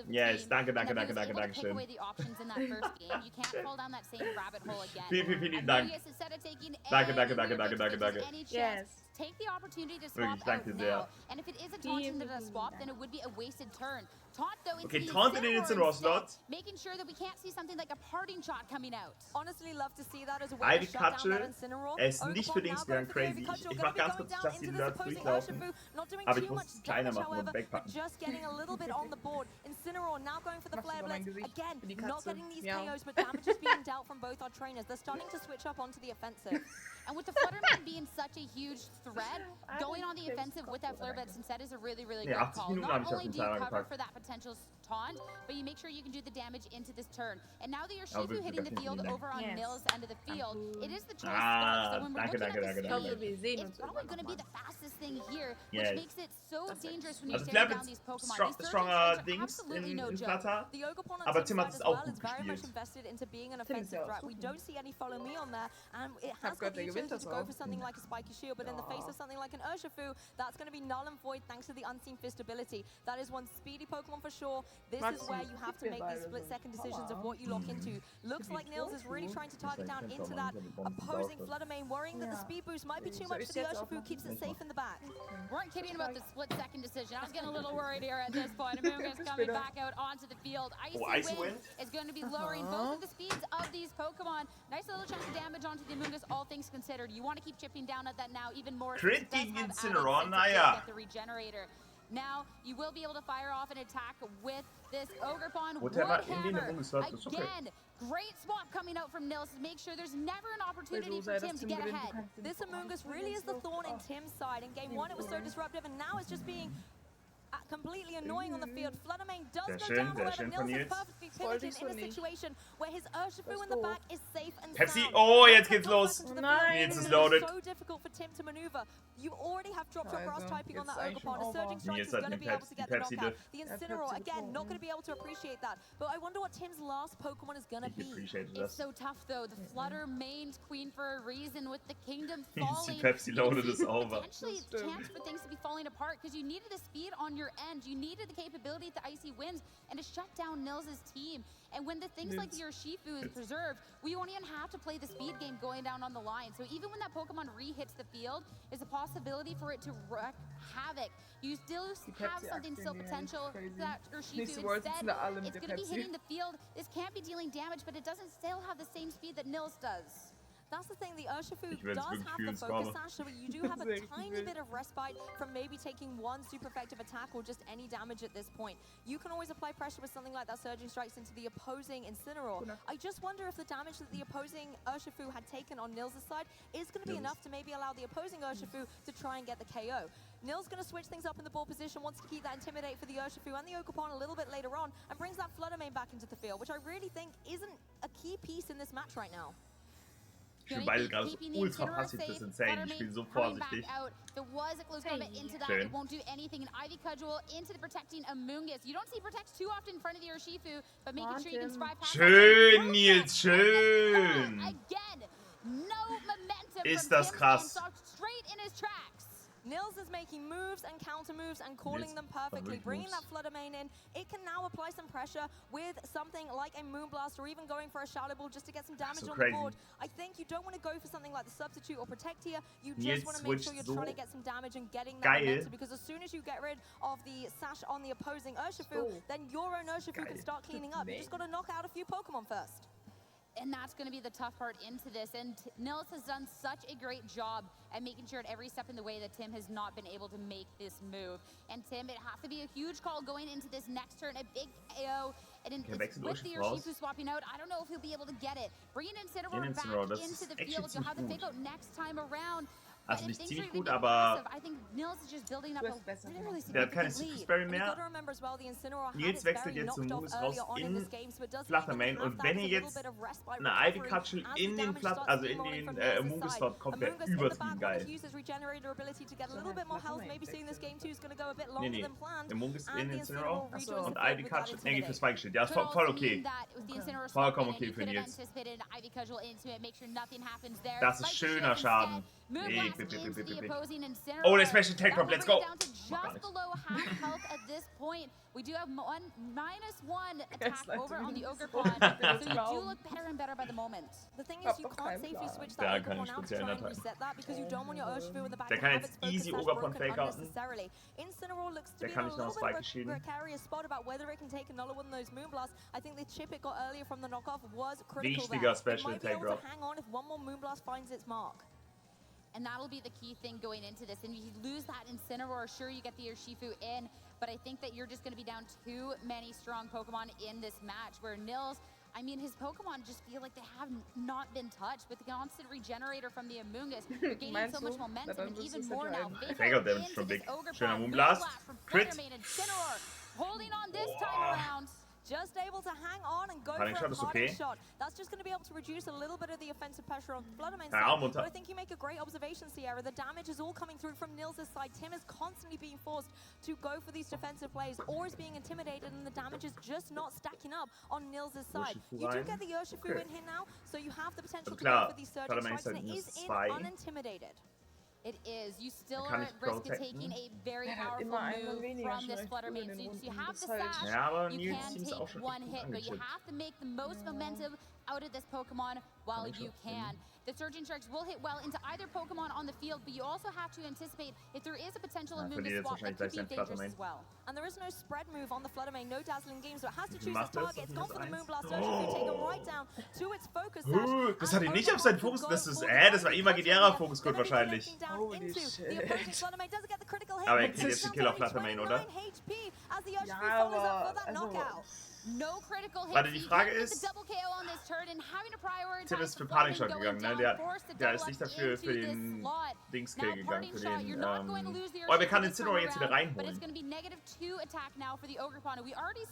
Yes, danke, danke, danke, danke, danke schön. Vielen, vielen, vielen lieben Dank. Danke, danke, danke, danke, danke, danke. Yes. take the opportunity to swap out now. And if it is a taunt into the swap, then it would be a wasted turn. Taunt though, okay, Taunt in den Incineroar-Slot. Making sure that we can't see something like a parting shot coming out. Honestly, love to see that as a way to shut down that Incineroar. Ist nicht für Dings gegangen, crazy. Ich mach ganz kurz das in Nerds durchlaufen. Aber ich muss es kleiner machen und wegpacken. Just getting a little bit on the board. Incineroar now going for the Flare Blitz. Again, not getting these KOs, but damage is being dealt from both our trainers. They're starting to switch up onto the offensive. And with the Flutterman being such a huge threat, going on the offensive with that Flare Blitz instead is a really, really good call. Not only do you cover for that potential taunt, but you make sure you can do the damage into this turn. And now that you're Shifu hitting the field over on Nils' end of the field, it is the choice spot. So when we're looking at the speed, it's probably going to be the fastest thing here, which makes it so dangerous when you're staring down these Pokemon. These stronger Dings in Flutter, aber Tim hat es auch gut gespielt. Invested into being an offensive threat. We don't see any follow me on there, and it has got the ability to go for something like a spiky shield, but in the face of something like an Urshifu, that's going to be null and void thanks to the unseen fist ability. That is one speedy Pokemon for sure. This is where you have to make these split-second decisions of what you lock into. Looks like Nils is really trying to target down into that opposing Flutter Mane, worrying that the speed boost might be too much for the Urshifu, keeps it safe in the back. Weren't kidding about the split-second decision. I was getting a little worried here at this point. Amoonguss coming back out onto the field. Icy Wind is going to be lowering both of the speeds of these Pokemon. Nice little chunk of damage onto the Amoonguss, all things considered. You want to keep chipping down at that now even more. Crit gegen Incineroar, naja. The regenerator. Now, you will be able to fire off an attack with this Ogerpon Whatever Woodhammer. Again, great swap coming out from Nils to make sure there's never an opportunity for Tim to get ahead. This Amoonguss really is the thorn in Tim's side. In game 1, it was so disruptive, and now it's just being completely annoying on the field. Flutter Mane does go down, however, Nils has perfectly pivoted in a situation where his Urshifu in the back is safe and sound. Oh, jetzt geht's los. Jetzt ist loaded. So difficult for Tim to maneuver. You already have drop grass typing on that Ogerpon. A Surging Strike is going to be able to get the knockout. The Incineroar, again, not going to be able to appreciate that. But I wonder what Tim's last Pokemon is going to be. It's so tough, though. The Flutter Mane's queen for a reason with the Kingdom falling. Pepsi loaded is over. Potentially chance for things to be falling apart because you needed the speed on your end. You needed the capability to Icy Winds and to shut down Nils' team. And when the things like your Shifu is preserved, we won't even have to play the speed game going down on the line. So even when that Pokemon re-hits the field, there's a possibility for it to wreak havoc. You still have something still potential that your Shifu instead, it's going to be hitting the field. This can't be dealing damage, but it doesn't still have the same speed that Nils does. That's the thing, the Urshifu does have the focus sash, so you do have a tiny bit of respite from maybe taking one super effective attack or just any damage at this point. You can always apply pressure with something like that Surging Strikes into the opposing Incineroar. I just wonder if the damage that the opposing Urshifu had taken on Nils' side is going to be enough to maybe allow the opposing Urshifu to try and get the KO. Nils going to switch things up in the ball position, wants to keep that Intimidate for the Urshifu and the Ogerpon a little bit later on, and brings that Flutter Mane back into the field, which I really think isn't a key piece in this match right now. Ich bin beide gerade so ultra passiv, das ist insane. Ich bin so vorsichtig. There was a close combat into that. It won't do anything. An Ivy Cudgel into the protecting Amoonguss. You don't see protect too often in front of the Urshifu, but making sure you can spry past. Schön, Nils, schön. Again, no momentum. Ist das krass. Straight in his tracks. Nils is making moves and counter moves and calling them perfectly, bringing that Flutter Mane in. It can now apply some pressure with something like a Moonblast or even going for a Shadow Ball just to get some damage on the board. I think you don't want to go for something like the Substitute or Protect here. You just want to make sure you're trying to get some damage and getting that momentum, because as soon as you get rid of the sash on the opposing Urshifu, then your own Urshifu can start cleaning up. You just got to knock out a few Pokemon first. And that's going to be the tough part into this. And Nils has done such a great job at making sure at every step in the way that Tim has not been able to make this move. And Tim, it has to be a huge call going into this next turn, a big KO. And with the Urshifu swapping out, I don't know if he'll be able to get it. Bringing Incineroar back into the field, you'll have to fake out next time around. Also nicht ziemlich gut, aber der hat keine Super Sperry mehr. Nils wechselt jetzt zum Moves raus in Flutter Mane, und wenn ihr jetzt eine Ivy Cudgel in den Moongus slot kommt, wäre übertrieben geil. Nee, der Moongus in den Incineroar und Ivy Cudgel, nee, fürs freigestellt. Ja, ist voll okay. Vollkommen okay für Nils. Das ist schöner Schaden. Oh, der Special Tag Drop, let's go. Just below half health at this point. We do have -1 attack over on the Ogre Pawn, so you do look better and better by the moment. The thing is, you can't safely switch that Ogre Pawn out to try and reset that because you don't want your Urshifu in the back der to kann have jetzt its easy focus Ogre Pawn broken fake outen. unnecessarily. Incineroar looks to Der be kann in a nicht noch little Spike bit of geschieden. a precarious spot about whether it can take another one of those Moonblasts. I think the chip it got earlier from the knockoff was critical Wichtiger there. It Special might be Tag able Drop. to hang on if one more Moonblast finds its mark. And that'll be the key thing going into this. And if you lose that Incineroar, sure, you get the Urshifu in, but I think that you're just going to be down too many strong Pokemon in this match, where Nils, I mean, his Pokemon just feel like they have not been touched. With the constant regenerator from the Amoonguss, you're gaining so much momentum, and even more now. Fake out Damage from Big. Schöner Moonblast. Crit. Holding on this time around. Just able to hang on and go for a parting shot. That's just going to be able to reduce a little bit of the offensive pressure on Fluttermane's side. But I think you make a great observation, Sierra. The damage is all coming through from Nils' side. Tim is constantly being forced to go for these defensive plays or is being intimidated, and the damage is just not stacking up on Nils' side. You do get the Urshifu in here now, so you have the potential to go for these surging strikes, and it is in unintimidated. It is. You still are at risk of taking a very powerful move from this Fluttermane. So you have the sash, you can take one hit, but you have to make the most momentum out of this Pokemon while you can. The Surging Strikes will hit well into either Pokemon on the field, but you also have to anticipate if there is a potential Amoonguss swap that could be dangerous as well. And there is no spread move on the Fluttermane, no dazzling gleam, so it has to choose its target. It's gone for the Moonblast, Urshifu taken right down to its focus. Das hat ihn nicht auf seinen Fokus, das war imaginärer Fokuscode wahrscheinlich. Holy shit. Aber er kriegt jetzt den Kill auf Fluttermane, oder? Ja, aber also... Warte, die Frage ist, Tim ist für Panikshot gegangen, ne? Der ist nicht dafür für den Dings-Kill gegangen, für den, oh, wir können den Incineroar jetzt wieder reinholen.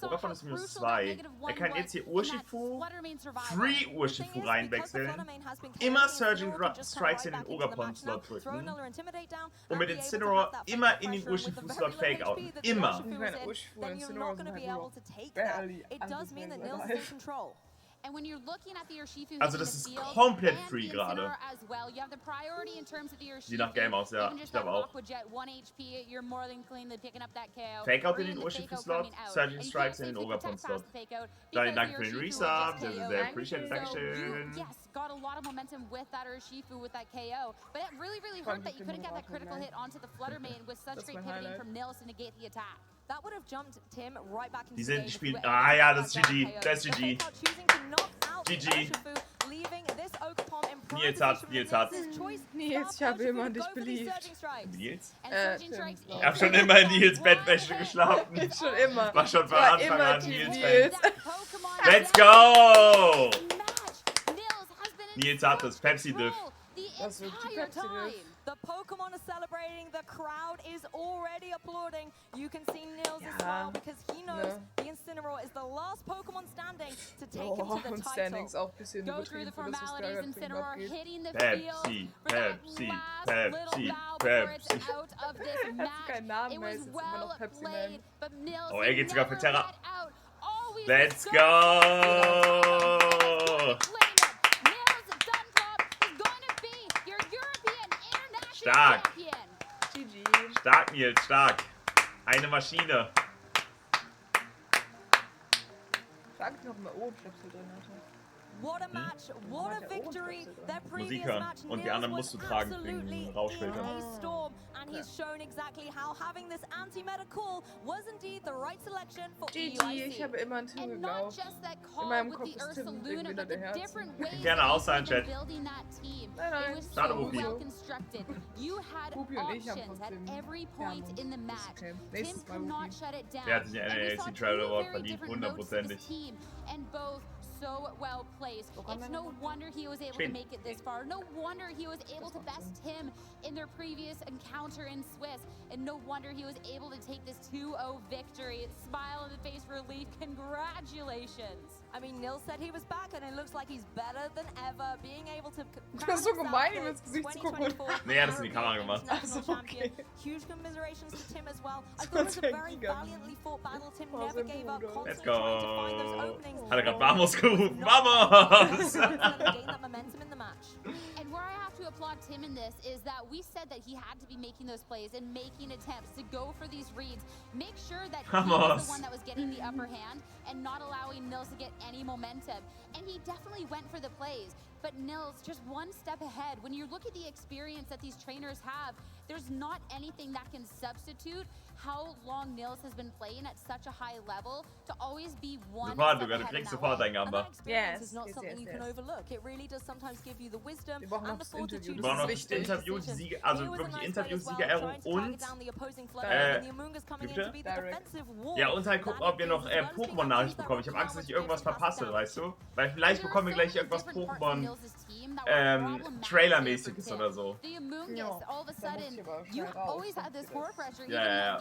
Ogre ist -2. Er kann jetzt hier Urshifu, Free Urshifu reinwechseln, immer Surging Strikes in den Ogre-Slot drücken und mit Incineroar immer in den Urshifu-Slot fake-outen. Immer. Ich meine, Urshifu und Incineroar sind halt barely. It does mean that Nils is in control. And when you're looking at the Urshifu, also das ist komplett free gerade. Je nach Game aus, ja. Ich glaube auch. Fake out in den Urshifu-Slot, Surging Strikes in den Ogre-Slot. Dann danke für den Resub, das ist sehr appreciated, dankeschön. Got a lot of momentum with that Urshifu with that KO, but it really hurt that you couldn't get that critical hit onto the Fluttermane with such great pivoting from Nils to negate the attack. That would have jumped Tim right back into die sind gespielt. Ah ja, das ist GG. Das ist GG. GG. Nils hat. Nils, ich habe immer an dich beliebt. Nils? Ich habe schon immer in Nils Bettwäsche geschlafen. Schon immer. War schon von Anfang an Nils Bett. Let's go! Nils hat das Pepsi-Diff. Das wird die Pepsi-Diff. The Pokemon are celebrating, the crowd is already applauding. You can see Nils as well because he knows the Incineroar is the last Pokemon standing to take him to the title. Go through the formalities, Incineroar hitting the Pepsi, Pepsi, Pepsi, Pepsi. Out of this match. It was well played, but Nils oh, er geht sogar für Terra. Let's go! Stark. GG. Stark, Nils, stark. Eine Maschine. Frag mich noch mal, Ohrenstöpsel drin hatte. What a match, what a victory. Their Musik hören. Und die anderen musst du tragen wegen Rauschfiltern. And he's shown exactly how having this anti-meta call was indeed the right selection for GG, ich habe immer an Tim geglaubt. In meinem Kopf ist Tim irgendwie wieder der Herzen. Gerne aus sein, Chat. Nein, schade, Rupi. Rupi und ich haben trotzdem Okay. Nächstes Mal Rupi. Der hat sich einen NAC Travel Award verdient, 100%ig. So well placed. It's no wonder he was able to make it this far. No wonder he was able to best him in their previous encounter in Swiss. And no wonder he was able to take this 2-0 victory. Smile on the face relief. Congratulations. I mean, Nils said he was back and it looks like he's better than ever. Being able to das ist so gemein, ihm ins Gesicht zu gucken. Nee, er hat es in die Kamera gemacht. Also, okay. Huge commiserations to Tim as well. I thought it was a very valiantly fought battle. Tim never gave up. Let's Constantly trying to find those go! openings. Hat er gerade Vamos gerufen? Vamos! And where I have to applaud Tim in this is that we said that he had to be making those plays and making attempts to go for these reads, make sure that he was the one that was getting the upper hand and not allowing Nils to get any momentum. And he definitely went for the plays. But Nils, just one step ahead. When you look at the experience that these trainers have, there's not anything that can substitute how long Nils has been playing at such a high level to always be one step ahead. Du kriegst sofort ein Gamba. Yes, it's not something you can overlook. It really does sometimes give you the wisdom and the fortitude. Wir brauchen noch Interviewsiege, also wirklich Interviewsiegerehrung und ja, und halt gucken, ob wir noch Pokémon-Nachrichten bekommen. Ich habe Angst, dass ich irgendwas verpasse, weißt du? Weil vielleicht bekommen wir gleich irgendwas Pokémon Trailer-mäßiges oder so. Ja.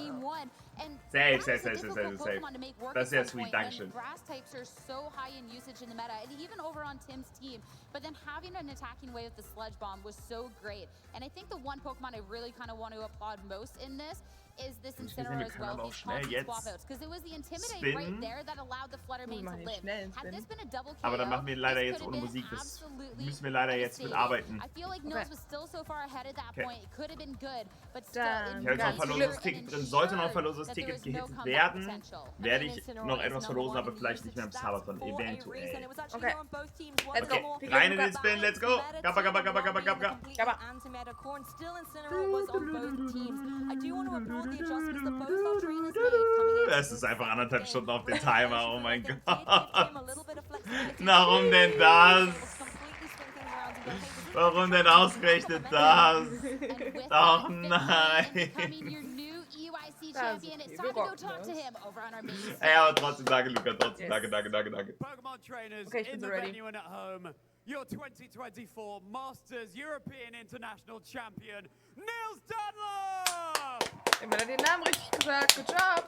Safe. Das ist sehr sweet, Dankeschön. Grass types are so high in usage in the meta, and even over on Tim's team. But then having an attacking way with the Sludge Bomb was so great. And I think the one Pokemon I really kind of want to applaud most in this is this Incineroar as well, these constant swap outs, because it was the Intimidate right there that allowed the Fluttermane to live. Had this been a double KO, aber dann machen wir leider jetzt ohne Musik, das müssen wir leider jetzt mitarbeiten. I feel like Nils was still so far ahead at that point. It could have been good, but still. Ich habe jetzt noch ein verlosenes Ticket drin. Sollte noch ein verlosenes Ticket gehittet werden, werde ich noch etwas verlosen, aber vielleicht nicht mehr im Sabaton, eventuell. Okay. Let's go. Rein in den Spin, let's go. Gabba. Das ist einfach 1,5 Stunden auf den Timer, oh mein Gott. Warum denn das? Warum denn ausgerechnet das? Doch nein. Ey, aber trotzdem danke, Luca, trotzdem danke. Pokémon trainers in the venue and at home, your 2024 Masters European International Champion, Nils Dunlop! Immer den Namen richtig gesagt, good job!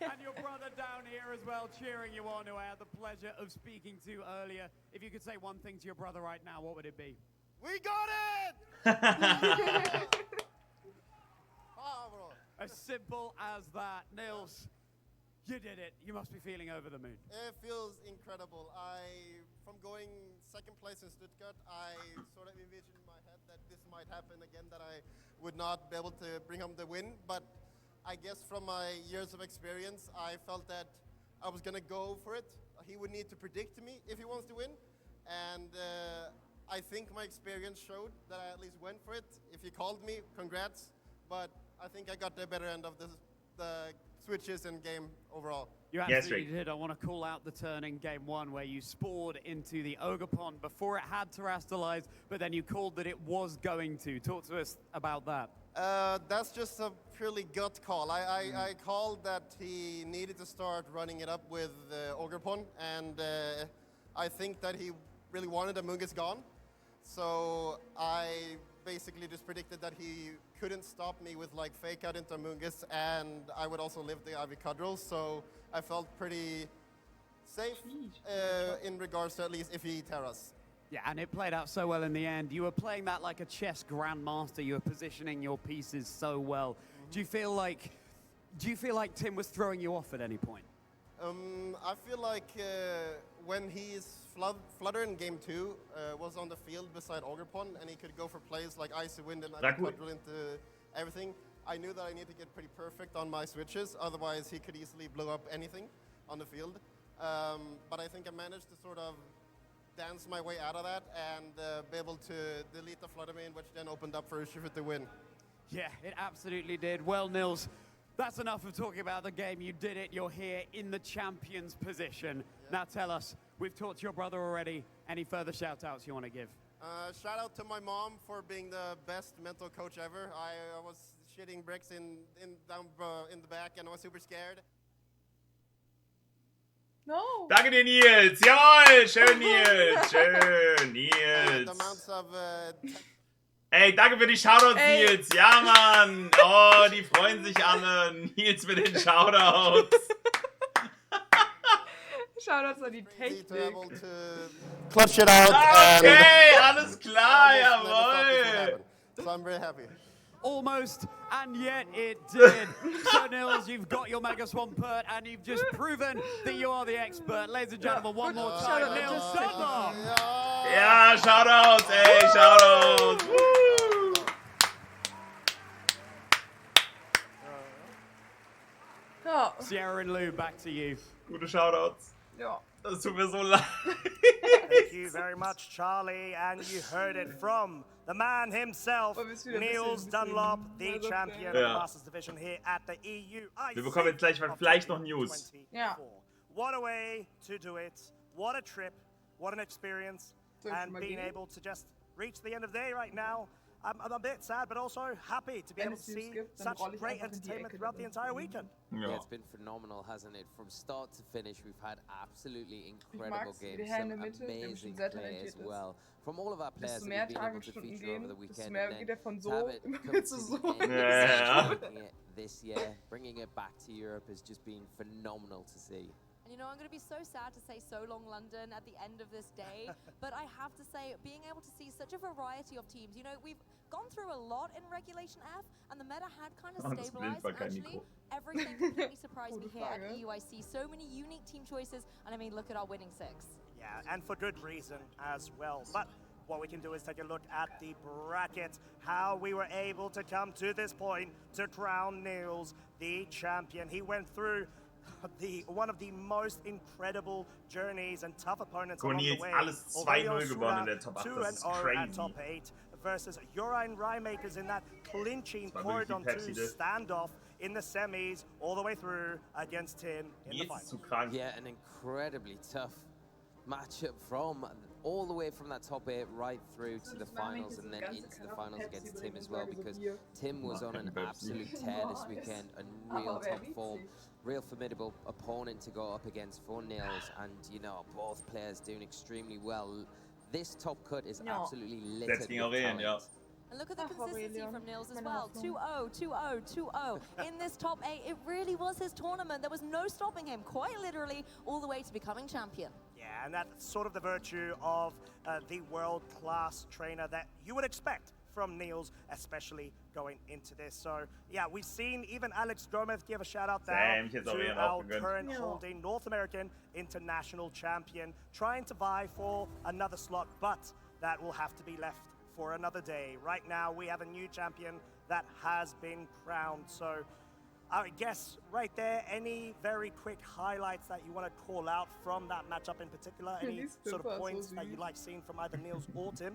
And your brother down here as well, cheering you on, who I had the pleasure of speaking to earlier. If you could say one thing to your brother right now, what would it be? We got it! As simple as that. Nils, you did it. You must be feeling over the moon. It feels incredible. From going second place in Stuttgart, I sort of envisioned in my head that this might happen again, that I would not be able to bring home the win. But I guess from my years of experience, I felt that I was going to go for it. He would need to predict me if he wants to win. And I think my experience showed that I at least went for it. If he called me, congrats. But I think I got the better end of the switches in game overall. You absolutely did. I want to call out the turn in game one where you spored into the Ogerpon before it had terrestrialized, but then you called that it was going to. Talk to us about that. That's just a purely gut call. I called that he needed to start running it up with Ogerpon, and I think that he really wanted Amoonguss gone. So I basically just predicted that he couldn't stop me with like fake out into Amoonguss, and I would also live the Ivy-Cudgel, so I felt pretty safe in regards to at least if he Terras. Yeah, and it played out so well in the end. You were playing that like a chess grandmaster. You were positioning your pieces so well. Do you feel like Tim was throwing you off at any point? I feel like when he's Flutter in game 2 was on the field beside Ogerpon, and he could go for plays like Icy Wind and Ivy-Cudgel into everything, I knew that I needed to get pretty perfect on my switches, otherwise he could easily blow up anything on the field. But I think I managed to sort of dance my way out of that and be able to delete the Fluttermane, which then opened up for Urshifu to win. Yeah, it absolutely did. Well, Nils, that's enough of talking about the game. You did it. You're here in the champion's position. Yeah. Now tell us, we've talked to your brother already. Any further shout-outs you want to give? Shout out to my mom for being the best mental coach ever. I was shitting bricks down in the back, and I was super scared. No. Danke dir, Nils. Jawohl. Schön, Nils. Schön, Nils. Ey, danke für die Shoutouts, Nils. Ja, Mann. Oh, die freuen sich alle. Nils mit den Shoutouts. Shoutouts an die Technik. Clutch it out. Okay, alles klar, jawohl. So I'm very happy. almost, and yet it did. So Nils, you've got your Mega Swampert, and you've just proven that you are the expert. Ladies and gentlemen, one more time, Nils Dunlop. Ja, Shoutouts, ey, Shoutouts. Ja. Sierra and Lou, back to you. Gute Shoutouts. Ja. Das tut mir so leid. Thank you very much, Charlie. And you heard it from the man himself, Nils Dunlop, the champion of the Masters Division here at the EUIC. Wir bekommen jetzt gleich vielleicht noch News. Ja. What a way to do it. What a trip. What an experience. And being able to just reach the end of the day right now. I'm a bit sad, but also happy to be able to see such great entertainment throughout the entire weekend. Yeah, it's been phenomenal, hasn't it? From start to finish, we've had absolutely incredible games, some amazing play as well. From all of our players that we've been able to feature over the weekend, and then to have it come to the end this year, bringing it back to Europe has just been phenomenal to see. And you know, I'm going to be so sad to say so long London at the end of this day, but I have to say, being able to see such a variety of teams, you know, we've gone through a lot in Regulation F, and the meta had kind of stabilized. Actually, everything completely surprised me here at EUIC. So many unique team choices, and I mean, look at our winning six. Yeah, and for good reason as well. But what we can do is take a look at the bracket, how we were able to come to this point to crown Nils the champion. He went through one of the most incredible journeys and tough opponents along the way. Alles 2-0 gewonnen in der Top 8, das ist crazy. At Top 8 versus Urian Rhymakers in that clinching Corridon 2 standoff in the semis, all the way through against Tim in the final. Yeah, an incredibly tough matchup from all the way from that top 8 right through to the finals, and then into the finals against Tim as well, because Tim was on an absolute tear this weekend, and real top form. Real formidable opponent to go up against for Nils, and you know, both players doing extremely well. This top cut is absolutely littered with talent. And look at the consistency from Nils as well. 2-0, 2-0, 2-0. In this top 8, it really was his tournament. There was no stopping him, quite literally, all the way to becoming champion. Yeah, and that's sort of the virtue of the world-class trainer that you would expect from Nils, especially going into this. So, yeah, we've seen even Alex Gomez give a shout-out there to our current holding North American international champion, trying to vie for another slot, but that will have to be left for another day. Right now, we have a new champion that has been crowned. So, I guess right there, any very quick highlights that you want to call out from that matchup in particular? Any sort of points that you like seeing from either Nils or Tim?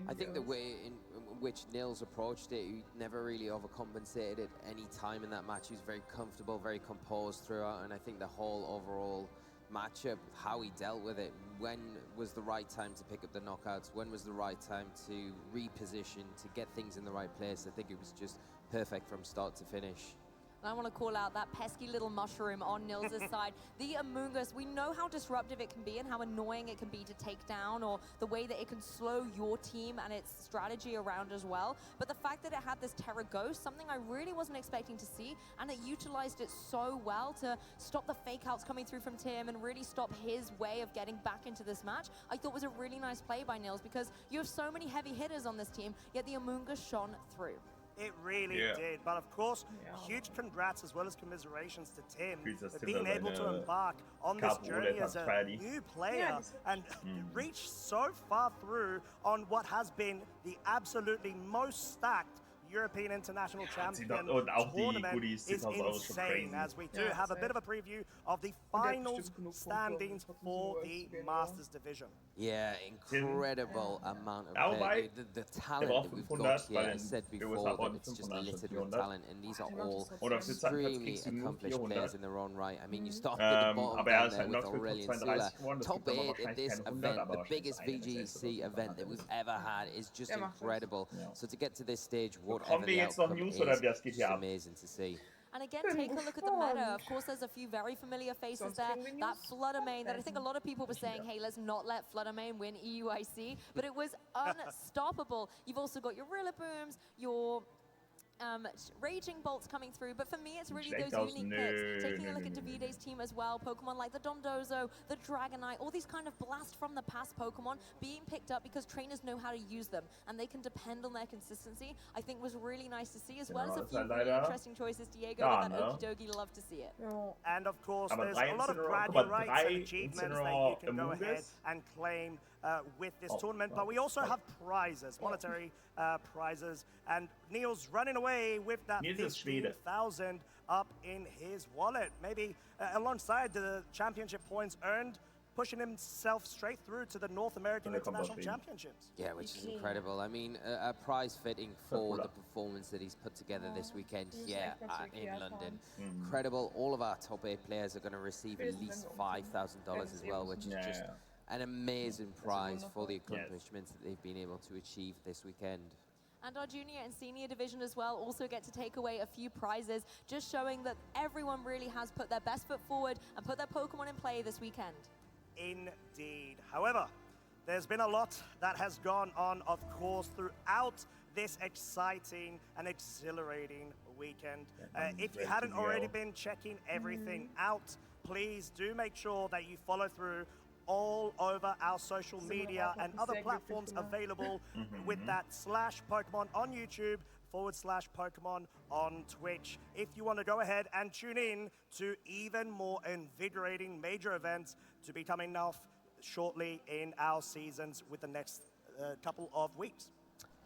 I think the way in which Nils approached it, he never really overcompensated at any time in that match. He was very comfortable, very composed throughout, and I think the whole overall matchup, how he dealt with it, when was the right time to pick up the knockouts, when was the right time to reposition, to get things in the right place. I think it was just perfect from start to finish. And I want to call out that pesky little mushroom on Nils' side. The Amoonguss, we know how disruptive it can be and how annoying it can be to take down, or the way that it can slow your team and its strategy around as well. But the fact that it had this Terra Ghost, something I really wasn't expecting to see, and it utilized it so well to stop the fake outs coming through from Tim and really stop his way of getting back into this match, I thought was a really nice play by Nils, because you have so many heavy hitters on this team, yet the Amoonguss shone through. It really did, but of course, huge congrats as well as commiserations to Tim for being able to embark on this journey as a new player and reach so far through on what has been the absolutely most stacked European International Champion tournament is insane, as we do have a bit of a preview of the finals standings for the Masters Division. Yeah, incredible amount of play. The talent that we've got here, I said before that it's just littered with talent, and these are all extremely accomplished players in their own right. I mean, you start at the bottom down there with Aurelian Sula. Top 8 in this event, the biggest VGC event that we've ever had, is just incredible. So to get to this stage, whatever the outcome is, it's amazing to see. And again, take a look at the meta. Of course, there's a few very familiar faces there. That Fluttermane, that I think a lot of people were saying, hey, let's not let Fluttermane win EUIC, but it was unstoppable. You've also got your Rillabooms, your Raging Bolts coming through, but for me, it's really those unique picks. Taking a look at Davide's team as well, Pokemon like the Dondozo, the Dragonite, all these kind of blast from the past Pokemon being picked up because trainers know how to use them and they can depend on their consistency, I think was really nice to see, as well as a few really interesting choices. Diego, with that Okidogi, love to see it. And of course, there's a lot of bragging rights and achievements that you can go ahead and claim with this tournament, but we also have prizes, monetary prizes, and Neil's running away with that 15,000 up in his wallet, maybe alongside the championship points earned, pushing himself straight through to the North American International Championships. Yeah, which is incredible. I mean, a prize fitting for the performance that he's put together this weekend here in London. Incredible. All of our top 8 players are going to receive at least $5,000 as well, which is just an amazing prize for the accomplishments that they've been able to achieve this weekend. And our junior and senior division as well also get to take away a few prizes, just showing that everyone really has put their best foot forward and put their Pokemon in play this weekend. Indeed. However, there's been a lot that has gone on, of course, throughout this exciting and exhilarating weekend. If you hadn't already been checking everything out, please do make sure that you follow through all over our social media and other platforms available with that /Pokemon on YouTube /Pokemon on Twitch. If you want to go ahead and tune in to even more invigorating major events to be coming off shortly in our seasons with the next couple of weeks.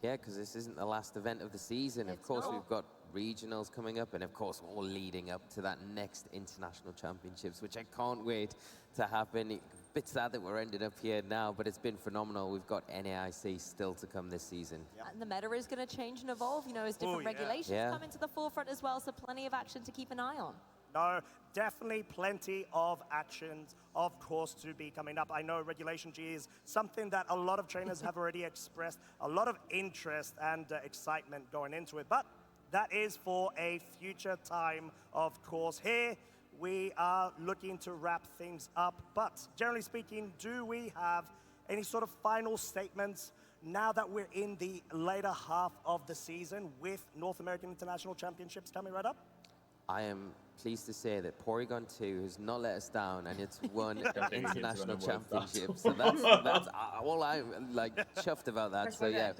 Yeah, because this isn't the last event of the season. Of course, we've got regionals coming up, and of course, all leading up to that next international championships, which I can't wait to happen. A bit sad that we're ended up here now, but it's been phenomenal. We've got NAIC still to come this season. And the meta is going to change and evolve, you know, as different regulations come into the forefront as well, so plenty of action to keep an eye on. No, definitely plenty of actions, of course, to be coming up. I know Regulation G is something that a lot of trainers have already expressed a lot of interest and excitement going into it, but that is for a future time, of course. Here, we are looking to wrap things up, but generally speaking, do we have any sort of final statements now that we're in the later half of the season with North American International Championships coming right up? I am pleased to say that Porygon 2 has not let us down, and it's won an international championship. So that's all I'm like chuffed about that. So yeah,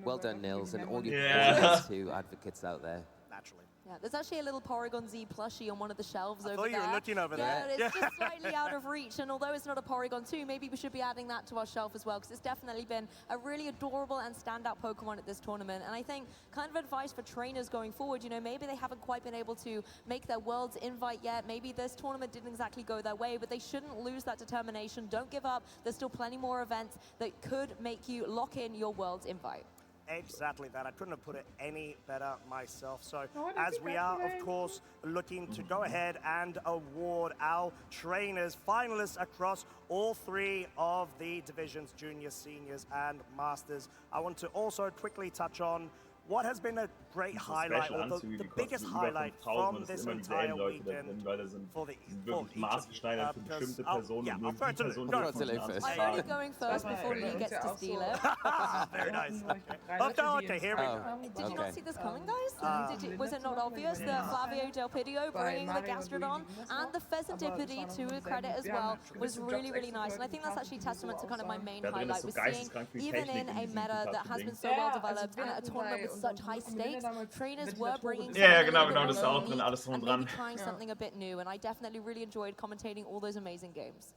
well done, Nils, and all you Porygon 2 advocates out there. Naturally. Yeah, there's actually a little Porygon Z plushie on one of the shelves over there. I thought you were looking over there. Yeah, it's just slightly out of reach, and although it's not a Porygon 2, maybe we should be adding that to our shelf as well, because it's definitely been a really adorable and standout Pokemon at this tournament. And I think kind of advice for trainers going forward, you know, maybe they haven't quite been able to make their Worlds invite yet. Maybe this tournament didn't exactly go their way, but they shouldn't lose that determination. Don't give up. There's still plenty more events that could make you lock in your Worlds invite. Exactly that. I couldn't have put it any better myself. So as we are, of course, looking to go ahead and award our trainers, finalists across all 3 of the divisions, juniors, seniors, and masters, I want to also quickly touch on what has been a great highlight, or the biggest highlight from this entire weekend for the maßgeschneidert für bestimmte Personen. I'll throw it to Luke. I'm already going first before Lee gets to steal it. Very nice. Okay, here we go. Did you not see this coming, guys? Was it not obvious that Flavio Del Pidio bringing the Gastrodon and the Pheasantipede to a credit as well was really, really nice. And I think that's actually testament to kind of my main highlight, was seeing, even in a meta that has been so well developed and at a tournament with such high stakes, trainers were bringing genau, das ist auch drin, alles drum und dran. Trying something a bit new, and I definitely really enjoyed commentating all those amazing games.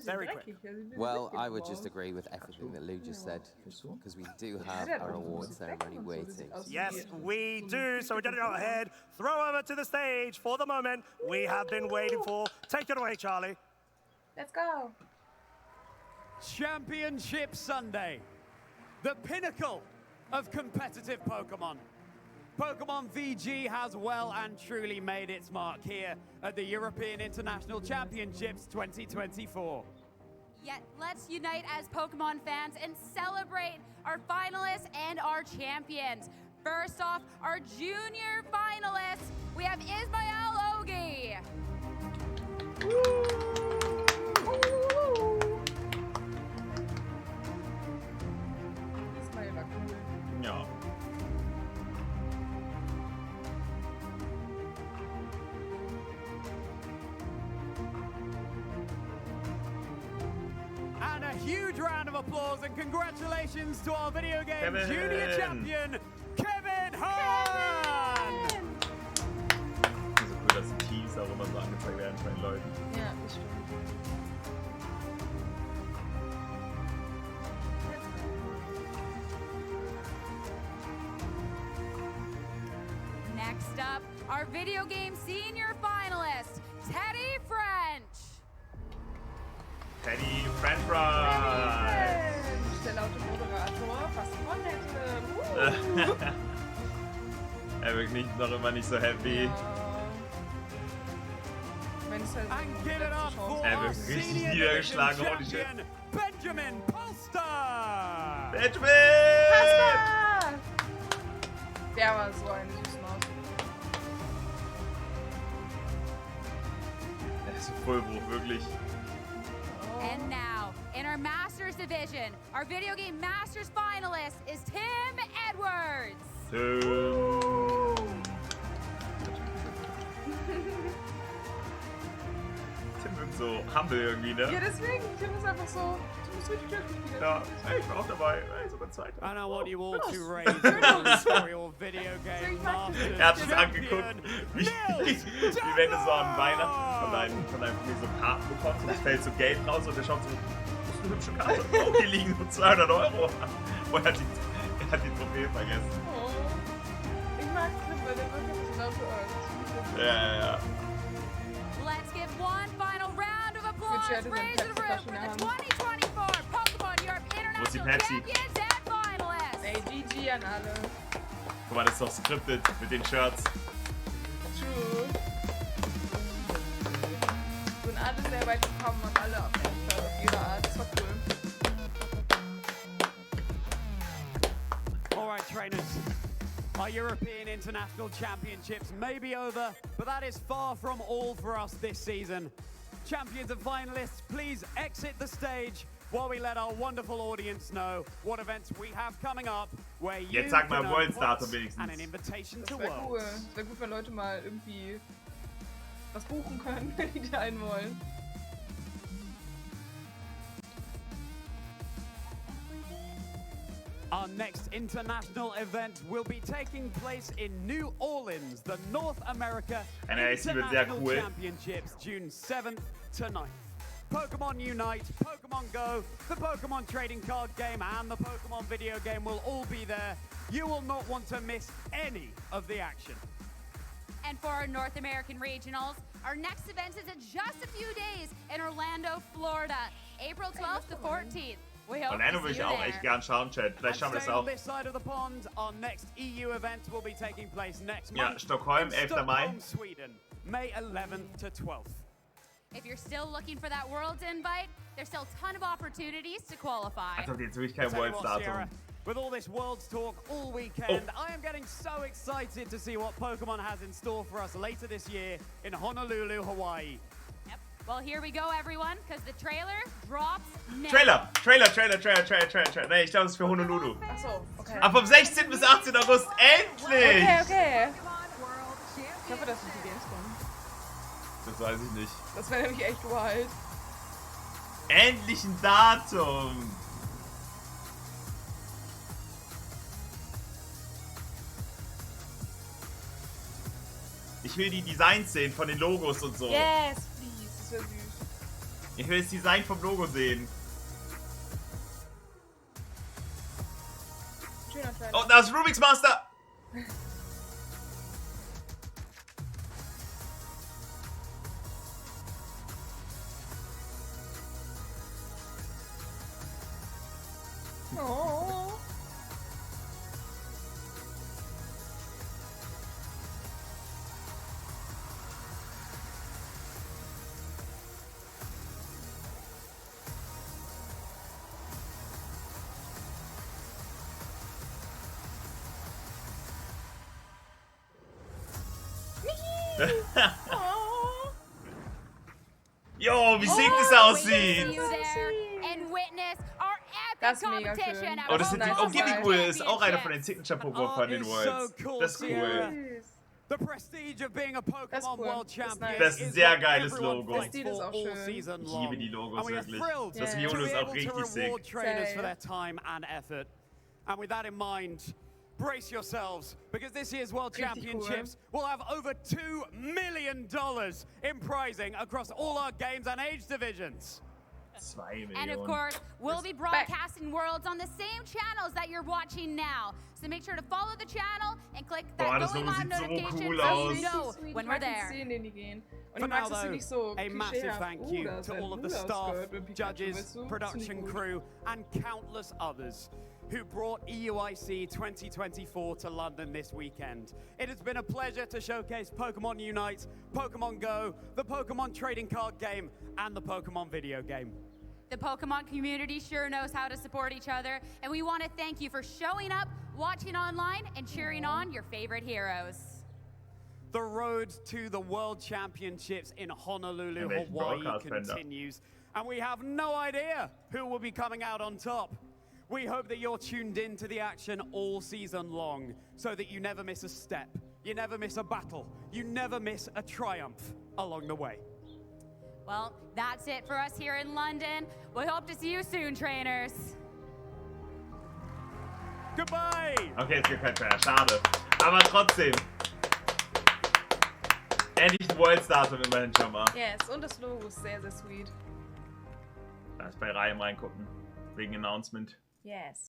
Very quick. Well, I would just agree with everything that Lou just said, because we do have our award ceremony waiting. Yes, we do. So we're going to go ahead, throw over to the stage for the moment we have been waiting for. Take it away, Charlie. Let's go. Championship Sunday, the pinnacle of competitive Pokemon. Pokemon VG has well and truly made its mark here at the European International Championships 2024. Yet let's unite as Pokemon fans and celebrate our finalists and our champions. First off, our junior finalists, we have Ismael Ogi. Ja. huge round of applause and congratulations to our video game junior champion, Kevin Hahn! So cool, dass die Teams auch immer so angezeigt werden von den Leuten. Ja, das stimmt. Next up, our video game senior finalist, Teddy French. Teddy French Fries. Der laute Moderator fast gewonnen hätte. Er wirkt noch immer nicht so happy. Ja. Wenn es halt er wirkt richtig niedergeschlagen. Holy shit. Benjamin Polster! Benjamin! Polster! Der war so ein süßer Maus. Der ist ein Vollbruch, wirklich. And now, in our Masters division, our video game Masters finalist is Tim Edwards. Tim wirkt so humble irgendwie, ne? Ja, deswegen. Tim ist einfach so. Tim ist richtig glücklich wieder. Ja, hey, ich war auch dabei. Hey, sogar Zweiter. And I want you all to raise for your video game Masters. Er hat es angeguckt, wie wenn du so an Weihnachten von einem so Karten bekommst und es fällt so Geld raus und der schaut so, das ist eine hübsche Karte. Oh, hier liegen nur 200 €. Und er hat die Trophäe vergessen. Oh. Ich mag Tim, weil der wirklich so laut ist. Ja. Let's give one final round of applause. Raise the roof for the 2024 Pokémon Europe International Champions and Finalists. Ey, GG an alle. Guck mal, das ist doch scripted mit den Shirts. True. Sind alle sehr weit gekommen und alle auf ihre Art. Das war cool. Alright, trainers. Our European International Championships may be over, but that is far from all for us this season. Champions and finalists, please exit the stage while we let our wonderful audience know what events we have coming up, where you Jetzt sag mal can Worlds-Datum wenigstens. and an invitation to Das wäre cool. Worlds. Das wäre gut, wenn Leute mal irgendwie was buchen können, wenn die da einen wollen. Our next international event will be taking place in New Orleans, the North America International Championships, June 7th to 9th. Pokemon Unite, Pokemon Go, the Pokemon trading card game and the Pokemon video game will all be there. You will not want to miss any of the action. And for our North American regionals, our next event is in just a few days in Orlando, Florida, April 12th to 14th. Orlando will ich auch echt gern schauen, Chat. Vielleicht schauen wir das auch. This side of the pond, our next EU event will be taking place next Ja, month. Stockholm, 11. Mai. Stockholm, Sweden, May 11th to 12th. If you're still looking for that Worlds invite, there's still a ton of opportunities to qualify. Also jetzt wirklich kein Worlds-Datum. With all this Worlds talk all weekend, I am getting so excited to see what Pokemon has in store for us later this year in Honolulu, Hawaii. Yep. Well, here we go, everyone, because the trailer drops now. Trailer. Nee, ich glaube, das ist für Honolulu. Achso, okay. Aber vom 16. bis 18. August, endlich! Okay. Ich hoffe, das sind die Gamescom. Das weiß ich nicht. Das wäre nämlich echt wild. Endlich ein Datum! Ich will die Designs sehen von den Logos und so. Yes, please. Das wäre süß. Ich will das Design vom Logo sehen. Schöner Trailer. Oh, da ist Rubik's Master! Oh. Jo, wie sick das aussieht! Das ist mega schön. Oh, das sind die Gibby ist auch einer von den Signature-Pokémon von den Worlds. Das ist cool. The prestige of being a Pokemon World Champion das ist ein sehr geiles Logo. Das Stil ist auch schön. Ich liebe die Logos wirklich. Das Viola ist auch richtig sick. Trainers for their time and effort. And with that in mind, brace yourselves, because this year's World Championships will have over $2 million in prizing across all our games and age divisions. 2 Millionen. And of course, we'll be broadcasting Worlds on the same channels that you're watching now. So make sure to follow the channel and click that going on notification so you know when we're there. For now, though, a massive thank you to all of the staff, judges, production crew, and countless others who brought EUIC 2024 to London this weekend. It has been a pleasure to showcase Pokémon Unite, Pokémon Go, the Pokémon trading card game, and the Pokémon video game. The Pokemon community sure knows how to support each other, and we want to thank you for showing up, watching online, and cheering on your favorite heroes. The road to the World Championships in Honolulu, Hawaii continues, and we have no idea who will be coming out on top. We hope that you're tuned in to the action all season long, so that you never miss a step, you never miss a battle, you never miss a triumph along the way. Well, that's it for us here in London. We hope to see you soon, trainers. Goodbye! Okay, jetzt gibt kein Trainer, schade. Aber trotzdem. Endlich ein Worlds-Datum immerhin schon mal. Yes, und das Logo ist sehr, sehr sweet. Lass bei Reihen reingucken. Wegen Announcement. Yes.